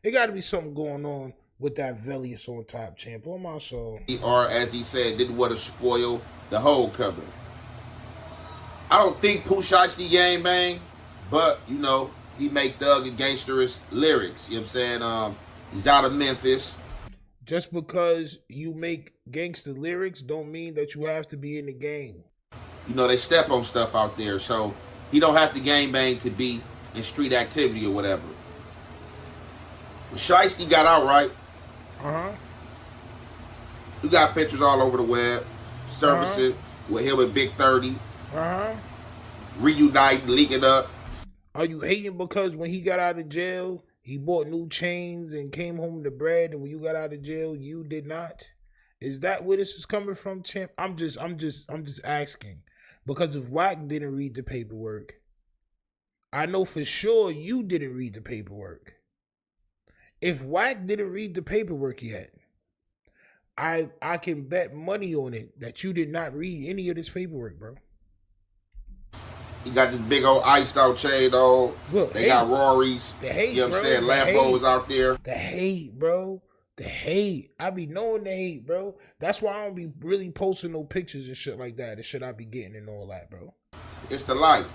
It got to be something going on with that Velius on top, champ. On my soul. Or as he said, didn't want to spoil the whole cover. I don't think Pooh Shiesty gang bang, but you know he make thug and gangsterous lyrics. You know what I'm saying? He's out of Memphis. Just because you make gangster lyrics don't mean that you have to be in the game. You know, they step on stuff out there, so he don't have to gang bang to be in street activity or whatever. But Shiesty got out right. You got pictures all over the web, surfacing with him and Big 30. Reunite, leaking up. Are you hating because when he got out of jail, he bought new chains and came home to bread, and when you got out of jail, you did not? Is that where this is coming from, champ? I'm just asking. Because if Wack didn't read the paperwork, I know for sure you didn't read the paperwork. If Wack didn't read the paperwork yet, I can bet money on it that you did not read any of this paperwork, bro. He got this big old iced out chain though. Look, they got Rorys. The hate, you know what I'm bro. saying? Lambos out there. The hate, bro. The hate. I be knowing the hate, bro. That's why I don't be really posting no pictures and shit like that. The shit I be getting and all that, bro. It's the light.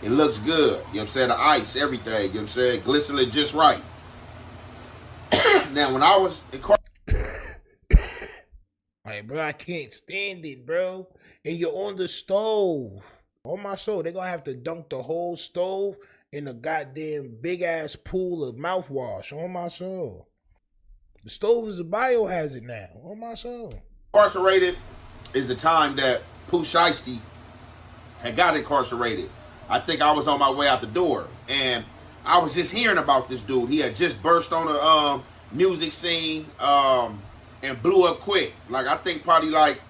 It looks good. You know what I'm saying? The ice, everything. You know what I'm saying? Glistening just right. Now, when I was in Like, bro, I can't stand it, bro. And you're on the stove. On my soul, they're gonna have to dunk the whole stove in a goddamn big-ass pool of mouthwash. On my soul. The stove is a biohazard now. On my soul. incarcerated is the time that Pooh Shiesty had got incarcerated. I think I was on my way out the door, and I was just hearing about this dude. He had just burst on the music scene and blew up quick. Like, I think probably like,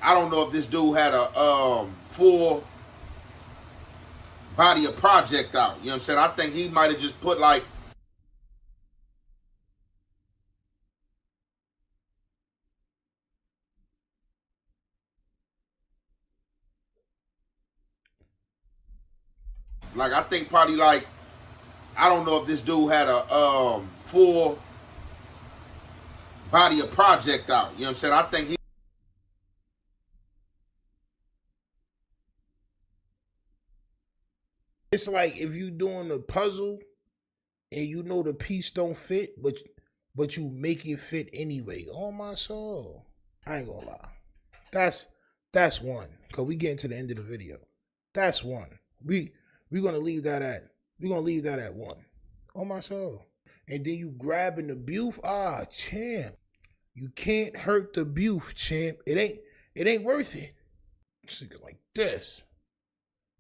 I don't know if this dude had a full body of project out. You know what I'm saying? I think he might have just put like, I think probably like, I don't know if this dude had a full body of project out. You know what I'm saying? I think he. It's like if you doing a puzzle and you know the piece don't fit, but you make it fit anyway. Oh my soul. I ain't gonna lie. That's one. Cause we getting to the end of the video. That's one. We're gonna leave that at one. Oh my soul. And then you grabbing the booth. Ah, champ. You can't hurt the booth, champ. It ain't worth it. It's like this.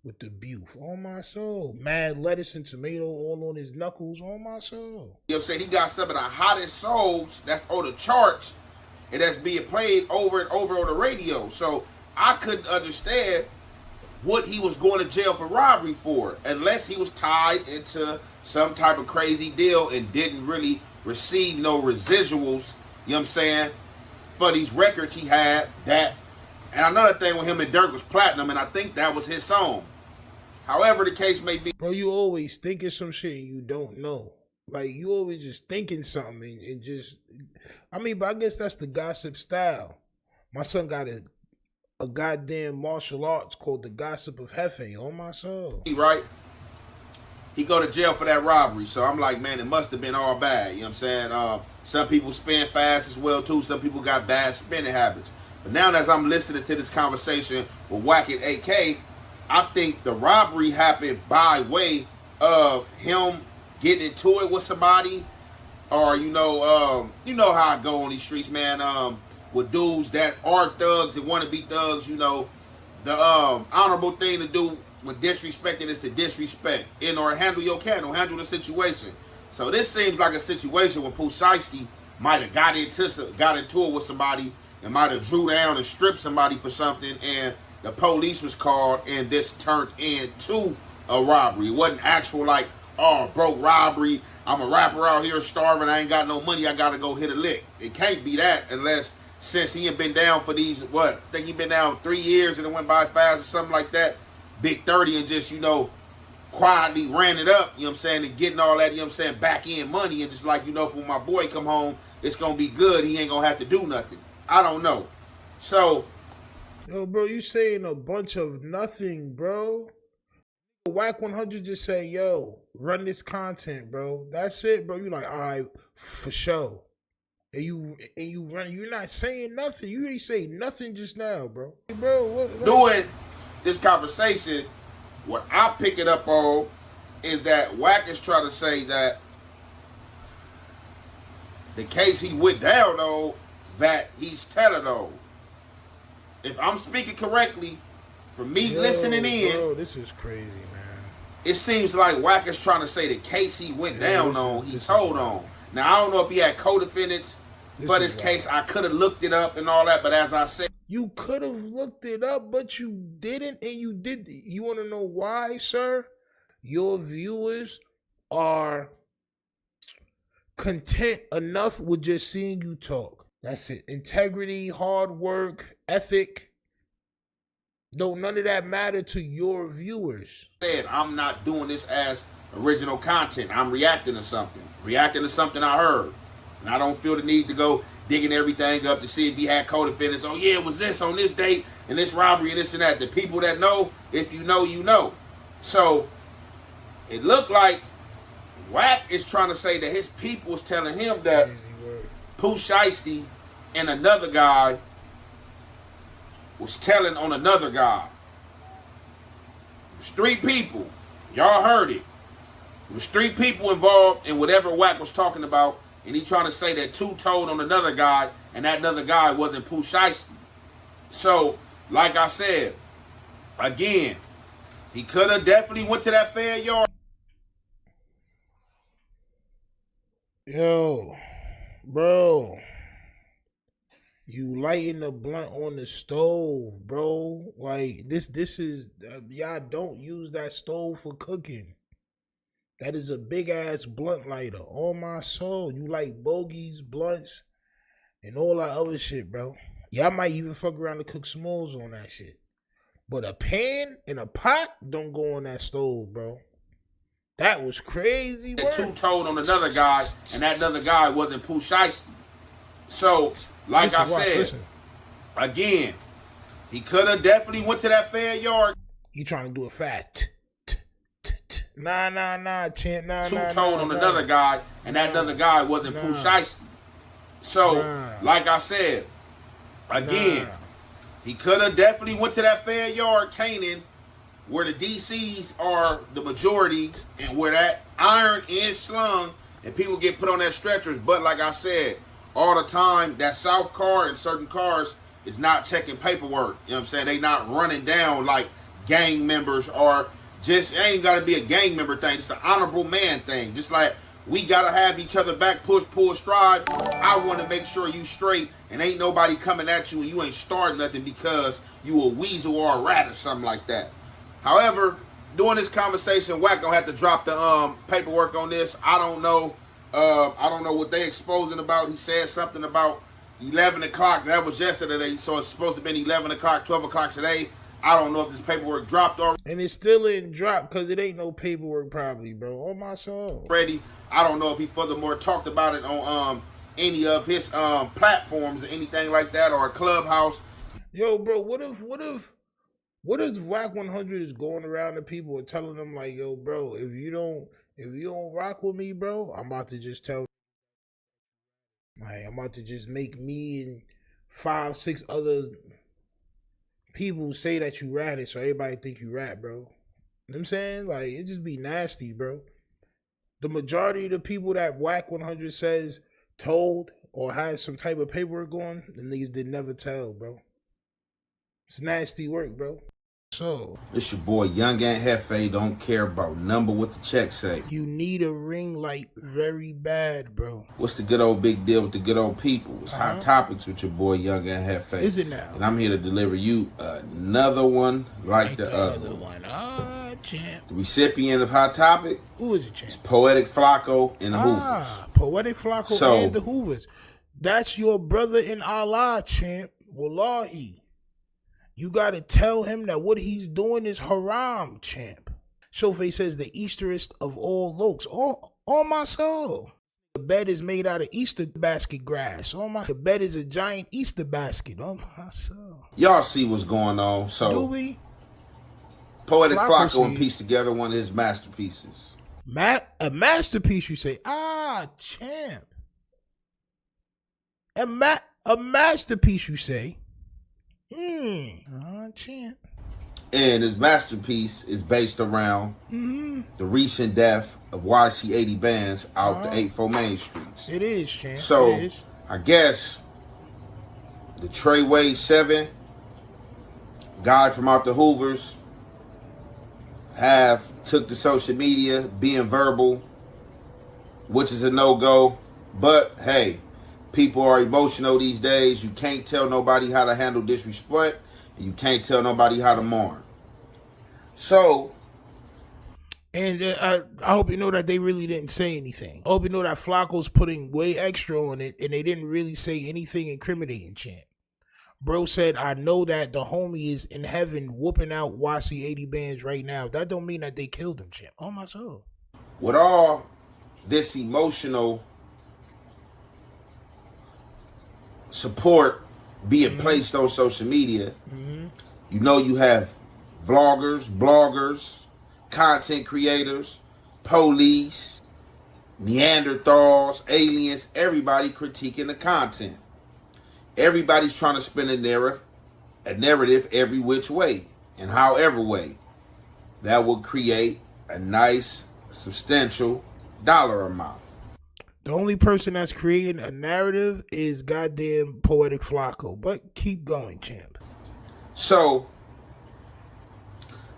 With the booth. On my soul. Mad lettuce and tomato all on his knuckles. On my soul. You know what I'm saying? He got some of the hottest songs that's on the charts and that's being played over and over on the radio. So I couldn't understand what he was going to jail for robbery for, unless he was tied into some type of crazy deal and didn't really receive no residuals, you know what I'm saying, for these records he had. That, and another thing with him and Dirk was platinum, and I think that was his song. However the case may be. Bro, you always thinking some shit you don't know. Like, you always just thinking something and just, I mean, but I guess that's the gossip style. My son got a goddamn martial arts called the Gossip of Jefe. On my soul. Right? He go to jail for that robbery. So I'm like, man, it must have been all bad. You know what I'm saying? Some people spin fast as well, too. Some people got bad spending habits. But now as I'm listening to this conversation with Wack and AK, I think the robbery happened by way of him getting into it with somebody. Or, you know how I go on these streets, man. With dudes that are thugs and want to be thugs, you know, the honorable thing to do with disrespecting is to disrespect and or handle your candle, handle the situation. So this seems like a situation where Pooh Shiesty might have got into it with somebody and might have drew down and stripped somebody for something, and the police was called and this turned into a robbery. It wasn't actual like, oh, broke robbery, I'm a rapper out here starving, I ain't got no money, I gotta go hit a lick. It can't be that unless since he had been down for these, what, I think he been down 3 years and it went by fast or something like that. Big 30 and just, you know, quietly ran it up, you know what I'm saying, and getting all that, you know what I'm saying, back end money, and just like, you know, when my boy come home, it's going to be good. He ain't going to have to do nothing. I don't know. So. Yo, bro, you saying a bunch of nothing, bro. Whack 100 just say, yo, run this content, bro. That's it, bro. You like, all right, for sure. And you run, you're not saying nothing. You ain't say nothing just now, bro. Bro, what? Doing this conversation, what I pick it up on is that Wack is trying to say that the case he went down on, that he's telling on. If I'm speaking correctly, for me listening in, bro, this is crazy, man. It seems like Wack is trying to say the case he went down on, he told on. Now, I don't know if he had co-defendants for this case. I could have looked it up and all that, but as I said, you could have looked it up, but you didn't, and you did. You want to know why, sir? Your viewers are content enough with just seeing you talk. That's it. Integrity, hard work, ethic. Don't none of that matter to your viewers. I'm not doing this as original content. I'm reacting to something. Reacting to something I heard. And I don't feel the need to go digging everything up to see if he had co-defendants. Oh, yeah, it was this on this date and this robbery and this and that. The people that know, if you know, you know. So it looked like Wack is trying to say that his people was telling him that Pooh Shiesty and another guy was telling on another guy. It was 3 people. Y'all heard it. There was 3 people involved in whatever Wack was talking about, and he trying to say that 2 told on another guy, and that another guy wasn't Pooh Shiesty. So, like I said, again, he could have definitely went to that fair yard. Yo, bro. You lighting the blunt on the stove, bro. Like, this is, y'all don't use that stove for cooking. That is a big-ass blunt lighter. On my soul. You like bogeys, blunts, and all that other shit, bro. Y'all might even fuck around to cook s'mores on that shit. But a pan and a pot don't go on that stove, bro. That was crazy, bro. 2 told on another guy, and that other guy wasn't Pooh Shiesty. So, like I said, again, he could have definitely went to that fair yard. You trying to do it fast. Nah, champ, nah. 2 told on another guy, and that other guy wasn't Pooh Shiesty. So, like I said, again, he could have definitely went to that fair yard, Canaan, where the DCs are the majority, and where that iron is slung, and people get put on that stretchers. But like I said, all the time, that South car and certain cars is not checking paperwork. You know what I'm saying? They not running down like gang members, or just, it ain't got to be a gang member thing. It's an honorable man thing. Just like we got to have each other back, push, pull, stride. I want to make sure you straight and ain't nobody coming at you and you ain't starting nothing because you a weasel or a rat or something like that. However, during this conversation, Wack gonna have to drop the paperwork on this. I don't know. I don't know what they exposing about. He said something about 11 o'clock. That was yesterday, so it's supposed to be 11 o'clock, 12 o'clock today. I don't know if this paperwork dropped already. And it still ain't dropped because it ain't no paperwork probably, bro. On my soul. Ready. I don't know if he furthermore talked about it on any of his platforms or anything like that, or a Clubhouse. Yo, bro, what if Wack 100 is going around to people and telling them like, yo, bro, if you don't rock with me, bro, I'm about to just tell, like, I'm about to just make me and 5, 6 other people say that you ratted, so everybody think you rat, bro. You know what I'm saying? Like, it just be nasty, bro. The majority of the people that Wack 100 says told or had some type of paperwork going, the niggas did never tell, bro. It's nasty work, bro. So, it's your boy Young and Jefe. Don't care about number what the check say. You need a ring light very bad, bro. What's the good old big deal with the good old people? It's Hot Topics with your boy Young and Jefe. Is it now? And I'm here to deliver you another one like the other one. Champ. The recipient of Hot Topic. Who is it, champ? It's Poetic Flacco and the Hoovers. Poetic Flacco and the Hoovers. That's your brother in Allah, champ. Wallahi. You gotta tell him that what he's doing is haram, champ. Shofe says the Easterest of all lokes. On my soul. The bed is made out of Easter basket grass. The bed is a giant Easter basket. On my soul. Y'all see what's going on. So Do we? Poetic Flocko pieced together one of his masterpieces. A masterpiece, you say? Ah, champ. A masterpiece, you say? Champ. And his masterpiece is based around the recent death of YC-80 bands out the 8-4 main streets. It is, champ. So it is. I guess the Treyway 7 guy from out the Hoovers have took to social media being verbal, which is a no-go. But hey, people are emotional these days. You can't tell nobody how to handle disrespect. You can't tell nobody how to mourn. So, and I hope you know that they really didn't say anything. I hope you know that Flocko's putting way extra on it, and they didn't really say anything incriminating, champ. Bro said, I know that the homie is in heaven whooping out YC-80 bands right now. That don't mean that they killed him, champ. Oh, my soul. With all this emotional support being placed on social media, you know you have vloggers, bloggers, content creators, police, Neanderthals, aliens, everybody critiquing the content. Everybody's trying to spin a narrative every which way and however way that will create a nice, substantial dollar amount. The only person that's creating a narrative is goddamn Poetic Flocko. But keep going, champ. So,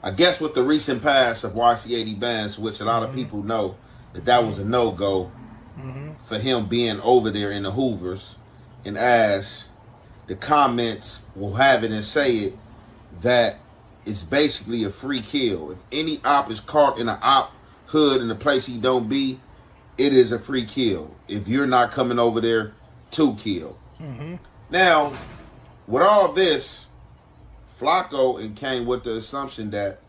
I guess with the recent pass of YC-80 bands, which a lot of people know that was a no-go for him being over there in the Hoovers, and as the comments will have it and say it, that it's basically a free kill. If any op is caught in an op hood in a place he don't be, it is a free kill. If you're not coming over there to kill. Now, with all this, Flocko and came with the assumption that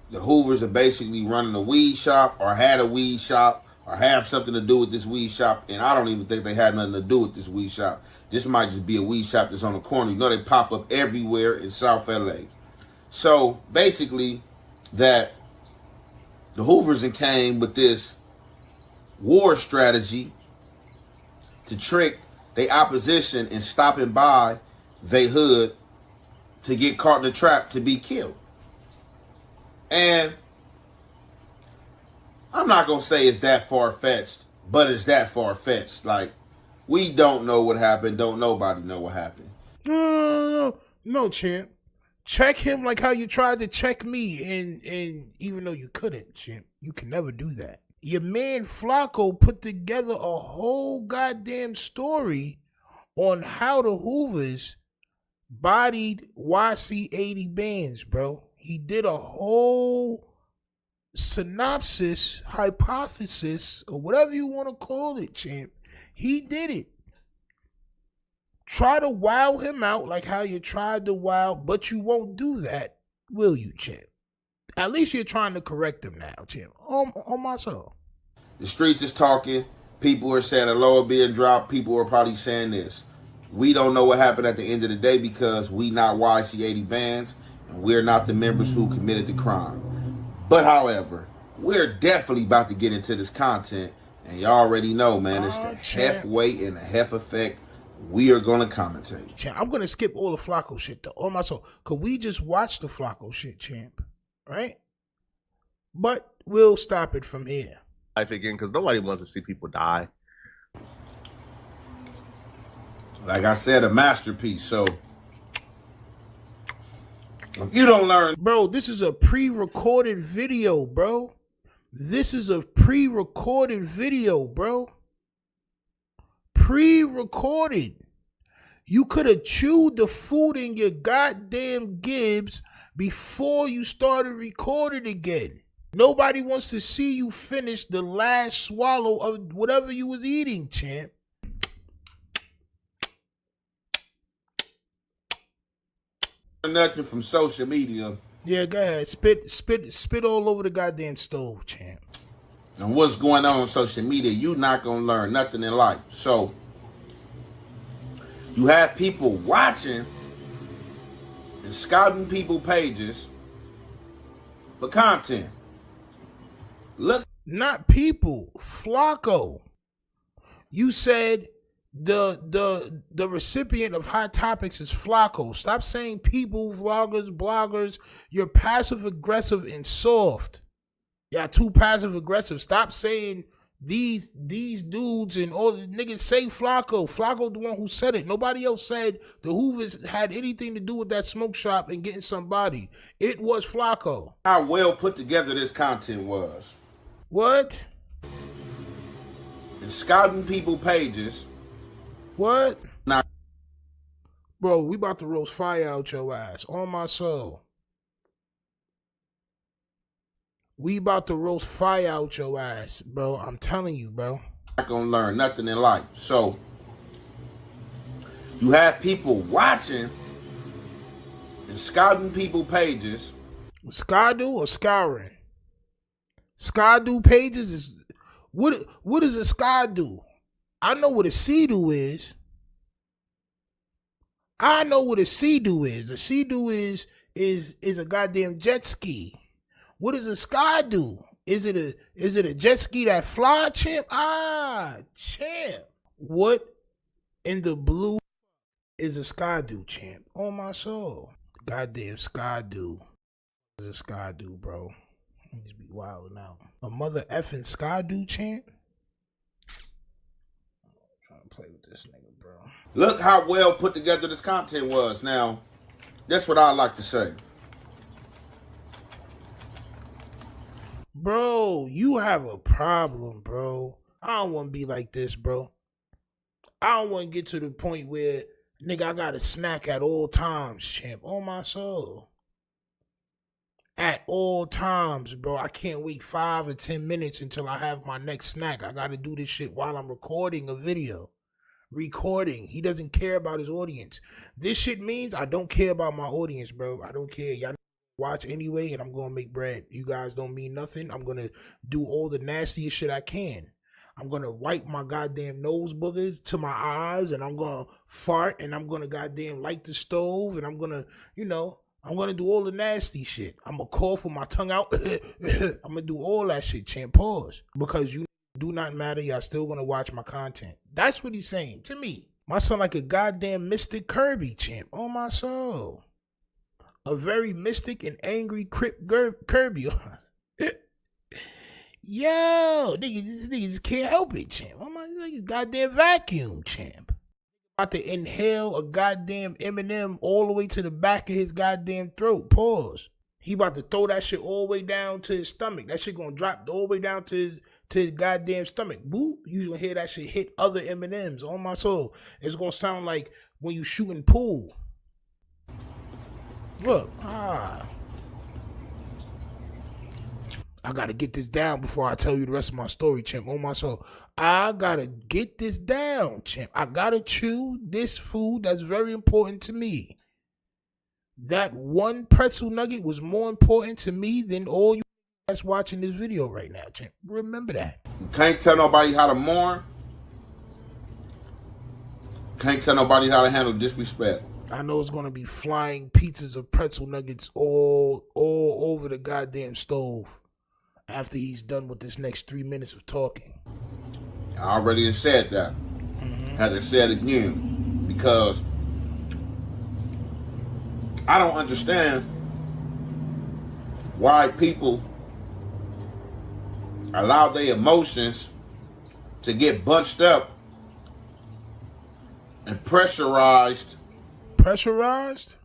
the Hoovers are basically running a weed shop or had a weed shop or have something to do with this weed shop. And I don't even think they had nothing to do with this weed shop. This might just be a weed shop that's on the corner. You know, they pop up everywhere in South LA. So basically that the Hoovers and came with this war strategy to trick their opposition and stopping by they hood to get caught in the trap to be killed. And I'm not going to say it's that far-fetched, but it's that far-fetched. Like, we don't know what happened. Don't nobody know what happened. No, champ. Check him like how you tried to check me, and even though you couldn't, champ, you can never do that. Your man Flocko put together a whole goddamn story on how the Hoovers bodied YC-80 bands, bro. He did a whole synopsis, hypothesis, or whatever you want to call it, champ. He did it. Try to wow him out like how you tried to wow, but you won't do that, will you, champ? At least you're trying to correct him now, champ. On my soul. The streets is talking. People are saying a lower being dropped. People are probably saying this. We don't know what happened at the end of the day because we not YC-80 bands and we're not the members who committed the crime. But however, we're definitely about to get into this content, and you already know, man, it's the Hef weight and the Hef effect. We are going to commentate. Champ, I'm going to skip all the Flocko shit, though. On my soul. Because we just watched the Flocko shit, champ. Right? But we'll stop it from here. Life again, because nobody wants to see people die. Like I said, a masterpiece. So, if you don't learn. Bro, this is a pre-recorded video, bro. This is a pre-recorded video, bro. Pre-recorded. You could have chewed the food in your goddamn Gibbs before you started recording again. Nobody wants to see you finish the last swallow of whatever you was eating, champ. nothing from social media. Yeah, go ahead. Spit all over the goddamn stove, champ. And what's going on social media, you not gonna learn nothing in life. So you have people watching and scouting people pages for content. Look, not people, Flacco. You said the recipient of Hot Topics is Flacco. Stop saying people, vloggers, bloggers. You're passive aggressive and soft. Y'all too passive aggressive. Stop saying these dudes and all the niggas. Say Flacco. Flacco the one who said it. Nobody else said the Hoovers had anything to do with that smoke shop and getting somebody. It was Flacco. How well put together this content was. What? And scouting people pages. What? Now, bro, we about to roast fire out your ass. On my soul. We about to roast fire out your ass, bro. I'm telling you, bro. Not gonna learn nothing in life. So you have people watching and scouting people pages. Scadu or scouring? Scadu pages is what is a Scadu? I know what a Sea-Doo is. I know what a Sea-Doo is. A Sea-Doo is a goddamn jet ski. What does a Scadu? Is it a jet ski that fly, champ? Ah, champ. What in the blue is a Scadu, champ? On my soul. Goddamn Scadu. Is a Scadu, bro. Let me be wilding out. A mother effing Scadu, champ? I'm trying to play with this nigga, bro. Look how well put together this content was. Now, that's what I like to say. Bro, you have a problem, bro. I don't want to be like this, bro. I don't want to get to the point where, nigga, I got a snack at all times, champ. On my soul. At all times, bro. I can't wait 5 or 10 minutes until I have my next snack. I got to do this shit while I'm recording a video. Recording. He doesn't care about his audience. This shit means I don't care about my audience, bro. I don't care. Y'all watch anyway, and I'm going to make bread. You guys don't mean nothing. I'm going to do all the nastiest shit I can. I'm going to wipe my goddamn nose boogers to my eyes, and I'm going to fart, and I'm going to goddamn light the stove, and I'm going to, I'm going to do all the nasty shit. I'm going to cough with my tongue out. I'm going to do all that shit, champ. Pause. Because you do not matter. Y'all still going to watch my content. That's what he's saying to me. My son like a goddamn Mystic Kirby, champ. On my soul. A very mystic and angry Crip Kirby. Yo, niggas can't help it, champ. I'm like a goddamn vacuum, champ. About to inhale a goddamn M&M all the way to the back of his goddamn throat. Pause. He about to throw that shit all the way down to his stomach. That shit gonna drop all the way down to his goddamn stomach. Boop. You gonna hear that shit hit other M&Ms. On my soul. It's gonna sound like when you shooting pool. Look, I gotta get this down before I tell you the rest of my story, champ. On my soul. I gotta get this down, champ. I gotta chew this food that's very important to me. That one pretzel nugget was more important to me than all you that's watching this video right now, champ. Remember that. You can't tell nobody how to mourn. Can't tell nobody how to handle disrespect. I know it's gonna be flying pizzas of pretzel nuggets all over the goddamn stove after he's done with this next 3 minutes of talking. I already said that. Had to say it again because I don't understand why people allow their emotions to get bunched up and pressurized. Pressurized?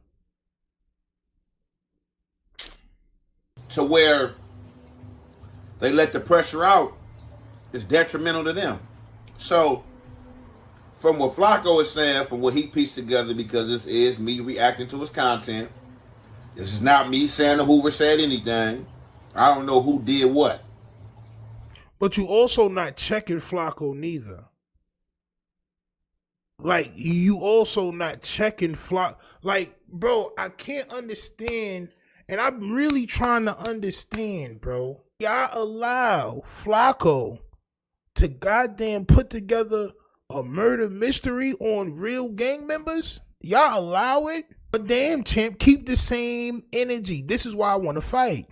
To where they let the pressure out is detrimental to them. So, from what Flacco is saying, from what he pieced together, because this is me reacting to his content, this is not me saying the Hoover said anything. I don't know who did what. But you also not checking Flacco neither. Like, you also not checking Flock. Like, bro, I can't understand, and I'm really trying to understand, bro. Y'all allow Flacco to goddamn put together a murder mystery on real gang members? Y'all allow it? But damn, champ, keep the same energy. This is why I want to fight.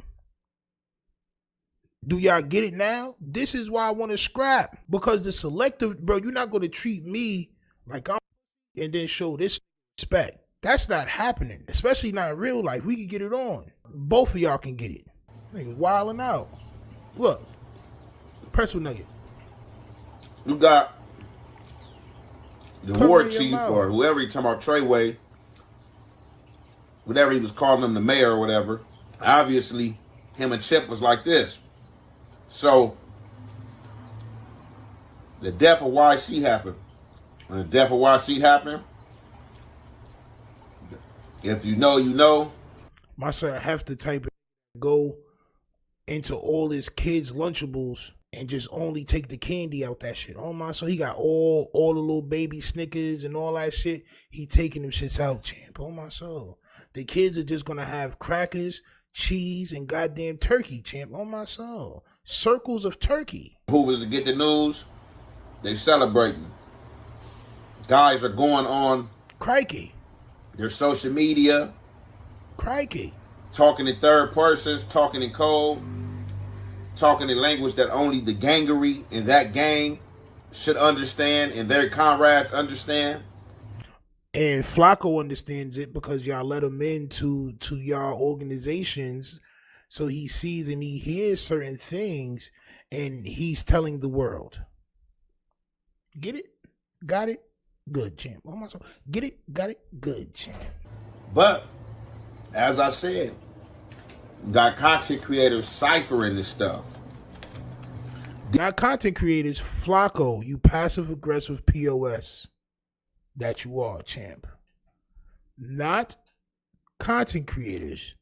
Do y'all get it now? This is why I want to scrap. Because the selective, bro, you're not going to treat me like I'm and then show this respect. That's not happening, especially not in real life. We can get it on. Both of y'all can get it. Niggas wilding out. Look, pretzel nugget. You got the war chief or whoever you talking about, Treyway, whatever he was calling him, the mayor or whatever. Obviously, him and Chip was like this. So, the death of YC happened. When the death of YC happened, if you know, you know. My son have to type it, go into all his kids' Lunchables and just only take the candy out that shit. Oh my, so he got all the little baby Snickers and all that shit. He taking them shits out, champ. Oh my soul. The kids are just gonna have crackers, cheese, and goddamn turkey, champ. Oh my soul. Circles of turkey. Who was to get the news? They celebrating. Guys are going on crikey their social media. Crikey. Talking in third persons, talking in code, talking in language that only the gangery in that gang should understand and their comrades understand. And Flacco understands it because y'all let him into y'all organizations, so he sees and he hears certain things and he's telling the world. Get it? Got it? Good, champ. Oh my soul. Get it? Got it? Good, champ. But, as I said, got content creators ciphering this stuff. Not content creators, Flacco, you passive-aggressive POS that you are, champ. Not content creators,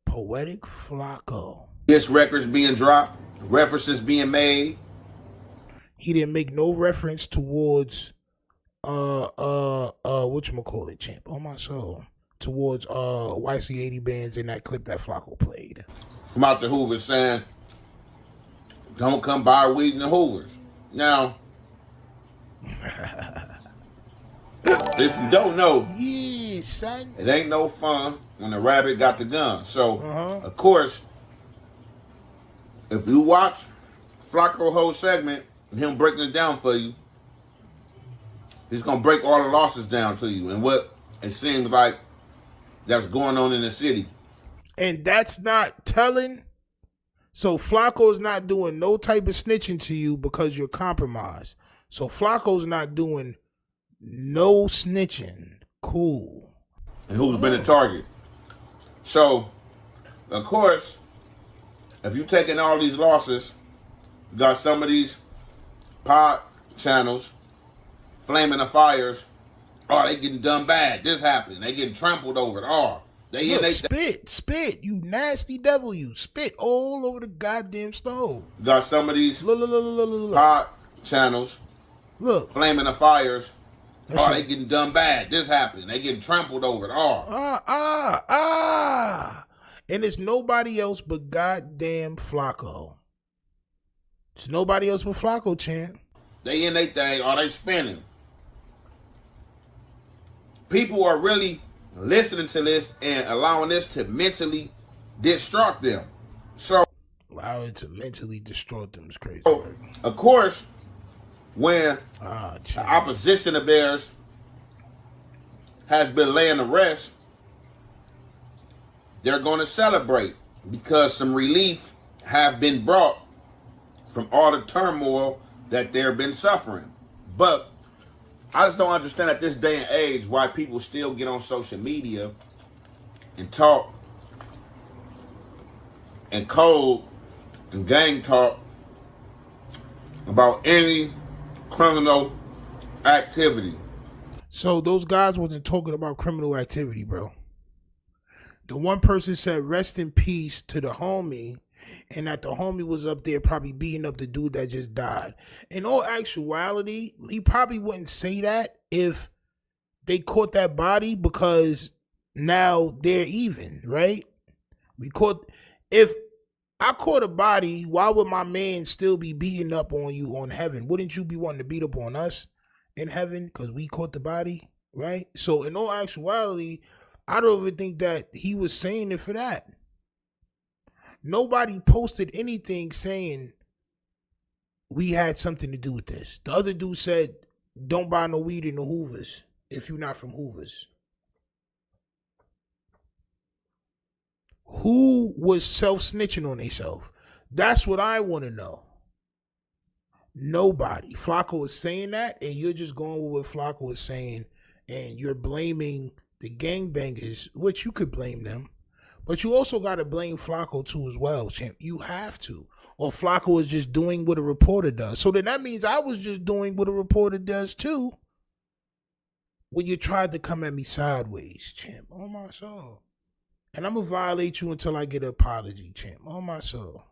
Poetic Flacco. This record's being dropped, references being made. He didn't make no reference towards whatchamacallit, champ. Oh my soul. Towards YC-80 bands in that clip that Flacco played. Come out to Hoover saying, don't come buy weed in the Hoovers. Now, if you don't know, yeah, son, it ain't no fun when the rabbit got the gun. So, of course, if you watch Flacco's whole segment, and him breaking it down for you, he's going to break all the losses down to you and what it seems like that's going on in the city. And that's not telling. So Flacco's not doing no type of snitching to you because you're compromised. So Flacco's not doing no snitching. Cool. And who's been a target. So, of course, if you're taking all these losses, you got some of these pod channels flaming the fires. Oh, they getting done bad. This happening. They getting trampled over. Oh, spit. You nasty devil. You spit all over the goddamn stove. Got some of these pod channels flaming the fires. Oh, they getting done bad. This happening. They getting trampled over. And it's nobody else but goddamn Flacco. It's nobody else but Flacco, champ. They in their thing. Oh, they spinning. People are really listening to this and allowing this to mentally distract them. So, allow it to mentally distort them is crazy. So, of course, when the opposition of theirs has been laying to rest, they're going to celebrate because some relief have been brought from all the turmoil that they've been suffering. But I just don't understand at this day and age why people still get on social media and talk and code and gang talk about any criminal activity. So those guys wasn't talking about criminal activity, bro. The one person said rest in peace to the homie, and that the homie was up there probably beating up the dude that just died. In all actuality, he probably wouldn't say that if they caught that body, because now they're even, right? If I caught a body, why would my man still be beating up on you on heaven? Wouldn't you be wanting to beat up on us in heaven because we caught the body, right? So in all actuality, I don't even think that he was saying it for that. Nobody posted anything saying we had something to do with this. The other dude said, don't buy no weed in the Hoovers if you're not from Hoovers. Who was self-snitching on themselves? That's what I want to know. Nobody. Flacco is saying that, and you're just going with what Flacco is saying, and you're blaming the gangbangers, which you could blame them, but you also got to blame Flacco too as well, champ. You have to. Or Flacco is just doing what a reporter does. So then that means I was just doing what a reporter does too when you tried to come at me sideways, champ. On my soul. And I'm going to violate you until I get an apology, champ. On my soul.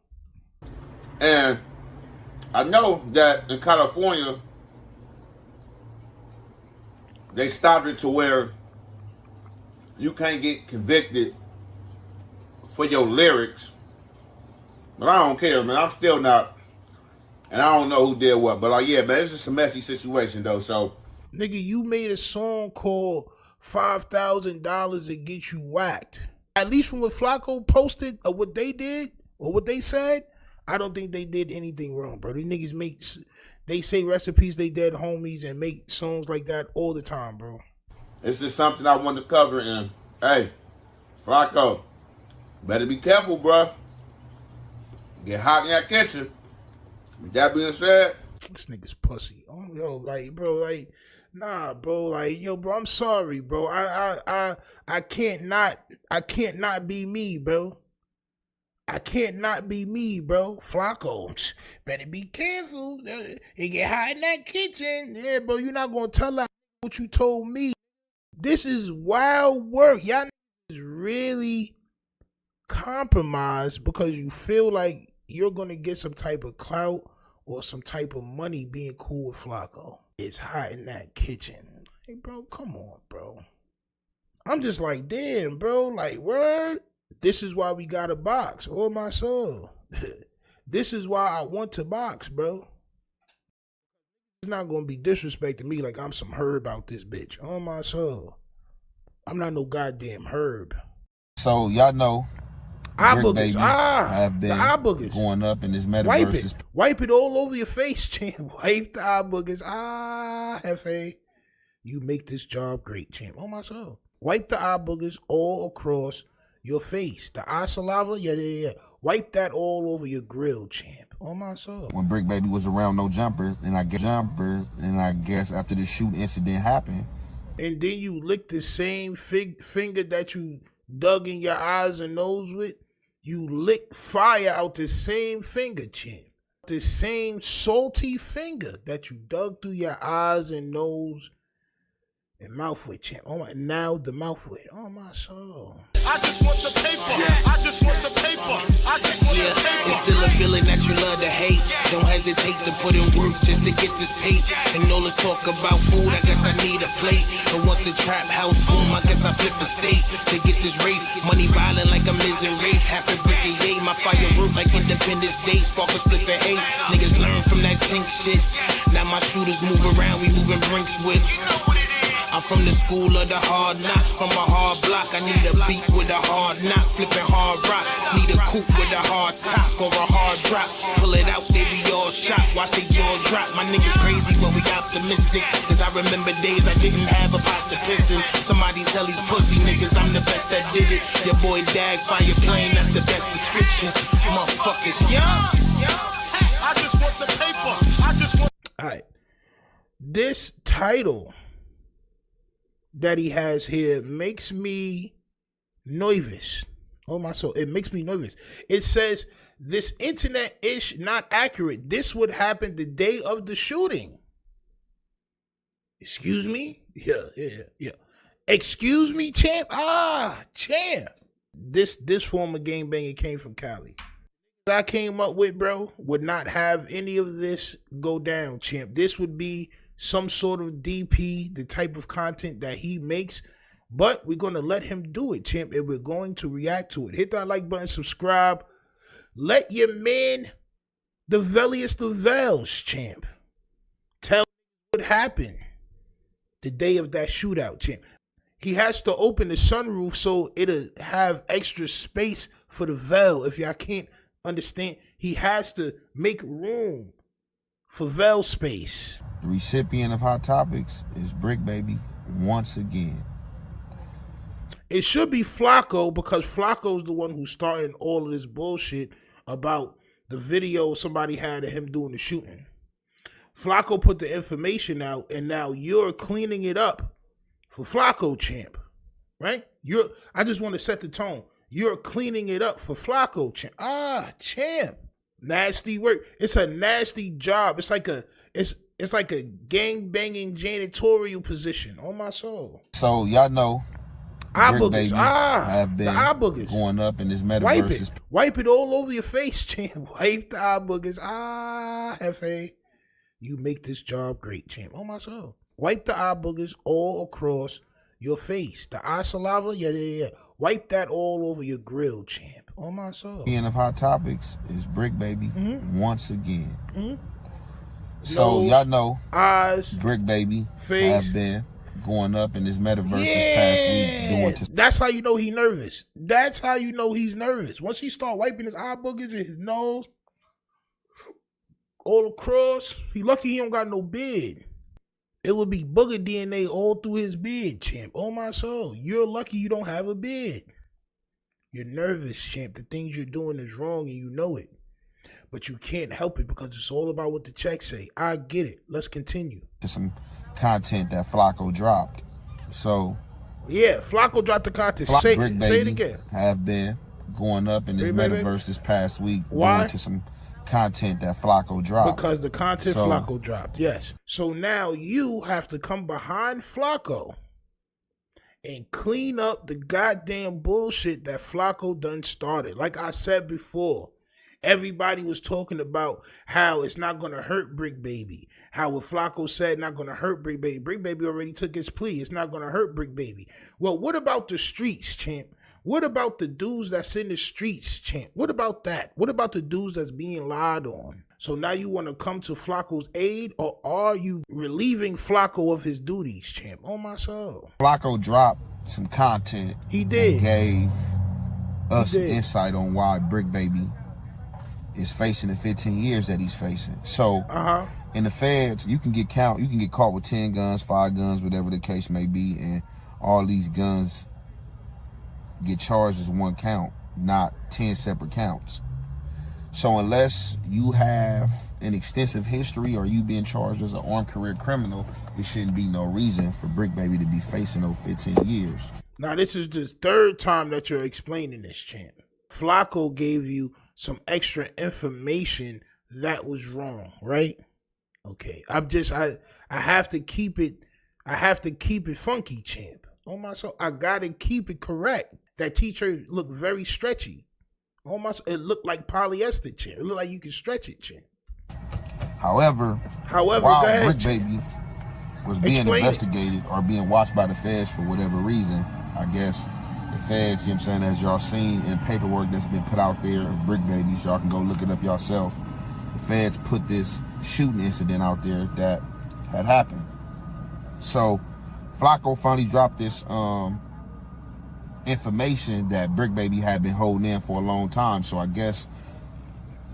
And I know that in California, they stopped it to where you can't get convicted for your lyrics. But I don't care, man. I'm still not. And I don't know who did what. But like, yeah, man, it's just a messy situation, though. So, nigga, you made a song called $5,000 to get you whacked. At least from what Flacco posted or what they did or what they said, I don't think they did anything wrong, bro. These niggas they say recipes, they dead homies, and make songs like that all the time, bro. It's just something I wanted to cover. And hey, Flacco, better be careful, bro. Get hot in that kitchen. With that being said, this nigga's pussy. Oh, yo, like, bro, like, nah, bro, like, yo, bro, I'm sorry, bro. I can't not be me, bro. I can't not be me, bro. Flacco, better be careful. You get hot in that kitchen. Yeah, bro, you're not gonna tell that what you told me. This is wild work. Y'all is really compromised because you feel like you're gonna get some type of clout or some type of money being cool with Flacco. It's hot in that kitchen. Hey, bro, come on, bro. I'm just like, damn, bro. Like, word. This is why we got a box. Oh, my soul. This is why I want to box, bro. It's not going to be disrespecting me like I'm some herb out this bitch. Oh, my soul. I'm not no goddamn herb. So, y'all know, eye boogers. have been the eye boogers going up in this metaverse. Wipe it all over your face, champ. Wipe the eye boogers. Jefe. You make this job great, champ. Oh, my soul. Wipe the eye boogers all across your face. The eye saliva, yeah. Wipe that all over your grill, champ. Oh, my soul. When Brick Baby was around, no jumper, and I guess after the shoot incident happened. And then you lick the same finger that you dug in your eyes and nose with. You lick fire out the same finger, champ. The same salty finger that you dug through your eyes and nose and mouth with, champ. Oh my, now the mouth with. Oh my soul. I just want the paper. I just want the paper. I just want the paper. It's still a feeling that you love to hate. Don't hesitate to put in work just to get this paid. And all this talk about food, I guess I need a plate. And once the trap house boom, I guess I flip a state to get this rape. Money violent like I'm Miz and Rafe. Half a brick a yay. My firework like Independence Day. Spark a split for haze. Niggas learn from that chink shit. Now my shooters move around, we moving Brinks with. I'm from the school of the hard knocks, from a hard block. I need a beat with a hard knock, flipping hard rock. Need a coupe with a hard top or a hard drop. Pull it out, they be all shocked, watch they jaw drop. My niggas crazy, but we optimistic. Cause I remember days I didn't have a pot to piss in. Somebody tell these pussy niggas I'm the best that did it. Your boy Dag, fire plane, that's the best description. Motherfuckers, yeah. I just want the paper. I just want. Alright. This title that he has here makes me nervous. Oh my soul, it makes me nervous. It says this internet ish not accurate. This would happen the day of the shooting. Excuse me? Yeah. Excuse me, champ? Champ. This former gangbanger came from Cali. I came up with, bro, would not have any of this go down, champ. This would be some sort of DP, the type of content that he makes, but we're going to let him do it, champ, and we're going to react to it. Hit that like button, subscribe. Let your man, the velliest of vells, champ, tell what happened the day of that shootout, champ. He has to open the sunroof so it'll have extra space for the VELL. If y'all can't understand, he has to make room for VELL space. The recipient of Hot Topics is Brick Baby once again. It should be Flacco, because Flacco's the one who's starting all of this bullshit about the video somebody had of him doing the shooting. Flacco put the information out, and now you're cleaning it up for Flacco, champ, right? I just want to set the tone. You're cleaning it up for Flacco, champ. Champ. Nasty work. It's a nasty job. It's like a gang banging janitorial position on my soul. So y'all know Brick Baby have been going up in this metaverse. Wipe it all over your face, champ. Wipe the eye boogers. Jefe, you make this job great, champ. On my soul. Wipe the eye boogers all across your face. The eye saliva, yeah. Wipe that all over your grill, champ. On my soul. The end of Hot Topics is Brick Baby once again. So Nose, y'all know eyes, Brick Baby face have been going up in this metaverse this past week. That's how you know he's nervous. That's how you know he's nervous. Once he start wiping his eye boogers and his nose all across, he lucky he don't got no beard. It would be booger DNA all through his beard, champ. Oh my soul. You're lucky you don't have a beard. You're nervous, champ. The things you're doing is wrong and you know it. But you can't help it because it's all about what the checks say. I get it. Let's continue. To some content that Flacco dropped. So yeah, Flacco dropped the content. Say it again. Have been going up in this metaverse this past week. Why? Going to some content that Flacco dropped. Because the content Flacco dropped, yes. So now you have to come behind Flacco and clean up the goddamn bullshit that Flacco done started. Like I said before, everybody was talking about how it's not going to hurt Brick Baby. How what Flacco said not going to hurt Brick Baby. Brick Baby already took his plea. It's not going to hurt Brick Baby. Well, what about the streets, champ? What about the dudes that's in the streets, champ? What about that? What about the dudes that's being lied on? So now you want to come to Flacco's aid, or are you relieving Flacco of his duties, champ? Oh my soul. Flacco dropped some content. He did. Gave us some insight on why Brick Baby is facing the 15 years that he's facing. So in the feds, you can get caught with 10 guns, 5 guns, whatever the case may be, and all these guns get charged as one count, not 10 separate counts. So unless you have an extensive history or you being charged as an armed career criminal, there shouldn't be no reason for Brick Baby to be facing those 15 years. Now this is the third time that you're explaining this, champ. Flacco gave you some extra information that was wrong, right? Okay. I have to keep it funky, champ. Oh my soul. I gotta keep it correct. That t-shirt looked very stretchy. Oh my soul. It looked like polyester, champ. It looked like you can stretch it, champ. However, while go ahead, Brick Baby was being investigated or being watched by the feds for whatever reason, I guess the feds, you know what I'm saying, as y'all seen in paperwork that's been put out there of Brick Babies, y'all can go look it up yourself. The feds put this shooting incident out there that had happened. So Flacco finally dropped this information that Brick Baby had been holding in for a long time. So I guess,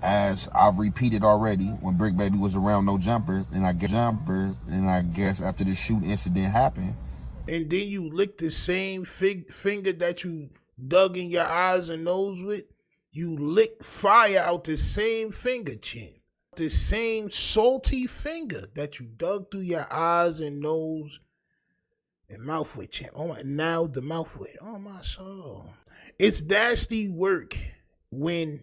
as I've repeated already, when Brick Baby was around No Jumper, and I guess after this shooting incident happened, and then you licked the same finger that you dug in your eyes and nose with, you licked fire out the same finger, champ. The same salty finger that you dug through your eyes and nose and mouth with, champ. Oh my, now the mouth with. Oh my soul. It's nasty work when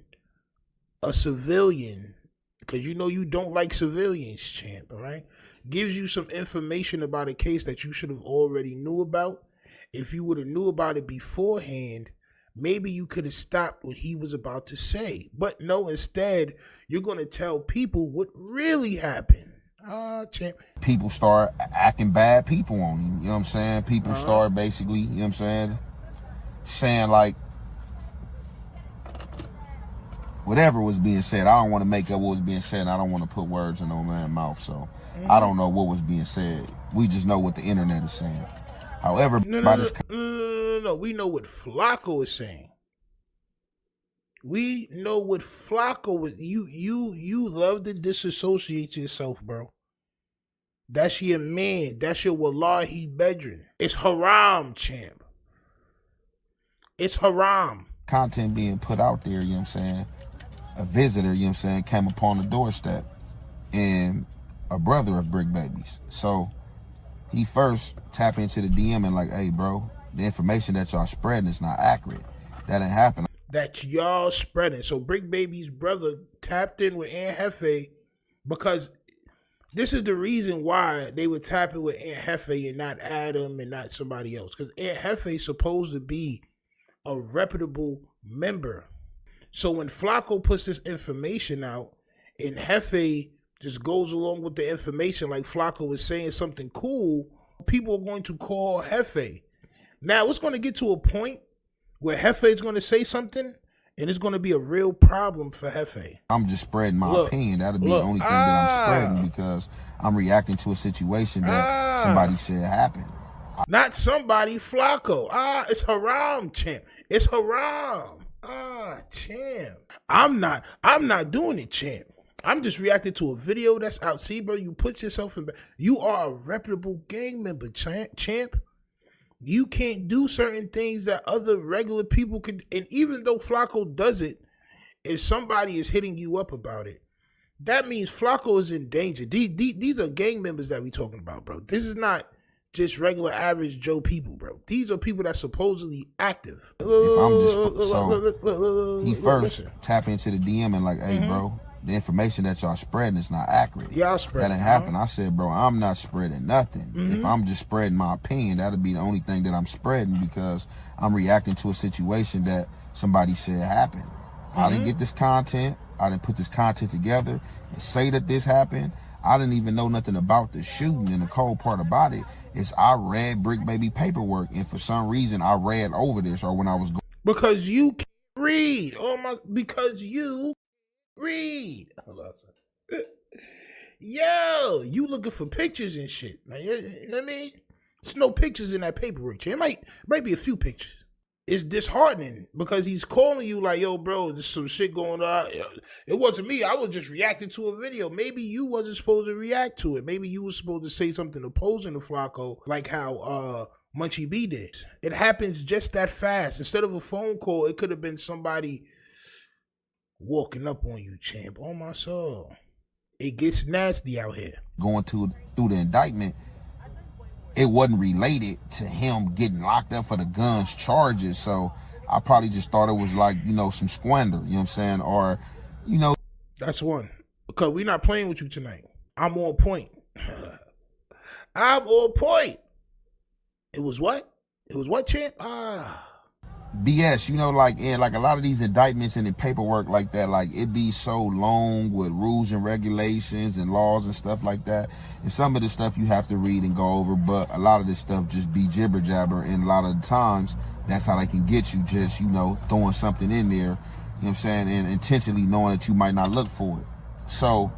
a civilian, because you know you don't like civilians, champ, all right, gives you some information about a case that you should have already knew about. If you would have knew about it beforehand, maybe you could have stopped what he was about to say. But no, instead, you're going to tell people what really happened. Champ. People start acting bad people on him. You know what I'm saying? People start basically, you know what I'm saying? Saying like, whatever was being said. I don't want to make up what was being said. I don't want to put words in no man's mouth. So I don't know what was being said. We just know what the internet is saying. However, No. We know what Flacco is saying. We know what Flacco is. You love to disassociate yourself, bro. That's your man. That's your wallahi bedroom. It's haram, champ. It's haram. Content being put out there, you know what I'm saying? A visitor, you know what I'm saying, came upon the doorstep and a brother of Brick Babies. So he first tapped into the DM and like, hey, bro, the information that y'all spreading is not accurate. That didn't happen. That y'all spreading. So Brick Baby's brother tapped in with Aunt Jefe because this is the reason why they were tapping with Aunt Jefe and not Adam and not somebody else. Because Aunt Jefe is supposed to be a reputable member. So when Flacco puts this information out and Jefe just goes along with the information like Flacco was saying something cool, people are going to call Jefe. Now it's going to get to a point where Jefe is going to say something and it's going to be a real problem for Jefe. I'm just spreading my opinion. That'll be the only thing that I'm spreading because I'm reacting to a situation that somebody said happened. Not somebody, Flacco. It's haram, champ. It's haram. Champ. I'm not doing it, champ. I'm just reacting to a video that's out. See, bro, you put yourself in. You are a reputable gang member, champ. You can't do certain things that other regular people could. And even though Flacco does it, if somebody is hitting you up about it, that means Flacco is in danger. These are gang members that we talking about, bro. This is not just regular average Joe people, bro. These are people that's supposedly active. If I'm just so he first tap into the DM and like, hey, bro, the information that y'all spreading is not accurate. Y'all spreading. That didn't happen. I said, bro, I'm not spreading nothing. If I'm just spreading my opinion, that'll be the only thing that I'm spreading because I'm reacting to a situation that somebody said happened. I didn't get this content. I didn't put this content together and say that this happened. I didn't even know nothing about the shooting, and the cold part about it is I read Brick Baby paperwork, and for some reason I read over this, or when I was going. Because you can't read. Because you read. Hold on. Yo, you looking for pictures and shit. Like, you know what I mean? There's no pictures in that paperwork. It might be a few pictures. It's disheartening because he's calling you like, yo, bro, there's some shit going on. It wasn't me. I was just reacting to a video. Maybe you wasn't supposed to react to it. Maybe you was supposed to say something opposing to Flacco, like how Munchie B did. It happens just that fast. Instead of a phone call, it could have been somebody walking up on you, champ. Oh, my soul. It gets nasty out here. Going through the indictment, it wasn't related to him getting locked up for the guns charges. So I probably just thought it was like, you know, some squander, you know what I'm saying? Or, you know. That's one. Because we're not playing with you tonight. I'm on point. I'm on point. It was what? It was what, champ? BS, you know, like a lot of these indictments and the paperwork like that, like it be so long with rules and regulations and laws and stuff like that. And some of the stuff you have to read and go over, but a lot of this stuff just be jibber jabber. And a lot of the times that's how they can get you, just, you know, throwing something in there, you know what I'm saying, and intentionally knowing that you might not look for it. So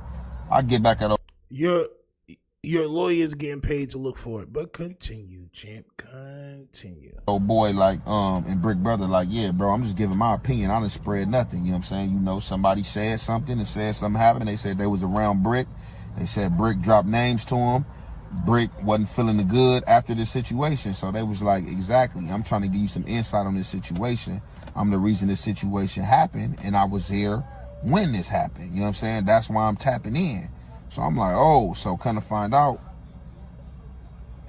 I get back at your lawyer's getting paid to look for it, but continue, champ, continue. Oh boy, like, and Brick Brother, like, yeah, bro, I'm just giving my opinion. I didn't spread nothing, you know what I'm saying? You know, somebody said something and said something happened. They said they was around Brick. They said Brick dropped names to him. Brick wasn't feeling the good after this situation. So they was like, exactly, I'm trying to give you some insight on this situation. I'm the reason this situation happened, and I was here when this happened, you know what I'm saying? That's why I'm tapping in. So I'm like, oh, so kind of find out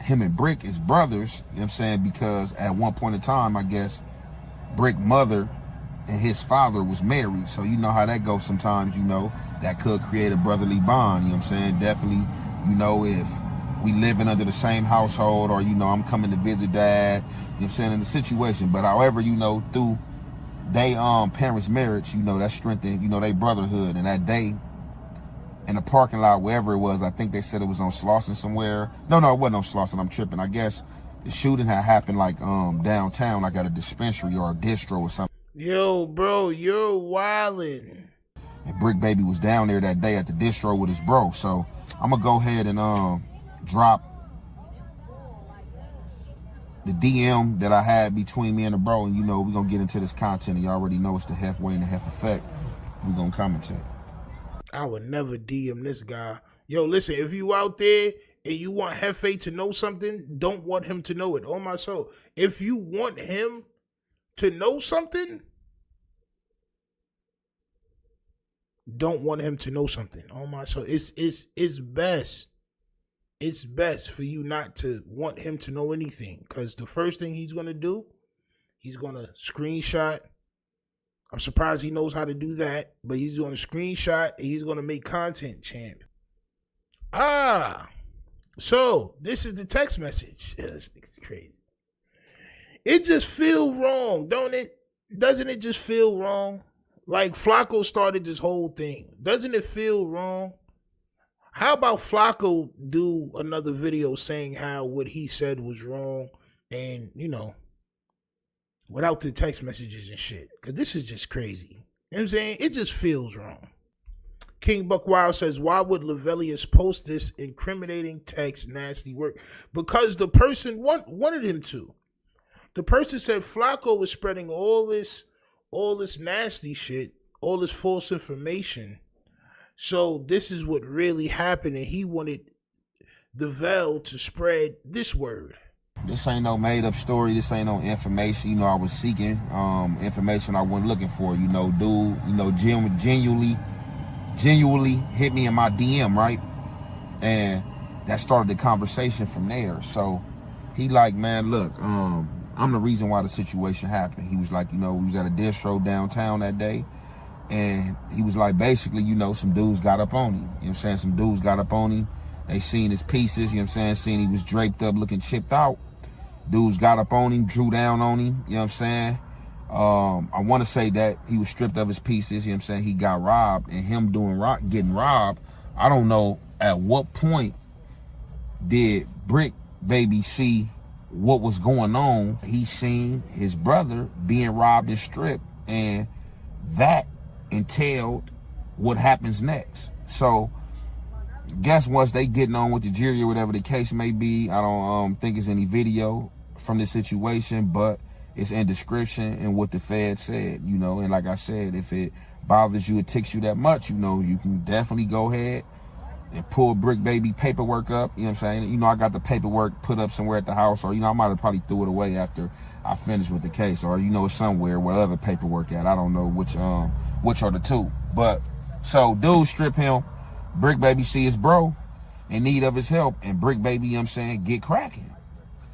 him and Brick is brothers, you know what I'm saying? Because at one point in time, I guess, Brick mother and his father was married. So you know how that goes sometimes, you know, that could create a brotherly bond, you know what I'm saying? Definitely, you know, if we living under the same household or, you know, I'm coming to visit dad, you know what I'm saying, in the situation. But however, you know, through they parents' marriage, you know, that strengthened, you know, they brotherhood. And that day in the parking lot, wherever it was, I think they said it was on Slauson somewhere. No, it wasn't on Slauson, I'm tripping. I guess the shooting had happened like downtown, like at a dispensary or a distro or something. Yo, bro, you're wildin'. And Brick Baby was down there that day at the distro with his bro. So I'm gonna go ahead and drop the DM that I had between me and the bro, and you know we're gonna get into this content. And you already know it's the halfway and the half effect. We're gonna commentate. I would never DM this guy. Yo, listen, if you out there and you want Jefe to know something, don't want him to know it. On my soul. If you want him to know something, don't want him to know something. On my soul. It's best. It's best for you not to want him to know anything. Because the first thing he's gonna do, he's gonna screenshot. I'm surprised he knows how to do that, but he's gonna screenshot and he's gonna make content, champ. So this is the text message. It's crazy. It just feels wrong, don't it? Doesn't it just feel wrong? Like Flacco started this whole thing. Doesn't it feel wrong? How about Flacco do another video saying how what he said was wrong and, you know, without the text messages and shit? Because this is just crazy. You know what I'm saying? It just feels wrong. King Buckwild says, why would Levelius post this incriminating text, nasty work? Because the person wanted him to. The person said Flacco was spreading all this nasty shit, all this false information. So this is what really happened, and he wanted the VELL to spread this word. This ain't no made up story. This ain't no information. You know, I was seeking information I wasn't looking for. You know, dude, you know, genuinely hit me in my DM, right? And that started the conversation from there. So he like, man, look, I'm the reason why the situation happened. He was like, you know, we was at a distro downtown that day. And he was like, basically, you know, some dudes got up on him. You know what I'm saying? Some dudes got up on him. They seen his pieces, you know what I'm saying? Seen he was draped up, looking chipped out. Dudes got up on him, drew down on him, you know what I'm saying? I want to say that he was stripped of his pieces, you know what I'm saying? He got robbed, and him getting robbed, I don't know at what point did Brick Baby see what was going on. He seen his brother being robbed and stripped, and that entailed what happens next. So guess once they getting on with the jury or whatever the case may be, I don't think it's any video from this situation, but it's in description and what the Fed said, you know. And like I said, if it bothers you, it ticks you that much, you know, you can definitely go ahead and pull Brick Baby paperwork up, you know what I'm saying? You know, I got the paperwork put up somewhere at the house, or, you know, I might have probably threw it away after I finished with the case, or, you know, it's somewhere where other paperwork at. I don't know which are the two. But so dude strip him, Brick Baby see his bro in need of his help, and Brick Baby, you know what I'm saying, get cracking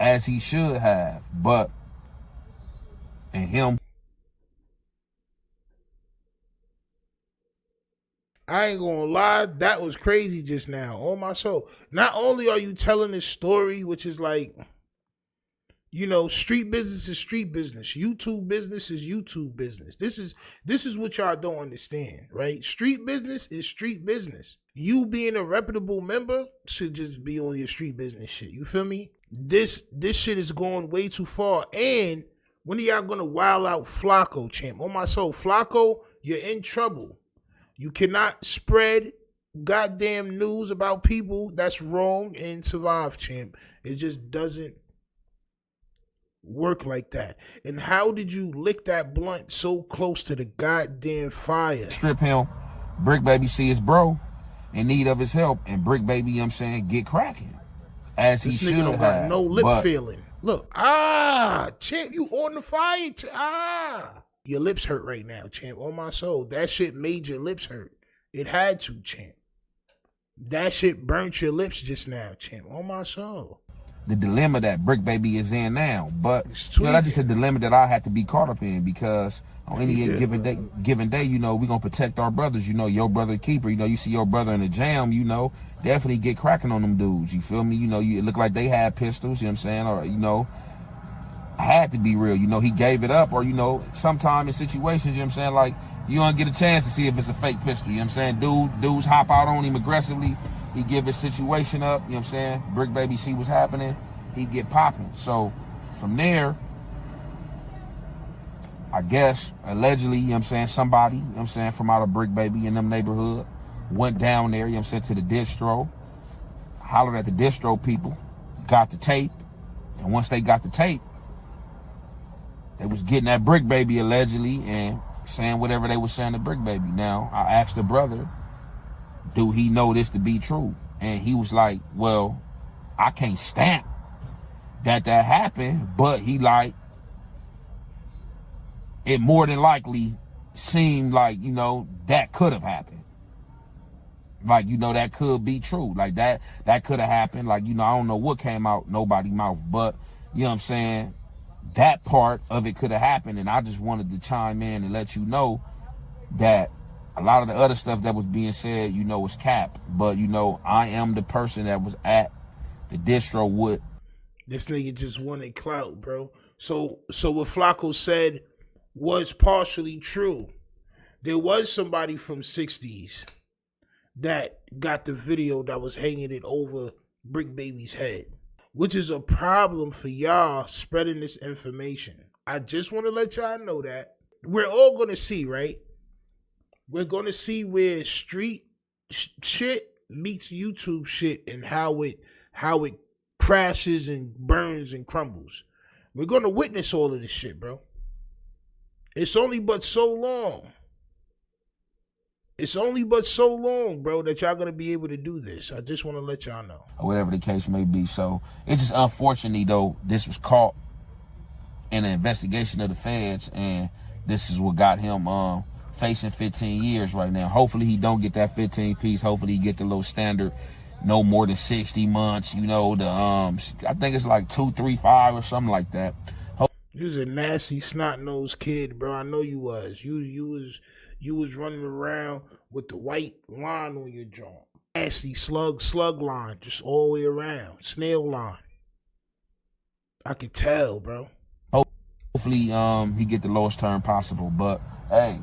as he should have. But and him, I ain't gonna lie, that was crazy just now. On my soul. Not only are you telling this story, which is like, you know, street business is street business. YouTube business is YouTube business. This is what y'all don't understand, right? Street business is street business. You being a reputable member should just be on your street business shit. You feel me? This shit is going way too far. And when are y'all gonna wild out Flacco, champ? On my soul, Flacco, you're in trouble. You cannot spread goddamn news about people that's wrong and survive, champ. It just doesn't work like that. And how did you lick that blunt so close to the goddamn fire? Strip him, Brick Baby see his bro in need of his help, and Brick Baby, you know what I'm saying, get cracking as he should have. Got no lip feeling. Look, champ, you on the fire. Your lips hurt right now, champ. On my soul, that shit made your lips hurt. It had to, champ. That shit burnt your lips just now, champ. On my soul. The dilemma that Brick Baby is in now, but you know, that's just a dilemma that I had to be caught up in, because on any given day, you know, we gonna protect our brothers. You know, your brother keeper. You know, you see your brother in the jam. You know, definitely get cracking on them dudes. You feel me? You know, it look like they had pistols. You know what I'm saying? Or you know, I had to be real. You know, he gave it up, or, you know, sometime in situations, you know what I'm saying, like, you don't get a chance to see if it's a fake pistol, you know what I'm saying? Dudes hop out on him aggressively. He give his situation up, you know what I'm saying? Brick Baby see what's happening. He get popping. So from there, I guess, allegedly, you know what I'm saying, somebody, you know what I'm saying, from out of Brick Baby in them neighborhood went down there, you know what I'm saying, to the distro, hollered at the distro people, got the tape, and once they got the tape, they was getting at Brick Baby allegedly and saying whatever they was saying to Brick Baby. Now, I asked the brother, do he know this to be true? And he was like, well, I can't stamp that happened, but he like, it more than likely seemed like, you know, that could have happened. Like, you know, that could be true. Like, that could have happened. Like, you know, I don't know what came out nobody's mouth, but, you know what I'm saying, that part of it could have happened. And I just wanted to chime in and let you know that a lot of the other stuff that was being said, you know, was cap. But, you know, I am the person that was at the distro with. This nigga just wanted clout, bro. So what Flacco said was partially true. There was somebody from 60s that got the video that was hanging it over Brick Baby's head, which is a problem for y'all spreading this information. I just want to let y'all know that. We're all going to see, right? We're going to see where street shit meets YouTube shit and how it crashes and burns and crumbles. We're going to witness all of this shit, bro. It's only but so long. It's only but so long, bro, that y'all going to be able to do this. I just want to let y'all know. Or whatever the case may be. So it's just unfortunately, though, this was caught in an investigation of the feds, and this is what got him facing 15 years right now. Hopefully he don't get that 15 piece. Hopefully he get the little standard, no more than 60 months. You know, the I think it's like 2, 3, 5 or something like that. You was a nasty snot-nosed kid, bro. I know you was. You was running around with the white line on your jaw. Nasty slug line, just all the way around. Snail line. I could tell, bro. Hopefully he get the lowest term possible. But hey,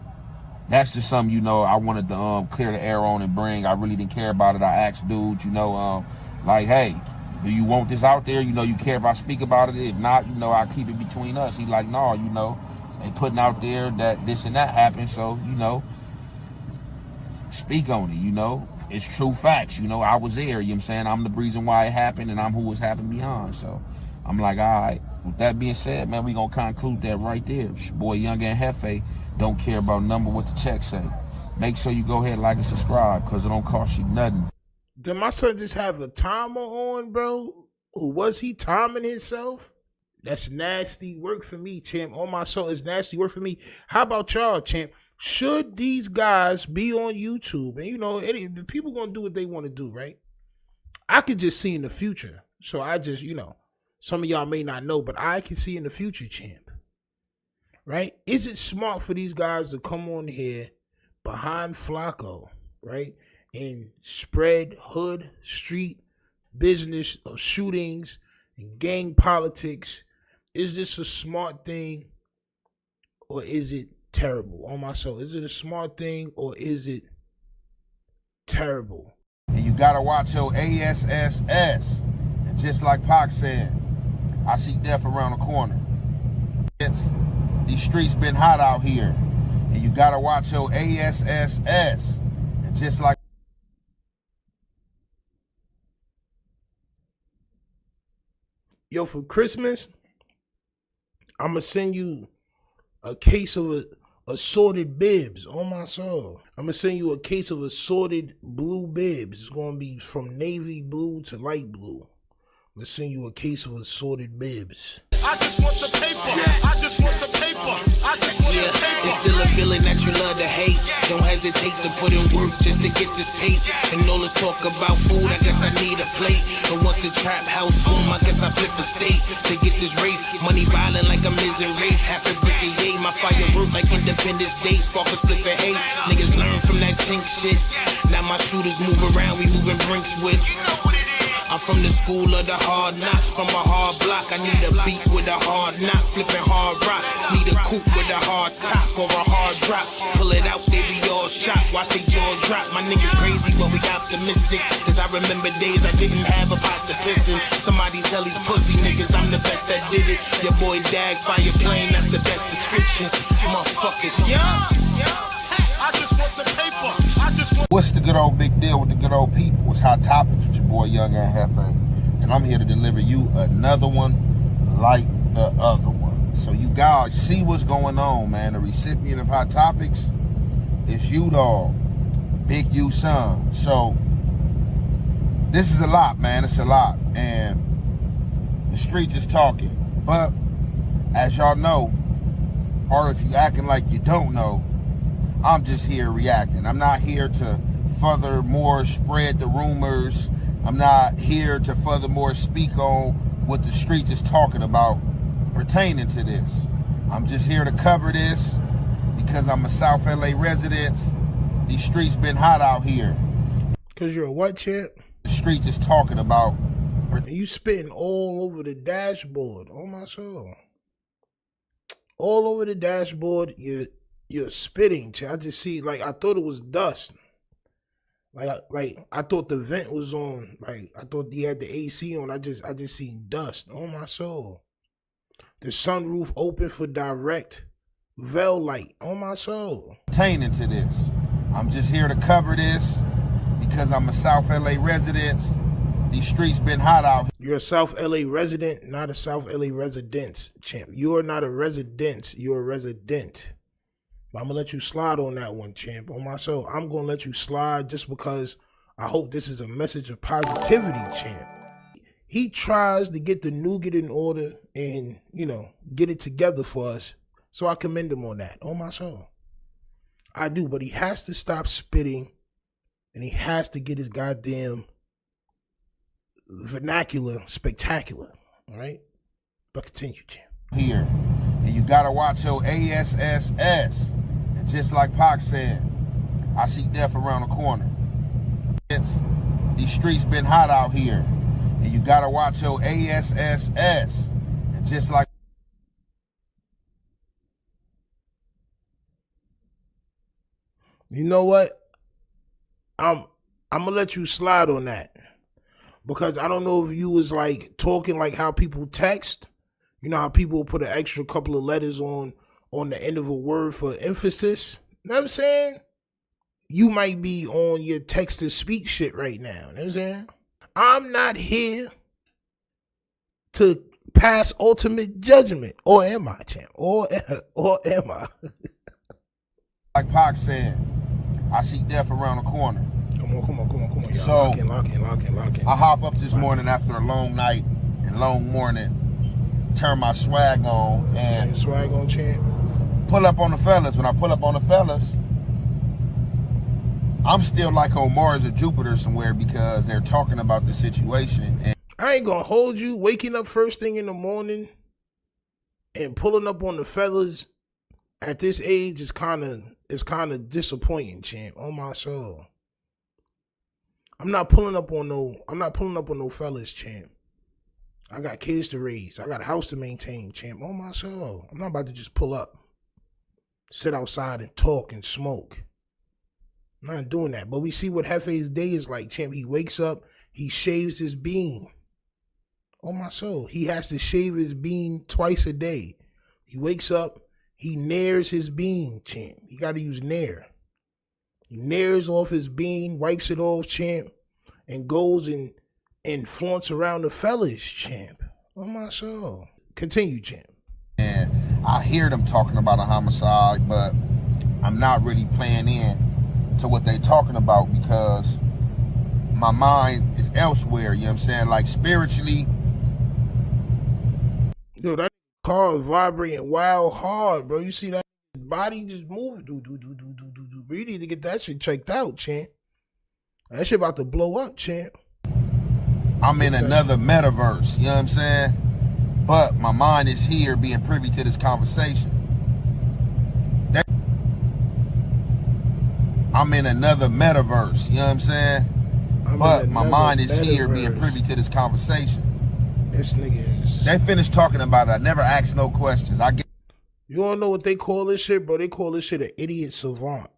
that's just something, you know, I wanted to clear the air on and bring. I really didn't care about it. I asked dudes, you know, like, hey, do you want this out there? You know, you care if I speak about it? If not, you know, I keep it between us. He like, no, you know, they putting out there that this and that happened, so, you know, speak on it, you know. It's true facts, you know. I was there, you know what I'm saying? I'm the reason why it happened, and I'm who was happening behind. So I'm like, all right. With that being said, man, we gonna conclude that right there. It's your boy Young and Jefe. Don't care about number, what the check say. Make sure you go ahead, like and subscribe, because it don't cost you nothing. Did my son just have a timer on, bro? Or was he timing himself? That's nasty work for me, champ. On my soul, it's nasty work for me. How about y'all, champ? Should these guys be on YouTube? And, you know, the people going to do what they want to do, right? I could just see in the future. So I just, you know, some of y'all may not know, but I can see in the future, champ. Right? Is it smart for these guys to come on here behind Flacco, right? And spread hood, street, business of shootings and gang politics? Is this a smart thing or is it terrible? On my soul, is it a smart thing or is it terrible? And you gotta watch your ASSS. And just like Pac said, I see death around the corner. These streets been hot out here. And you gotta watch your ASSS. And just like Yo, for Christmas, I'm going to send you a case of assorted bibs on my soul. I'm going to send you a case of assorted blue bibs. It's going to be from navy blue to light blue. I'm going to send you a case of assorted bibs. I just want the paper. I just want the paper. I just want the paper. It's still a feeling that you love to hate. Don't hesitate to put in work just to get this paid. And all this talk about food, I guess I need a plate. And once the trap house boom, I guess I flip a state to get this rafe. Money violent like I'm Miz and Rafe. Half a brick a yay. My firework like Independence Day. Spark a split for haze. Niggas learn from that chink shit. Now my shooters move around, we moving Brinks with. I'm from the school of the hard knocks, from a hard block. I need a beat with a hard hard knock, flipping hard rock. Need a coupe with a hard top or a hard drop. Pull it out, they be all shocked. Watch they jaws drop. My niggas crazy, but we optimistic. Cause I remember days I didn't have a pot to piss in. Somebody tell these pussy niggas I'm the best that did it. Your boy Dag, fire plane, that's the best description. Motherfuckers, yeah. I just want the paper. I just want. What's the good old big deal with the good old people? It's Hot Topics with your boy Young and Jefe. And I'm here to deliver you another one like the other one. So you guys see what's going on, man. The recipient of Hot Topics is you, dog. Big U son. So this is a lot, man. It's a lot. And the streets is talking. But as y'all know, or if you acting like you don't know, I'm just here reacting. I'm not here to furthermore spread the rumors. I'm not here to furthermore speak on what the streets is talking about pertaining to this. I'm just here to cover this because I'm a South LA resident. These streets been hot out here. Cause you're a what, champ? The streets is talking about. You spitting all over the dashboard. Oh my soul. All over the dashboard, you're spitting. I just see, like, I thought it was dust. Like I thought the vent was on. Like I thought he had the AC on. I just seen dust on my soul. The sunroof open for direct VELL light on my soul. Pertaining to this, I'm just here to cover this because I'm a South LA resident. These streets been hot out here. You're a South LA resident, not a South LA residence, champ. You are not a residence. You're a resident. I'm going to let you slide on that one, champ. On my soul, I'm going to let you slide just because I hope this is a message of positivity, champ. He tries to get the nougat in order and, you know, get it together for us. So I commend him on that. On my soul. I do, but he has to stop spitting and he has to get his goddamn vernacular spectacular. All right? But continue, champ. Here. And you got to watch your ASSS. Just like Pac said, I see death around the corner. These streets been hot out here. And you gotta watch your ASSS. And just like you know what? I'm gonna let you slide on that. Because I don't know if you was like talking like how people text. You know how people put an extra couple of letters on the end of a word for emphasis. You know what I'm saying? You might be on your text-to-speak shit right now. You know what I'm saying? I'm not here to pass ultimate judgment. Or am I, champ? Or am I? Like Pac said, I see death around the corner. Come on. Y'all. So, lock in. I hop up this morning after a long night and long morning, turn my swag on, and turn your swag on, champ. Pull up on the fellas. When I pull up on the fellas, I'm still like on Mars or Jupiter somewhere because they're talking about the situation. And I ain't gonna hold you. Waking up first thing in the morning and pulling up on the fellas at this age is kind of disappointing, champ. On my soul, I'm not pulling up on no fellas, champ. I got kids to raise. I got a house to maintain, champ. On my soul, I'm not about to just pull up. Sit outside and talk and smoke. I'm not doing that. But we see what Jefe's day is like, champ. He wakes up, he shaves his bean. Oh my soul. He has to shave his bean twice a day. He wakes up, he nares his bean, champ. He got to use nair. He nares off his bean, wipes it off, champ, and goes and flaunts around the fellas, champ. Oh my soul. Continue, champ. And I hear them talking about a homicide, but I'm not really playing in to what they talking about because my mind is elsewhere, you know what I'm saying? Like spiritually. Dude, that car is vibrating wild hard, bro. You see that body just moving. Do. Bro, you need to get that shit checked out, champ. That shit about to blow up, champ. I'm in another metaverse, you know what I'm saying? But my mind is here being privy to this conversation. I'm in another metaverse, you know what I'm saying? But my mind is here being privy to this conversation. This nigga is. They finished talking about it. I never asked no questions. I get. You all know what they call this shit, bro? They call this shit an idiot savant.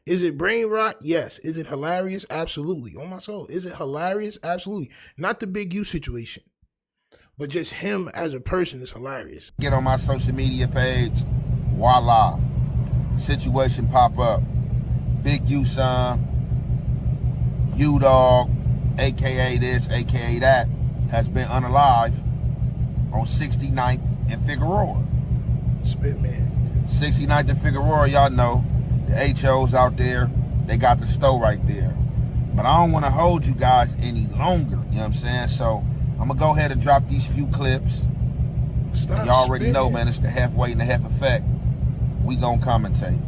Is it brain rot? Yes. Is it hilarious? Absolutely. On my soul. Is it hilarious? Absolutely. Not the Big U situation, but just him as a person is hilarious. Get on my social media page. Voila. Situation pop up. Big U son, U-Dog, a.k.a. this, a.k.a. that, has been unalive on 69th and Figueroa. Spit man. 69th and Figueroa, y'all know. The HO's out there. They got the store right there. But I don't want to hold you guys any longer, you know what I'm saying? So I'm going to go ahead and drop these few clips. Stop y'all already spitting. know, man, it's the halfway and the half effect. We going to commentate.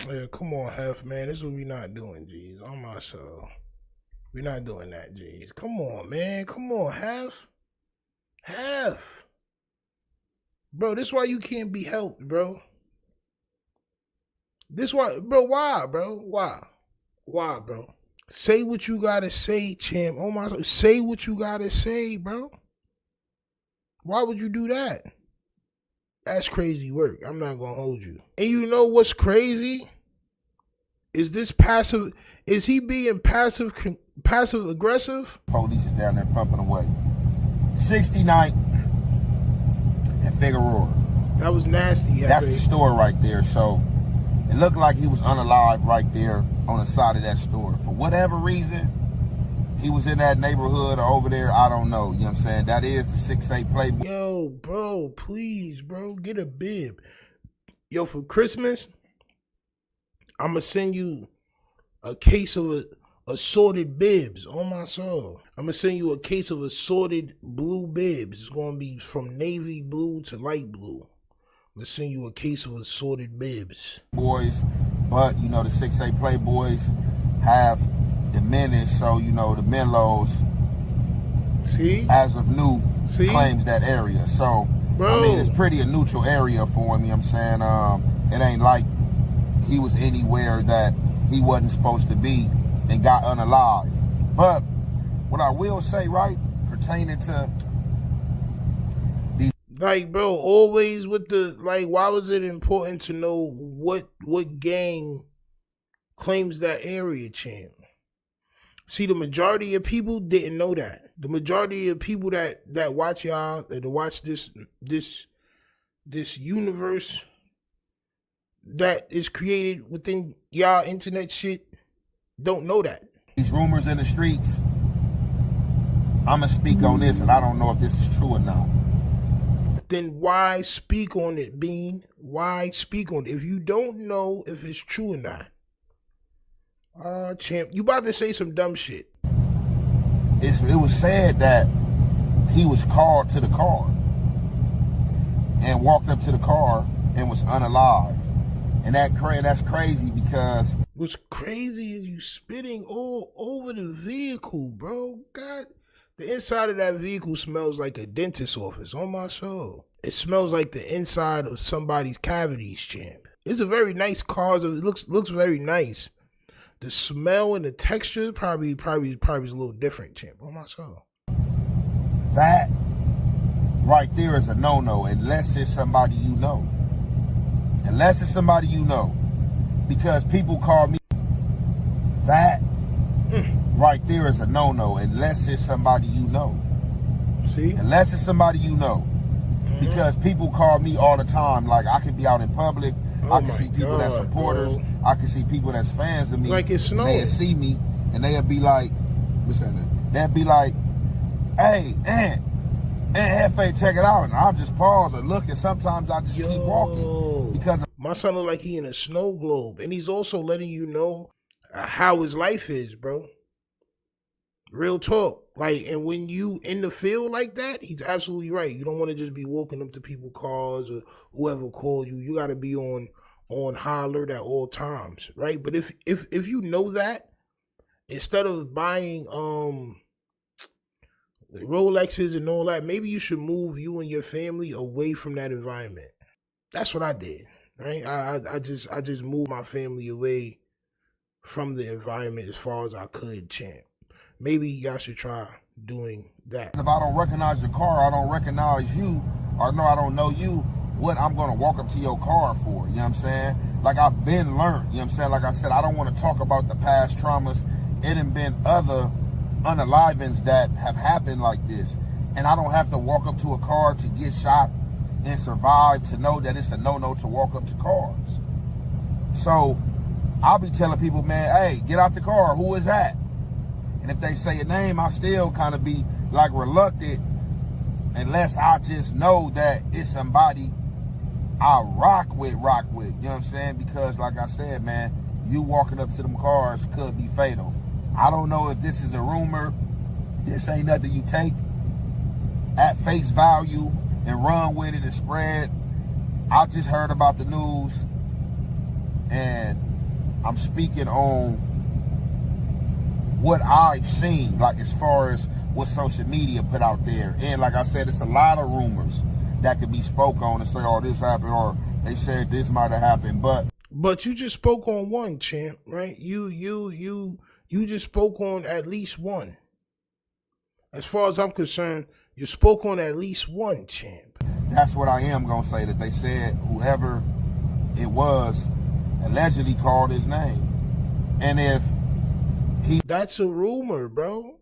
Yeah, come on, Hef, man. This is what we not doing, G's. On my soul. We're not doing that, G's. Come on, man. Come on, Hef. Hef. Bro, this why you can't be helped, bro. This why, bro, why, bro? Why? Why, bro? Say what you gotta say, champ. Oh my soul. Say what you gotta say, bro. Why would you do that? That's crazy work. I'm not gonna hold you. And you know what's crazy? Is this passive? Is he being passive aggressive? Police is down there pumping away. 69th and Figueroa. That was nasty. That's the store right there. So it looked like he was unalive right there on the side of that store. For whatever reason, he was in that neighborhood or over there. I don't know. You know what I'm saying? That is the 6'8" Playboy. Yo, bro, please, bro, get a bib. Yo, for Christmas, I'm going to send you a case of assorted bibs on my soul. I'm going to send you a case of assorted blue bibs. It's going to be from navy blue to light blue. I'm going to send you a case of assorted bibs. Boys, but, you know, the 6'8" Playboys have diminished, so, you know, the Menlos, as of new, claims that area. So, Bro. I mean, it's pretty a neutral area for him, you know what I'm saying? It ain't like he was anywhere that he wasn't supposed to be and got unalive. But what I will say, right, pertaining to these, like, bro, always with the, like, why was it important to know what gang claims that area, champ? See, the majority of people didn't know that. The majority of people that watch y'all, that watch this universe that is created within y'all internet shit, don't know that. These rumors in the streets, I'm going to speak on this, and I don't know if this is true or not. Then why speak on it, Bean? Why speak on it if you don't know if it's true or not? Champ, you about to say some dumb shit. It was said that he was called to the car and walked up to the car and was unalive. And that's crazy because... What's crazy is you spitting all over the vehicle, bro. God, the inside of that vehicle smells like a dentist's office, on my soul. It smells like the inside of somebody's cavities, champ. It's a very nice car. It looks very nice. The smell and the texture probably is a little different, champ. On my soul. That right there is a no-no unless it's somebody you know. Unless it's somebody you know. Because people call me that right there is a no-no unless it's somebody you know. See? Unless it's somebody you know. Because people call me all the time. Like, I could be out in public. I can see people that's supporters. Bro. I can see people that's fans of me. Like it's snowing. They'll see me and they'll be like, what's that? They'll be like, hey, Aunt F.A., check it out. And I'll just pause and look, and sometimes I just keep walking. Because my son look like he in a snow globe. And he's also letting you know how his life is, bro. Real talk. Like, and when you in the field like that, he's absolutely right. You don't want to just be walking up to people's cars or whoever called you. You got to be on high alert at all times, right? But if you know that, instead of buying Rolexes and all that, maybe you should move you and your family away from that environment. That's what I did, right? I just moved my family away from the environment as far as I could, champ. Maybe y'all should try doing that. If I don't recognize your car, I don't recognize you, or no, I don't know you, what I'm gonna walk up to your car for, you know what I'm saying? Like I've been learned, you know what I'm saying? Like I said, I don't want to talk about the past traumas. It done been other unalivings that have happened like this. And I don't have to walk up to a car to get shot and survive to know that it's a no-no to walk up to cars. So I'll be telling people, man, hey, get out the car, who is that? And if they say a name, I still kind of be like reluctant unless I just know that it's somebody I rock with, you know what I'm saying? Because like I said, man, you walking up to them cars could be fatal. I don't know if this is a rumor. This ain't nothing you take at face value and run with it and spread. I just heard about the news and I'm speaking on what I've seen, like as far as what social media put out there. And like I said, it's a lot of rumors that could be spoke on and say, oh, this happened, or they said this might have happened, But you just spoke on one, champ, right? You just spoke on at least one. As far as I'm concerned, you spoke on at least one, champ. That's what I am gonna say, that they said whoever it was allegedly called his name. And if that's a rumor, bro.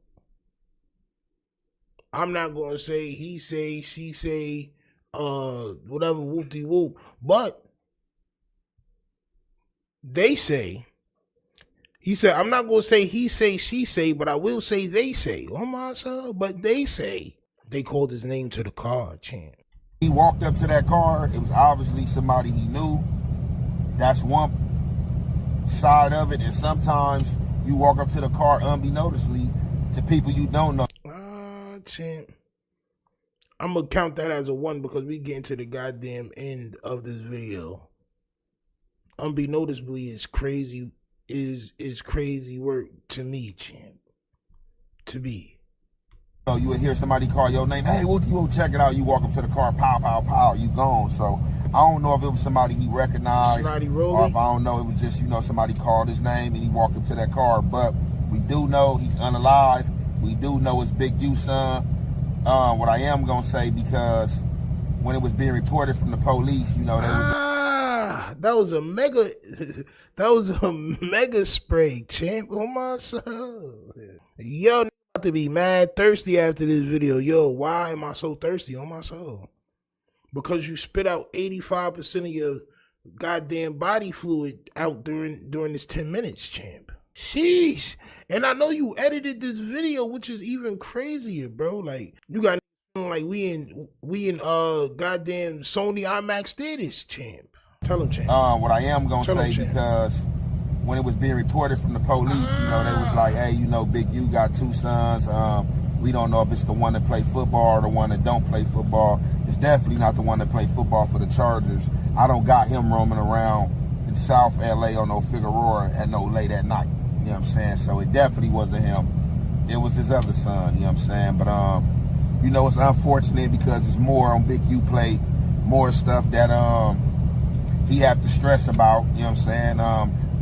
I'm not gonna say he say, she say, whatever, whoop-de-whoop. But they say, he said, I'm not gonna say he say, she say, but I will say they say. Oh my son, but they say they called his name to the car, champ. He walked up to that car, it was obviously somebody he knew. That's one side of it, and sometimes you walk up to the car unbeknownstly to people you don't know. Champ, I'm gonna count that as a 1 because we getting to the goddamn end of this video. Unbeknownstly is crazy, is crazy work to me, champ. To me. So you would hear somebody call your name, hey, what you check it out, you walk up to the car, pow, pow, pow, you gone. So I don't know if it was somebody he recognized, or if I don't know, it was just, you know, somebody called his name and he walked up to that car. But we do know he's unalive. We do know it's Big U son. What I am gonna say, because when it was being reported from the police, you know, there was that was a mega spray, champ. Oh my son. Yo, about to be mad thirsty after this video. Yo, why am I so thirsty on my soul? Because you spit out 85% of your goddamn body fluid out during this 10 minutes, champ. Sheesh. And I know you edited this video, which is even crazier, bro. Like, you got like we in goddamn Sony IMAX theaters, champ. Tell him, champ. What I am gonna say, because when it was being reported from the police, you know, they was like, hey, you know, Big U got 2 sons. We don't know if it's the one that play football or the one that don't play football. It's definitely not the one that play football for the Chargers. I don't got him roaming around in South LA on no Figueroa at no late at night. You know what I'm saying? So it definitely wasn't him. It was his other son, you know what I'm saying? But, you know, it's unfortunate because it's more on Big U plate, more stuff that he have to stress about, you know what I'm saying?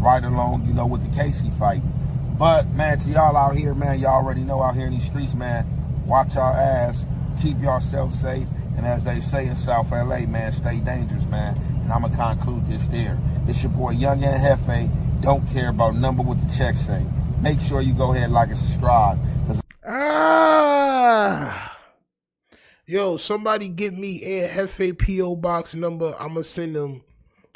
Right along, you know, with the case he fighting. But, man, to y'all out here, man, y'all already know out here in these streets, man, watch y'all ass, keep yourself safe, and as they say in South LA, man, stay dangerous, man. And I'm going to conclude this there. It's your boy, Young and Jefe. Don't care about number what the check say. Make sure you go ahead, like and subscribe. Yo, somebody get me a Jefe P.O. box number. I'm going to send them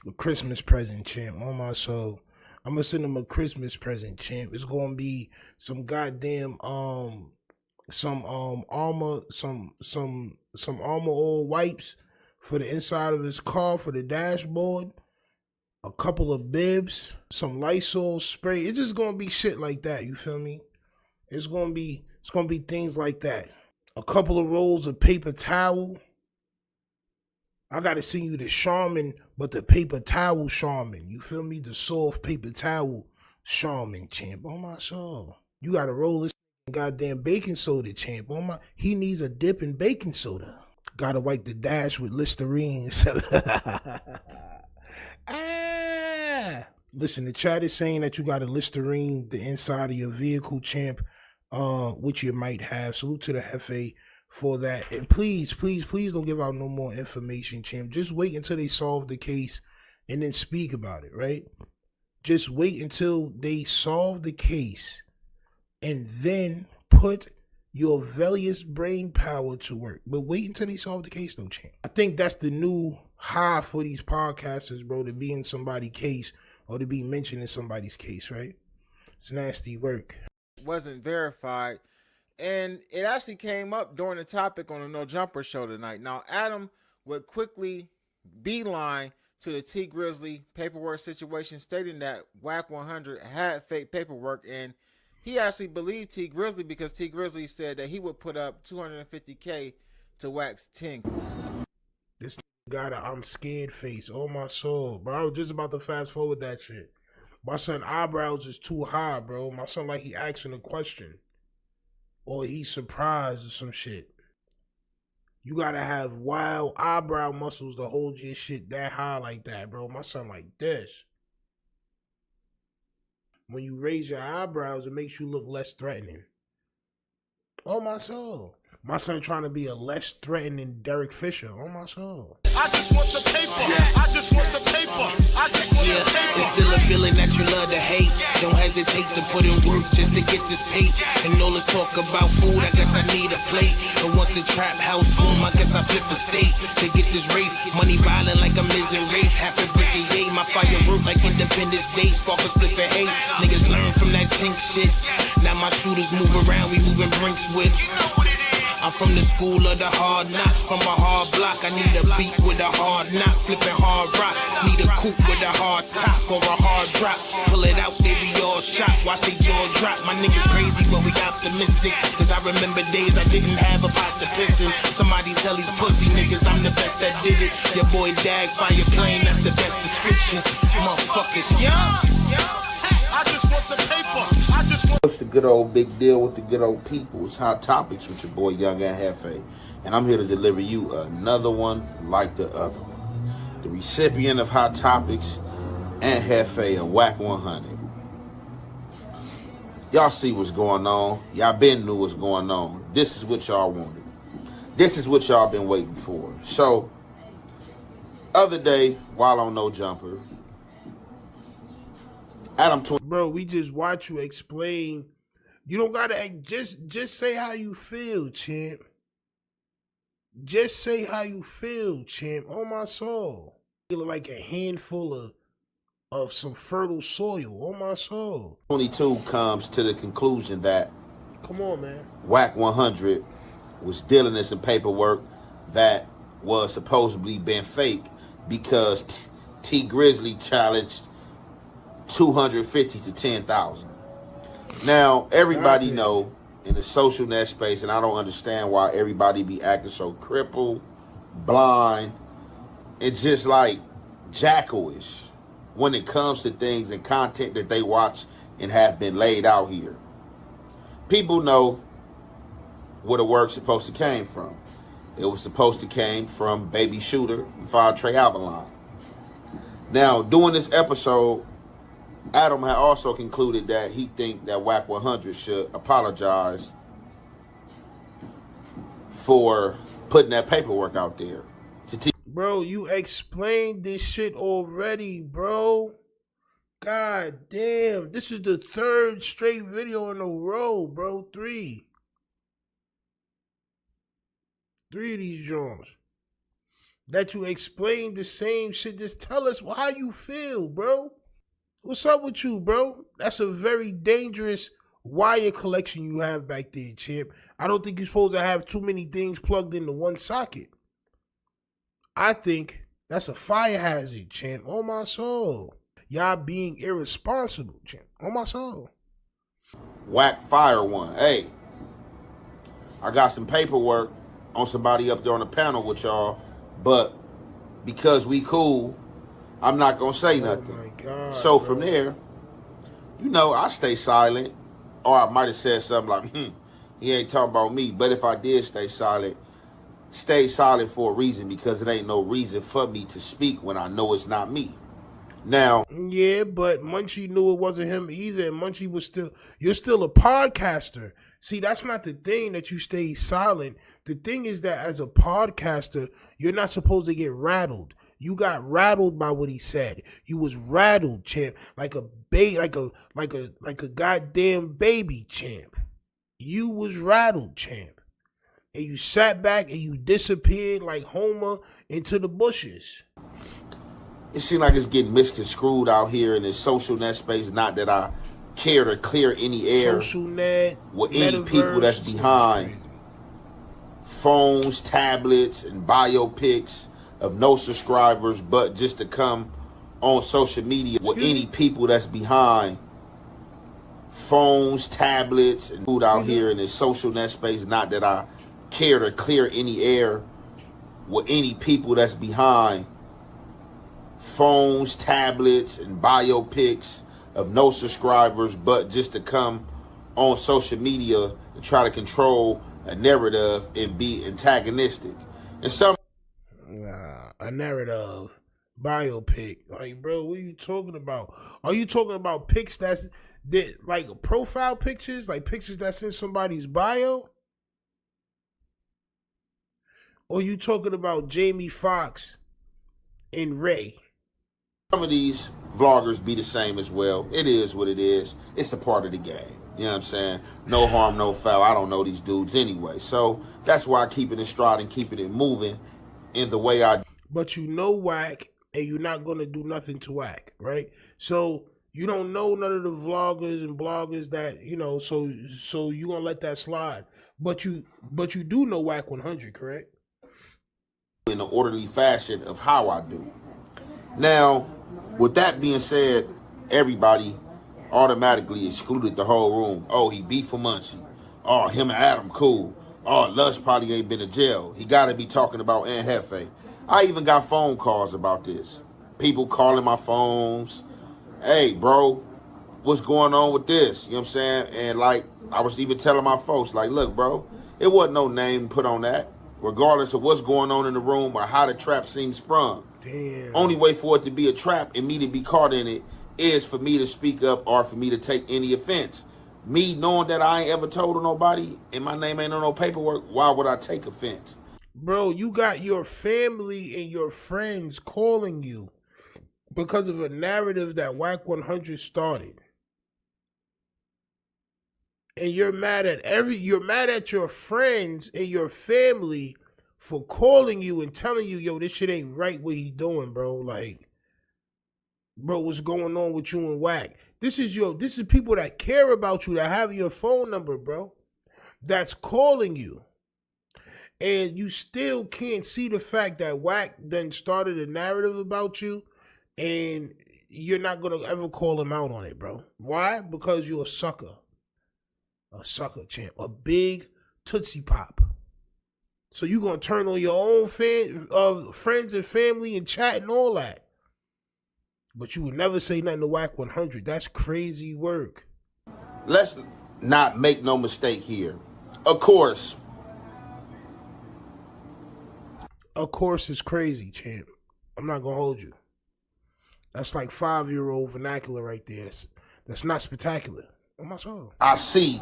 a Christmas present, champ, on my soul. I'm going to send them a Christmas present, champ. It's going to be some goddamn, some armor, some armor oil wipes for the inside of his car, for the dashboard. A couple of bibs, some Lysol spray. It's just gonna be shit like that. You feel me? It's gonna be things like that. A couple of rolls of paper towel. I gotta send you the Charmin, but the paper towel Charmin. You feel me? The soft paper towel Charmin, champ. Oh my soul. You gotta roll this goddamn baking soda, champ. Oh my. He needs a dip in baking soda. Gotta wipe the dash with Listerine. Listen, the chat is saying that you got to Listerine the inside of your vehicle, champ. which you might have. Salute to the JEFE for that. And please don't give out no more information, champ. Just wait until they solve the case and then speak about it, right? Just wait until they solve the case and then put your VELLiest brain power to work. But wait until they solve the case, though, champ. I think that's the new high for these podcasters, bro, to be in somebody's case or to be mentioned in somebody's case, right? It's nasty work. Wasn't verified, and it actually came up during the topic on the No Jumper show tonight. Now, Adam would quickly beeline to the T Grizzly paperwork situation, stating that WAC 100 had fake paperwork, and he actually believed T Grizzly because T Grizzly said that he would put up $250K to WAC's 10. This got a I'm scared face. Oh my soul, bro. I was just about to fast forward that shit. My son eyebrows is too high, bro. My son like he asking a question. Or he's surprised or some shit. You gotta have wild eyebrow muscles to hold your shit that high like that, bro. My son like this. When you raise your eyebrows, it makes you look less threatening. Oh my soul. My son trying to be a less threatening Derek Fisher. Oh my soul. I just want the paper. I just want the paper. I just want the paper. It's still a feeling that you love to hate. Don't hesitate to put in work just to get this paid. And all this talk about food, I guess I need a plate. And once the trap house boom, I guess I flip a state to get this rape. Money violent like I'm Miz and Rafe. Half a brick a yay. My fire work like Independence Day. Spark a split for haze. Niggas learn from that chink shit. Now my shooters move around, we moving Brinks whips. I'm from the school of the hard knocks, from a hard block. I need a beat with a hard knock, flipping hard rock. Need a coupe with a hard top or a hard drop. Pull it out, they be all shocked. Watch they jaw drop. My niggas crazy, but we optimistic. Cause I remember days I didn't have a pot to piss in. Somebody tell these pussy niggas I'm the best that did it. Your boy Dag, fire plane, that's the best description. Motherfuckers, yeah. I just want the paper. I just want. What's the good old big deal with the good old people? It's Hot Topics with your boy Young and JEFE, and I'm here to deliver you another one like the other one. The recipient of Hot Topics and JEFE and WAC 100. Y'all see what's going on. Y'all been knew what's going on. This is what y'all wanted. This is what y'all been waiting for. So, other day, while on No Jumper, Adam, bro, we just watch you explain. You don't gotta just say how you feel, champ. Just say how you feel, champ. On my soul, feeling like a handful of some fertile soil. On my soul. 22 comes to the conclusion that, come on, man, WAC 100 was dealing in some paperwork that was supposedly been fake because T Grizzly challenged 250 to 10,000. Now, everybody know in the social net space, and I don't understand why everybody be acting so crippled, blind, and just like jackalish when it comes to things and content that they watch and have been laid out here. People know where the work's supposed to came from. It was supposed to came from Baby Shooter and Fire Trey Avalon. Now, doing this episode, Adam had also concluded that he think that WAC 100 should apologize for putting that paperwork out there. Bro, you explained this shit already, bro. God damn. This is the third straight video in a row, bro. Three of these joints. That you explained the same shit. Just tell us how you feel, bro. What's up with you, bro? That's a very dangerous wire collection you have back there, champ. I don't think you're supposed to have too many things plugged into one socket. I think that's a fire hazard, champ. On my soul. Y'all being irresponsible, champ. On my soul. WAC fire one. Hey, I got some paperwork on somebody up there on the panel with y'all, but because we cool, I'm not going to say nothing. God, so from there, you know, I stay silent. Or I might have said something like, he ain't talking about me. But if I did stay silent for a reason, because it ain't no reason for me to speak when I know it's not me. Now, yeah, but Munchie knew it wasn't him either, and Munchie was still, you're still a podcaster. See, that's not the thing that you stay silent. The thing is that as a podcaster, you're not supposed to get rattled. You got rattled by what he said. You was rattled, champ, like a goddamn baby, champ. You was rattled, champ. And you sat back and you disappeared like Homer into the bushes. it seems like it's getting misconstrued out here in this social net space. Not that I care to clear any air social net with any people that's behind phones, tablets, and biopics of no subscribers, but just to come on social media with any people that's behind phones, tablets, and food out here in this social net space. Not that I care to clear any air with any people that's behind phones, tablets, and biopics of no subscribers, but just to come on social media and try to control a narrative and be antagonistic. And some a narrative biopic, like, bro, what are you talking about? Are you talking about pics that like profile pictures, like pictures that's in somebody's bio? Or you talking about Jamie Foxx and Ray? Some of these vloggers be the same as well. It is what it is. It's a part of the game. You know what I'm saying? No harm, no foul. I don't know these dudes anyway. So that's why I keep it in stride and keeping it moving in the way I do. But you know whack, and you're not going to do nothing to whack, right? So you don't know none of the vloggers and bloggers that, you know, so you going to let that slide. But you do know Whack 100, correct? In an orderly fashion of how I do. Now, with that being said, everybody automatically excluded the whole room. Oh, he beef for Munchie. Oh, him and Adam cool. Oh, Lush probably ain't been to jail. He got to be talking about Aunt Jefe. I even got phone calls about this. People calling my phones. Hey, bro, what's going on with this? You know what I'm saying? And like, I was even telling my folks, like, look, bro, it wasn't no name put on that. Regardless of what's going on in the room or how the trap seems sprung. Damn. Only way for it to be a trap and me to be caught in it is for me to speak up or for me to take any offense. Me knowing that I ain't ever told nobody and my name ain't on no paperwork, why would I take offense? Bro, you got your family and your friends calling you because of a narrative that Whack 100 started. And you're mad at your friends and your family for calling you and telling you, yo, this shit ain't right what he doing, bro. Like, bro, what's going on with you and Whack? This is people that care about you, that have your phone number, bro, that's calling you. And you still can't see the fact that Whack then started a narrative about you, and you're not going to ever call him out on it, bro. Why? Because you're a sucker. A sucker, champ. A big Tootsie Pop. So you going to turn on your own friends and family and chat and all that. But you would never say nothing to Whack 100. That's crazy work. Let's not make no mistake here. Of course is crazy, champ. I'm not going to hold you. That's like 5-year-old vernacular right there. That's not spectacular. On my soul. I see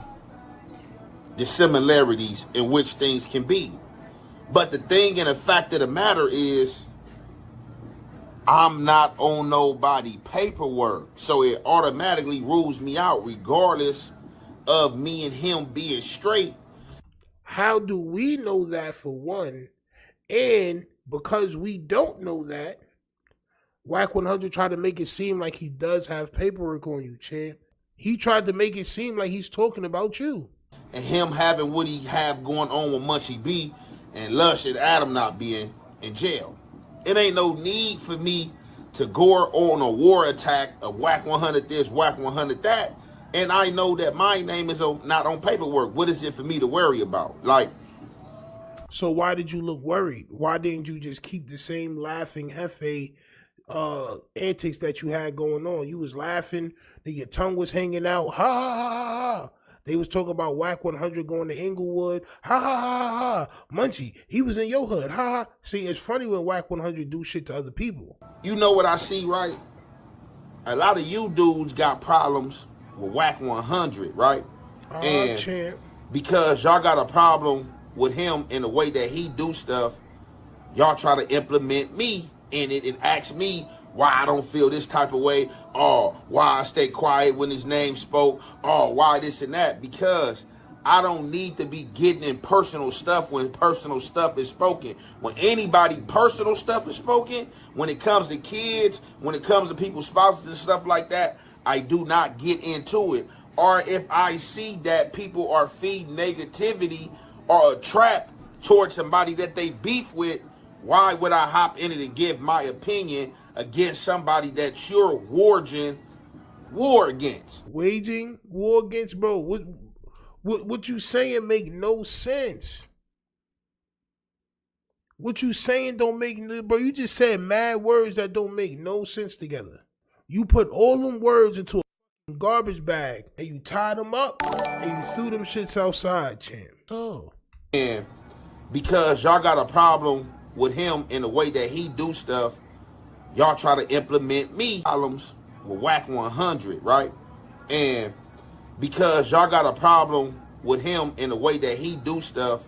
the similarities in which things can be. But the thing and the fact of the matter is, I'm not on nobody paperwork. So it automatically rules me out regardless of me and him being straight. How do we know that, for one? And because we don't know that, Whack 100 tried to make it seem like he does have paperwork on you, champ. He tried to make it seem like he's talking about you. And him having what he have going on with Munchie B and Lush and Adam not being in jail. It ain't no need for me to go on a war attack of Whack 100 this, Whack 100 that. And I know that my name is not on paperwork. What is it for me to worry about? Like, so why did you look worried? Why didn't you just keep the same laughing Jefe antics that you had going on? You was laughing, then your tongue was hanging out. Ha ha ha ha ha. They was talking about Whack 100 going to Inglewood. Ha ha ha ha. Munchie, he was in your hood. Ha ha. See, it's funny when Whack 100 do shit to other people. You know what I see, right? a lot of you dudes got problems with Whack 100, right? And champ. because y'all got a problem with him in the way that he do stuff, y'all try to implement me in it and ask me why I don't feel this type of way, or why I stay quiet when his name spoke, or why this and that. Because I don't need to be getting in personal stuff when personal stuff is spoken. When anybody personal stuff is spoken, when it comes to kids, when it comes to people's spouses and stuff like that, I do not get into it. Or if I see that people are feeding negativity or a trap towards somebody that they beef with, why would I hop in it and give my opinion against somebody that you're waging war against? Waging war against, bro. What you saying make no sense. What you saying don't make, bro. You just said mad words that don't make no sense together. You put all them words into a garbage bag and you tied them up and you threw them shits outside, champ. Oh. And because y'all got a problem with him in the way that he do stuff, y'all try to implement me problems with Whack 100, right? And because y'all got a problem with him in the way that he do stuff,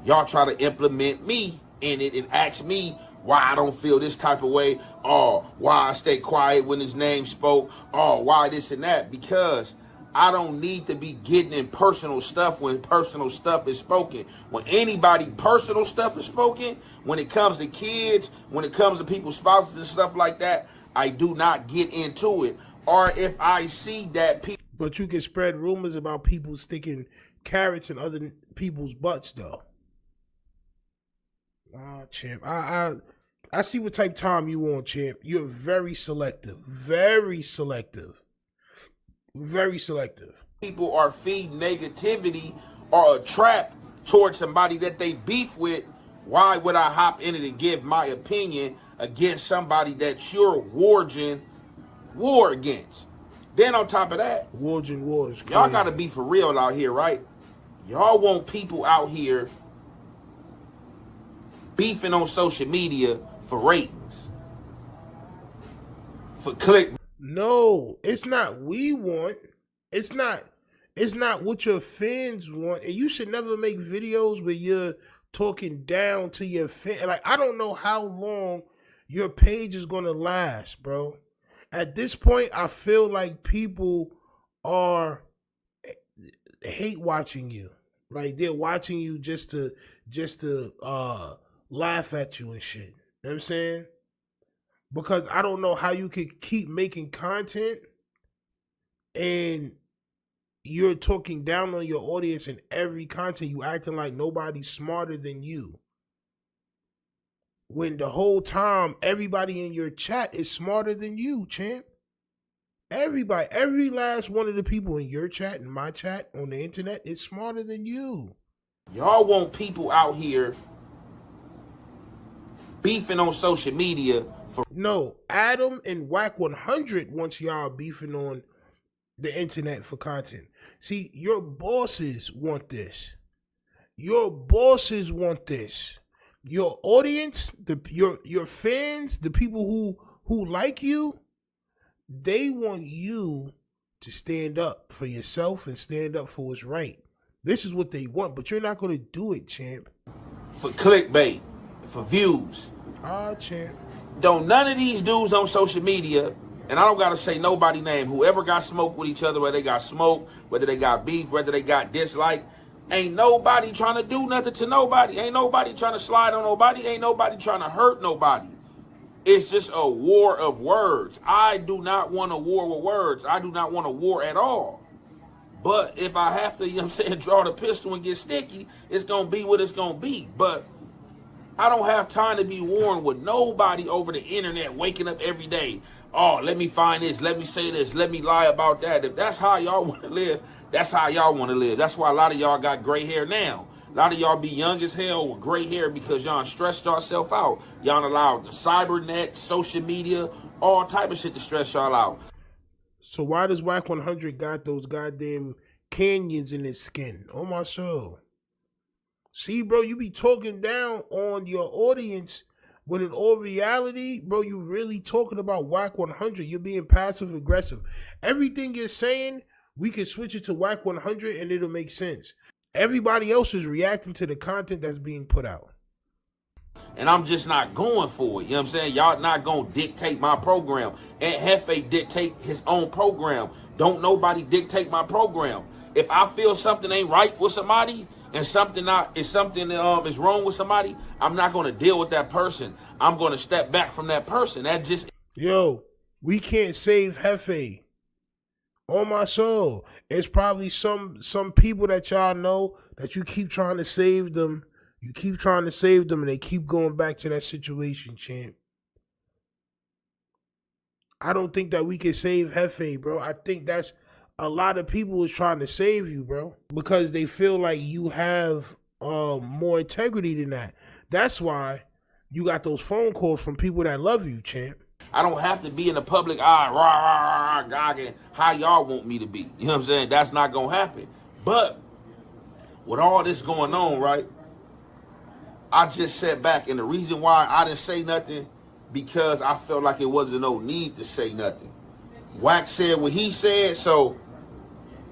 y'all try to implement me in it and ask me why I don't feel this type of way, or why I stay quiet when his name spoke, or why this and that. Because I don't need to be getting in personal stuff when personal stuff is spoken. When anybody personal stuff is spoken, when it comes to kids, when it comes to people's spouses and stuff like that, I do not get into it. Or if I see that people... But you can spread rumors about people sticking carrots in other people's butts, though. Champ, I see what type of time you on, champ. You're very selective. Very selective. Very selective. People are feeding negativity or a trap towards somebody that they beef with. Why would I hop in it and give my opinion against somebody that you're waging war against? Then on top of that, waging wars. Y'all gotta be for real out here, right? Y'all want people out here beefing on social media for ratings, for click. No, it's not we want. It's not what your fans want. And you should never make videos where you're talking down to your fan. Like, I don't know how long your page is gonna last, bro. At this point, I feel like people are hate watching you. Like, they're watching you just to laugh at you and shit. You know what I'm saying? Because I don't know how you could keep making content and you're talking down on your audience in every content. You acting like nobody's smarter than you. When the whole time, everybody in your chat is smarter than you, champ. Everybody, every last one of the people in your chat and my chat on the internet is smarter than you. Y'all want people out here beefing on social media for... No, Adam and Whack 100 wants y'all beefing on the internet for content. See, your bosses want this. Your bosses want this. Your audience, your fans, the people who like you, they want you to stand up for yourself and stand up for what's right. This is what they want, but you're not going to do it, champ. For clickbait, for views. Champ. Don't none of these dudes on social media, and I don't got to say nobody name, whoever got smoke with each other, whether they got smoke, whether they got beef, whether they got dislike, ain't nobody trying to do nothing to nobody. Ain't nobody trying to slide on nobody. Ain't nobody trying to hurt nobody. It's just a war of words. I do not want a war with words. I do not want a war at all. But if I have to, you know what I'm saying, draw the pistol and get sticky, it's going to be what it's going to be. But I don't have time to be warring with nobody over the internet, waking up every day. Oh, let me find this. Let me say this. Let me lie about that. If that's how y'all want to live, that's how y'all want to live. That's why a lot of y'all got gray hair now. A lot of y'all be young as hell with gray hair because y'all stressed yourself out. Y'all allowed the cybernet, social media, all type of shit to stress y'all out. So why does Whack 100 got those goddamn canyons in his skin? Oh, my soul. See, bro, you be talking down on your audience When in all reality, bro, you really talking about Whack 100. You're being passive aggressive. Everything you're saying, we can switch it to Whack 100 and it'll make sense. Everybody else is reacting to the content that's being put out. And I'm just not going for it. You know what I'm saying? Y'all not going to dictate my program. And Jefe dictate his own program. Don't nobody dictate my program. If I feel something ain't right with somebody and something is wrong with somebody, I'm not going to deal with that person. I'm going to step back from that person. That just... Yo, we can't save Jefe. On my soul. It's probably some people that y'all know that you keep trying to save them. You keep trying to save them and they keep going back to that situation, champ. I don't think that we can save Jefe, bro. I think that's a lot of people is trying to save you, bro. Because they feel like you have more integrity than that. That's why you got those phone calls from people that love you, champ. I don't have to be in the public eye, rah, gogging how y'all want me to be. You know what I'm saying? That's not going to happen. But with all this going on, right, I just sat back. And the reason why I didn't say nothing, because I felt like it wasn't no need to say nothing. Wack said what he said, so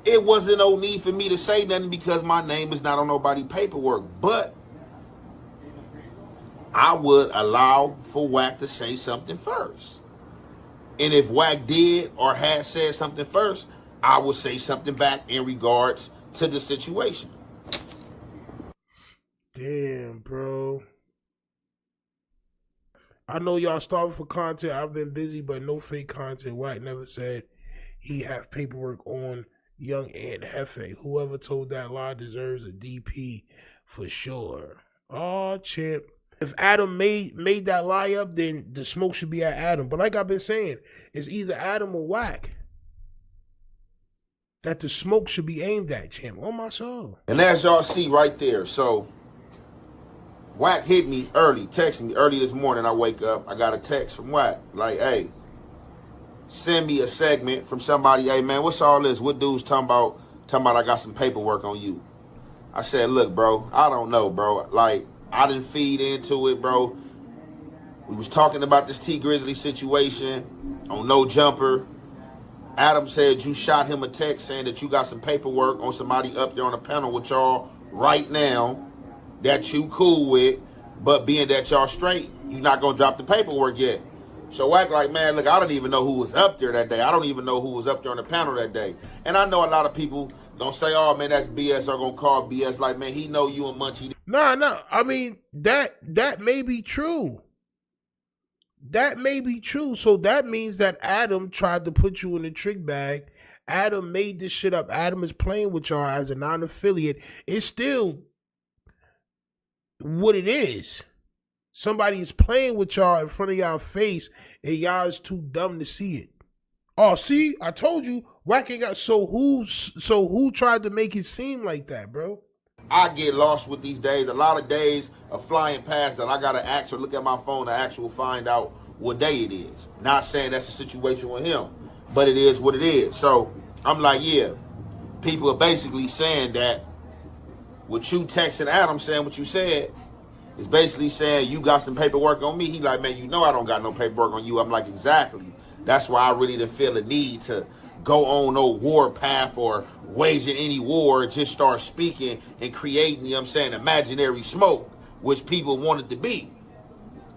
it wasn't no need for me to say nothing because my name is not on nobody's paperwork. But I would allow for Wack to say something first. And if Wack did or had said something first, I would say something back in regards to the situation. Damn, bro. I know y'all starving for content. I've been busy, but no fake content. Wack never said he have paperwork on Young and Jefe. Whoever told that lie deserves a DP for sure. Oh, champ. If Adam made that lie up, then the smoke should be at Adam. But like I've been saying, it's either Adam or Wack that the smoke should be aimed at, champ. On my soul. And as y'all see right there, so Wack hit me early, texted me early this morning. I wake up, I got a text from Wack, like, hey, send me a segment from somebody. Hey, man, what's all this? What dude's talking about I got some paperwork on you? I said, look, bro, I don't know, bro. Like, I didn't feed into it, bro. We was talking about this T Grizzly situation on No Jumper. Adam said you shot him a text saying that you got some paperwork on somebody up there on the panel with y'all right now that you cool with, but being that y'all straight, you're not going to drop the paperwork yet. So Wack like, man, look, I don't even know who was up there that day. I don't even know who was up there on the panel that day. And I know a lot of people don't say, oh, man, that's BS, or going to call BS. Like, man, he know you and Munchie. No. I mean, that may be true. That may be true. So that means that Adam tried to put you in the trick bag. Adam made this shit up. Adam is playing with y'all as a non-affiliate. It's still what it is. Somebody is playing with y'all in front of y'all face, and y'all is too dumb to see it. Oh, see, I told you, Wack ain't got. So who tried to make it seem like that, bro? I get lost with these days. A lot of days are flying past that I gotta actually look at my phone to actually find out what day it is. Not saying that's the situation with him, but it is what it is. So I'm like, yeah, people are basically saying that what you texting Adam saying what you said is basically saying you got some paperwork on me. He like, man, you know I don't got no paperwork on you. I'm like, exactly. That's why I really didn't feel the need to go on no war path or waging any war, just start speaking and creating, you know what I'm saying, imaginary smoke, which people wanted to be.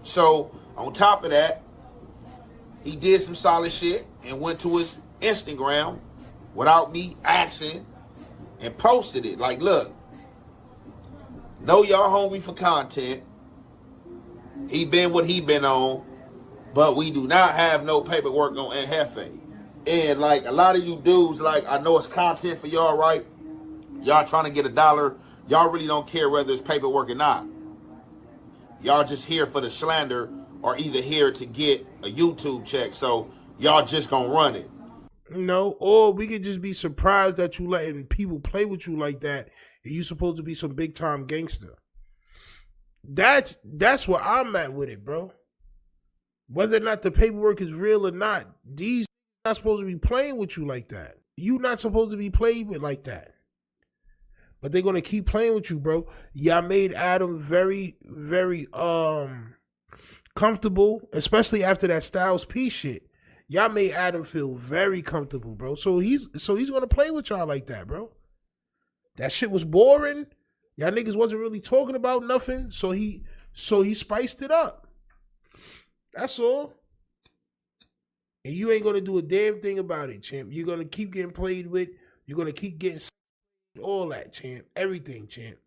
So on top of that, he did some solid shit and went to his Instagram without me asking and posted it. Like, look, know y'all hungry for content. He been what he been on, but we do not have no paperwork on Jefe. And like a lot of you dudes, like I know it's content for y'all, right? Y'all trying to get $1. Y'all really don't care whether it's paperwork or not. Y'all just here for the slander or either here to get a YouTube check. So y'all just gonna run it. No, or we could just be surprised that you letting people play with you like that. And you supposed to be some big time gangster. That's where I'm at with it, bro. Whether or not the paperwork is real or not, these not supposed to be playing with you like that. You not supposed to be played with like that. But they're gonna keep playing with you, bro. Y'all made Adam very, very comfortable, especially after that Styles P shit. Y'all made Adam feel very comfortable, bro. So he's gonna play with y'all like that, bro. That shit was boring. Y'all niggas wasn't really talking about nothing. So he spiced it up. That's all. And you ain't gonna do a damn thing about it, champ. You're gonna keep getting played with. You're gonna keep getting all that, champ. Everything, champ.